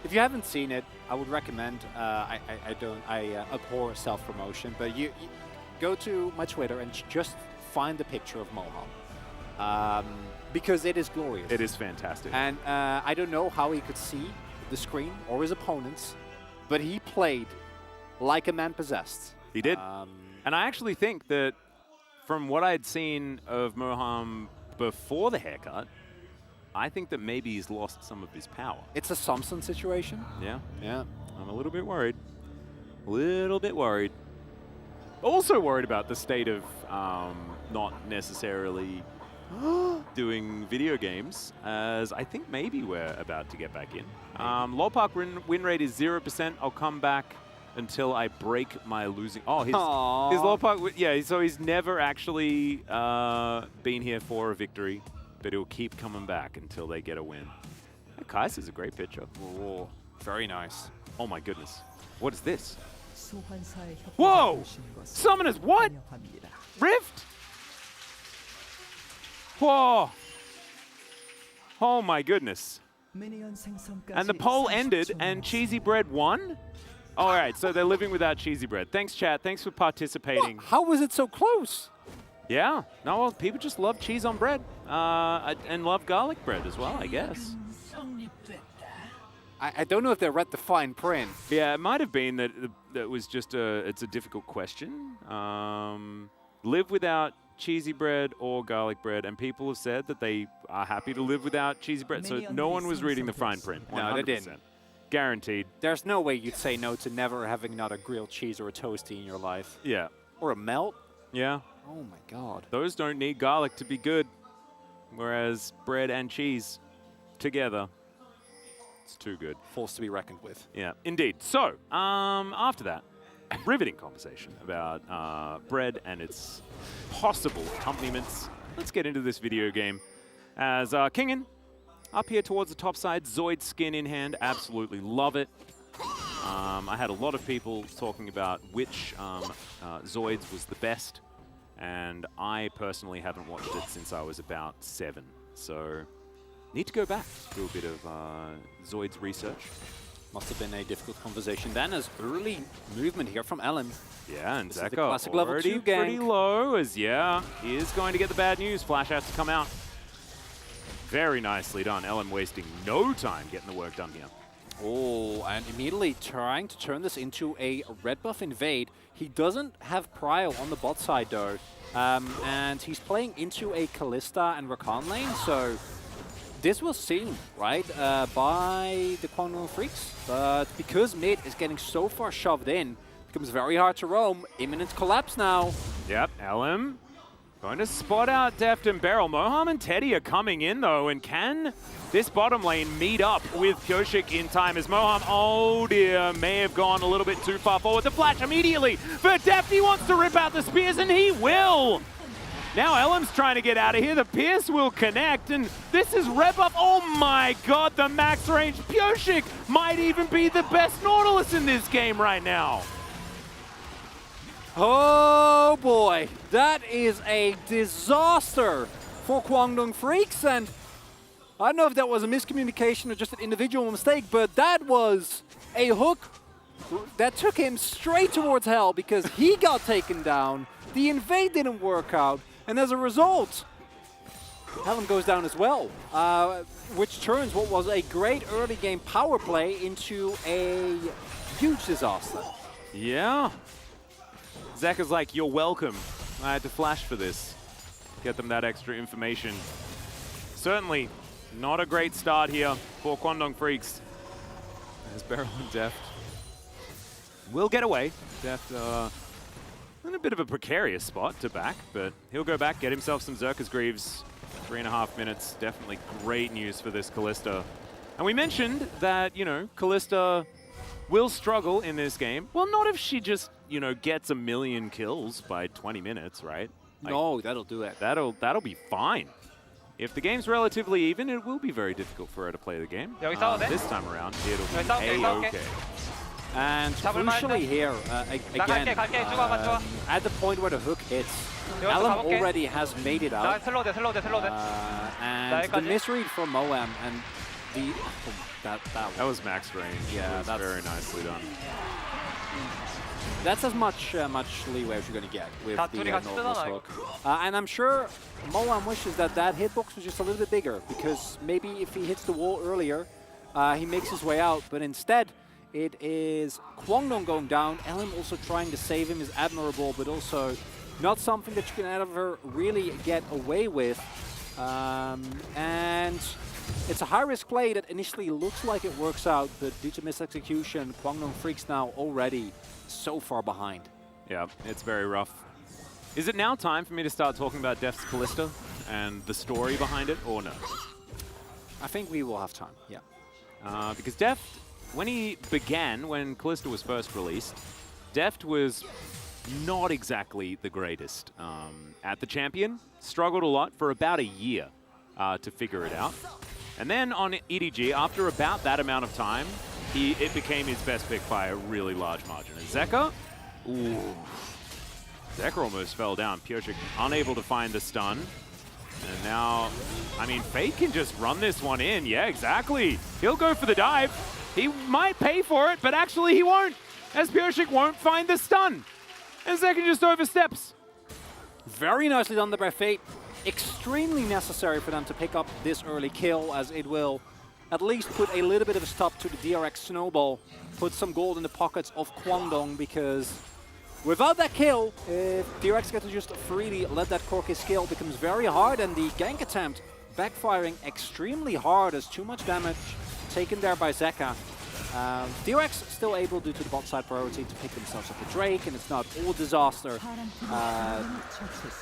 If you haven't seen it, I would recommend. I abhor self-promotion, but you go to my Twitter and just find a picture of Moha, because it is glorious. It is fantastic. And I don't know how he could see the screen or his opponents, but he played like a man possessed. He did. And I actually think that from what I'd seen of Moham before the haircut, I think that maybe he's lost some of his power. It's a Samson situation. Yeah. Yeah. I'm a little bit worried. A little bit worried. Also worried about the state of not necessarily doing video games, as I think maybe we're about to get back in. Lolpark win rate is 0%. I'll come back until I break my losing. Oh, his Lolpark, yeah, so he's never actually been here for a victory, but he'll keep coming back until they get a win. Kaiser's a great pitcher. Oh, very nice. Oh my goodness. What is this? Whoa! Summoners, what? Rift? Whoa! Oh my goodness. And the poll ended and Cheesy Bread won? All right, so they're living without Cheesy Bread. Thanks, chat. Thanks for participating. What? How was it so close? Yeah. No, well, people just love cheese on bread. And love garlic bread as well, I guess. I don't know if they read the fine print. Yeah, it might have been that that was just it's a difficult question. Live without cheesy bread or garlic bread, and people have said that they are happy to live without cheesy bread. So no one was reading the fine print. 100%. No, they didn't. Guaranteed. There's no way you'd say no to never having not a grilled cheese or a toasty in your life. Yeah. Or a melt. Yeah. Oh my God. Those don't need garlic to be good, whereas bread and cheese together, it's too good. Force to be reckoned with. Yeah, indeed. So, after that, riveting conversation about bread and its possible accompaniments. Let's get into this video game. As Kingen, up here towards the top side, Zoid skin in hand, absolutely love it. I had a lot of people talking about which Zoids was the best, and I personally haven't watched it since I was about 7. So need to go back. Do a bit of Zoid's research. Must have been a difficult conversation then, as early movement here from Ellen. Yeah, and This is the Zeka classic level already 2 pretty gank. low, as yeah, he is going to get the bad news. Flash has to come out. Very nicely done. Ellen wasting no time getting the work done here. Oh, and immediately trying to turn this into a red buff invade. He doesn't have Prio on the bot side though, and he's playing into a Kalista and Rakan lane, so this was seen, right, by the Kwangdong Freaks, but because mid is getting so far shoved in, it becomes very hard to roam. Imminent collapse now. Yep, Ellen going to spot out Deft and Beryl. Moham and Teddy are coming in though, and can this bottom lane meet up with Pyosik in time as Moham, oh dear, may have gone a little bit too far forward. The flash immediately for Deft. He wants to rip out the spears, and he will. Now Ellem's trying to get out of here. The Pierce will connect, and this is rep up. Oh my god, the max range. Pyosik might even be the best Nautilus in this game right now. Oh boy, that is a disaster for Kwangdong Freaks, and I don't know if that was a miscommunication or just an individual mistake, but that was a hook that took him straight towards hell because he got taken down, the invade didn't work out, and as a result, Helen goes down as well, which turns what was a great early game power play into a huge disaster. Yeah. Zeka's like, you're welcome. I had to flash for this. Get them that extra information. Certainly not a great start here for Kwangdong Freaks. As Beryl and Deft will get away. Deft in a bit of a precarious spot to back, but he'll go back, get himself some Xerxes Greaves. 3.5 minutes, definitely great news for this Kalista. And we mentioned that, you know, Kalista will struggle in this game. Well, not if she just, you know, gets a million kills by 20 minutes, right? Like, No, that'll do it. That'll be fine. If the game's relatively even, it will be very difficult for her to play the game. This time around, it'll be A-okay. And crucially here, again, at the point where the hook hits, Alam already has made it out. And the misread from Moam and the... that was max range. Yeah, that's very nicely done. That's as much leeway as you're going to get with the Nautilus hook. And I'm sure Moam wishes that that hitbox was just a little bit bigger, because maybe if he hits the wall earlier, he makes his way out. But instead, it is Kwangdong going down. Ellen also trying to save him is admirable, but also not something that you can ever really get away with. And it's a high-risk play that initially looks like it works out, but due to misexecution, Kwangdong Freaks now already so far behind. Yeah, it's very rough. Is it now time for me to start talking about Deft's Kalista and the story behind it, or no? I think we will have time, yeah. Because Deft, when Kalista was first released, Deft was not exactly the greatest at the champion. Struggled a lot for about a year to figure it out. And then on EDG, after about that amount of time, it became his best pick by a really large margin. And Zeka, Zeka almost fell down. Pyosik unable to find the stun. And now, I mean, Fate can just run this one in. Yeah, exactly. He'll go for the dive. He might pay for it, but actually he won't, as Pyosik won't find the stun. And Zeka just oversteps. Very nicely done there by Fate. Extremely necessary for them to pick up this early kill, as it will at least put a little bit of a stop to the DRX snowball, put some gold in the pockets of Kwangdong, because without that kill, if DRX gets to just freely let that Corki skill, becomes very hard, and the gank attempt backfiring extremely hard as too much damage taken there by Zeka. DRX still able, due to the bot side priority, to pick themselves up the Drake, and it's not all disaster.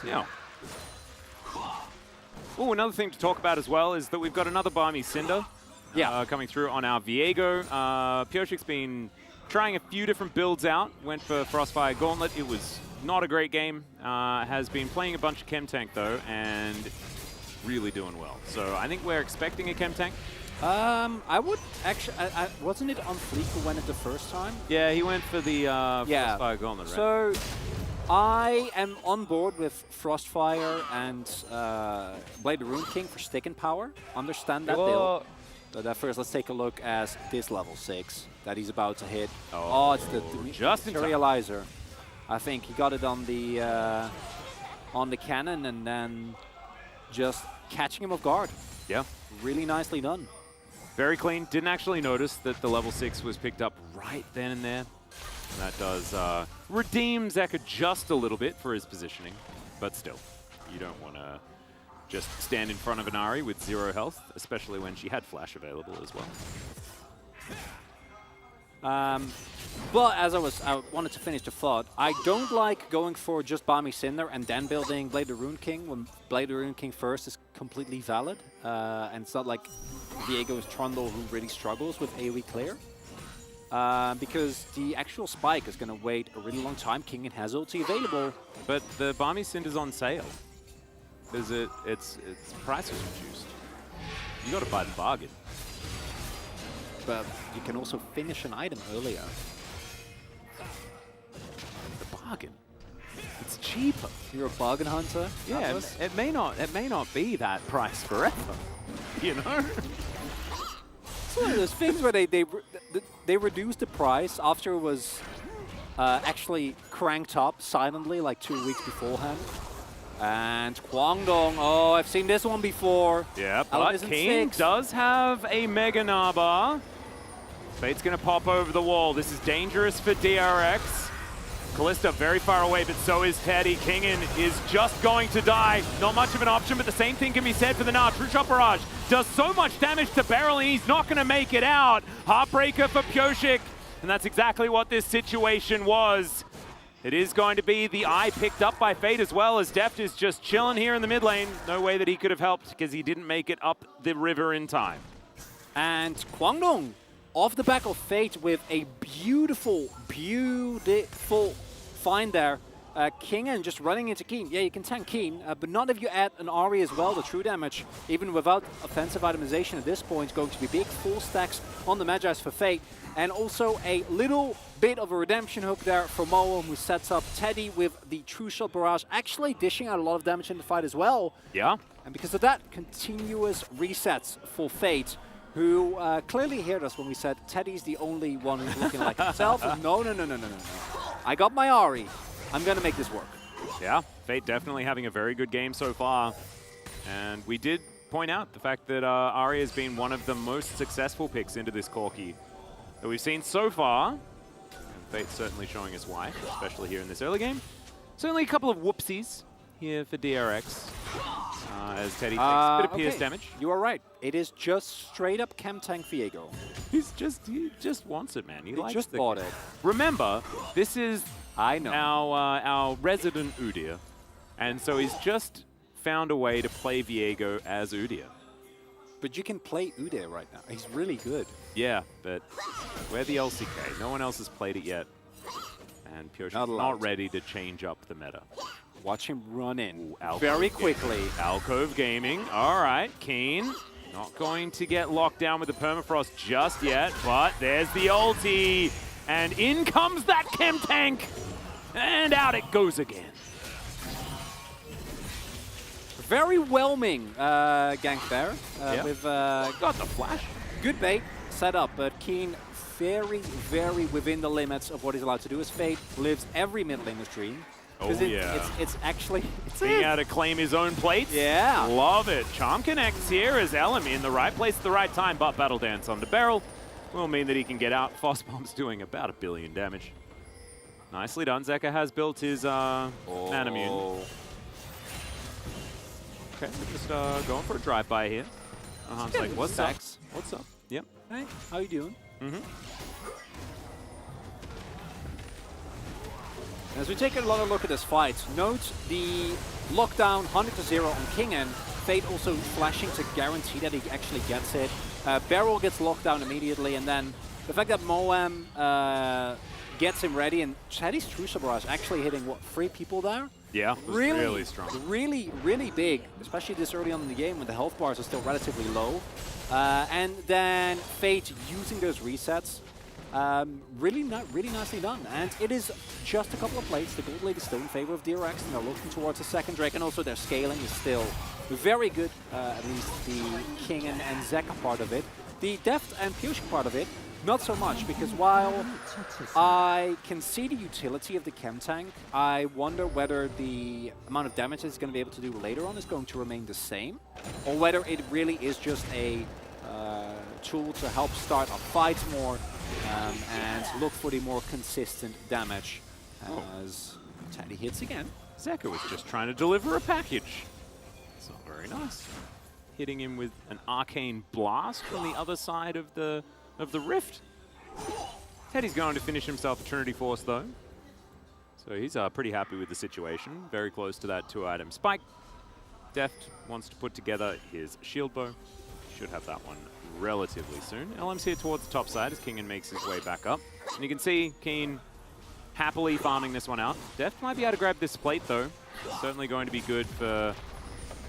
Yeah. Oh, another thing to talk about as well is that we've got another Barmy Cinder coming through on our Viego. Pyosik's been trying a few different builds out. Went for Frostfire Gauntlet. It was not a great game. Has been playing a bunch of Chem Tank though, and really doing well. So I think we're expecting a Chem Tank. I would actually... wasn't it on Fleek who went it the first time? Yeah, he went for the Frostfire Gauntlet, right? So I am on board with Frostfire and Blade the Rune King for stick and power. Understand that build. But first, let's take a look at this level 6 that he's about to hit. Oh, it's the materializer. I think he got it on the cannon and then just catching him off guard. Yeah. Really nicely done. Very clean. Didn't actually notice that the level 6 was picked up right then and there. And that does redeem Zeka just a little bit for his positioning. But still, you don't want to just stand in front of an Ahri with 0 health, especially when she had flash available as well. But as I wanted to finish the thought, I don't like going for just Bami Cinder and then building Blade the Rune King when Blade the Rune King first is completely valid. And it's not like Viego's Trundle who really struggles with AoE clear. Because the actual spike is going to wait a really long time. King has ulti available. But the Bami Cinder's on sale. Because its price is reduced. You got to buy the bargain. But you can also finish an item earlier. The bargain. It's cheaper. You're a bargain hunter. Yeah, it may not be that price forever. You know. It's one of those things where they reduced the price after it was actually cranked up silently like 2 weeks beforehand. And Kwangdong, oh, I've seen this one before. Yeah, but Keen does have a Mega Naba. Fate's going to pop over the wall. This is dangerous for DRX. Kalista very far away, but so is Teddy. Kingen is just going to die. Not much of an option, but the same thing can be said for the Nard. True Shot Barrage does so much damage to Beryl, and he's not going to make it out. Heartbreaker for Pyoshik, and that's exactly what this situation was. It is going to be the eye picked up by Fate as well, as Deft is just chilling here in the mid lane. No way that he could have helped because he didn't make it up the river in time. And Kwangdong off the back of Fate with a beautiful find there. Kingen just running into Keen. Yeah, you can tank Keen, but not if you add an Ahri as well. The true damage, even without offensive itemization at this point, is going to be big. 4 stacks on the Magi's for Fate. And also a little bit of a redemption hook there for Moem, who sets up Teddy with the True Shot Barrage, actually dishing out a lot of damage in the fight as well. Yeah. And because of that, continuous resets for Fate, who clearly heard us when we said Teddy's the only one who's looking like himself. No. I got my Ahri. I'm going to make this work. Yeah, Fate definitely having a very good game so far. And we did point out the fact that Ahri has been one of the most successful picks into this Corki that we've seen so far. And Fate's certainly showing us why, especially here in this early game. Certainly a couple of whoopsies here for DRX as Teddy takes a bit of pierce damage. You are right. It is just straight up Chem Tank Viego. He just wants it, man. He likes just bought it. Remember, this is our resident Udyr, and so he's just found a way to play Viego as Udyr. But you can play Udyr right now. He's really good. Yeah, but we're the LCK. No one else has played it yet. And Pyoshik's not ready to change up the meta. Watch him run in very quickly. Alcove Gaming. All right, Keen. Not going to get locked down with the Permafrost just yet, but there's the ulti. And in comes that Chem Tank. And out it goes again. Very whelming gank there. With got the flash. Good bait set up, but Keen very, very within the limits of what he's allowed to do. As Fate lives every mid laner's dream. Oh, yeah. It's actually... being able to claim his own plates. Yeah. Love it. Charm connects here as Elam in the right place at the right time, but Battle Dance onto Beryl will mean that he can get out. Frostbomb's doing about 1 billion damage. Nicely done. Zeka has built his Manamune. Okay, we're just going for a drive-by here. I'm like, what's up? What's up? Yep. Hey, how you doing? As we take another look at this fight, note the lockdown 100-0 on Kingen. Fate also flashing to guarantee that he actually gets it. Beryl gets locked down immediately, and then the fact that Moem gets him ready, and Teddy's True Shot Barrage actually hitting, what, 3 people there? Yeah, it was really strong. Really, really big, especially this early on in the game when the health bars are still relatively low. And then Fate using those resets Really nicely done. And it is just a couple of plates. The gold lead is still in favor of DRX, and they're looking towards the second Drake, and also their scaling is still very good, at least the King and Zeka part of it. The Deft and Pushik part of it, not so much, because while I can see the utility of the Chem Tank, I wonder whether the amount of damage it's going to be able to do later on is going to remain the same, or whether it really is just a tool to help start up fights more and look for the more consistent damage as Teddy hits again. Zeka was just trying to deliver a package. It's not very nice. Hitting him with an arcane blast from the other side of the rift. Teddy's going to finish himself a Trinity Force though. So he's pretty happy with the situation. Very close to that 2-item spike. Deft wants to put together his shield bow. Should have that one relatively soon. LM's here towards the top side as Kingen makes his way back up. And you can see Keen happily farming this one out. Deft might be able to grab this plate though. Certainly going to be good for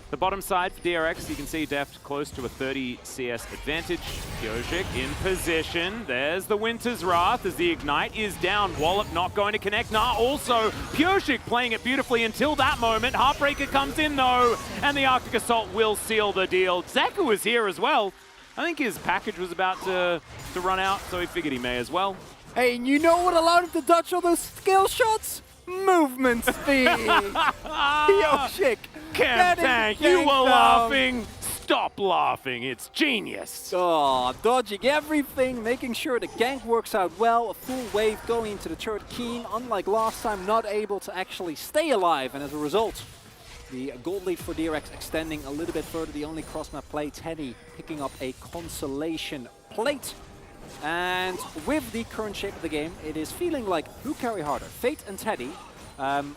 the bottom side for DRX. You can see Deft close to a 30 CS advantage. Pyosik in position. There's the Winter's Wrath as the Ignite is down. Wallop not going to connect. Nah, also Pyosik playing it beautifully until that moment. Heartbreaker comes in though, and the Arctic Assault will seal the deal. Zeka was here as well. I think his package was about to run out, so he figured he may as well. Hey, and you know what allowed him to dodge all those skill shots? Movement speed! Pyosik! Chem Tank, you were laughing! Stop laughing, it's genius! Oh, dodging everything, making sure the gank works out well, a full wave going into the turret. Keen, unlike last time, not able to actually stay alive, and as a result, the gold lead for DRX extending a little bit further. The only cross-map play, Teddy picking up a consolation plate. And with the current shape of the game, it is feeling like who carry harder, Fate and Teddy,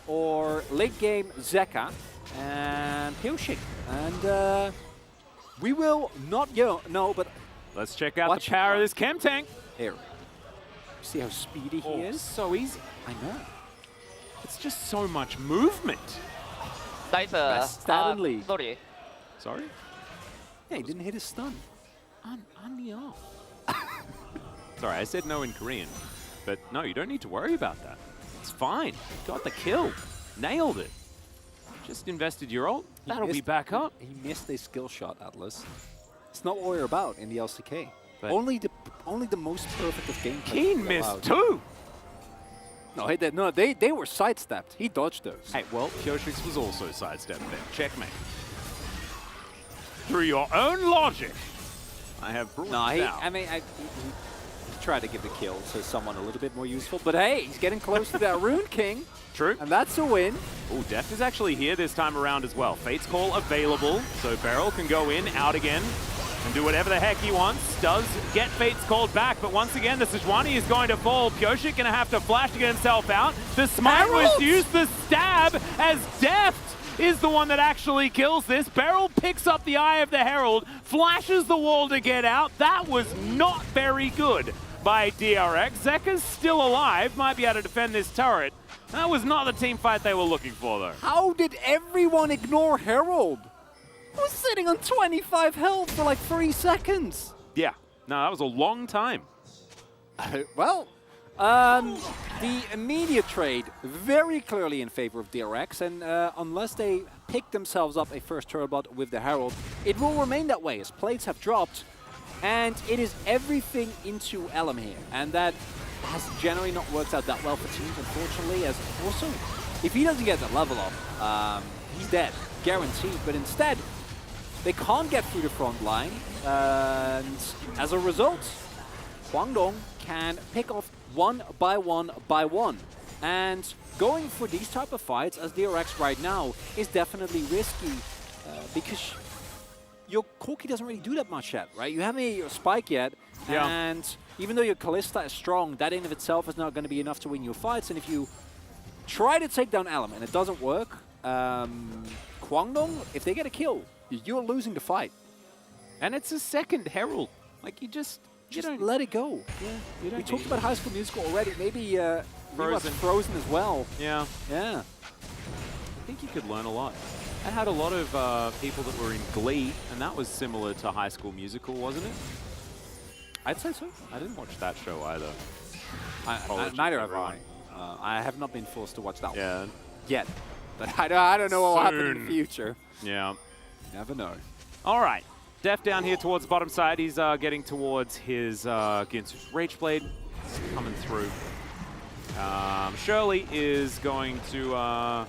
or late game Zeka and Pyosik. And we will not know, but let's check out the power of this Chem Tank. Here, see how speedy he is? So easy. I know. It's just so much movement. Nice. Sorry? Yeah, he didn't hit his stun. Sorry, I said no in Korean. But no, you don't need to worry about that. It's fine. Got the kill. Nailed it. Just invested your ult. That'll be back up. He missed a skill shot, Atlas. It's not what we're about in the LCK. But only the most perfect of gameplay. Keen missed too. No, they were sidestepped. He dodged those. Hey, well, Pyoshik's was also sidestepped there. Checkmate. Through your own logic, I have brought he tried to give the kill to someone a little bit more useful, but hey, he's getting close to that Rune King. True. And that's a win. Oh, Deft is actually here this time around as well. Fate's Call available, so Beryl can go in, out again, and do whatever the heck he wants. Does get Fate's Call back, but once again, the Sejuani is going to fall. Pyosik going to have to flash to get himself out. The smite was used, the stab, as Deft is the one that actually kills this. Beryl picks up the Eye of the Herald, flashes the wall to get out. That was not very good by DRX. Zeka's still alive, might be able to defend this turret. That was not the team fight they were looking for, though. How did everyone ignore Herald? He was sitting on 25 health for like 3 seconds. Yeah, no, that was a long time. Well, the immediate trade very clearly in favor of DRX, and unless they pick themselves up a first turret bot with the Herald, it will remain that way as plates have dropped, and it is everything into Elm here, and that has generally not worked out that well for teams, unfortunately, as also, if he doesn't get the level up, he's dead, guaranteed, but instead, they can't get through the front line, and as a result, Guangdong can pick off one by one. And going for these type of fights as DRX right now is definitely risky because your Corki doesn't really do that much yet, right? You haven't hit your spike yet, and even though your Kalista is strong, that in of itself is not going to be enough to win your fights. And if you try to take down Element and it doesn't work, Guangdong, if they get a kill, you're losing the fight. And it's a second Herald. Like, you just let it go. Yeah. We talked about High School Musical already. Maybe Frozen as well. Yeah. Yeah. I think you could learn a lot. I had a lot of people that were in Glee, and that was similar to High School Musical, wasn't it? I'd say so. I didn't watch that show either. Neither have I. I have not been forced to watch that one yet. But I don't know what will happen in the future. Yeah. Never know. All right. Def down here towards the bottom side. He's getting towards his Ginsu's Rage Blade. Coming through. Shirley is going to...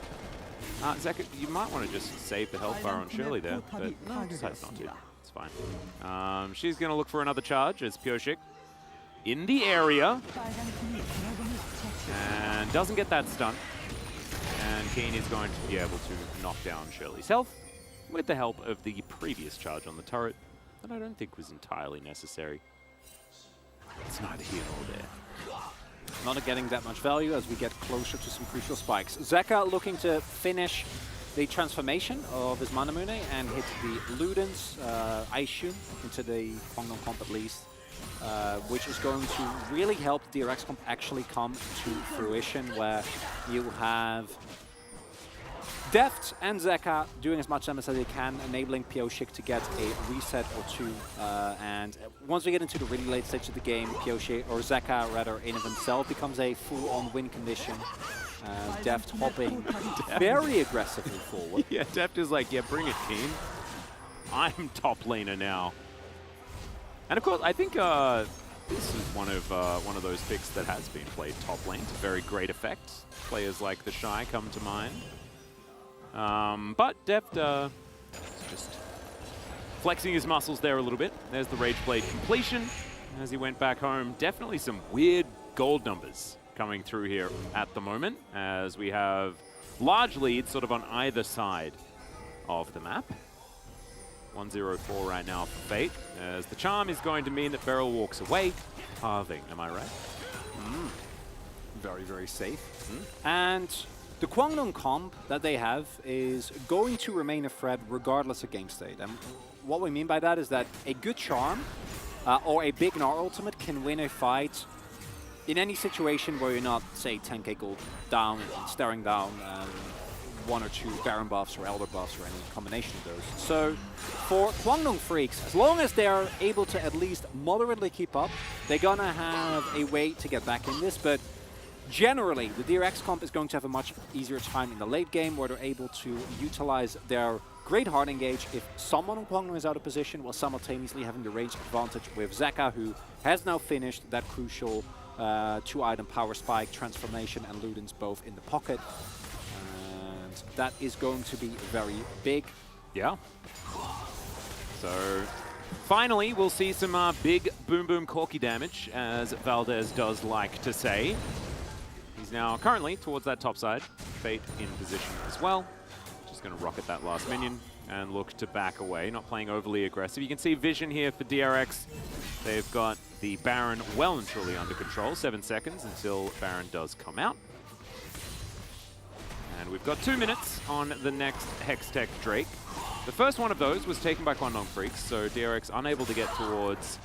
Zeka, you might want to just save the health bar on Shirley there, but no, decides not to. It's fine. She's going to look for another charge as Pyoshik in the area. And doesn't get that stun. And Keen is going to be able to knock down Shirley's health with the help of the previous charge on the turret that I don't think was entirely necessary. It's neither here nor there. Not getting that much value as we get closer to some crucial spikes. Zeka looking to finish the transformation of his Manamune and hit the Ludens, Aishun into the Kwangdong comp at least, which is going to really help the DRX comp actually come to fruition, where you have Deft and Zeka doing as much damage as they can, enabling Pyoshik to get a reset or two. And once we get into the really late stage of the game, Pyoshik, or Zeka rather, in of himself becomes a full-on win condition. Deft hopping very aggressively forward. Yeah, Deft is like, yeah, bring it, Keen. I'm top laner now. And of course, I think this is one of those picks that has been played top lane to very great effect. Players like the Shy come to mind. But Deft just flexing his muscles there a little bit. There's the Rage Blade completion as he went back home. Definitely some weird gold numbers coming through here at the moment, as we have large leads sort of on either side of the map. 1-0-4 right now for Fate, as the charm is going to mean that Beryl walks away. Halving, am I right? Very, very safe. And the Kwangdong comp that they have is going to remain a threat regardless of game state. And what we mean by that is that a good charm or a big Gnar ultimate can win a fight in any situation where you're not, say, 10k gold down, staring down one or two Baron buffs or Elder buffs or any combination of those. So for Kwangdong Freaks, as long as they're able to at least moderately keep up, they're gonna have a way to get back in this. But generally, the DRX comp is going to have a much easier time in the late game, where they're able to utilize their great hard engage if someone on Kwangdong is out of position, while simultaneously having the range advantage with Zeka, who has now finished that crucial 2-item power spike, transformation, and Ludens both in the pocket. And that is going to be very big. Yeah. So finally, we'll see some big boom boom corky damage, as Valdez does like to say. He's now currently towards that top side. Fate in position as well. Just going to rocket that last minion and look to back away, not playing overly aggressive. You can see vision here for DRX. They've got the Baron well and truly under control. 7 seconds until Baron does come out. And we've got 2 minutes on the next Hextech Drake. The first one of those was taken by Kwangdong Freaks, so DRX unable to get towards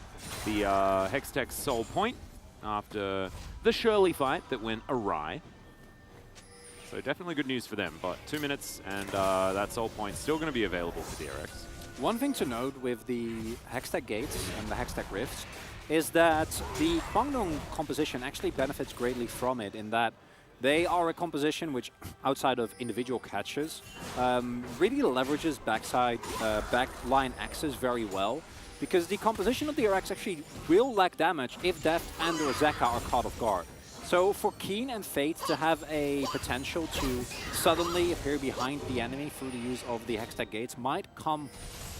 the Hextech Soul Point after the Shirley fight that went awry. So definitely good news for them, but 2 minutes and that Soul Point still going to be available for DRX. One thing to note with the Hextech Gates and the Hextech Rifts is that the Kwangdong composition actually benefits greatly from it, in that they are a composition which, outside of individual catches, really leverages backline access very well, because the composition of the DRX actually will lack damage if Deft and or Zeka are caught off guard. So for Keen and Fate to have a potential to suddenly appear behind the enemy through the use of the Hextech Gates might come,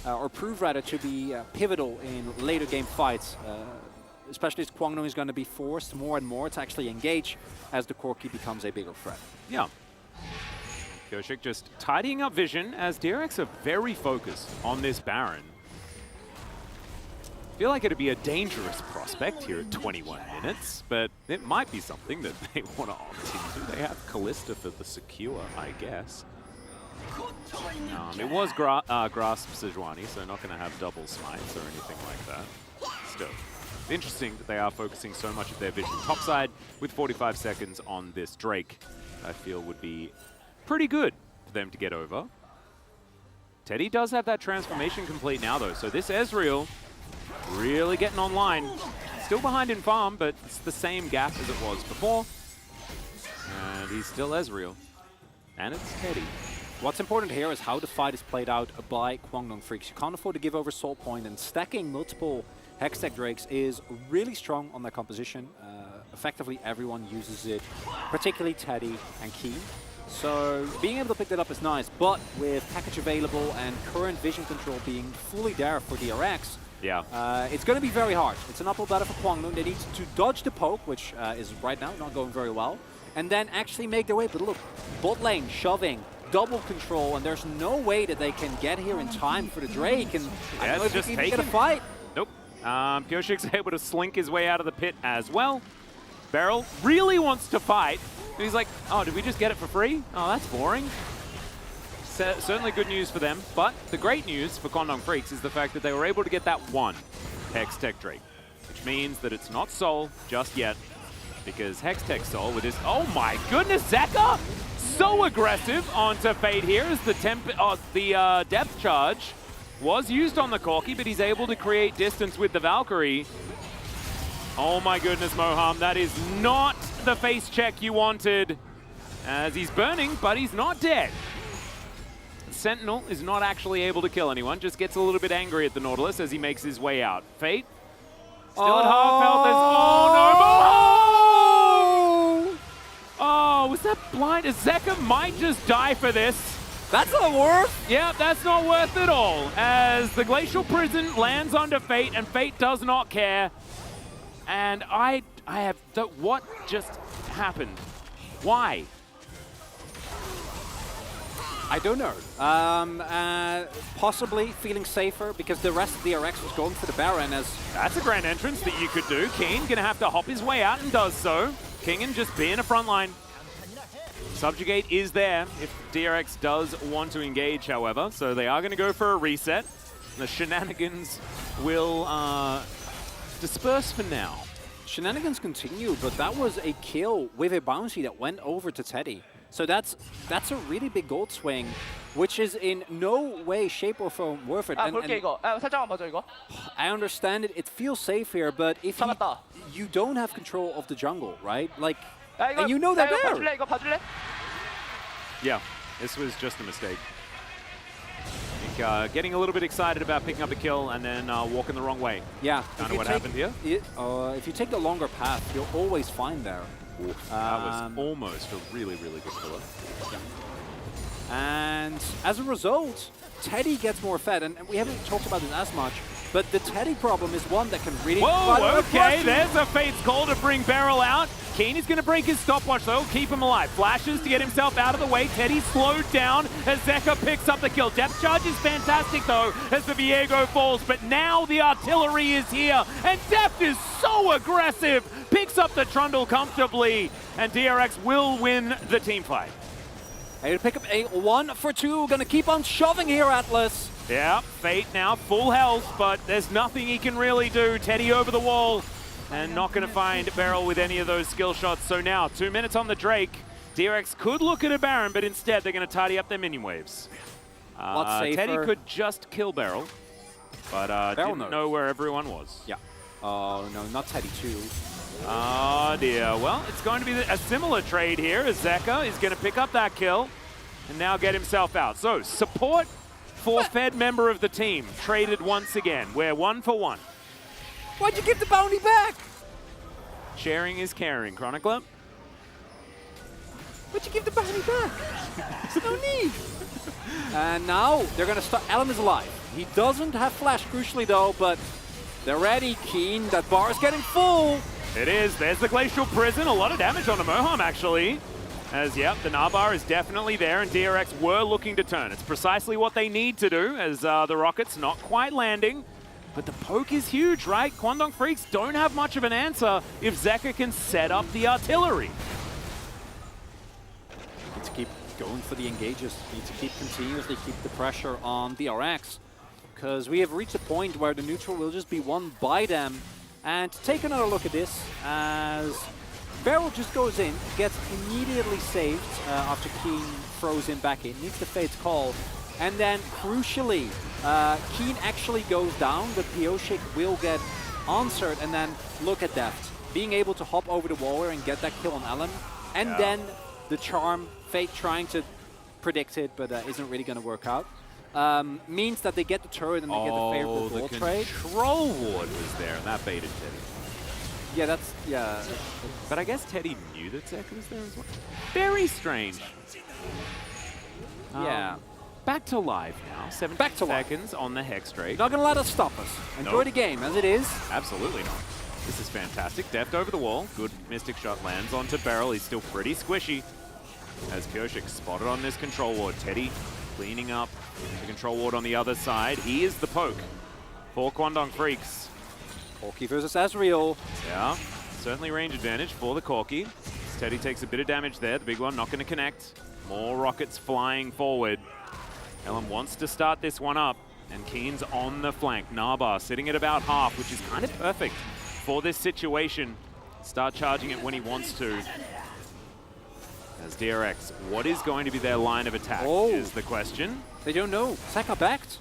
or prove rather, to be pivotal in later game fights, especially as Kwangdong is going to be forced more and more to actually engage as the Corki becomes a bigger threat. Yeah. Pyoshik just tidying up vision, as DRX are very focused on this Baron. I feel like it'd be a dangerous prospect here at 21 minutes, but it might be something that they want to opt into. They have Callista for the secure, I guess. It was Grasp Sejuani, so not going to have double smites or anything like that. Still, it's interesting that they are focusing so much of their vision topside with 45 seconds on this Drake. I feel would be pretty good for them to get over. Teddy does have that transformation complete now, though, so this Ezreal really getting online. Still behind in farm, but it's the same gap as it was before. And he's still Ezreal. And it's Teddy. What's important here is how the fight is played out by Kwangdong Freaks. You can't afford to give over Soul Point, and stacking multiple Hextech Drakes is really strong on that composition. Effectively, everyone uses it, particularly Teddy and Keen. So being able to pick that up is nice, but with package available and current vision control being fully there for DRX, it's going to be very hard. It's an uphill battle for Kwangdong. They need to dodge the poke, which is right now not going very well, and then actually make their way. But look, bot lane shoving, double control, and there's no way that they can get here in time for the Drake. And I don't know if they can get a fight. Nope. Pyoshik's able to slink his way out of the pit as well. Beryl really wants to fight. And he's like, oh, did we just get it for free? Oh, that's boring. Certainly good news for them. But the great news for Kwangdong Freaks is the fact that they were able to get that one Hextech Drake, which means that it's not Soul just yet, because Hextech Soul with his, oh my goodness, Zeka! So aggressive onto Fate here as the depth charge was used on the Corki, but he's able to create distance with the Valkyrie. Oh my goodness, Moham, that is not the face check you wanted, as he's burning, but he's not dead. Sentinel is not actually able to kill anyone, just gets a little bit angry at the Nautilus as he makes his way out. Fate, still at half health as, oh no, Moham! Oh, was that blind? Zeka might just die for this. That's not worth. Yeah, that's not worth it all, as the Glacial Prison lands onto Fate, and Fate does not care. And I have, what just happened? Why? I don't know. Possibly feeling safer because the rest of the DRX was going for the Baron as... That's a grand entrance that you could do. Keen gonna have to hop his way out and does so. Kingen just being a front line. Subjugate is there if DRX does want to engage, however, so they are gonna go for a reset. The shenanigans will disperse for now. Shenanigans continue, but that was a kill with a bouncy that went over to Teddy. So that's a really big gold swing, which is in no way, shape, or form worth it. I understand it. It feels safe here, but if you don't have control of the jungle, right? Like, and you know that there. Yeah, this was just a mistake. Getting a little bit excited about picking up a kill and then walking the wrong way. Yeah. Kind of what happened here. If you take the longer path, you'll always find there. That was almost a really, really good killer. Yeah. And as a result, Teddy gets more fed, and we haven't talked about this as much, but the Teddy problem is one that can really... Whoa, okay, there's a Fate's call to bring Beryl out. Keen is going to break his stopwatch, though, keep him alive. Flashes to get himself out of the way. Teddy slowed down as Zeka picks up the kill. Depth charge is fantastic, though, as the Viego falls, but now the artillery is here, and Depth is so aggressive. Picks up the Trundle comfortably, and DRX will win the team fight. Hey, to pick up a 1 for 2. Gonna keep on shoving here, Atlas. Yeah, Fate now full health, but there's nothing he can really do. Teddy over the wall, and not gonna find Beryl with any of those skill shots. So now, 2 minutes on the Drake. DRX could look at a Baron, but instead they're gonna tidy up their minion waves. Teddy could just kill Beryl, but didn't know where everyone was. Yeah. Oh, no, not Teddy too. Oh dear, well, it's going to be a similar trade here as Zeka is going to pick up that kill and now get himself out. So, support for Fed member of the team traded once again. We're 1 for 1. Why'd you give the bounty back? Sharing is caring, Chronicler. Why'd you give the bounty back? There's no need. And now they're going to start. Alan is alive. He doesn't have flash, crucially though, but they're ready. Keen, that bar is getting full. It is. There's the Glacial Prison. A lot of damage on the Moham, actually. As, yep, the Nabar is definitely there, and DRX were looking to turn. It's precisely what they need to do, as the rocket's not quite landing. But the poke is huge, right? Kwangdong Freaks don't have much of an answer if Zeka can set up the artillery. Need to keep going for the engages. Need to continuously keep the pressure on DRX. Because we have reached a point where the neutral will just be won by them. And take another look at this as Beryl just goes in, gets immediately saved after Keen throws him back in. Needs the Fate's call. And then, crucially, Keen actually goes down, but Pioshik will get answered. And then, look at Deft. Being able to hop over the wall here and get that kill on Ellen. And then the charm, Fate trying to predict it, but isn't really going to work out. Means that they get the turret and they get the favorable gold trade. Control ward was there, and that baited Teddy. Yeah, that's, yeah. But I guess Teddy knew that Zek was there as well. Very strange. Yeah. Back to live now. 17 seconds on the Hex Drake. Not going to let us stop us. Enjoy the game as it is. Absolutely not. This is fantastic. Deft over the wall. Good Mystic Shot lands onto Beryl. He's still pretty squishy. As Pioshik spotted on this control ward. Teddy cleaning up the control ward on the other side. He is the poke for Kwangdong Freaks. Corki versus Azriel. Yeah, certainly range advantage for the Corki. Teddy takes a bit of damage there. The big one not going to connect. More rockets flying forward. Ellen wants to start this one up, and Keen's on the flank. Narbar sitting at about half, which is kind of perfect for this situation. Start charging it when he wants to. As DRX, what is going to be their line of attack is the question. They don't know. Saka backed.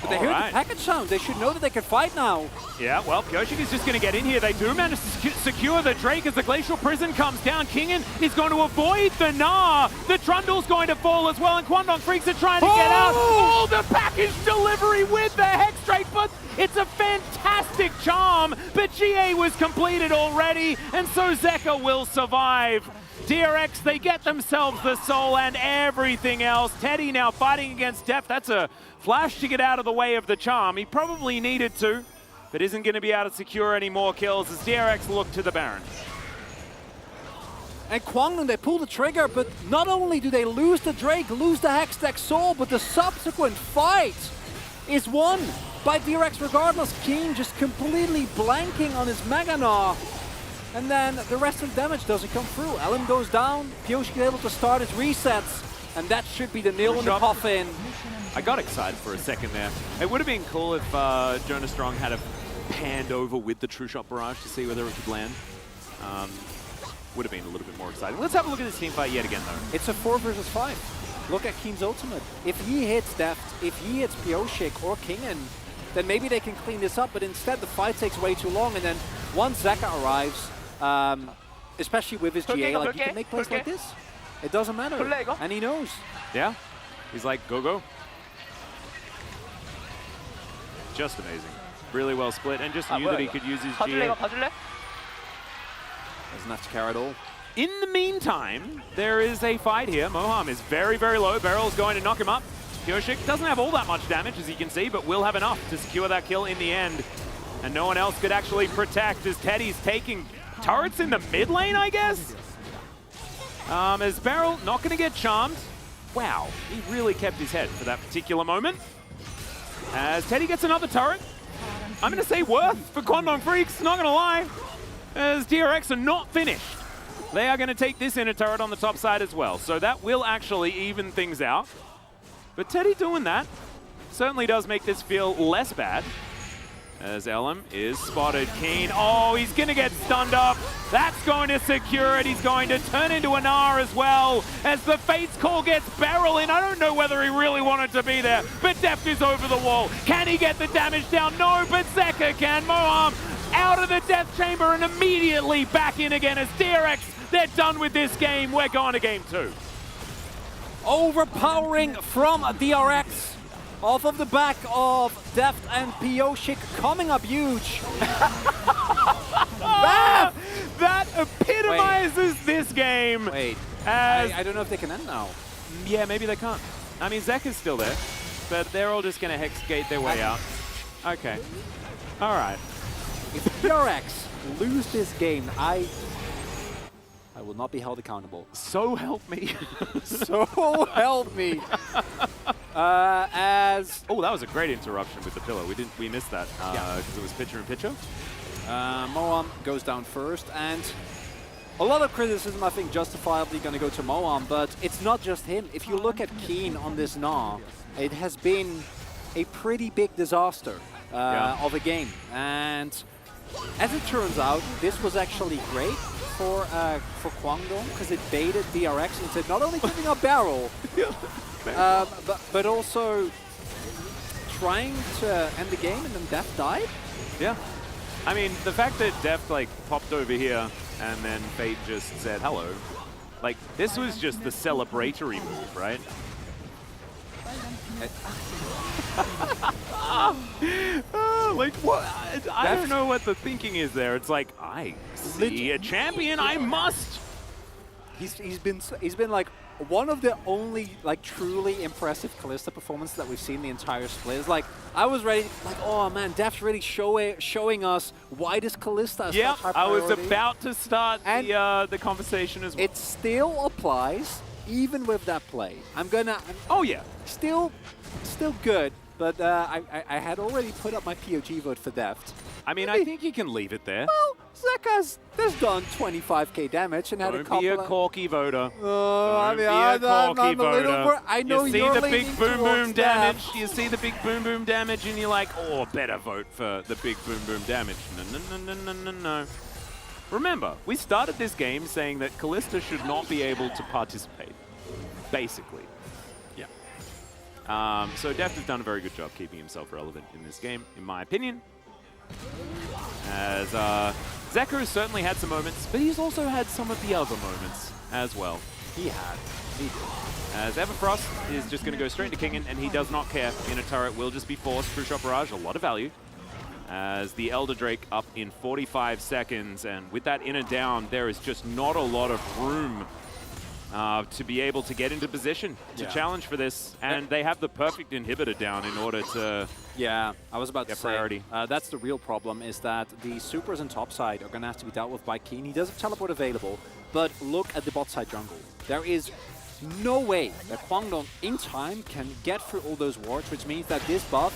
But they hear the package sound. They should know that they can fight now. Yeah, well, Pioshik is just going to get in here. They do manage to secure the Drake as the Glacial Prison comes down. Kingen is going to avoid the Gnar. The Trundle's going to fall as well, and Kwangdong Freaks are trying to get out. Oh, the package delivery with the Hex Drake, but it's a fantastic charm. But GA was completed already, and so Zeka will survive. DRX, they get themselves the soul and everything else. Teddy now fighting against Deft. That's a flash to get out of the way of the charm. He probably needed to, but isn't going to be able to secure any more kills as DRX look to the Baron. And Kwangdong, they pull the trigger, but not only do they lose the Drake, lose the Hextech Soul, but the subsequent fight is won by DRX regardless. Keen just completely blanking on his Mega Gnar. And then the rest of the damage doesn't come through. Ellen goes down, Pioshik is able to start his resets, and that should be the nail in the coffin. I got excited for a second there. It would have been cool if Jonas Strong had panned over with the True Shot Barrage to see whether it could land. Would have been a little bit more exciting. Let's have a look at this team fight yet again, though. It's a 4 versus 5. Look at Keen's ultimate. If he hits Deft, if he hits Pioshik or Kingen, then maybe they can clean this up, but instead the fight takes way too long, and then once Zeka arrives, especially with his GA, like, he can make plays like this. It doesn't matter, and he knows. Yeah, he's like, go, go. Just amazing. Really well split, and just knew that he could use his GA. Doesn't have to care at all. In the meantime, there is a fight here. Moham is very, very low. Beryl's going to knock him up. Pioshik doesn't have all that much damage, as you can see, but will have enough to secure that kill in the end. And no one else could actually protect as Teddy's taking turrets in the mid lane, I guess? As Beryl not going to get charmed. Wow, he really kept his head for that particular moment. As Teddy gets another turret. I'm going to say worth for Kwangdong Freaks, not going to lie. As DRX are not finished. They are going to take this inner turret on the top side as well. So that will actually even things out. But Teddy doing that certainly does make this feel less bad. As Elam is spotted. Keen. Oh, he's going to get stunned up. That's going to secure it. He's going to turn into an R as well. As the Fate's Call gets Beryl in. I don't know whether he really wanted to be there. But Deft is over the wall. Can he get the damage down? No, but Zeka can. Moham out of the Death Chamber and immediately back in again as DRX. They're done with this game. We're going to game 2. Overpowering from DRX. Off of the back of Deft and Pioshik coming up huge. That epitomizes this game. Wait, as I don't know if they can end now. Yeah, maybe they can't. I mean, Zeka's still there, but they're all just going to hex gate their way out. Okay. All right. If DRX lose this game, I will not be held accountable. So help me. So help me. Oh, that was a great interruption with the pillow. We missed that because it was pitcher and pitcher. Moham goes down first, and a lot of criticism, I think, justifiably going to go to Moham, but it's not just him. If you look at Keen on this Gnar, it has been a pretty big disaster of a game. And as it turns out, this was actually great for Kwangdong because it baited DRX into not only giving up Barrel, but also trying to end the game and then Deft died? Yeah. I mean, the fact that Deft like popped over here and then Fate just said hello, like this was just the celebratory move, right? Like what? I don't know what the thinking is there. It's like I see a champion, I must. He's been like one of the only like truly impressive Kalista performances that we've seen the entire split. It's like I was ready, like oh man, Deft's really showing us why this Kalista is yeah, such high I was priority. about to start the conversation as well. It still applies even with that play. Oh yeah, still good. But I had already put up my POG vote for Deft. I mean, I think you can leave it there. Well, Zeka's done 25k damage and had a couple. Don't be a corky voter. I mean, I'm a little voter. I know you see you're the big leaning boom towards boom damage. Deft. You see the big boom boom damage, and you're like, oh, better vote for the big boom boom damage. No. Remember, we started this game saying that Kalista should not be able to participate, basically. Yeah. So Deft has done a very good job keeping himself relevant in this game, in my opinion. As Zeka has certainly had some moments, but he's also had some of the other moments as well. He did. As Everfrost is just going to go straight into Kingen, and he does not care. Inner turret will just be forced. True Shot Barrage, a lot of value. As the Elder Drake up in 45 seconds, and with that inner down, there is just not a lot of room to be able to get into position to challenge for this. And they have the perfect inhibitor down in order to Yeah, I was about to say, priority. That's the real problem, is that the supers and top side are going to have to be dealt with by Keen. He does have teleport available, but look at the bot side jungle. There is no way that Kwangdong in time can get through all those wards, which means that this buff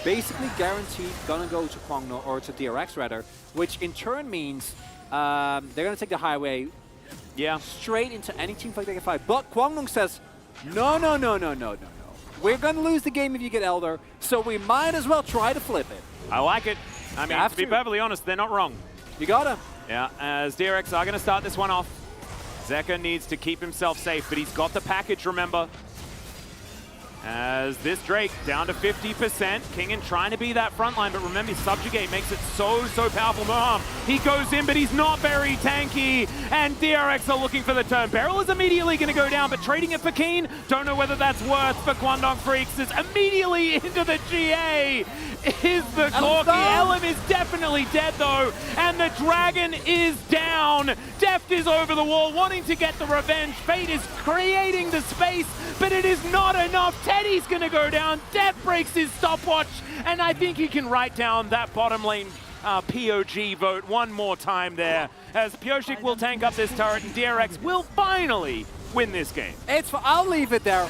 basically guaranteed gonna go to Kwangdong, or to DRX rather, which in turn means they're gonna take the highway straight into any teamfight they can fight. But Kwangdong says, no. We're gonna lose the game if you get Elder, so we might as well try to flip it. I like it. I mean, to be perfectly honest, they're not wrong. You gotta. Yeah, as DRX are gonna start this one off. Zeka needs to keep himself safe, but he's got the package, remember. As this Drake down to 50%. Kingen trying to be that front line, but remember, Subjugate makes it so powerful. Moham, he goes in, but he's not very tanky. And DRX are looking for the turn. Beryl is immediately going to go down, but trading it for Keen. Don't know whether that's worth for Kwangdong Freaks. Is immediately into the GA. Is the Corky. Elim is definitely dead, though. And the Dragon is down. Deft is over the wall, wanting to get the revenge. Fate is creating the space, but it is not enough. Teddy's going to go down. Deft breaks his stopwatch, and I think he can write down that bottom lane POG vote one more time there, as Pioshik will tank up this turret, and DRX will finally win this game. I'll leave it there.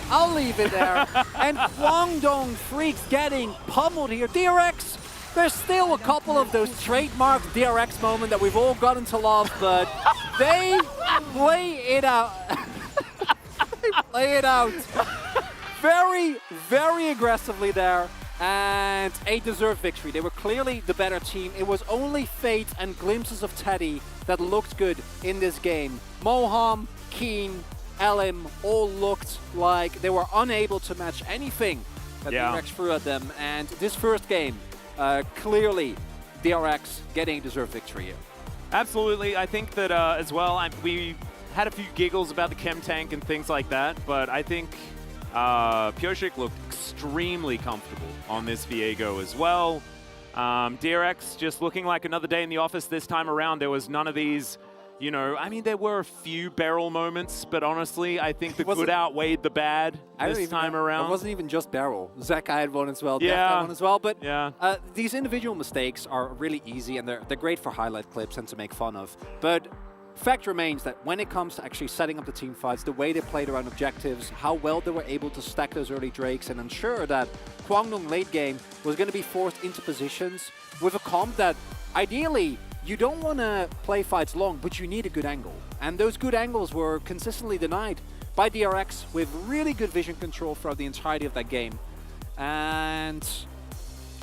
And Kwangdong Freaks getting pummeled here. DRX, there's still a couple of those trademark DRX moments that we've all gotten to love, but they play it out. Very aggressively there, and a deserved victory. They were clearly the better team. It was only Fate and glimpses of Teddy that looked good in this game. Moham, Keen, Elim all looked like they were unable to match anything that DRX threw at them, and this first game, clearly DRX getting a deserved victory here. Absolutely, I think that as well, we had a few giggles about the chem tank and things like that, but I think Pioshik looked extremely comfortable on this Viego as well. DRX just looking like another day in the office this time around. There was none of these, you know, I mean, there were a few barrel moments, but honestly, I think the good outweighed the bad this time around. It wasn't even just barrel. Zeka had one as well, Deft had one as well, but these individual mistakes are really easy, and they're great for highlight clips and to make fun of. But fact remains that when it comes to actually setting up the team fights, the way they played around objectives, how well they were able to stack those early Drakes and ensure that Kwangdong late game was going to be forced into positions with a comp that ideally you don't want to play fights long, but you need a good angle. And those good angles were consistently denied by DRX with really good vision control throughout the entirety of that game. And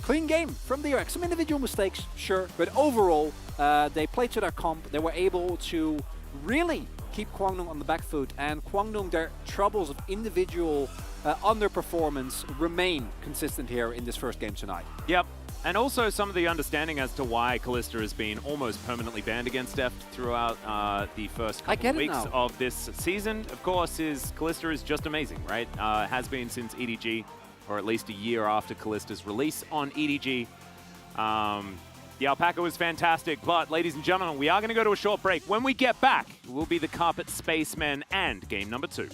clean game from DRX. Some individual mistakes, sure, but overall, they played to their comp. They were able to really keep Kwangdong on the back foot, and Kwangdong, their troubles of individual underperformance remain consistent here in this first game tonight. Yep. And also some of the understanding as to why Callista has been almost permanently banned against Deft throughout the first couple of weeks of this season, of course, is Callista is just amazing, right? Has been since EDG, or at least a year after Callista's release on EDG. The Alpaca was fantastic, but ladies and gentlemen, we are going to go to a short break. When we get back, it will be the Carpet Spacemen and game number 2.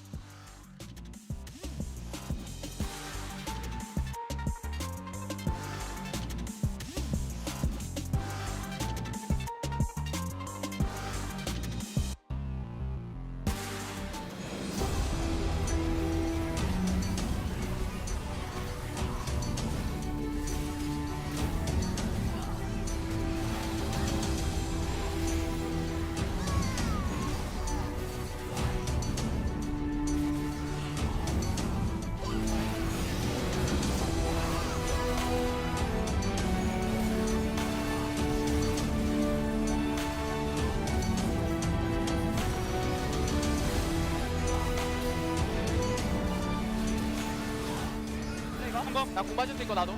나 공 맞을 수 있고 나도.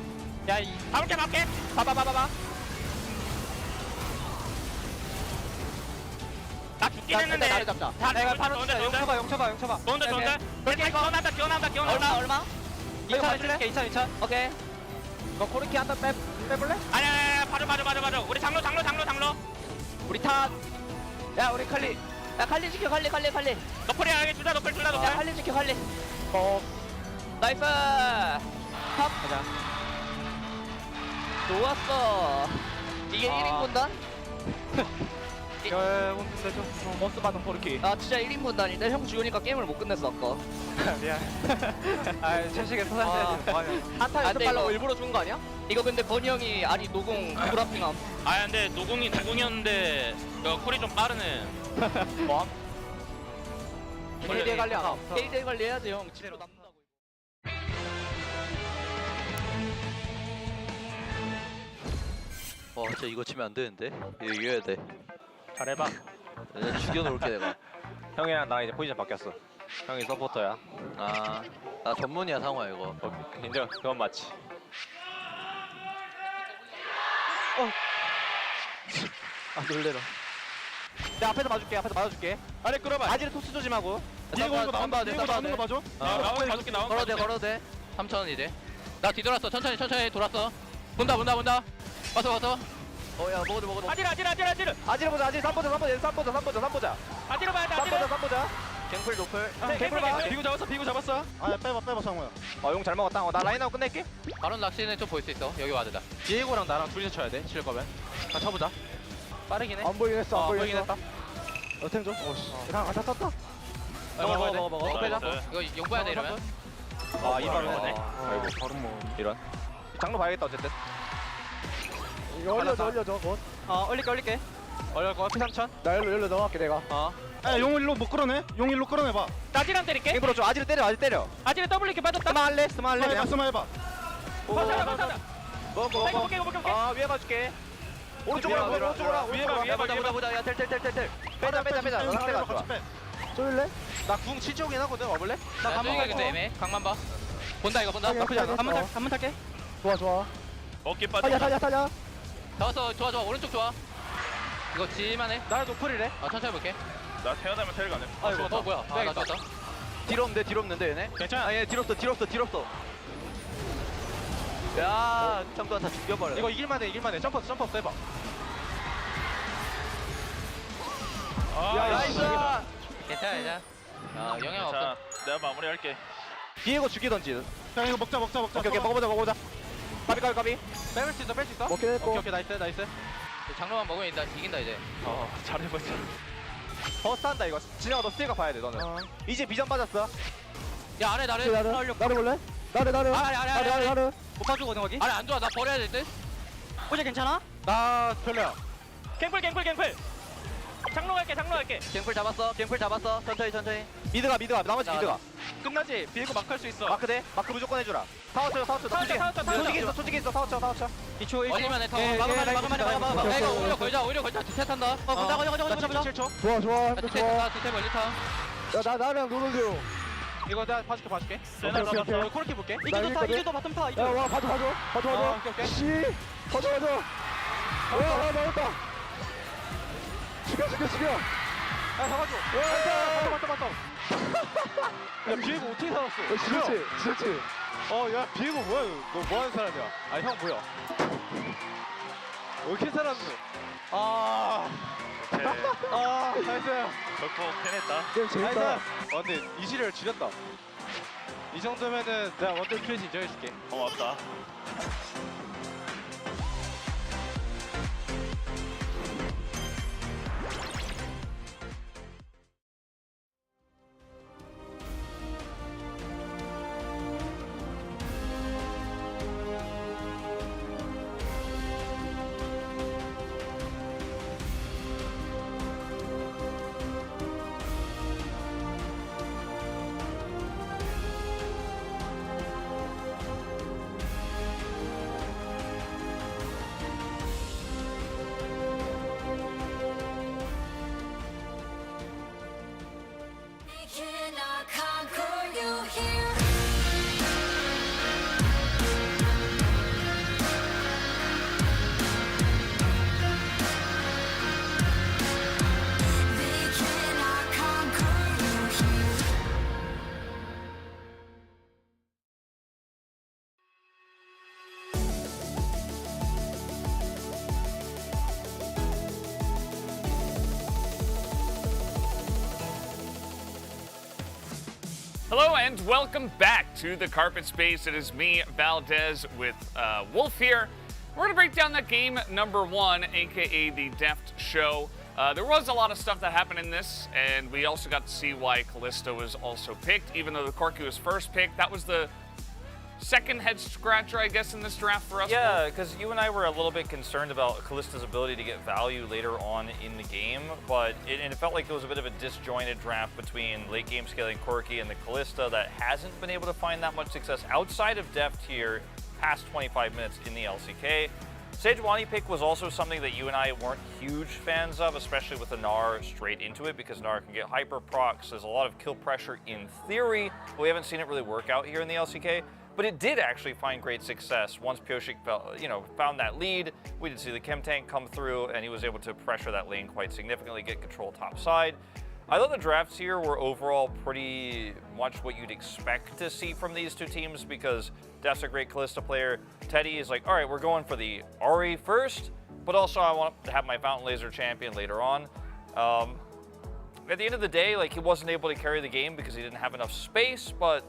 야, 가볼게. 봐봐. 나 죽긴 했는데. 나를 잡자. 내가 바로 용쳐봐. 좋은데. 그렇게 기어나온다. 얼마? 2,000. 오케이. 너 코르키 한번 빼볼래? 아니야. 봐줘. 우리 장로. 우리 탓. 야, 우리 칼리. 야, 칼리 지켜. 칼리. 너플이야. 여기 둘 다 너플. 야, 칼리 지켜. 나이스. 탑. 가자. 좋았어. 이게 1인 분단? 근데 좀 머스 받은 포르키. 아 진짜 1인 분단인데 형 죽으니까 게임을 못 끝냈어 아까. 미안. 아 채식에 터졌어야지. 한타 연습하려고 일부러 죽은 거 아니야? 이거 근데 건이 형이 아니 노공 브라핑함. 아 근데 노공이었는데 콜이 좀 빠르네. 뭐? KDF 관리 안 하고. KDF 관리 해야지 형. 집으로 남는다고. 진짜 이거 치면 안 되는데. 이거 이겨야 돼. 잘해봐. 내가 죽여놓을게 내가. 형이랑 나 이제 포지션 바뀌었어. 형이 서포터야. 나 전문이야 상호야 이거. 인정. 그건 맞지. 놀래라. 내가 앞에서 맞아줄게. 아래 끌어봐. 아지를 토스 조심하고. 이거 나온다. 이거 나오는 거 봐줘. 가줄게. 걸어도 돼. 3,000원 이제. 나 뒤돌았어. 천천히 돌았어. 본다. 왔어. 야 먹어도. 아지를 보자. 아지를 3보자. 아지로 봐야 돼. 3보자. 갱플 노플. 갱플 봐. 비고 잡았어. 빼봐 상호야. 용 잘 먹었다. 나 라인아웃 끝낼게. 바로 낚시는 좀 볼 수 있어. 여기 와드다. 디에고랑 나랑 둘이서 쳐야 돼. 칠 거면. 다 쳐보자. 빠르긴 해. 안 보이긴 했어. 안 보이긴 했다. 템 줘. 다 탔다. 먹어. 빼자. 이거 용 봐야 돼 이러면. 이발로 거네. 아이고 바로 뭐. 이런. 장로 봐야겠다 어쨌든. 올려줘. 올릴게. 얼릴 거 P3,000. 나 일로 넣어갈게 내가. 야, 용 일로 못 끌어내? 용 일로 끌어내봐. 아지랑 때릴게. 갱 풀어줘. 아지를 때려. 아지를 더블 이렇게 빠졌다. 스마 할래. 스마 해봐. 맞아. 먹어. 위에 봐줄게. 오른쪽으로. 위에 보자. 야, 텔. 빼자. 나 상대가 좋아. 쏠래? 나 궁 7쪽이나 하거든. 와볼래? 나 간만 봐. 애매. 강만 봐. 본다. 나쁘지 않아. 한번 탈게. 좋아. 어깨 빠져. 타자. 잡았어. 좋아. 오른쪽 좋아. 이거 지만해. 나 노플이래. 천천히 볼게. 나 태어나면 텔 가네. 뭐야? 나 죽었다. 뒤로 없는데 얘네. 괜찮아. 얘 뒤로 없어. 야, 잠깐 다 죽여버려. 이거 이길만해. 점프 해봐. 나이스. 괜찮아. 영향 없어. 내가 마무리할게. 비에고 죽이던지. 형 이거 먹자. 오케이, 먹어보자. 까비. 뺄 수 있어? 오케이, 나이스. 장로만 먹으면 이긴다 이제. 잘해보자. 버스한다 이거. 진영아 너 스틸가 봐야 돼 너는. 이제 비전 빠졌어. 야 아래 나를 볼래? 나를. 아래. 못 봐주거든 거기. 아래 안 좋아. 나 버려야 될 듯. 호재 괜찮아? 나 별로야. 갱플. 장로 갈게. 갱플 잡았어. 천천히. 미드가. 나머지 미드가. 끝나지. 비에고 마크 할 수 있어. 마크 무조건 해주라. 사워쳐. 사워쳐. 솔직히 있어. 사워쳐. 기초 1초. 어디면 내 터. 예, 막아. 야, 이거 오히려 걸자. 두세 탄다. 건다. 걸자. 7초. 좋아 좋아 두세 좋아. 탄다. 두세 멀리 타. 나랑 노노드. 이거 내가 봐줄게. 오케이. 코르키 볼게. 나 여기까지. 이주도 바텀 타. 이주. 야와 봐줘. 오케이. 씨. 가져. 와 나왔다. 죽여. 야, 잡아줘. 맞다. 야, 비에고 어떻게 살았어? 지렸지. 야, 비에고 뭐야? 너 뭐하는 사람이야? 아, 형 뭐야? 어떻게 살았어? 나이스. 덕분 캐냈다. 게임 재밌다. 근데 이지를 줄였다. 이 정도면은 내가 원딜 크레이지 인정해줄게. 고맙다. We cannot conquer you here. They cannot conquer you here. Hello and welcome back to the Carpet Space. It is me, Valdez, with Wolf here. We're going to break down that game number 1, aka the Deft Show. There was a lot of stuff that happened in this, and we also got to see why Callisto was also picked, even though the Corki was first picked. That was the second head scratcher, I guess, in this draft for us. Yeah, because you and I were a little bit concerned about Callisto's ability to get value later on in the game, but it felt like there was a bit of a disjointed draft between late game scaling Corki and the Callista that hasn't been able to find that much success outside of Deft here past 25 minutes in the LCK. Sejuani pick was also something that you and I weren't huge fans of, especially with the Gnar straight into it, because Gnar can get hyper procs. There's a lot of kill pressure in theory, but we haven't seen it really work out here in the LCK. But it did actually find great success once Pioshik found that lead. We did see the chem tank come through, and he was able to pressure that lane quite significantly, get control top side. I thought the drafts here were overall pretty much what you'd expect to see from these two teams, because Deft's a great Kalista player. Teddy is like, all right, we're going for the Ahri first, but also I want to have my Fountain Laser champion later on. At the end of the day, like, he wasn't able to carry the game because he didn't have enough space, but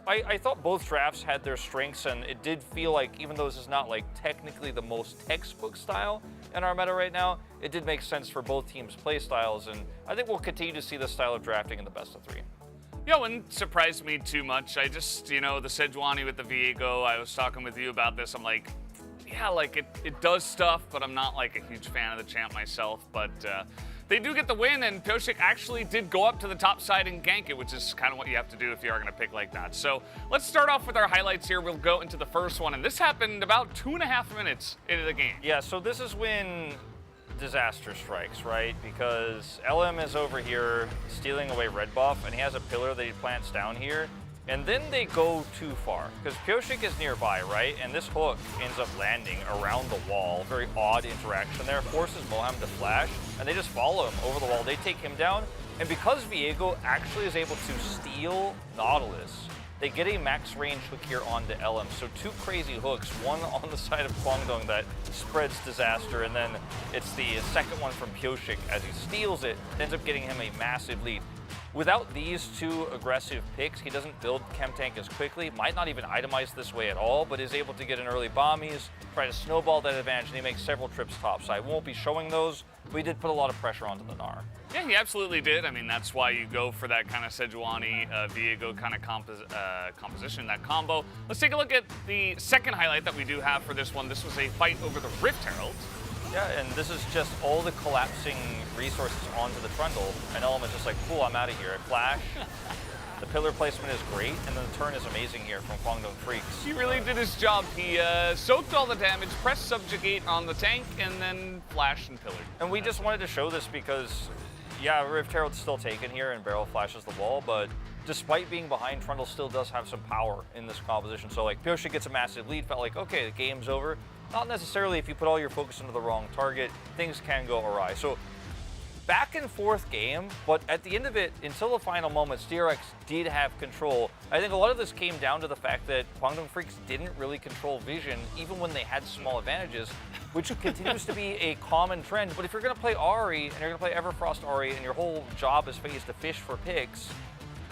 I thought both drafts had their strengths, and it did feel like, even though this is not like technically the most textbook style in our meta right now, it did make sense for both teams' play styles, and I think we'll continue to see this style of drafting in the best of 3. Yeah, it wouldn't surprise me too much. I just, the Sejuani with the Viego, I was talking with you about this. I'm like, yeah, like it does stuff, but I'm not like a huge fan of the champ myself. But they do get the win, and Pioshik actually did go up to the top side and gank it, which is kind of what you have to do if you are going to pick like that. So let's start off with our highlights here. We'll go into the first one, and this happened about 2.5 minutes into the game. Yeah, so this is when disaster strikes, right? Because LM is over here stealing away red buff, and he has a pillar that he plants down here. And then they go too far, because Pioshik is nearby, right? And this hook ends up landing around the wall. Very odd interaction there. Forces Moham to flash, and they just follow him over the wall. They take him down, and because Viego actually is able to steal Nautilus, they get a max range hook here onto LM. So 2 crazy hooks, one on the side of Kwangdong that spreads disaster, and then it's the second one from Pioshik as he steals it, ends up getting him a massive lead. Without these 2 aggressive picks, he doesn't build chem tank as quickly, might not even itemize this way at all, but is able to get an early bombies, try to snowball that advantage, and he makes several trips topside. Won't be showing those, but he did put a lot of pressure onto the Gnar. Yeah, he absolutely did. I mean, that's why you go for that kind of Sejuani, Viego kind of composition, that combo. Let's take a look at the second highlight that we do have for this one. This was a fight over the Rift Herald. Yeah, and this is just all the collapsing resources onto the Trundle, and LM is just like, cool, I'm out of here. I flash, The pillar placement is great, and then the turn is amazing here from Kwangdong Freaks. He really did his job. He soaked all the damage, pressed subjugate on the tank, and then flashed and pillared. And we just wanted to show this because, yeah, Rift Herald's still taken here and Barrel flashes the wall, but despite being behind, Trundle still does have some power in this composition. So like Pyoshi gets a massive lead, felt like, okay, the game's over. Not necessarily. If you put all your focus into the wrong target, things can go awry. So back and forth game, but at the end of it, until the final moments, DRX did have control. I think a lot of this came down to the fact that Kwangdong Freaks didn't really control vision, even when they had small advantages, which continues to be a common trend. But if you're going to play Ahri, and you're going to play Everfrost Ahri, and your whole job is phased to fish for picks,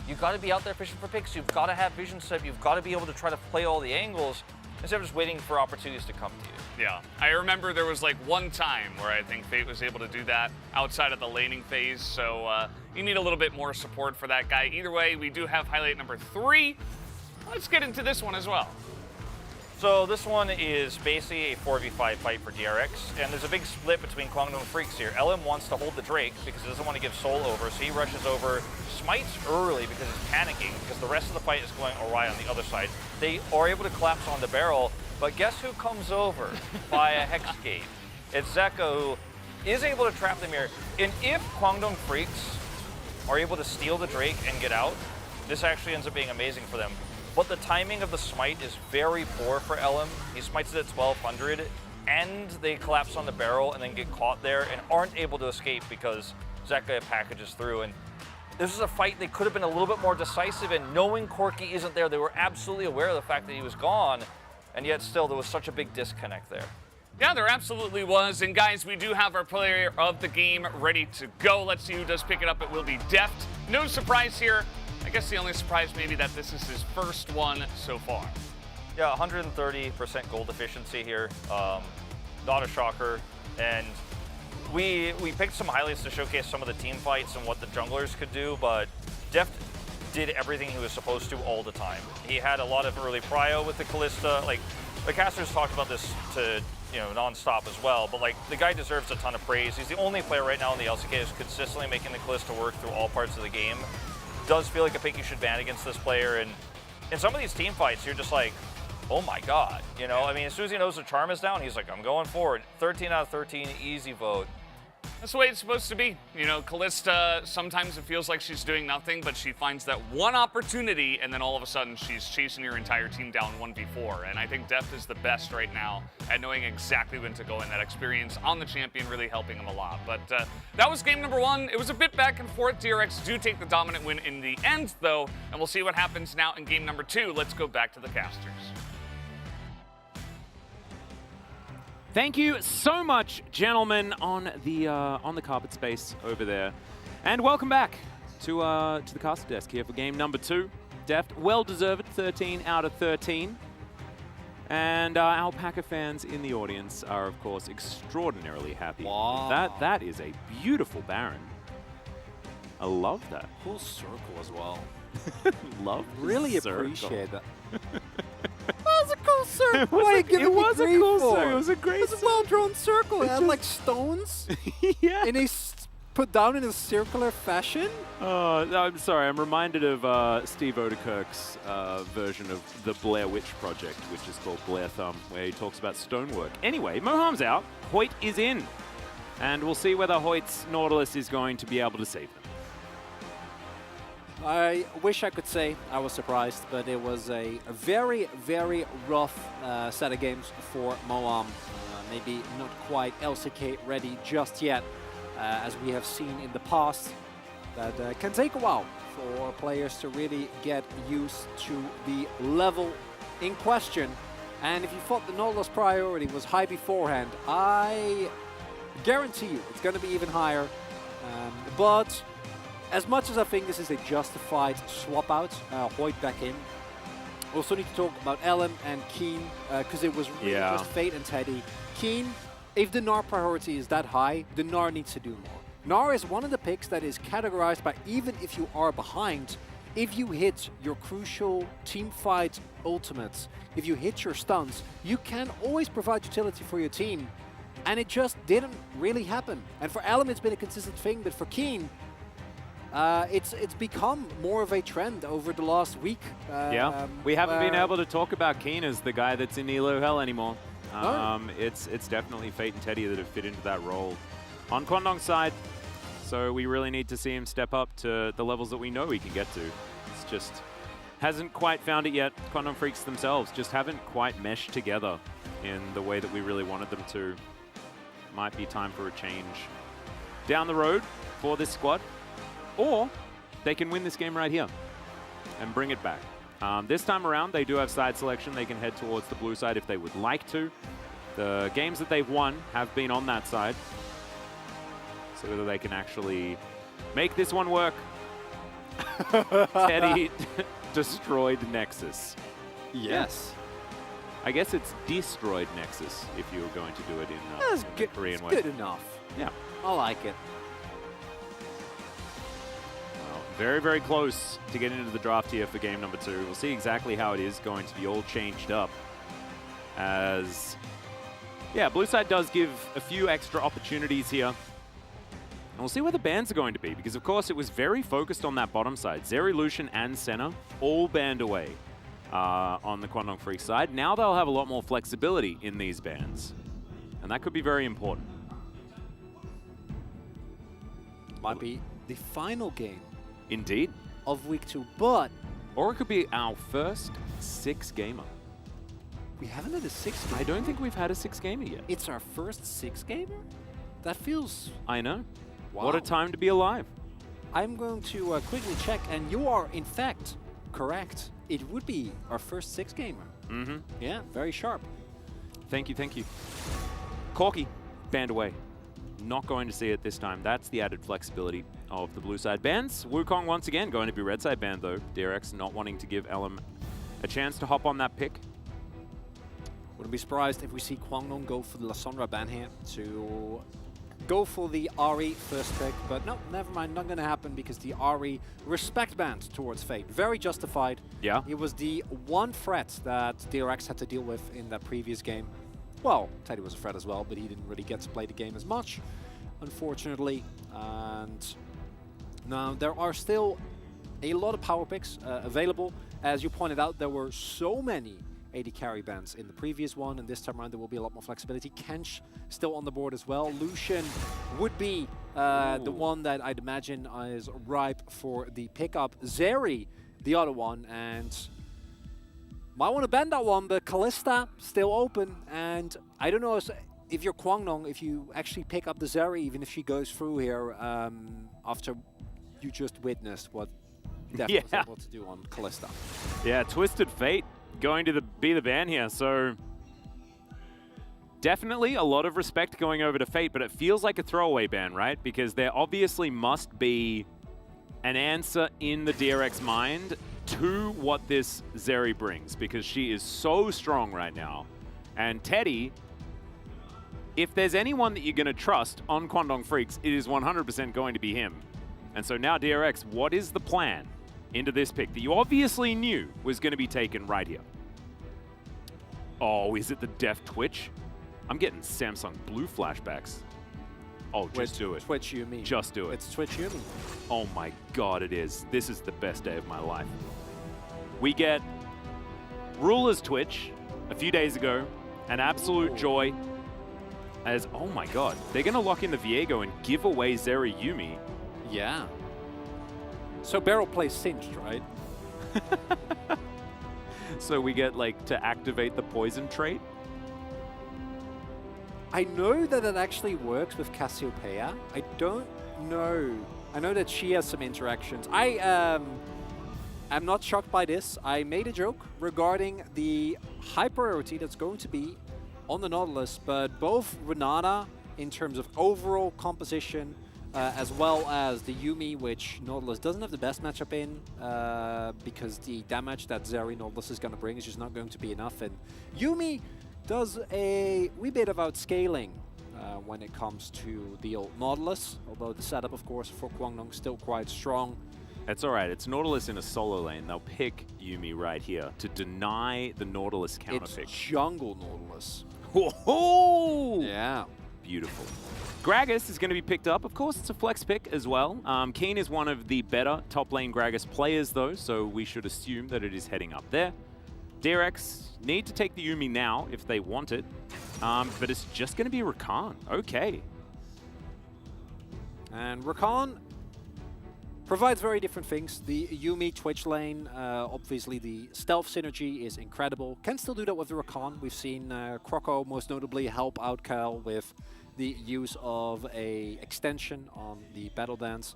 you've got to be out there fishing for picks. You've got to have vision set. You've got to be able to try to play all the angles, instead of just waiting for opportunities to come to you. Yeah, I remember there was like one time where I think Fate was able to do that outside of the laning phase, so you need a little bit more support for that guy. Either way, we do have highlight number 3. Let's get into this one as well. So this one is basically a 4v5 fight for DRX, and there's a big split between Kwangdong Freaks here. LM wants to hold the Drake because he doesn't want to give Soul over, so he rushes over, smites early because he's panicking, because the rest of the fight is going awry on the other side. They are able to collapse on the Barrel, but guess who comes over via Hex Gate? It's Zeka, who is able to trap them here. And if Kwangdong Freaks are able to steal the Drake and get out, this actually ends up being amazing for them. But the timing of the smite is very poor for LM. He smites it at 1200, and they collapse on the Barrel and then get caught there and aren't able to escape because Zeka packages through. And this is a fight they could have been a little bit more decisive in. Knowing Corki isn't there, they were absolutely aware of the fact that he was gone, and yet still there was such a big disconnect there. Yeah, there absolutely was. And guys, we do have our player of the game ready to go. Let's see who does pick it up. It will be Deft. No surprise here. I guess the only surprise maybe that this is his first one so far. Yeah, 130% gold efficiency here. Not a shocker. And we picked some highlights to showcase some of the team fights and what the junglers could do, but Deft did everything he was supposed to all the time. He had a lot of early prio with the Kalista. Like, the casters talked about this to, you know, non-stop as well, but like, the guy deserves a ton of praise. He's the only player right now in the LCK who's consistently making the Kalista work through all parts of the game. Does feel like a pick you should ban against this player, and in some of these team fights, you're just like, oh my god, you know? I mean, as soon as he knows the charm is down, he's like, I'm going forward. 13 out of 13, easy vote. That's the way it's supposed to be. You know, Kalista, sometimes it feels like she's doing nothing, but she finds that one opportunity, and then all of a sudden she's chasing her entire team down 1v4. And I think Deft is the best right now at knowing exactly when to go in. That experience on the champion really helping him a lot. But that was game number 1. It was a bit back and forth. DRX do take the dominant win in the end, though, and we'll see what happens now in game number 2. Let's go back to the casters. Thank you so much, gentlemen, on the carpet space over there, and welcome back to the caster desk here for game number 2. Deft, well-deserved, 13 out of 13, and our Alpaca fans in the audience are, of course, extraordinarily happy. Wow. That is a beautiful Baron. I love that. Cool circle as well. Love. Really circle. appreciate that. That was a cool circle. It was a cool circle. It was a great. It was a well-drawn circle. It had like stones. Yeah. And they put down in a circular fashion. I'm sorry. I'm reminded of Steve Odekirk's version of the Blair Witch Project, which is called Blair Thumb, where he talks about stonework. Anyway, Moham's out. Hoyt is in, and we'll see whether Hoyt's Nautilus is going to be able to save them. I wish I could say I was surprised, but it was a very, very rough set of games for Moham. Maybe not quite LCK ready just yet, as we have seen in the past. That can take a while for players to really get used to the level in question. And if you thought the Nautilus priority was high beforehand, I guarantee you it's going to be even higher. But as much as I think this is a justified swap out, Hoyt back in. Also need to talk about LM and Keen, because it was really just Fate and Teddy. Keen, if the Gnar priority is that high, the Gnar needs to do more. Gnar is one of the picks that is categorized by, even if you are behind, if you hit your crucial teamfight ultimates, if you hit your stuns, you can always provide utility for your team. And it just didn't really happen. And for LM it's been a consistent thing, but for Keen, It's become more of a trend over the last week. Yeah, we haven't been able to talk about Keen as the guy that's in Elo Hell anymore. It's definitely Fate and Teddy that have fit into that role on Kwandong's side. So we really need to see him step up to the levels that we know he can get to. It's just hasn't quite found it yet. Kwandong Freaks themselves just haven't quite meshed together in the way that we really wanted them to. Might be time for a change down the road for this squad. Or they can win this game right here and bring it back. This time around, they do have side selection. They can head towards the blue side if they would like to. The games that they've won have been on that side. So whether they can actually make this one work. Teddy destroyed Nexus. Yes. I guess it's destroyed Nexus if you were going to do it in the Korean way. Good enough. Yeah. I like it. Well, very, very close to getting into the draft here for game number 2. We'll see exactly how it is going to be all changed up. As, yeah, blue side does give a few extra opportunities here. And we'll see where the bans are going to be, because of course it was very focused on that bottom side. Zeri, Lucian, and Senna all banned away on the Kwandong Freak side. Now they'll have a lot more flexibility in these bans, and that could be very important. Might be the final game. Indeed. Of week 2, but... Or it could be our first 6-gamer. We haven't had a 6-gamer. I don't think we've had a 6-gamer yet. It's our first 6-gamer? That feels... I know. Wow. What a time to be alive. I'm going to quickly check, and you are, in fact, correct. It would be our first 6-gamer. Mm-hmm. Yeah, very sharp. Thank you, thank you. Corky, banned away. Not going to see it this time. That's the added flexibility of the blue side bans. Wukong once again going to be red side banned though. DRX not wanting to give LM a chance to hop on that pick. Wouldn't be surprised if we see Kwangdong go for the Lissandra ban here to go for the RE first pick, but no, never mind, not going to happen because the RE respect band towards Fate. Very justified. Yeah. It was the one threat that DRX had to deal with in that previous game. Well, Teddy was a threat as well, but he didn't really get to play the game as much, unfortunately. And now there are still a lot of power picks available. As you pointed out, there were so many AD carry bans in the previous one, and this time around there will be a lot more flexibility. Kench still on the board as well. Lucian would be the one that I'd imagine is ripe for the pickup. Zeri, the other one, and might want to ban that one, but Kalista still open, and I don't know if you're Kwangdong, if you actually pick up the Zeri, even if she goes through here after you just witnessed what Def was able to do on Kalista. Yeah, Twisted Fate going to be the ban here, so definitely a lot of respect going over to Fate, but it feels like a throwaway ban, right? Because there obviously must be an answer in the DRX mind to what this Zeri brings, because she is so strong right now. And Teddy, if there's anyone that you're going to trust on Kwandong Freaks, it is 100% going to be him. And so now DRX, what is the plan into this pick that you obviously knew was going to be taken right here? Oh, is it the Def Twitch? I'm getting Samsung Blue flashbacks. Oh, just do it. Twitch Yumi. Just do it. It's Twitch Yumi. Oh my god, it is. This is the best day of my life. We get Ruler's Twitch a few days ago. An absolute joy. As, oh my god, they're going to lock in the Viego and give away Zeri Yumi. Yeah. So Barrel plays Singed, right? So we get, like, to activate the poison trait? I know that it actually works with Cassiopeia. I don't know. I know that she has some interactions. I am not shocked by this. I made a joke regarding the high priority that's going to be on the Nautilus, but both Renata, in terms of overall composition, as well as the Yumi, which Nautilus doesn't have the best matchup in, because the damage that Zeri Nautilus is going to bring is just not going to be enough. And Yumi does a wee bit of outscaling when it comes to the old Nautilus, although the setup, of course, for Kwangdong still quite strong. It's alright, it's Nautilus in a solo lane. They'll pick Yumi right here to deny the Nautilus counterpick. It's jungle Nautilus. Oh! Yeah. beautiful. Gragas is going to be picked up. Of course, it's a flex pick as well. Keen is one of the better top lane Gragas players, though, so we should assume that it is heading up there. DRX need to take the Yuumi now if they want it, but it's just going to be Rakan. Okay. And Rakan provides very different things. The Yuumi Twitch lane, obviously the stealth synergy is incredible. Can still do that with the Rakan. We've seen Croco most notably help out Kyle with the use of a extension on the Battle Dance.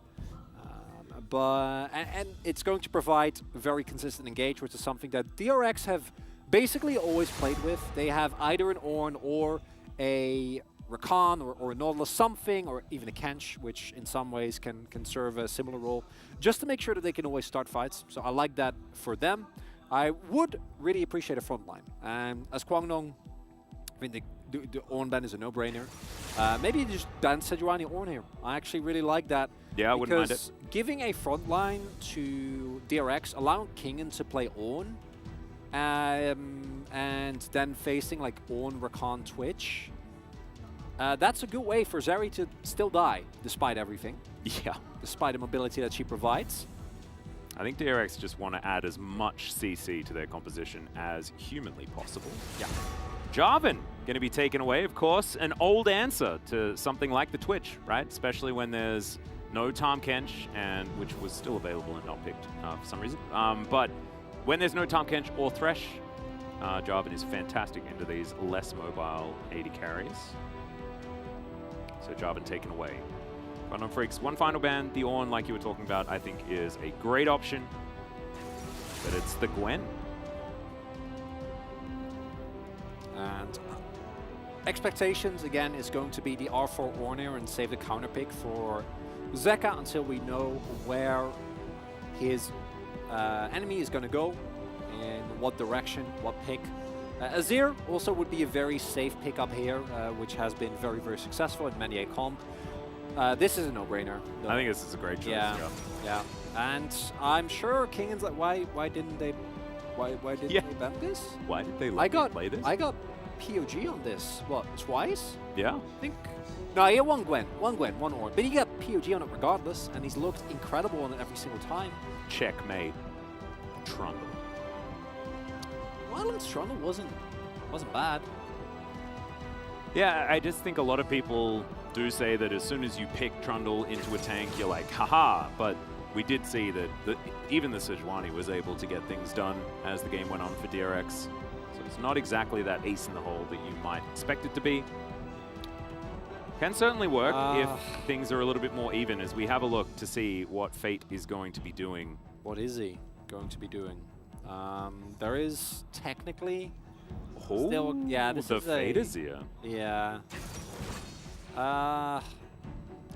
And it's going to provide very consistent engage, which is something that DRX have basically always played with. They have either an Ornn or a Rakan or a Nautilus something, or even a Kench, which in some ways can serve a similar role, just to make sure that they can always start fights. So I like that for them. I would really appreciate a front line. And as Kwangdong, I mean, the Ornn ban is a no-brainer. Maybe just ban Sejuani Ornn here. I actually really like that. Yeah, I wouldn't mind it. Because giving a front line to DRX, allowing Kingen to play Ornn, and then facing like Ornn, Rakan, Twitch, that's a good way for Zeri to still die, despite everything. Yeah. Despite the mobility that she provides. I think DRX just want to add as much CC to their composition as humanly possible. Yeah. Jarvan going to be taken away, of course. An old answer to something like the Twitch, right? Especially when there's no Tahm Kench, and which was still available and not picked for some reason. But when there's no Tahm Kench or Thresh, Jarvan is fantastic into these less mobile AD carries. So Jarvan taken away. Run-on Freaks, one final ban. The Ornn, like you were talking about, I think is a great option. But it's the Gwen. And expectations, again, is going to be the R4 Ornn here and save the counter pick for Zeka until we know where his enemy is going to go, in what direction, what pick. Azir also would be a very safe pickup here, which has been very, very successful in many a comp. This is a no-brainer. I think this is a great choice. Yeah. And I'm sure Kingen's like, why didn't they they ban this? Why did they let me play this? I got POG on this, what, twice? Yeah. I think. No, he had one Gwen, one Ornn. But he got POG on it regardless, and he's looked incredible on it every single time. Checkmate. Trundle. Wildland's Trundle wasn't bad. Yeah, I just think a lot of people do say that as soon as you pick Trundle into a tank, you're like, haha. But we did see that even the Sejuani was able to get things done as the game went on for DRX. So it's not exactly that ace in the hole that you might expect it to be. Can certainly work if things are a little bit more even, as we have a look to see what Fate is going to be doing. What is he going to be doing? There is technically still, yeah, this the is Fate Azir. Yeah.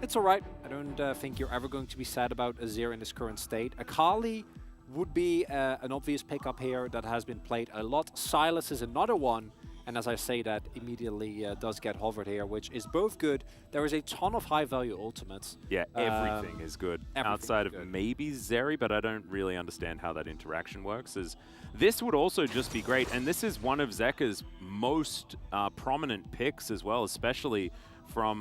It's alright. I don't think you're ever going to be sad about Azir in this current state. Akali would be an obvious pickup here that has been played a lot. Silas is another one. And as I say that, immediately does get hovered here, which is both good. There is a ton of high-value ultimates. Yeah, everything is good. Outside of maybe Zeri, but I don't really understand how that interaction works. As this would also just be great, and this is one of Zeka's most prominent picks as well, especially from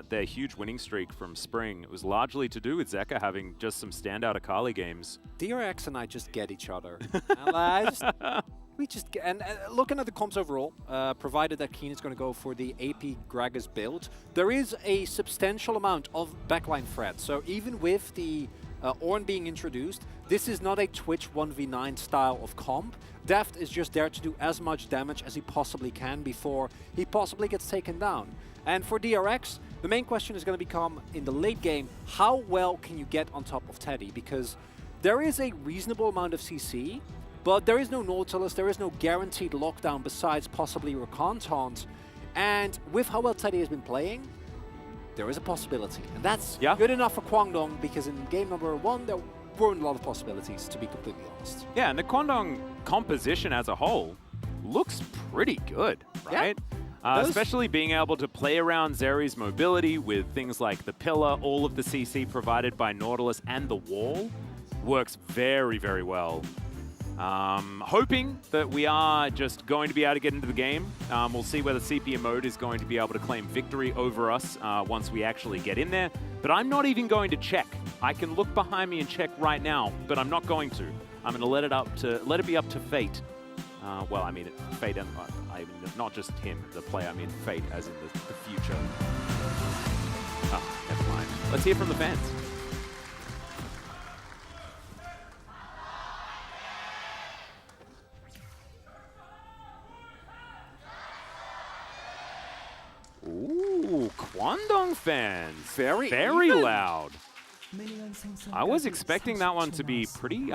their huge winning streak from spring. It was largely to do with Zeka having just some standout Akali games. DRX and I just get each other. We just get, and looking at the comps overall, provided that Keen is going to go for the AP Gragas build, there is a substantial amount of backline threat. So even with the Ornn being introduced, this is not a Twitch 1v9 style of comp. Deft is just there to do as much damage as he possibly can before he possibly gets taken down. And for DRX, the main question is going to become, in the late game, how well can you get on top of Teddy? Because there is a reasonable amount of CC, but there is no Nautilus, there is no guaranteed lockdown besides possibly Rakan taunt. And with how well Teddy has been playing, there is a possibility. And that's good enough for Kwangdong, because in game number 1, there weren't a lot of possibilities, to be completely honest. Yeah, and the Kwangdong composition as a whole looks pretty good, right? Especially being able to play around Zeri's mobility with things like the pillar, all of the CC provided by Nautilus, and the wall works very, very well Hoping that we are just going to be able to get into the game. We'll see whether CPM mode is going to be able to claim victory over us once we actually get in there. But I'm not even going to check. I can look behind me and check right now, but I'm not going to. I'm going to let it be up to fate. Well, I mean fate, and not just him, the player. I mean fate, as in the future. Oh, never mind. Let's hear from the fans. Ooh, Kwangdong fans. Very loud. I was expecting that one to be pretty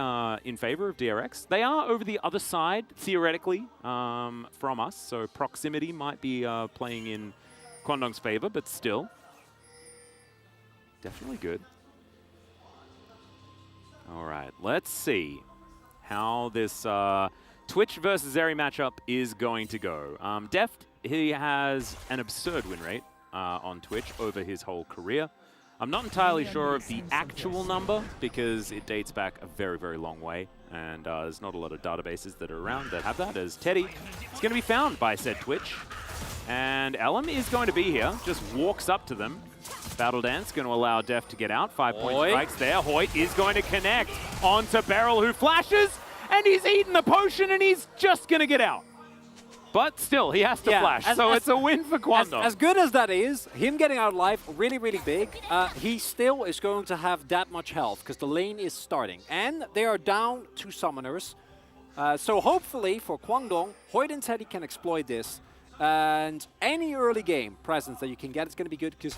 in favor of DRX. They are over the other side, theoretically, from us, so proximity might be playing in Kwangdong's favor, but still. Definitely good. All right, let's see how this Twitch versus Zeri matchup is going to go. Deft, he has an absurd win rate on Twitch over his whole career. I'm not entirely sure of the actual number because it dates back a very, very long way, and there's not a lot of databases that are around that have that, as Teddy is going to be found by said Twitch. And Ellum is going to be here, just walks up to them. Battle Dance going to allow Deft to get out. 5-point strikes there. Hoyt is going to connect onto Beryl, who flashes, and he's eaten the potion, and he's just going to get out. But still, he has to flash, so it's a win for Kwangdong. As good as that is, him getting out alive, really, really big, he still is going to have that much health, because the lane is starting. And they are down 2 summoners. So hopefully, for Kwangdong, Hoyt and Teddy can exploit this. And any early game presence that you can get is going to be good, because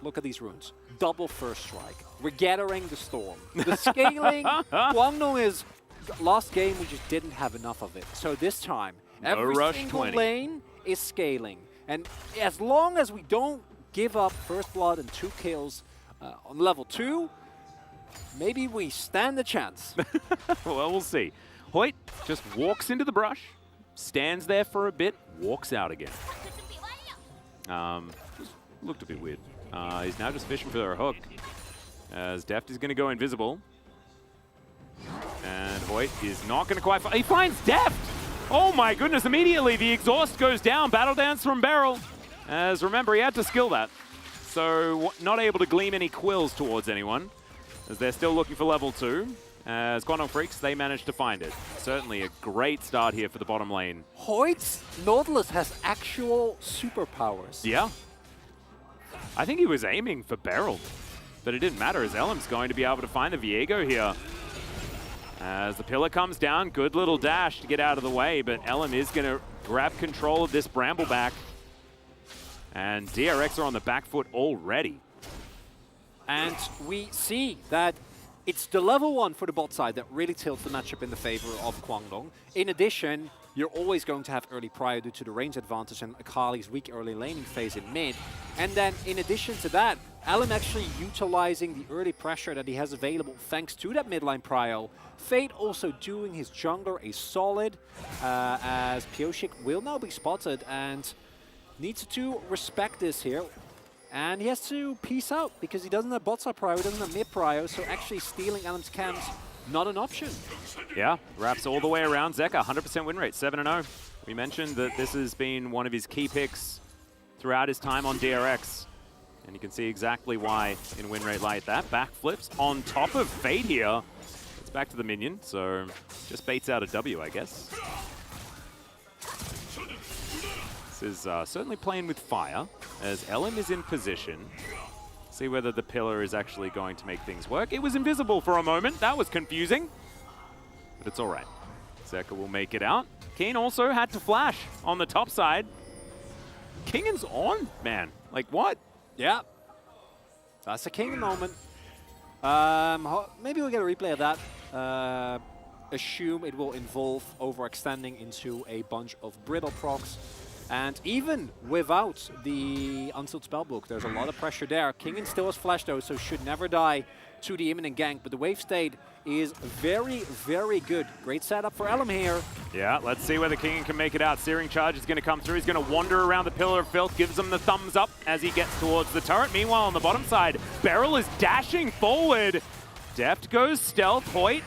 look at these runes. Double first strike. We're gathering the storm. The scaling, Kwangdong is... Last game, we just didn't have enough of it. So this time, every single lane is scaling. And as long as we don't give up first blood and 2 kills on level 2, maybe we stand a chance. Well, we'll see. Hoyt just walks into the brush, stands there for a bit, walks out again. Just looked a bit weird. He's now just fishing for a hook, as Deft is going to go invisible. And Hoyt is not going to quite... He finds Deft! Oh my goodness, immediately the exhaust goes down. Battle Dance from Beryl. As remember, he had to skill that. So not able to gleam any quills towards anyone, as they're still looking for level 2. As Kwangdong Freaks, they managed to find it. Certainly a great start here for the bottom lane. Hoyt's Nautilus has actual superpowers. Yeah. I think he was aiming for Beryl, but it didn't matter, as Ellum's going to be able to find the Viego here. As the pillar comes down, good little dash to get out of the way, but Ellum is going to grab control of this Brambleback. And DRX are on the back foot already. And we see that it's the level 1 for the bot side that really tilts the matchup in the favor of Kwangdong. In addition, you're always going to have early prio due to the range advantage and Akali's weak early laning phase in mid. And then in addition to that, Ellum actually utilizing the early pressure that he has available thanks to that midline prio. Fate also doing his jungler a solid, as Pioshik will now be spotted and needs to respect this here. And he has to peace out because he doesn't have bot side prio, he doesn't have mid prio, so actually stealing Ellum's camps, not an option. Yeah, wraps all the way around. Zeka, 100% win rate, 7-0. We mentioned that this has been one of his key picks throughout his time on DRX. And you can see exactly why in win rate like that. Backflips on top of Fate here. It's back to the minion, so just baits out a W, I guess. This is certainly playing with fire, as Ellum is in position. See whether the pillar is actually going to make things work. It was invisible for a moment. That was confusing, but it's all right. Zeka will make it out. Keen also had to flash on the top side. Kingan's on, man. Like, what? Yeah, that's a King moment. Maybe we'll get a replay of that. Assume it will involve overextending into a bunch of brittle procs. And even without the Unsealed Spellbook, there's a lot of pressure there. Kingan still has flash though, so should never die to the imminent gank. But the wave state is very, very good. Great setup for Ellum here. Yeah, let's see whether Kingan can make it out. Searing Charge is going to come through. He's going to wander around the Pillar of Filth, gives him the thumbs up as he gets towards the turret. Meanwhile, on the bottom side, Beryl is dashing forward. Deft goes stealth. Hoyt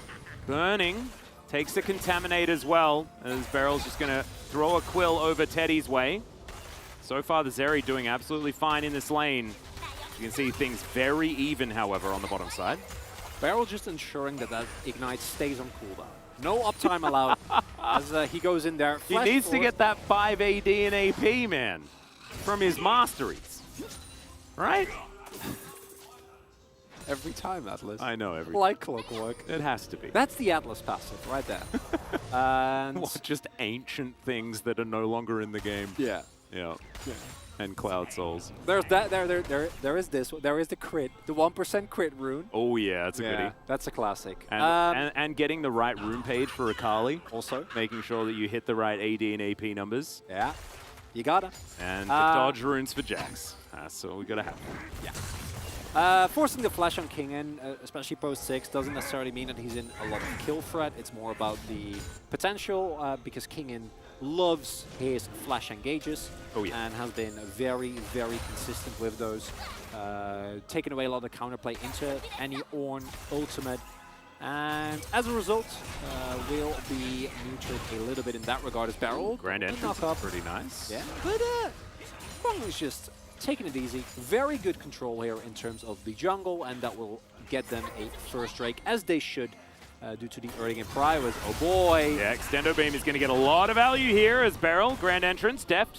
burning. Takes the Contaminate as well, as Beryl's just going to throw a Quill over Teddy's way. So far, the Zeri doing absolutely fine in this lane. You can see things very even, however, on the bottom side. Beryl just ensuring that that Ignite stays on cooldown. No uptime allowed as he goes in there. He needs to get that 5 AD and AP, man, from his masteries. Right? Every time, Atlas. I know, every like clockwork. It has to be. That's the Atlas passive right there. And What, just ancient things that are no longer in the game. yeah. Yeah. And Cloud Souls. There's that. There is this. There is the crit. The 1% crit rune. Oh yeah, that's a goodie. That's a classic. And getting the right rune page for Akali. Also. Making sure that you hit the right AD and AP numbers. Yeah. You gotta. And the dodge runes for Jax. So we gotta have them. Yeah. Forcing the flash on Kingen, especially post 6, doesn't necessarily mean that he's in a lot of kill threat. It's more about the potential because Kingen loves his flash engages and has been very, very consistent with those. Taking away a lot of counterplay into any Ornn ultimate. And as a result, will be neutered a little bit in that regard as Beryl. Grand entrance is pretty nice. Yeah, but Kwang is just taking it easy. Very good control here in terms of the jungle, and that will get them a first Drake, as they should, due to the early game priors. Oh boy! Yeah, Extendo Beam is going to get a lot of value here as Beryl, grand entrance, deft,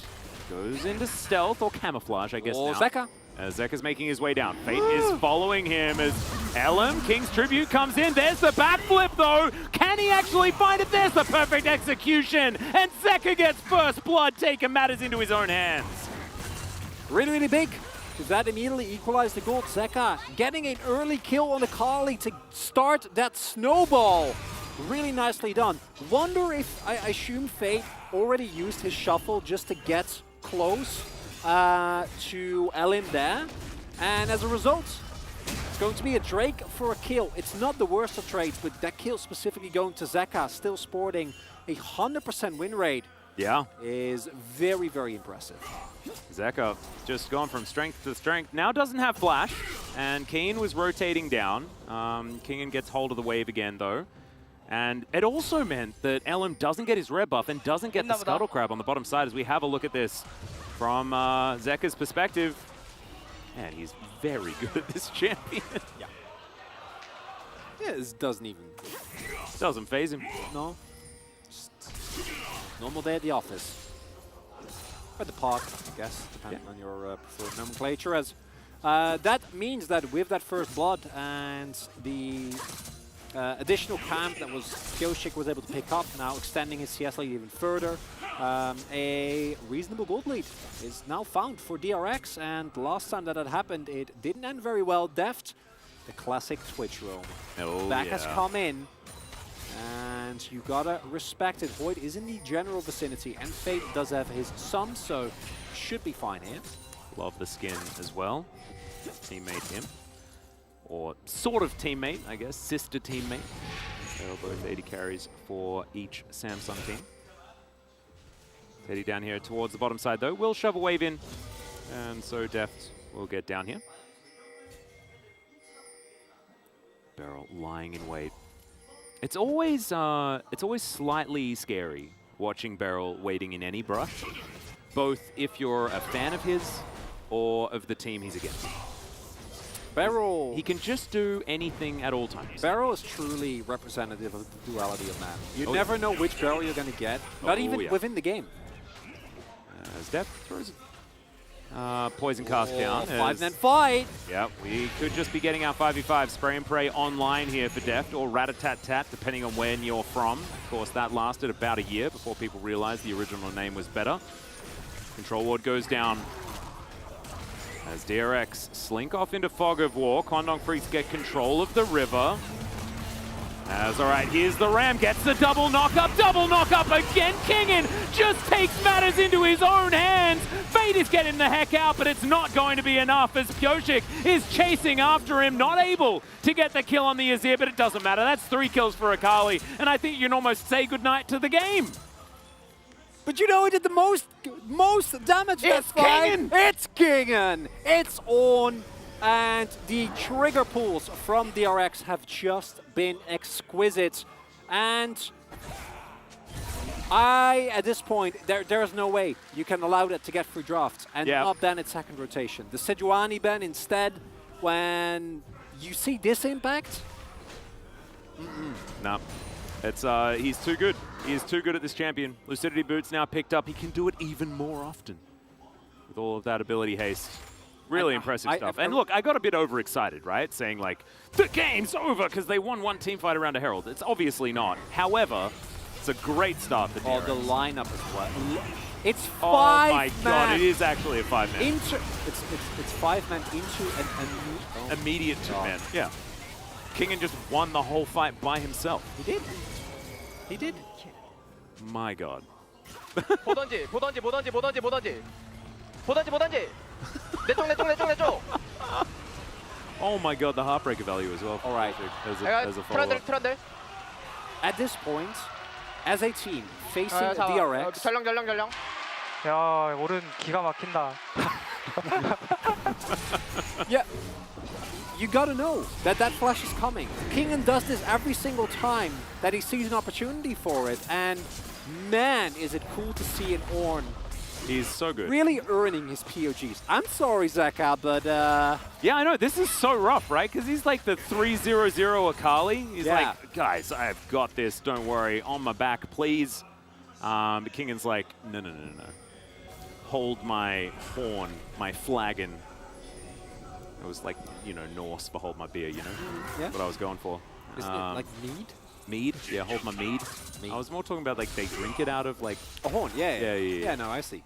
goes into stealth or camouflage, I guess now. Zeka. Zeka's making his way down. Fate is following him as Ellum, King's Tribute comes in. There's the backflip though. Can he actually find it? There's the perfect execution. And Zeka gets first blood, taking matters into his own hands. Really, really big. Because that immediately equalized the gold. Zeka getting an early kill on Akali to start that snowball. Really nicely done. Wonder if, I assume Fate already used his shuffle just to get close to Elim there. And as a result, it's going to be a Drake for a kill. It's not the worst of trades, but that kill specifically going to Zeka, still sporting a 100% win rate. Yeah. Is very, very impressive. Zeka just gone from strength to strength. Now doesn't have flash, and Keen was rotating down. Kingen gets hold of the wave again, though. And it also meant that Ellum doesn't get his red buff and doesn't get the Scuttle Crab on the bottom side as we have a look at this from Zeka's perspective. Man, he's very good at this champion. Yeah. Yeah, this doesn't even... Doesn't phase him. No. Just normal day at the office. Or the park, I guess, depending on your preferred nomenclature. As that means that with that first blood and the additional camp that Kyoshik was able to pick up, now extending his CS lead even further, a reasonable gold lead is now found for DRX. And last time that happened, it didn't end very well. Deft, the classic Twitch roam. Oh, Back has come in. And you gotta respect it. Void is in the general vicinity, and Fate does have his son, so should be fine here. Love the skin as well. Teammate him. Or sort of teammate, I guess. Sister teammate. They're both 80 carries for each Samsung team. Teddy down here towards the bottom side, though. Will shove a wave in, and so Deft will get down here. Beryl lying in wait. It's always slightly scary watching Beryl waiting in any brush, both if you're a fan of his or of the team he's against. Beryl... He can just do anything at all times. Beryl is truly representative of the duality of man. You never know which Beryl you're going to get, not even within the game. As Deft throws poison cast down. 5-man fight! Yeah, we could just be getting our 5v5 spray and pray online here for Deft, or rat-a-tat-tat, depending on when you're from. Of course, that lasted about a year before people realized the original name was better. Control ward goes down. As DRX slink off into Fog of War, Kwangdong Freaks get control of the river. As all right, here's the Ram, gets the double knock up again. Kingen just takes matters into his own hands. Fate is getting the heck out, but it's not going to be enough as Kyoshik is chasing after him, not able to get the kill on the Azir, but it doesn't matter. That's 3 kills for Akali, and I think you can almost say goodnight to the game. But you know who did the most damage that fight? It's Kingen! It's on, and the trigger pulls from DRX have just been exquisite. And At this point, there's no way you can allow that to get through drafts and not ban at second rotation. The Sejuani ban instead, when you see this impact, no. It's he's too good. He is too good at this champion. Lucidity Boots now picked up. He can do it even more often with all of that ability haste. Really impressive stuff. And look, I got a bit overexcited, right? Saying like, the game's over because they won one team fight around a Herald. It's obviously not. However, it's a great start for DRX. the lineup as well. It's 5 Oh my man. god, it is actually a 5-man. It's 5 man into an immediate 2-man. Yeah. Kingen just won the whole fight by himself. He did. He did. My god. 보던지. 내쪽. Oh my god, the Heartbreaker value as well. All right. As a follow-up. 트런들. At this point, as a team facing DRX, 전령. 야, 오른 기가 막힌다. yeah, you gotta know that flash is coming. Kingen does this every single time that he sees an opportunity for it, and man, is it cool to see an Ornn. He's so good. Really earning his POGs. I'm sorry, Zeka, but yeah, I know. This is so rough, right? Because he's like the 3-0-0 Akali. He's like, guys, I've got this. Don't worry. On my back, please. But Kingen's like, no. Hold my horn, my flagon. It was like, you know, Norse for hold my beer, you know? Yeah. That's what I was going for. Isn't it like mead? Mead? Yeah, hold my mead. I was more talking about like they drink it out of like a horn. Yeah. Yeah, no, I see.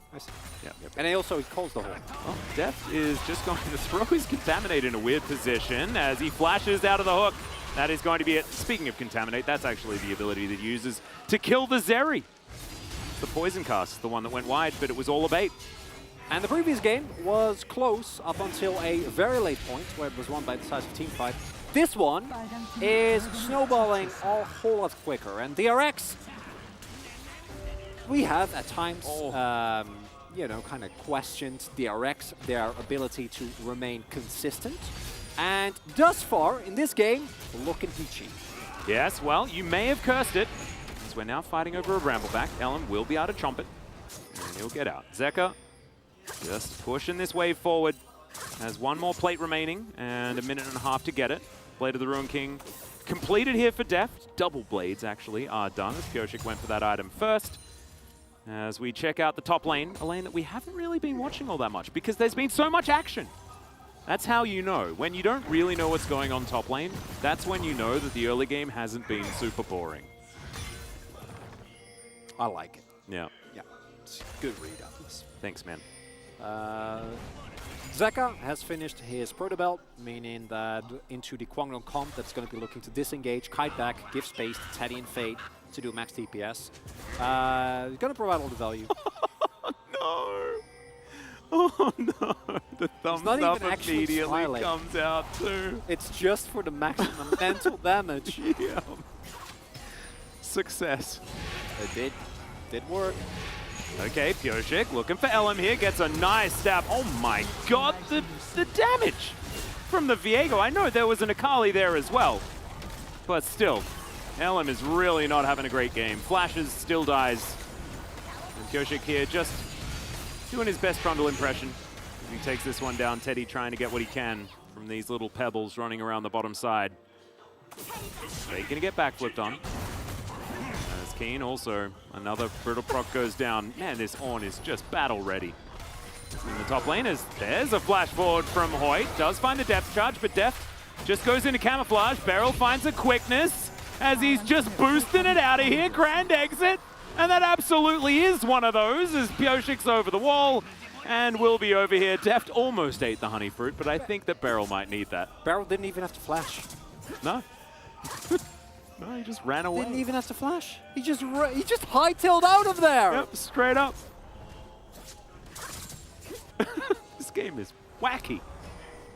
Yeah. And he also calls the horn. Oh, Deft is just going to throw his Contaminate in a weird position as he flashes out of the hook. That is going to be it. Speaking of Contaminate, that's actually the ability that he uses to kill the Zeri. The Poison Cast, the one that went wide, but it was all a bait. And the previous game was close up until a very late point where it was won by the size of team fight. This one is snowballing a whole lot quicker. And DRX, we have at times, you know, kind of questioned DRX, their ability to remain consistent. And thus far, in this game, looking peachy. Yes, well, you may have cursed it, as we're now fighting over a Brambleback. Ellen will be able to chomp it, and he'll get out. Zeka just pushing this wave forward. Has one more plate remaining, and a minute and a half to get it. Blade of the Ruin King completed here for Deft. Double blades, actually, are done, as Pyosik went for that item first. As we check out the top lane, a lane that we haven't really been watching all that much, because there's been so much action. That's how you know. When you don't really know what's going on top lane, that's when you know that the early game hasn't been super boring. I like it. Yeah. Yeah, it's a good read on this. Thanks, man. Zeka has finished his Proto Belt, meaning that into the Kwangdong comp that's going to be looking to disengage, kite back, give space to Teddy and Fade to do max DPS. He's going to provide all the value. No! Oh no! The thumbs up immediately comes out too. It's just for the maximum mental damage. Yeah. Success. It did work. Okay, Pyosik looking for Elam here, gets a nice stab. Oh my god, the damage from the Viego. I know there was an Akali there as well, but still, Elam is really not having a great game. Flashes, still dies. And Pyosik here just doing his best Trundle impression. He takes this one down, Teddy trying to get what he can from these little pebbles running around the bottom side. They're gonna get backflipped on. As Keen also, another brutal proc goes down. Man, this Ornn is just battle ready. In the top lane, there's a flash forward from Hoyt. Does find the depth charge, but Deft just goes into camouflage. Beryl finds a quickness as he's just boosting it out of here. Grand exit. And that absolutely is one of those as Pyosik's over the wall and will be over here. Deft almost ate the honey fruit, but I think that Beryl might need that. Beryl didn't even have to flash. No. No, he just ran away. Didn't even have to flash. He just hightailed out of there. Yep, straight up. This game is wacky.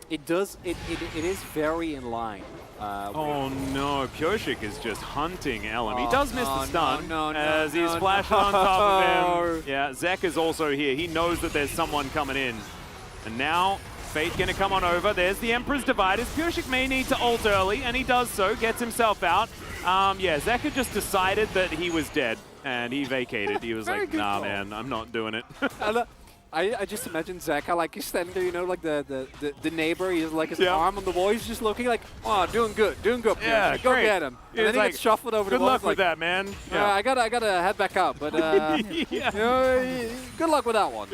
It is very in line. Oh no, Pyosik is just hunting Elam. He does miss the stun as he's no, flashing on top of him. Yeah, Zek is also here. He knows that there's someone coming in. And now Fate gonna come on over. There's the Emperor's Dividers. Pyushik may need to ult early, and he does so, gets himself out. Yeah, Zeka just decided that he was dead, and he vacated. He was like, nah, man, I'm not doing it. I just imagine Zeka, like, he's standing there, you know, like the neighbor, he's like his arm on the wall, he's just looking like, oh, doing good, Yeah, go great. get him. And then he gets shuffled over the wall. Good luck with like, that, man. Yeah, I gotta head back up, but you know, good luck with that one.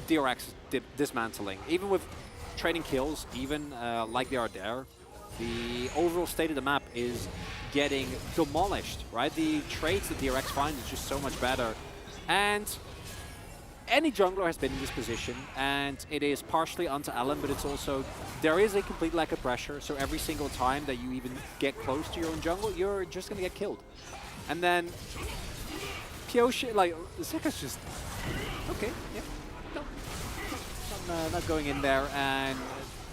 DRX dismantling, even with trading kills, even like they are there, the overall state of the map is getting demolished, right? The trades that DRX find is just so much better. And any jungler has been in this position, and it is partially onto Alan, but it's also, there is a complete lack of pressure, so every single time that you even get close to your own jungle, you're just gonna get killed. And then Pyushik, like, Zeka's just, okay, yeah, no, not going in there, and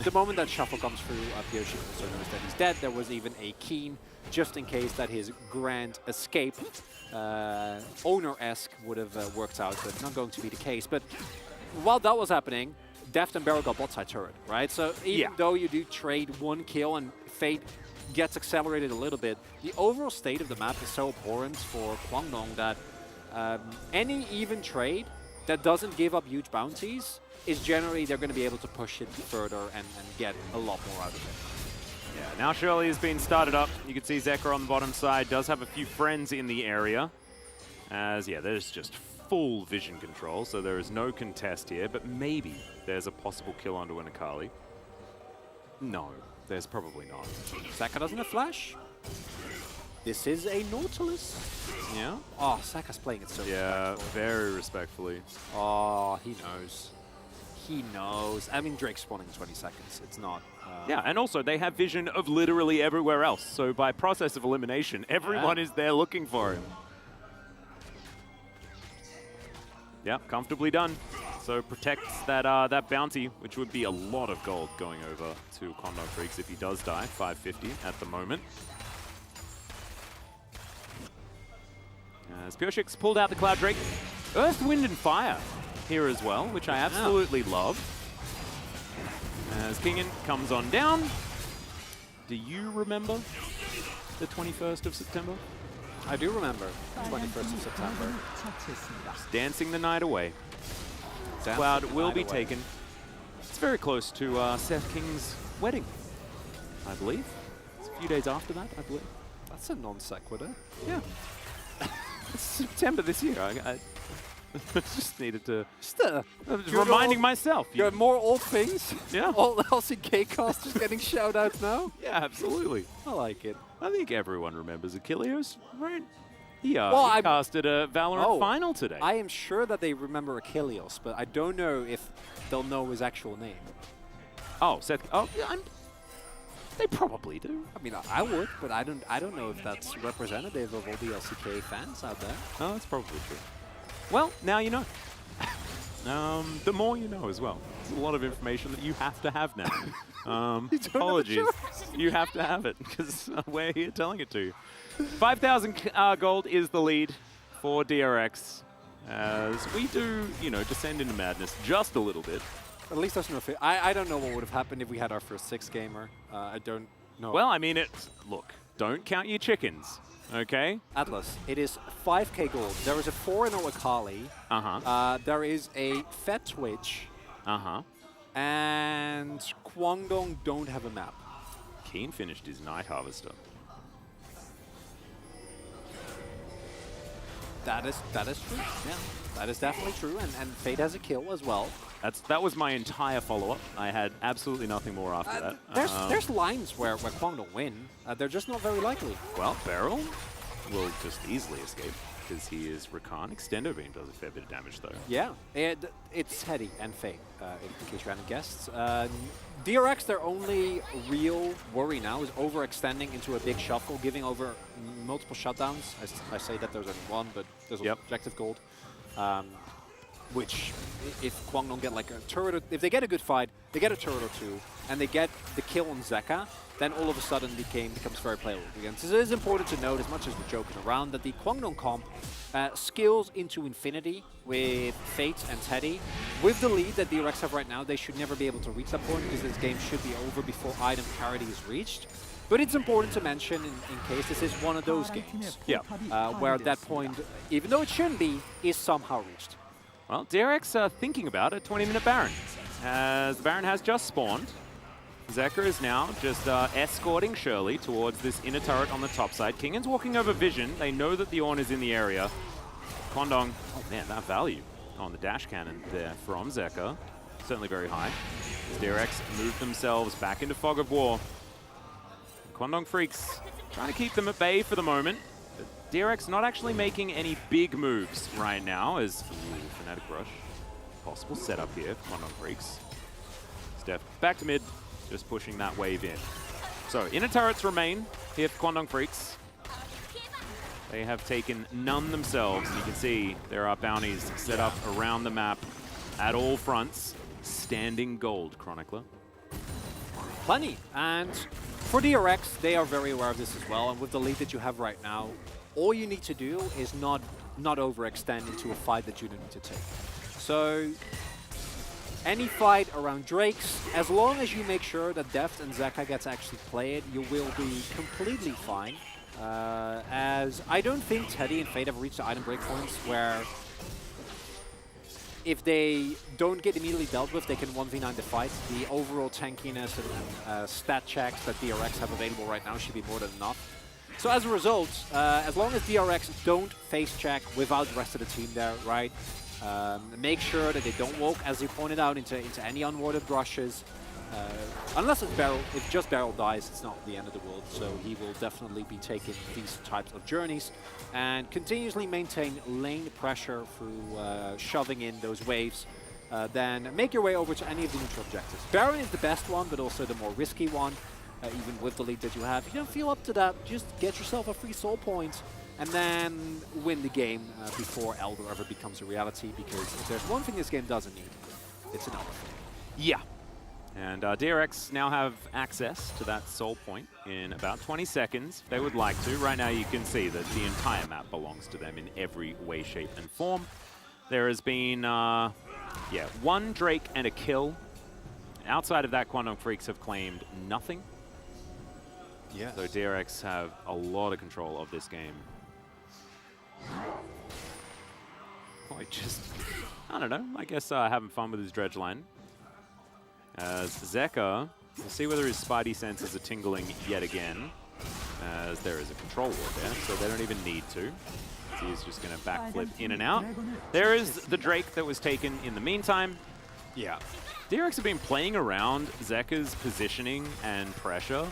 the moment that shuffle comes through, Pyushik also knows that he's dead. There was even a keen, just in case that his grand escape owner-esque would have worked out, but not going to be the case. But while that was happening, Deft and Barrel got bot side turret, right? So even though you do trade one kill and Fate gets accelerated a little bit, the overall state of the map is so abhorrent for Kwangdong that any even trade that doesn't give up huge bounties is generally they're going to be able to push it further and get a lot more out of it. Yeah, now HLE has been started up. You can see Zeka on the bottom side does have a few friends in the area. As, yeah, there's just full vision control, so there is no contest here, but maybe there's a possible kill onto an Akali. No, there's probably not. Zeka doesn't have flash. This is a Nautilus. Yeah? Oh, Saka's playing it so very respectfully. Oh, he knows. He knows. I mean, Drake's spawning in 20 seconds. It's not... yeah, and also they have vision of literally everywhere else. So by process of elimination, everyone is there looking for him. Yeah, comfortably done. So protects that that bounty, which would be a lot of gold going over to Kwangdong Freaks if he does die. 550 at the moment. As Pyushik's pulled out the Cloud Drake. Earth, Wind, and Fire here as well, which I absolutely love. As Kingen comes on down. Do you remember the 21st of September? I do remember the 21st of September. Just dancing the night away. Cloud will be taken. It's very close to Seth King's wedding, I believe. It's a few days after that, I believe. That's a non sequitur. Yeah. It's September this year. I just needed to... reminding myself. You have more old things? Yeah. All LCK casters getting shout-outs now? Yeah, absolutely. I like it. I think everyone remembers Achilles, right? He casted a Valorant final today. I am sure that they remember Achilles, but I don't know if they'll know his actual name. Oh, Seth... Oh, yeah, they probably do. I mean, I would, but I don't know if that's representative of all the LCK fans out there. Oh, that's probably true. Well, now you know. The more you know as well. It's a lot of information that you have to have now. Apologies. You have to have it because we're here telling it to you. 5,000 gold is the lead for DRX. As we do, you know, descend into madness just a little bit. At least there's no fit. I don't know what would have happened if we had our first 6-gamer. I don't know. Well, I mean, look, don't count your chickens. Okay. Atlas, it is 5k gold. There is a 4-0 Akali. There is a Fed Twitch. And Kwangdong don't have a map. Keen finished his Night Harvester. That is true. Yeah, that is definitely true. And Fate has a kill as well. That was my entire follow-up. I had absolutely nothing more after that. There's lines where Kwangdong win. They're just not very likely. Well, Barrel will just easily escape because he is Rakan. Extendo Beam does a fair bit of damage though. Yeah, it's Hedy and Fate, in case you hadn't guessed. DRX, their only real worry now is overextending into a big shuffle, giving over multiple shutdowns. I say that there's only one, but there's objective gold. which if Kwangdong get like a turret, if they get a good fight, they get a turret or two, and they get the kill on Zeka, then all of a sudden the game becomes very playable again. So it is important to note, as much as we're joking around, that the Kwangdong comp skills into infinity with Fate and Teddy. With the lead that DRX have right now, they should never be able to reach that point, because this game should be over before item parity is reached. But it's important to mention, in case this is one of those games, where at that point, even though it shouldn't be, is somehow reached. Well, DRX are thinking about a 20-minute Baron, as the Baron has just spawned. Zeka is now just escorting Shirley towards this inner turret on the top side. Kingan's walking over Vision. They know that the Ornn is in the area. Kwangdong, oh man, that value on the dash cannon there from Zeka. Certainly very high. DRX move themselves back into Fog of War. Kwangdong Freaks trying to keep them at bay for the moment. But DRX not actually making any big moves right now, as Fnatic Rush. Possible setup here for Kwangdong Freaks. Steph back to mid. Just pushing that wave in. So, inner turrets remain here for Kwangdong Freaks. They have taken none themselves. And you can see there are bounties set up around the map at all fronts. Standing gold, Chronicler. Plenty. And for DRX, they are very aware of this as well. And with the lead that you have right now, all you need to do is not overextend into a fight that you don't need to take. So, any fight around Drakes, as long as you make sure that Deft and Zeka gets actually played, you will be completely fine. As I don't think Teddy and Fate have reached the item breakpoints where if they don't get immediately dealt with, they can 1v9 the fight. The overall tankiness and stat checks that DRX have available right now should be more than enough. So as a result, as long as DRX don't face check without the rest of the team there, right? Make sure that they don't walk, as you pointed out, into any unwarded rushes. Unless it's Beryl, if just Beryl dies, it's not the end of the world. So he will definitely be taking these types of journeys and continuously maintain lane pressure through shoving in those waves. Then make your way over to any of the neutral objectives. Baron is the best one, but also the more risky one, even with the lead that you have. If you don't feel up to that, just get yourself a free soul point and then win the game before Elder ever becomes a reality, because if there's one thing this game doesn't need, it's an Elder. Yeah. And DRX now have access to that soul point in about 20 seconds. They would like to. Right now you can see that the entire map belongs to them in every way, shape, and form. There has been, one Drake and a kill. Outside of that, Kwangdong Freaks have claimed nothing. Yeah. So DRX have a lot of control of this game. I don't know, I guess having fun with his dredge line. As Zeka, we'll see whether his spidey senses are tingling yet again, as there is a control ward there, so they don't even need to. He's just going to backflip in and out. There is the Drake that was taken in the meantime. Yeah. DRX have been playing around Zeka's positioning and pressure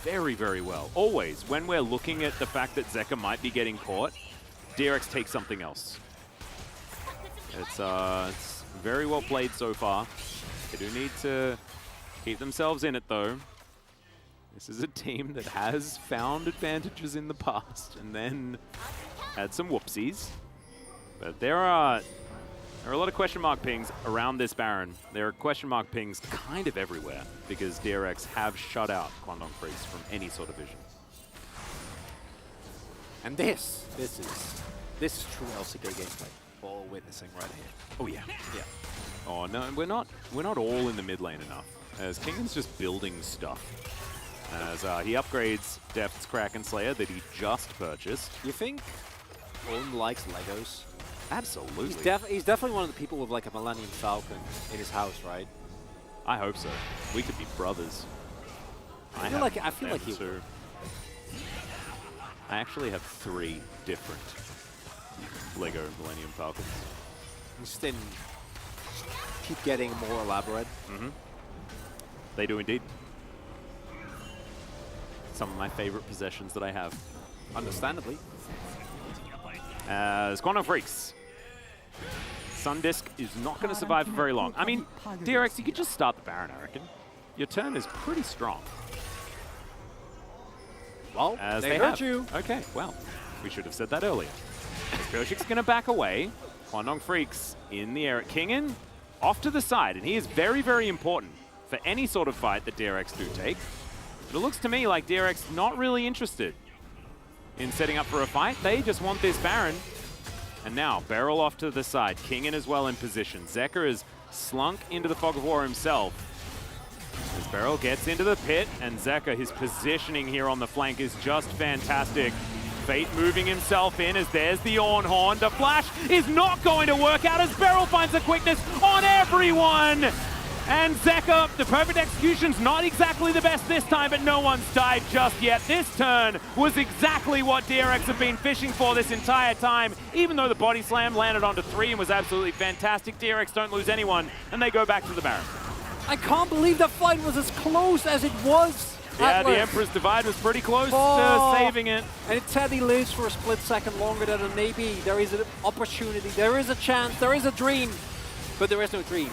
very, very well. Always, when we're looking at the fact that Zeka might be getting caught, DRX takes something else. It's very well played so far. They do need to keep themselves in it, though. This is a team that has found advantages in the past and then had some whoopsies. But there are a lot of question mark pings around this Baron. There are question mark pings kind of everywhere because DRX have shut out Kwangdong Freaks from any sort of vision. And this is true LCK gameplay. We're all witnessing right here. Oh yeah. Yeah. Oh no, we're not all in the mid lane enough. As Kingan's just building stuff. As he upgrades Deft's Kraken Slayer that he just purchased. You think Ornn likes Legos? Absolutely. He's definitely one of the people with like a Millennium Falcon in his house, right? I hope so. We could be brothers. I feel like he would. I actually have 3 different Lego Millennium Falcons. Just didn't keep getting more elaborate. Mm-hmm. They do indeed. Some of my favorite possessions that I have. Understandably. As Kwangdong Freaks. Sundisk is not going to survive for very long. I mean, DRX, you could just start the Baron, I reckon. Your turn is pretty strong. Well, they hurt you. Okay, well, we should have said that earlier. Spellshick's going to back away. Kwandong Freaks in the air at Kingen, off to the side, and he is very, very important for any sort of fight that DRX do take. But it looks to me like DRX not really interested in setting up for a fight. They just want this Baron. And now, Beryl off to the side. Kingen as well in position. Zeker is slunk into the Fog of War himself. As Beryl gets into the pit, and Zeker, his positioning here on the flank is just fantastic. Fate moving himself in as there's the Ornhorn. The flash is not going to work out as Beryl finds the quickness on everyone. And Zeker, the perfect execution's not exactly the best this time, but no one's died just yet. This turn was exactly what DRX have been fishing for this entire time. Even though the body slam landed onto 3 and was absolutely fantastic, DRX don't lose anyone, and they go back to the Baron. I can't believe the fight was as close as it was. Yeah, Atlas. the Emperor's Divide was pretty close to saving it. And Teddy lives for a split second longer than maybe there is an opportunity, there is a chance, there is a dream, but there is no dream.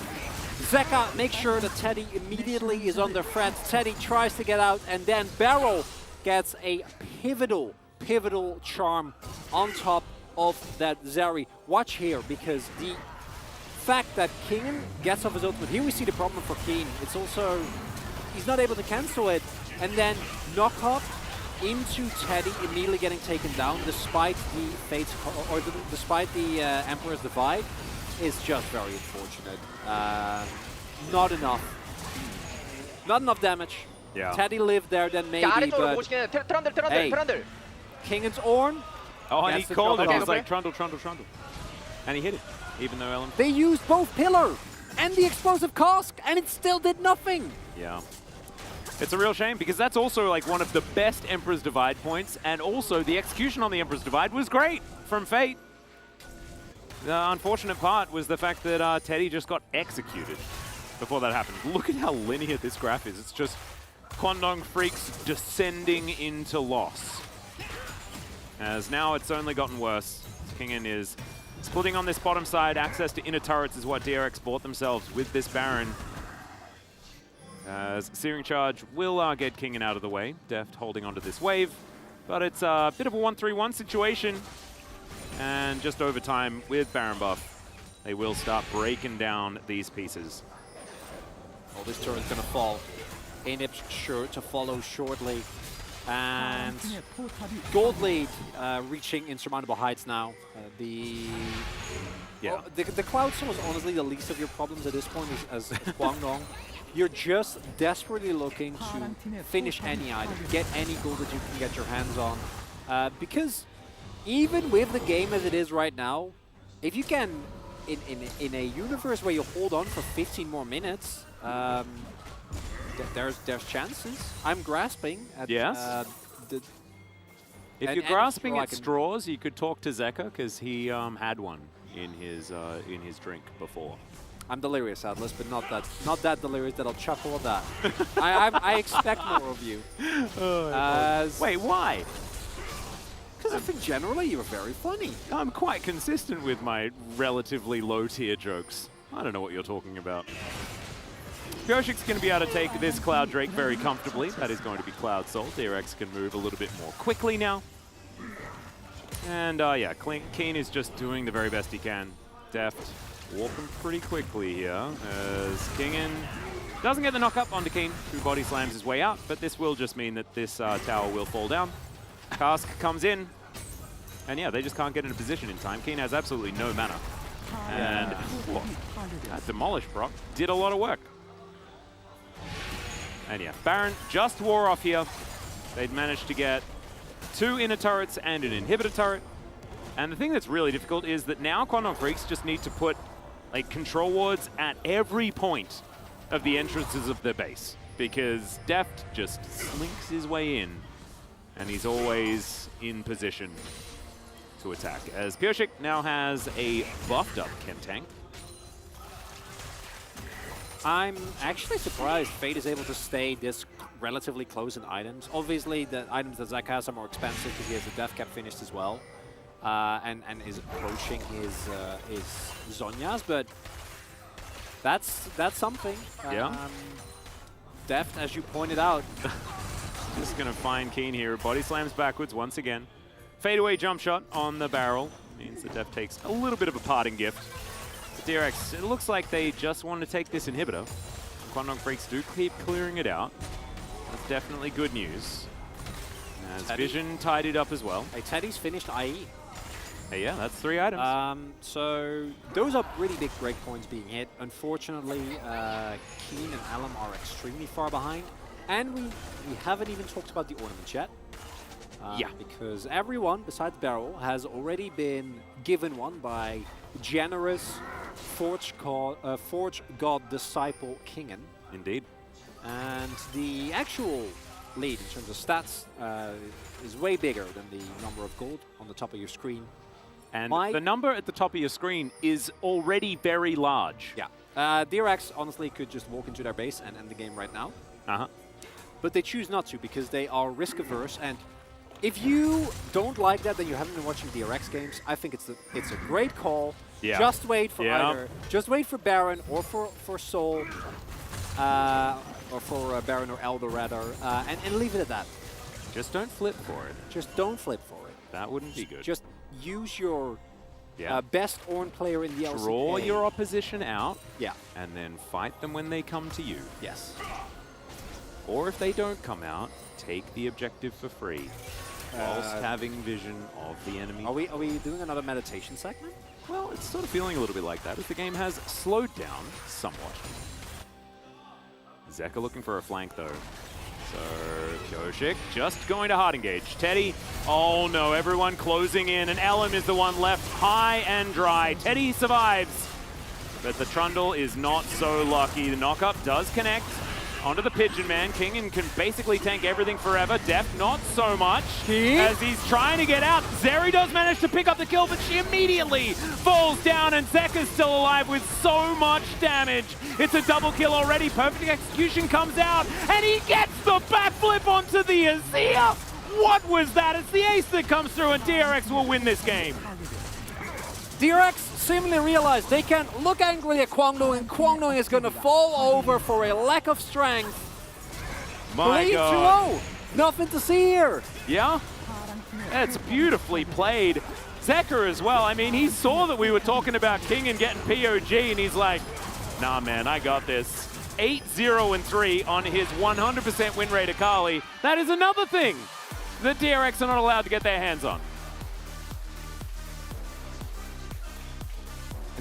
Zeka makes sure that Teddy immediately is under threat. Teddy tries to get out, and then Beryl gets a pivotal charm on top of that Zeri. Watch here, because the fact that Kingen gets off his ultimate, here we see the problem for Keen. It's also, he's not able to cancel it, and then knock up into Teddy, immediately getting taken down, despite the Fate's, or despite the Emperor's Divide, is just very unfortunate. Not enough damage. Yeah. Teddy lived there, then maybe, but hey, Kingen's Orn. Oh, and he called it. Okay, He was like, Trundle. And he hit it, even though Ellen... They used both Pillar and the Explosive Cask, and it still did nothing. Yeah. It's a real shame, because that's also like one of the best Emperor's Divide points, and also the execution on the Emperor's Divide was great from Fate. The unfortunate part was the fact that Teddy just got executed before that happened. Look at how linear this graph is. It's just Kwandong Freaks descending into loss. As now it's only gotten worse. Kingen is splitting on this bottom side. Access to inner turrets is what DRX bought themselves with this Baron. As Searing Charge will get Kingen out of the way. Deft holding onto this wave. But it's a bit of a 1-3-1 situation. And just over time with Baron buff, they will start breaking down these pieces. Oh, this turret's gonna fall. Inip's sure to follow shortly. And Gold Lead reaching insurmountable heights now. The Cloud Soul is honestly the least of your problems at this point as Kwangdong. You're just desperately looking to finish any item, get any gold that you can get your hands on. Because even with the game as it is right now, if you can, in a universe where you hold on for 15 more minutes, there's chances. I'm grasping at yes. If you're grasping at straws, you could talk to Zeker, because he had one in his drink before. I'm delirious, Atlas, but not that delirious that I'll chuckle at that. I expect more of you. Wait, why? Because I think generally you're very funny. I'm quite consistent with my relatively low-tier jokes. I don't know what you're talking about. Pyoshik's going to be able to take this Cloud Drake very comfortably. That is going to be Cloud Soul. DRX can move a little bit more quickly now. And yeah, Keen is just doing the very best he can. Deft walking pretty quickly here as Kingen doesn't get the knock up onto Keen, who body slams his way out, but this will just mean that this tower will fall down. Cask comes in, and yeah, they just can't get into position in time. Keen has absolutely no mana. And that Demolish proc did a lot of work. And yeah, Baron just wore off here. They'd managed to get 2 inner turrets and an inhibitor turret. And the thing that's really difficult is that now Kwandong Freaks just need to put like control wards at every point of the entrances of their base, because Deft just slinks his way in, and he's always in position to attack. As Pyoshik now has a buffed up Kentang. I'm actually surprised Fate is able to stay this relatively close in items. Obviously, the items that Zach has are more expensive because he has the death cap finished as well, and is approaching his Zhonya's, but that's something. Yeah. Deft, as you pointed out, just gonna find Keen here. Body slams backwards once again. Fadeaway jump shot on the barrel. Means the Def takes a little bit of a parting gift. The DRX, it looks like they just want to take this inhibitor. Kwangdong Freaks do keep clearing it out. That's definitely good news. As Vision tied it up as well. Hey, Teddy's finished IE. Hey, yeah, that's 3 items. So those are really big breakpoints being hit. Unfortunately, Keen and Alum are extremely far behind. And we haven't even talked about the ornaments yet. Yeah. Because everyone, besides Beryl, has already been given one by generous Forge God Disciple Kingen. Indeed. And the actual lead in terms of stats is way bigger than the number of gold on the top of your screen. And the number at the top of your screen is already very large. Yeah. DRX honestly could just walk into their base and end the game right now. But they choose not to because they are risk averse. And if you don't like that, then you haven't been watching DRX games. I think it's a great call. Yeah. Just wait for just wait for Baron or for Soul, or for Baron or Elder rather, and leave it at that. Just don't flip for it. Just don't flip for it. That wouldn't be good. Just use your best Ornn player in the LCK. Draw your opposition out. Yeah. And then fight them when they come to you. Yes. Or if they don't come out, take the objective for free. Whilst having vision of the enemy. Are we doing another meditation segment? Well, it's sort of feeling a little bit like that, as the game has slowed down somewhat. Zeka looking for a flank, though. So, Kyoshik just going to hard engage. Teddy, oh no, everyone closing in, and Ellum is the one left high and dry. Teddy survives, but the Trundle is not so lucky. The knock-up does connect onto the Pigeon Man. Kingen can basically tank everything forever. Def, not so much, as he's trying to get out. Zeri does manage to pick up the kill, but she immediately falls down, and Zeka's still alive with so much damage. It's a double kill already. Perfect execution comes out, and he gets the backflip onto the Azir. What was that? It's the ace that comes through, and DRX will win this game. DRX seemingly realized they can look angrily at Kwangdong, and Kwangdong is going to fall over for a lack of strength. My Bleed God. 2-0. Nothing to see here. Yeah? That's beautifully played. Zeka as well. I mean, he saw that we were talking about Kingen getting POG, and he's like, nah, man, I got this. 8-0-3 on his 100% win rate Akali. That is another thing that DRX are not allowed to get their hands on.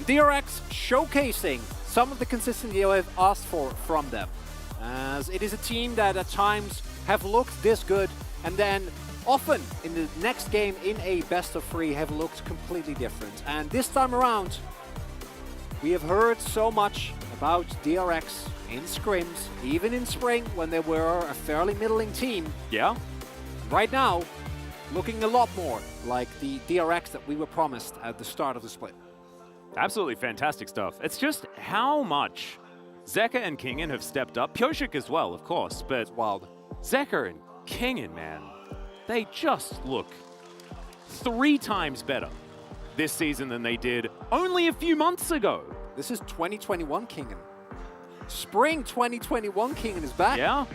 DRX showcasing some of the consistency I've asked for from them, as it is a team that at times have looked this good and then often in the next game in a best of 3 have looked completely different. And this time around, we have heard so much about DRX in scrims, even in spring when they were a fairly middling team. Yeah. Right now, looking a lot more like the DRX that we were promised at the start of the split. Absolutely fantastic stuff. It's just how much Zeka and Kingen have stepped up. Pyoshik as well, of course, but it's wild. Zeka and Kingen, man, they just look 3 times better this season than they did only a few months ago. This is 2021 Kingen. Spring 2021 Kingen is back. Yeah.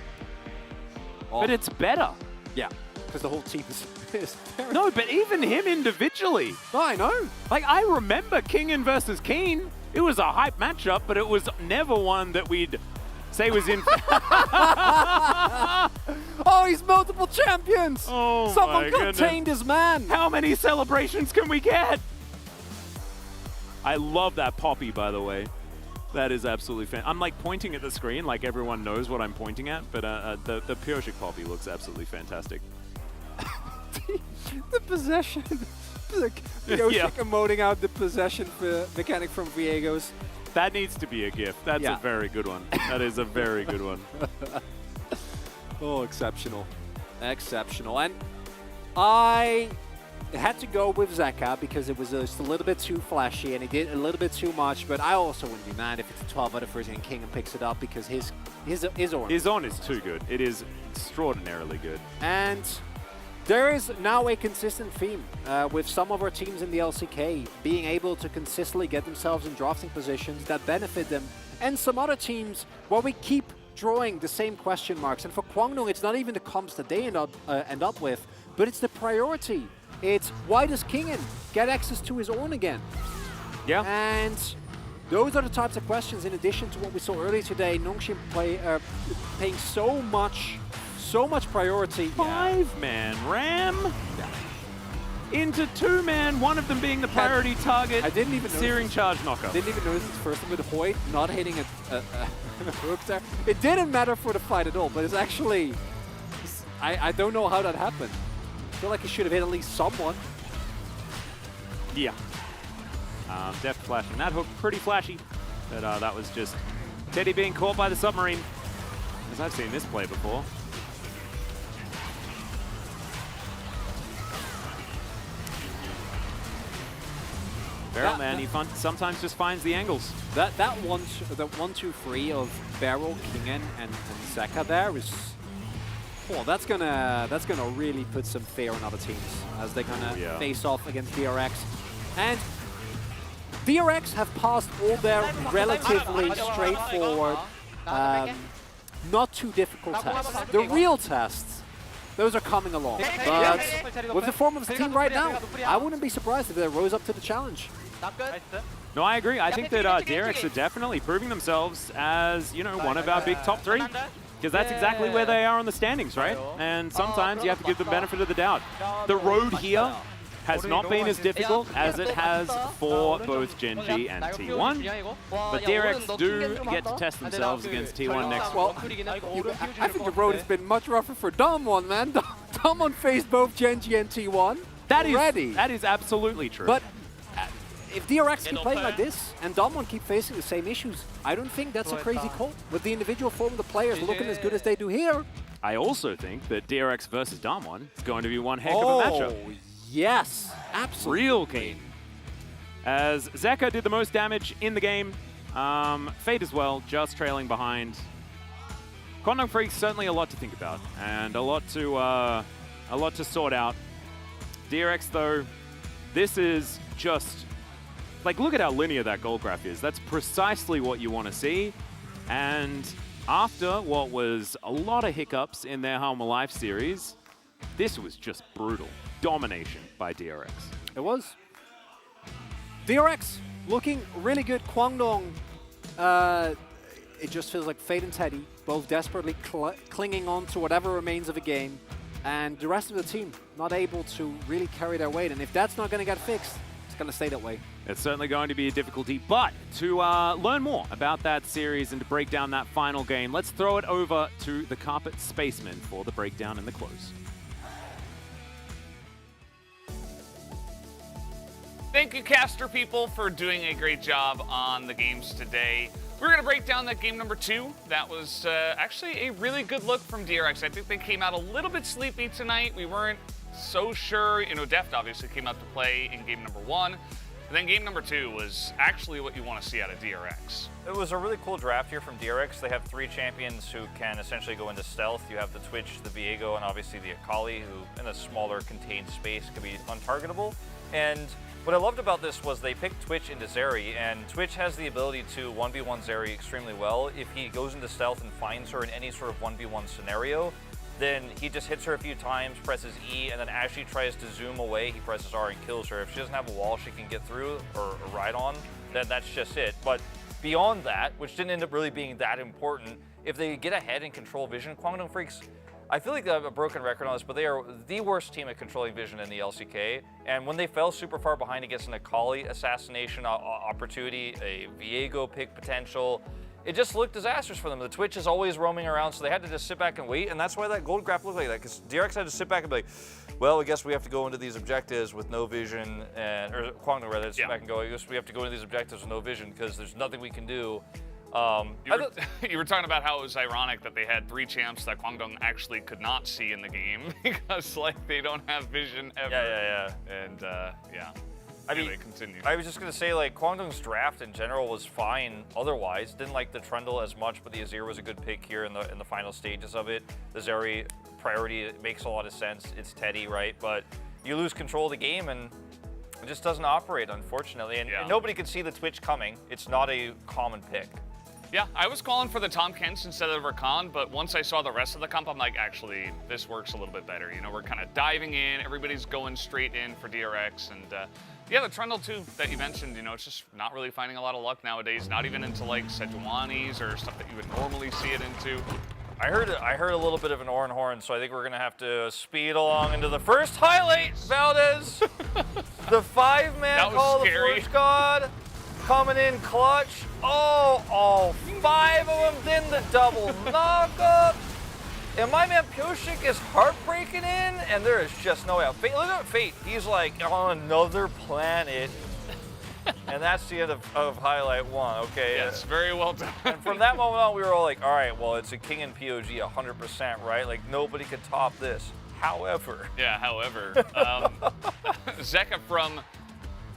But it's better. Yeah, because the whole team is No, but even him individually. Oh, I know. Like, I remember Kingen versus Keen. It was a hype matchup, but it was never one that we'd say was in... Oh, he's multiple champions! Oh, someone contained his man! How many celebrations can we get? I love that Poppy, by the way. That is absolutely fan. I'm like pointing at the screen like everyone knows what I'm pointing at, but the Pyoshik Poppy looks absolutely fantastic. The possession. Pyoshik emoting out the possession mechanic from Viegos. That needs to be a GIF. That's a very good one. That is a very good one. Oh, exceptional. Exceptional. And I had to go with Zeka because it was just a little bit too flashy and he did a little bit too much, but I also wouldn't be mad if it's a 12 out of 13 and Kingen picks it up because his Ornn. His Ornn is too good. It is extraordinarily good. And there is now a consistent theme with some of our teams in the LCK being able to consistently get themselves in drafting positions that benefit them, and some other teams where we keep drawing the same question marks. And for Kwangdong, it's not even the comps that they end up with, but it's the priority it's why does Kingen get access to his own again? Yeah. And those are the types of questions, in addition to what we saw earlier today, Nongshim paying so much priority. 5-man ram into 2-man, one of them being the priority target. I didn't even Searing charge knocker. Didn't even notice the first one with Hoyt not hitting a hook there. It didn't matter for the fight at all, but it's actually, I don't know how that happened. I feel like he should have hit at least someone. Yeah. Deft flashing that hook, pretty flashy. But that was just Teddy being caught by the submarine. As I've seen this play before. Barrel man, he sometimes just finds the angles. That 1-2-3 of Barrel, Kingen, and Zeka there is, well, that's gonna really put some fear on other teams as they're gonna face off against DRX. And DRX have passed all their relatively straightforward, not too difficult tests. The real tests, those are coming along. But with the form of the team right now, I wouldn't be surprised if they rose up to the challenge. No, I agree. I think that DRX are definitely proving themselves as, you know, one of our big top 3. Because that's exactly where they are on the standings, right? And sometimes you have to give the benefit of the doubt. The road here has not been as difficult as it has for both Gen G and T1. But DRX do get to test themselves against T1 next. Well, I think the road has been much rougher for Damwon, man. Damwon faced both Gen G and T1 already. That is absolutely true. But if DRX keep playing like this and Damwon keep facing the same issues, I don't think that's a crazy call. With the individual form of the players looking as good as they do here. I also think that DRX versus Damwon is going to be one heck of a matchup. Yes, absolutely. Real keen. As Zeka did the most damage in the game, Fate as well, just trailing behind. Quantum Freak, certainly a lot to think about and a lot to sort out. DRX though, this is just, like, look at how linear that gold graph is. That's precisely what you want to see. And after what was a lot of hiccups in their Home Alive series, this was just brutal. Domination by DRX. It was. DRX looking really good. Kwangdong, it just feels like Fate and Teddy both desperately clinging on to whatever remains of the game, and the rest of the team not able to really carry their weight. And if that's not going to get fixed, it's going to stay that way. It's certainly going to be a difficulty, but to learn more about that series and to break down that final game, let's throw it over to the Carpet Spacemen for the breakdown and the close. Thank you, caster people, for doing a great job on the games today. We're going to break down that game number 2. That was actually a really good look from DRX. I think they came out a little bit sleepy tonight. We weren't so sure. You know, Deft obviously came out to play in game number 1. And then game number 2 was actually what you want to see out of DRX. It was a really cool draft here from DRX. They have 3 champions who can essentially go into stealth. You have the Twitch, the Viego, and obviously the Akali, who in a smaller contained space can be untargetable. And what I loved about this was they picked Twitch into Zeri, and Twitch has the ability to 1v1 Zeri extremely well. If he goes into stealth and finds her in any sort of 1v1 scenario, then he just hits her a few times, presses E, and then as she tries to zoom away, he presses R and kills her. If she doesn't have a wall she can get through or ride on, then that's just it. But beyond that, which didn't end up really being that important, if they get ahead and control vision, Kwangdong Freaks, I feel like they have a broken record on this, but they are the worst team at controlling vision in the LCK. And when they fell super far behind against an Akali assassination opportunity, a Viego pick potential, it just looked disastrous for them. The Twitch is always roaming around, so they had to just sit back and wait, and that's why that gold graph looked like that, because DRX had to sit back and be like, well, I guess we have to go into these objectives with no vision, and, or Kwangdong rather, sit back and go, I guess we have to go into these objectives with no vision, because there's nothing we can do. You were talking about how it was ironic that they had 3 champs that Kwangdong actually could not see in the game because, like, they don't have vision ever. Yeah. And yeah. I mean, anyway, continue. I was just gonna say, like, Kwangdong's draft in general was fine. Otherwise, didn't like the Trundle as much, but the Azir was a good pick here in the final stages of it. The Zeri priority, it makes a lot of sense. It's Teddy, right? But you lose control of the game and it just doesn't operate, unfortunately. And nobody could see the Twitch coming. It's not a common pick. Yeah, I was calling for the Tom Kents instead of the Rakan, but once I saw the rest of the comp, I'm like, actually, this works a little bit better. You know, we're kind of diving in, everybody's going straight in for DRX, and yeah, the Trundle too that you mentioned, you know, it's just not really finding a lot of luck nowadays, not even into like Sejuani's or stuff that you would normally see it into. I heard a little bit of an Oran horn, so I think we're gonna have to speed along into the first highlight, Valdez. The 5-man call, the Forge God, coming in clutch. Oh, all 5 of them, then the double knockup. And my man Pioshik is heartbreaking in, and there is just no way out. Fate, look at Fate, he's like on another planet. And that's the end of highlight 1, okay? Yes, very well done. And from that moment on, we were all like, all right, well, it's a King and POG 100%, right? Like, nobody could top this. However. Yeah, however. Zeka from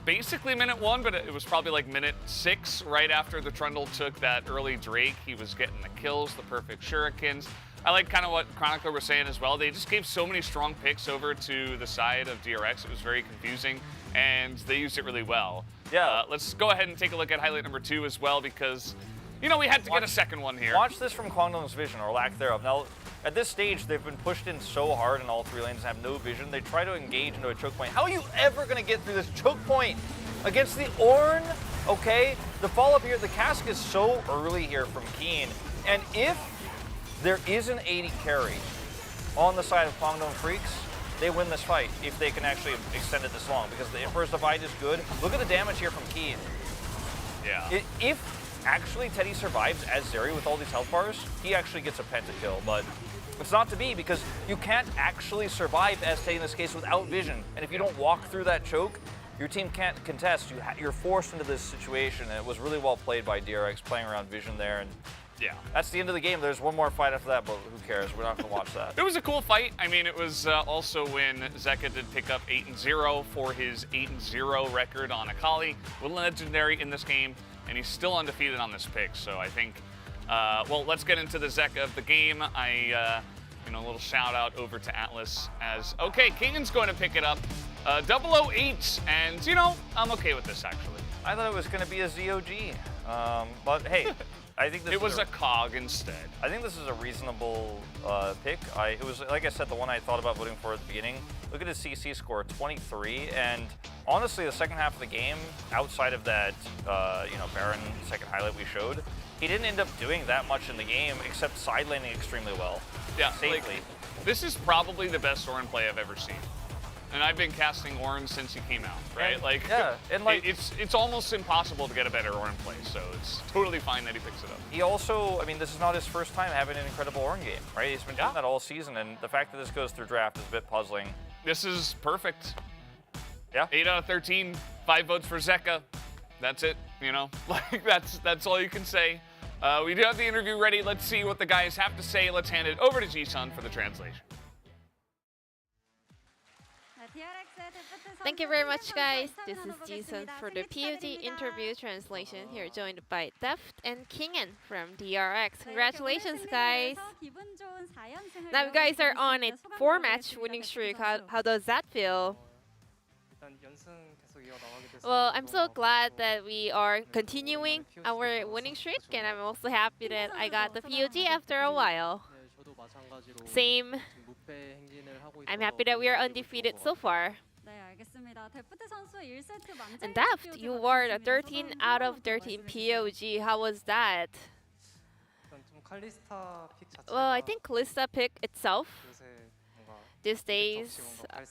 basically minute 1, but it was probably like minute 6 right after the Trundle took that early Drake. He was getting the kills, the perfect shurikens. I like kind of what Chronicler was saying as well. They just gave so many strong picks over to the side of DRX. It was very confusing, and they used it really well. Yeah. Let's go ahead and take a look at highlight number 2 as well, because, you know, we had to get a second one here. Watch this from Kwangdong's vision, or lack thereof. Now, at this stage, they've been pushed in so hard in all 3 lanes and have no vision. They try to engage into a choke point. How are you ever going to get through this choke point against the Ornn? Okay, the follow-up here, the cask is so early here from Keen, and if there is an 80 carry on the side of Kwangdong Freaks, they win this fight if they can actually extend it this long, because the Emperor's Divide is good. Look at the damage here from Keen. Yeah. If actually Teddy survives as Zeri with all these health bars, he actually gets a pentakill, but it's not to be, because you can't actually survive as Teddy in this case without vision. And if you don't walk through that choke, your team can't contest. You're forced into this situation, and it was really well played by DRX playing around vision there. And yeah, that's the end of the game. There's one more fight after that, but who cares? We're not going to watch that. It was a cool fight. I mean, it was also when Zeka did pick up 8-0 for his 8-0 record on Akali, with Legendary in this game, and he's still undefeated on this pick. So I think, well, let's get into the Zeka of the game. You know, a little shout out over to Atlas as, okay, Kingan's going to pick it up. 008, and you know, I'm okay with this actually. I thought it was going to be a ZOG, but hey. I think this it was a cog instead. I think this is a reasonable pick. It was, like I said, the one I thought about voting for at the beginning. Look at his CC score, 23, and honestly, the second half of the game, outside of that, you know, Baron second highlight we showed, he didn't end up doing that much in the game, except side laning extremely well. Yeah, safely. Like, this is probably the best Ornn play I've ever seen. And I've been casting Ornn since he came out, right? And, like, yeah, and like it's almost impossible to get a better Ornn play, so it's totally fine that he picks it up. He also, I mean, this is not his first time having an incredible Ornn game, right? He's been doing that all season, and the fact that this goes through draft is a bit puzzling. This is perfect. Yeah. 8 out of 13, 5 votes for Zeka. That's it, you know? Like, that's all you can say. We do have the interview ready. Let's see what the guys have to say. Let's hand it over to Ji-sun for the translation. Thank you very much, guys. This is Ji-sun for the POG interview translation. Here joined by Deft and Kingan from DRX. Congratulations, guys. Now you guys are on a 4-match winning streak. How does that feel? Well, I'm so glad that we are continuing our winning streak, and I'm also happy that I got the POG after a while. Same. I'm happy that we are undefeated so far. And Deft, you were a 13 out of 13 POG. How was that? Well, I think Kalista pick itself these days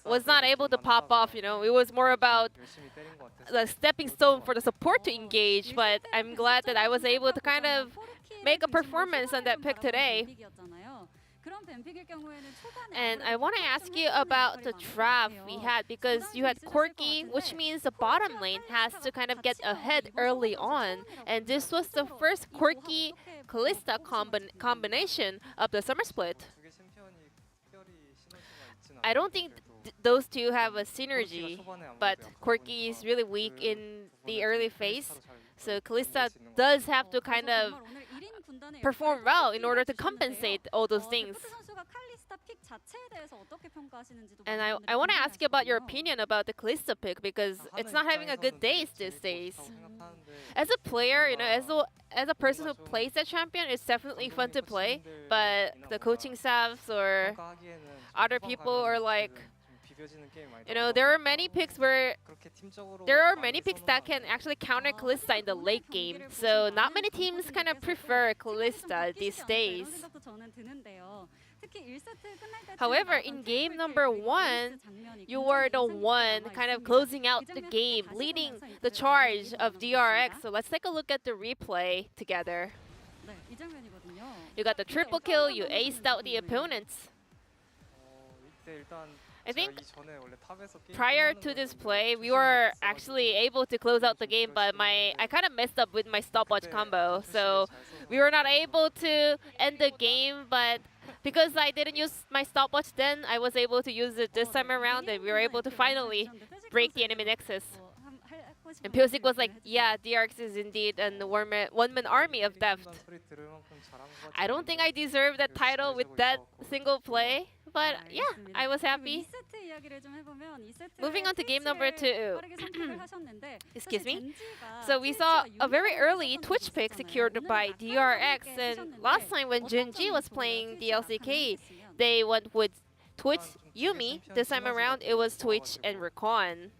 was not able to pop off, you know. It was more about the stepping stone for the support to engage, but I'm glad that I was able to kind of make a performance on that pick today. And I want to ask you about the draft we had, because you had Corki, which means the bottom lane has to kind of get ahead early on. And this was the first Corki-Kalista combination of the Summer Split. I don't think those two have a synergy, but Corki is really weak in the early phase. So Kalista does have to kind of perform well in order to compensate all those things. And I want to ask you about your opinion about the Kalista pick because it's not having a good days these days. As a player, you know, as a person who plays that champion, it's definitely fun to play. But the coaching staffs or other people are like, you know, there are many picks that can actually counter Kalista in the late game. So not many teams kind of prefer Kalista these days. However, in game number 1, you were the one kind of closing out the game, leading the charge of DRX. So let's take a look at the replay together. You got the triple kill, you aced out the opponents. I think prior to this play, we were actually able to close out the game, but I kind of messed up with my stopwatch combo. So we were not able to end the game, but because I didn't use my stopwatch then, I was able to use it this time around, and we were able to finally break the enemy nexus. And Pyosik was like, yeah, DRX is indeed a one-man army of Deft. I don't think I deserve that title with that single play, but yeah, I was happy. Moving on to game number 2. Excuse me. So we saw a very early Twitch pick secured by DRX, and last time when Junji was playing the LCK, they went with Twitch Yumi. This time around, it was Twitch and Recon.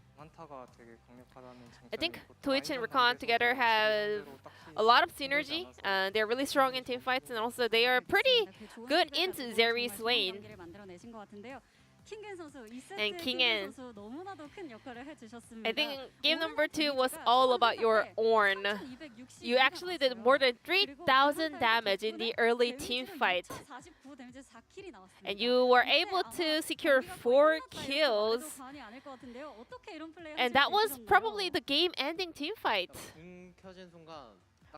I think Twitch and Recon together have a lot of synergy. They're really strong in team fights, and also they are pretty good into Zeri's lane. And Kingen, I think game number 2 was all about your Ornn. You actually did more than 3,000 damage in the early team fight. And you were able to secure 4 kills. And that was probably the game-ending team fight.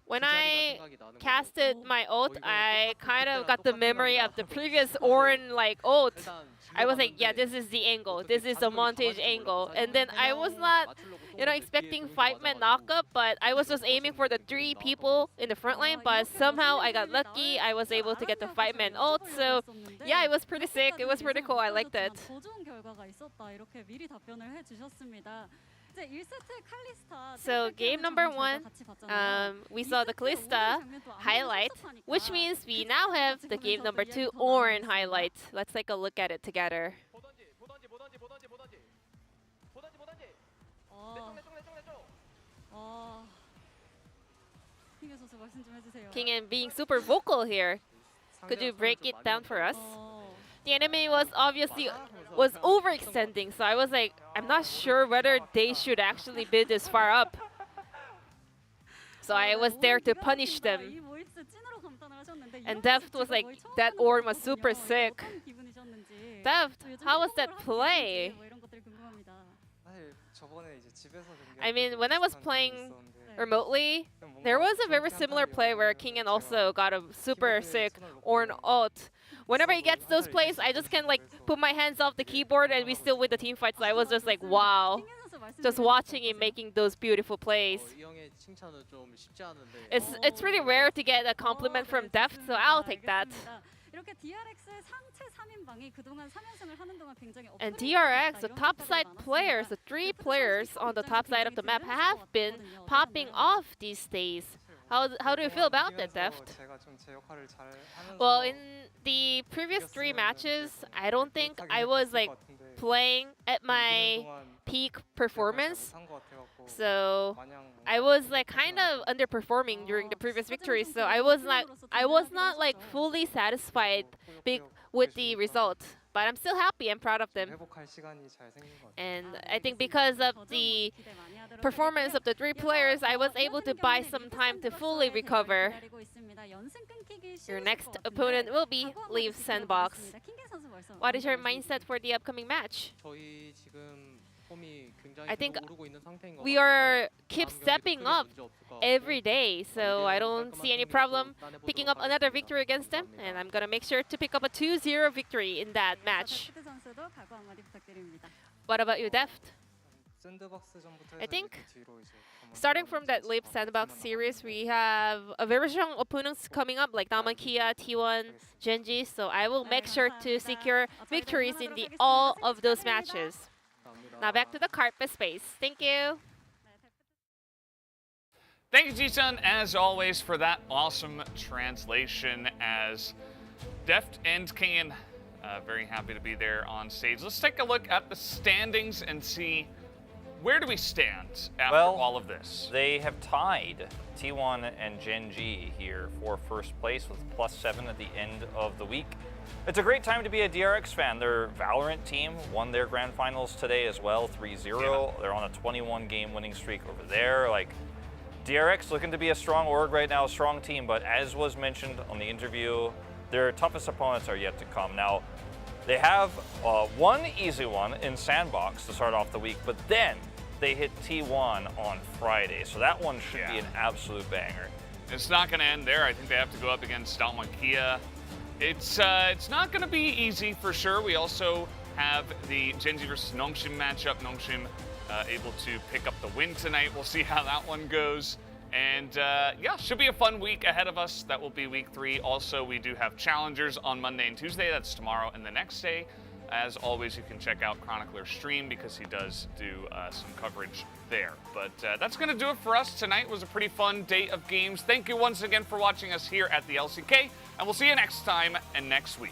When I casted my ult, I kind of got the memory of the previous Ornn like ult. I was like, yeah, this is the angle. This is the montage angle. And then I was not, you know, expecting 5-man knockup, but I was just aiming for the 3 people in the front line. But somehow I got lucky. I was able to get the 5-man ult. So yeah, it was pretty sick. It was pretty cool. I liked it. So game number 1, we saw the Kalista highlight, which means we now have the game number 2 Ornn highlight. Let's take a look at it together. Kingen being super vocal here. Could you break it down for us? The enemy was obviously overextending, so I was like, I'm not sure whether they should actually be this far up. So I was there to punish them. And Deft was like, that Ornn was super sick. Deft, how was that play? I mean, when I was playing remotely, there was a very similar play where Kingen also got a super sick Ornn ult. Whenever he gets those plays, I just can like put my hands off the keyboard and we still win the team fight. So I was just like, wow. Just watching him making those beautiful plays. It's really rare to get a compliment from Deft, so I'll take that. And DRX, the top side players, the 3 players on the top side of the map have been popping off these days. How do you feel about that, Deft? Well, in the previous 3 matches, I don't think I was like playing at my peak performance. So I was like kind of underperforming during the previous victories. So I was not like fully satisfied with the result. But I'm still happy. I'm proud of them. And I think because of the performance of the 3 players, I was able to buy some time to fully recover. Your next opponent will be Leaf Sandbox. What is your mindset for the upcoming match? I think we keep stepping up every day, so I don't see any problem picking up another victory against them, and I'm gonna make sure to pick up a 2-0 victory in that match. What about you, Deft? I think starting from that Leap Sandbox series, we have a very strong opponents coming up like Damakia, T1, Genji. So I will make sure to secure victories in all of those matches. Now back to the carpet space. Thank you. Thank you, Ji-sun, as always, for that awesome translation. As Deft and Kane, very happy to be there on stage. Let's take a look at the standings and see where do we stand after all of this. They have tied T1 and Genji here for first place with +7 at the end of the week. It's a great time to be a DRX fan. Their Valorant team won their grand finals today as well, 3-0. They're on a 21-game winning streak over there. Like, DRX looking to be a strong org right now, a strong team, but as was mentioned on the interview, their toughest opponents are yet to come. Now, they have one easy one in Sandbox to start off the week, but then they hit T1 on Friday, so that one should be an absolute banger. It's not going to end there. I think they have to go up against Damakia. It's not going to be easy for sure. We also have the Genji versus Nongshim matchup. Nongshim able to pick up the win tonight. We'll see how that one goes. And yeah, should be a fun week ahead of us. That will be week 3. Also, we do have challengers on Monday and Tuesday. That's tomorrow and the next day. As always, you can check out Chronicler's stream because he does do some coverage there. But that's going to do it for us tonight. It was a pretty fun day of games. Thank you once again for watching us here at the LCK, and we'll see you next time and next week.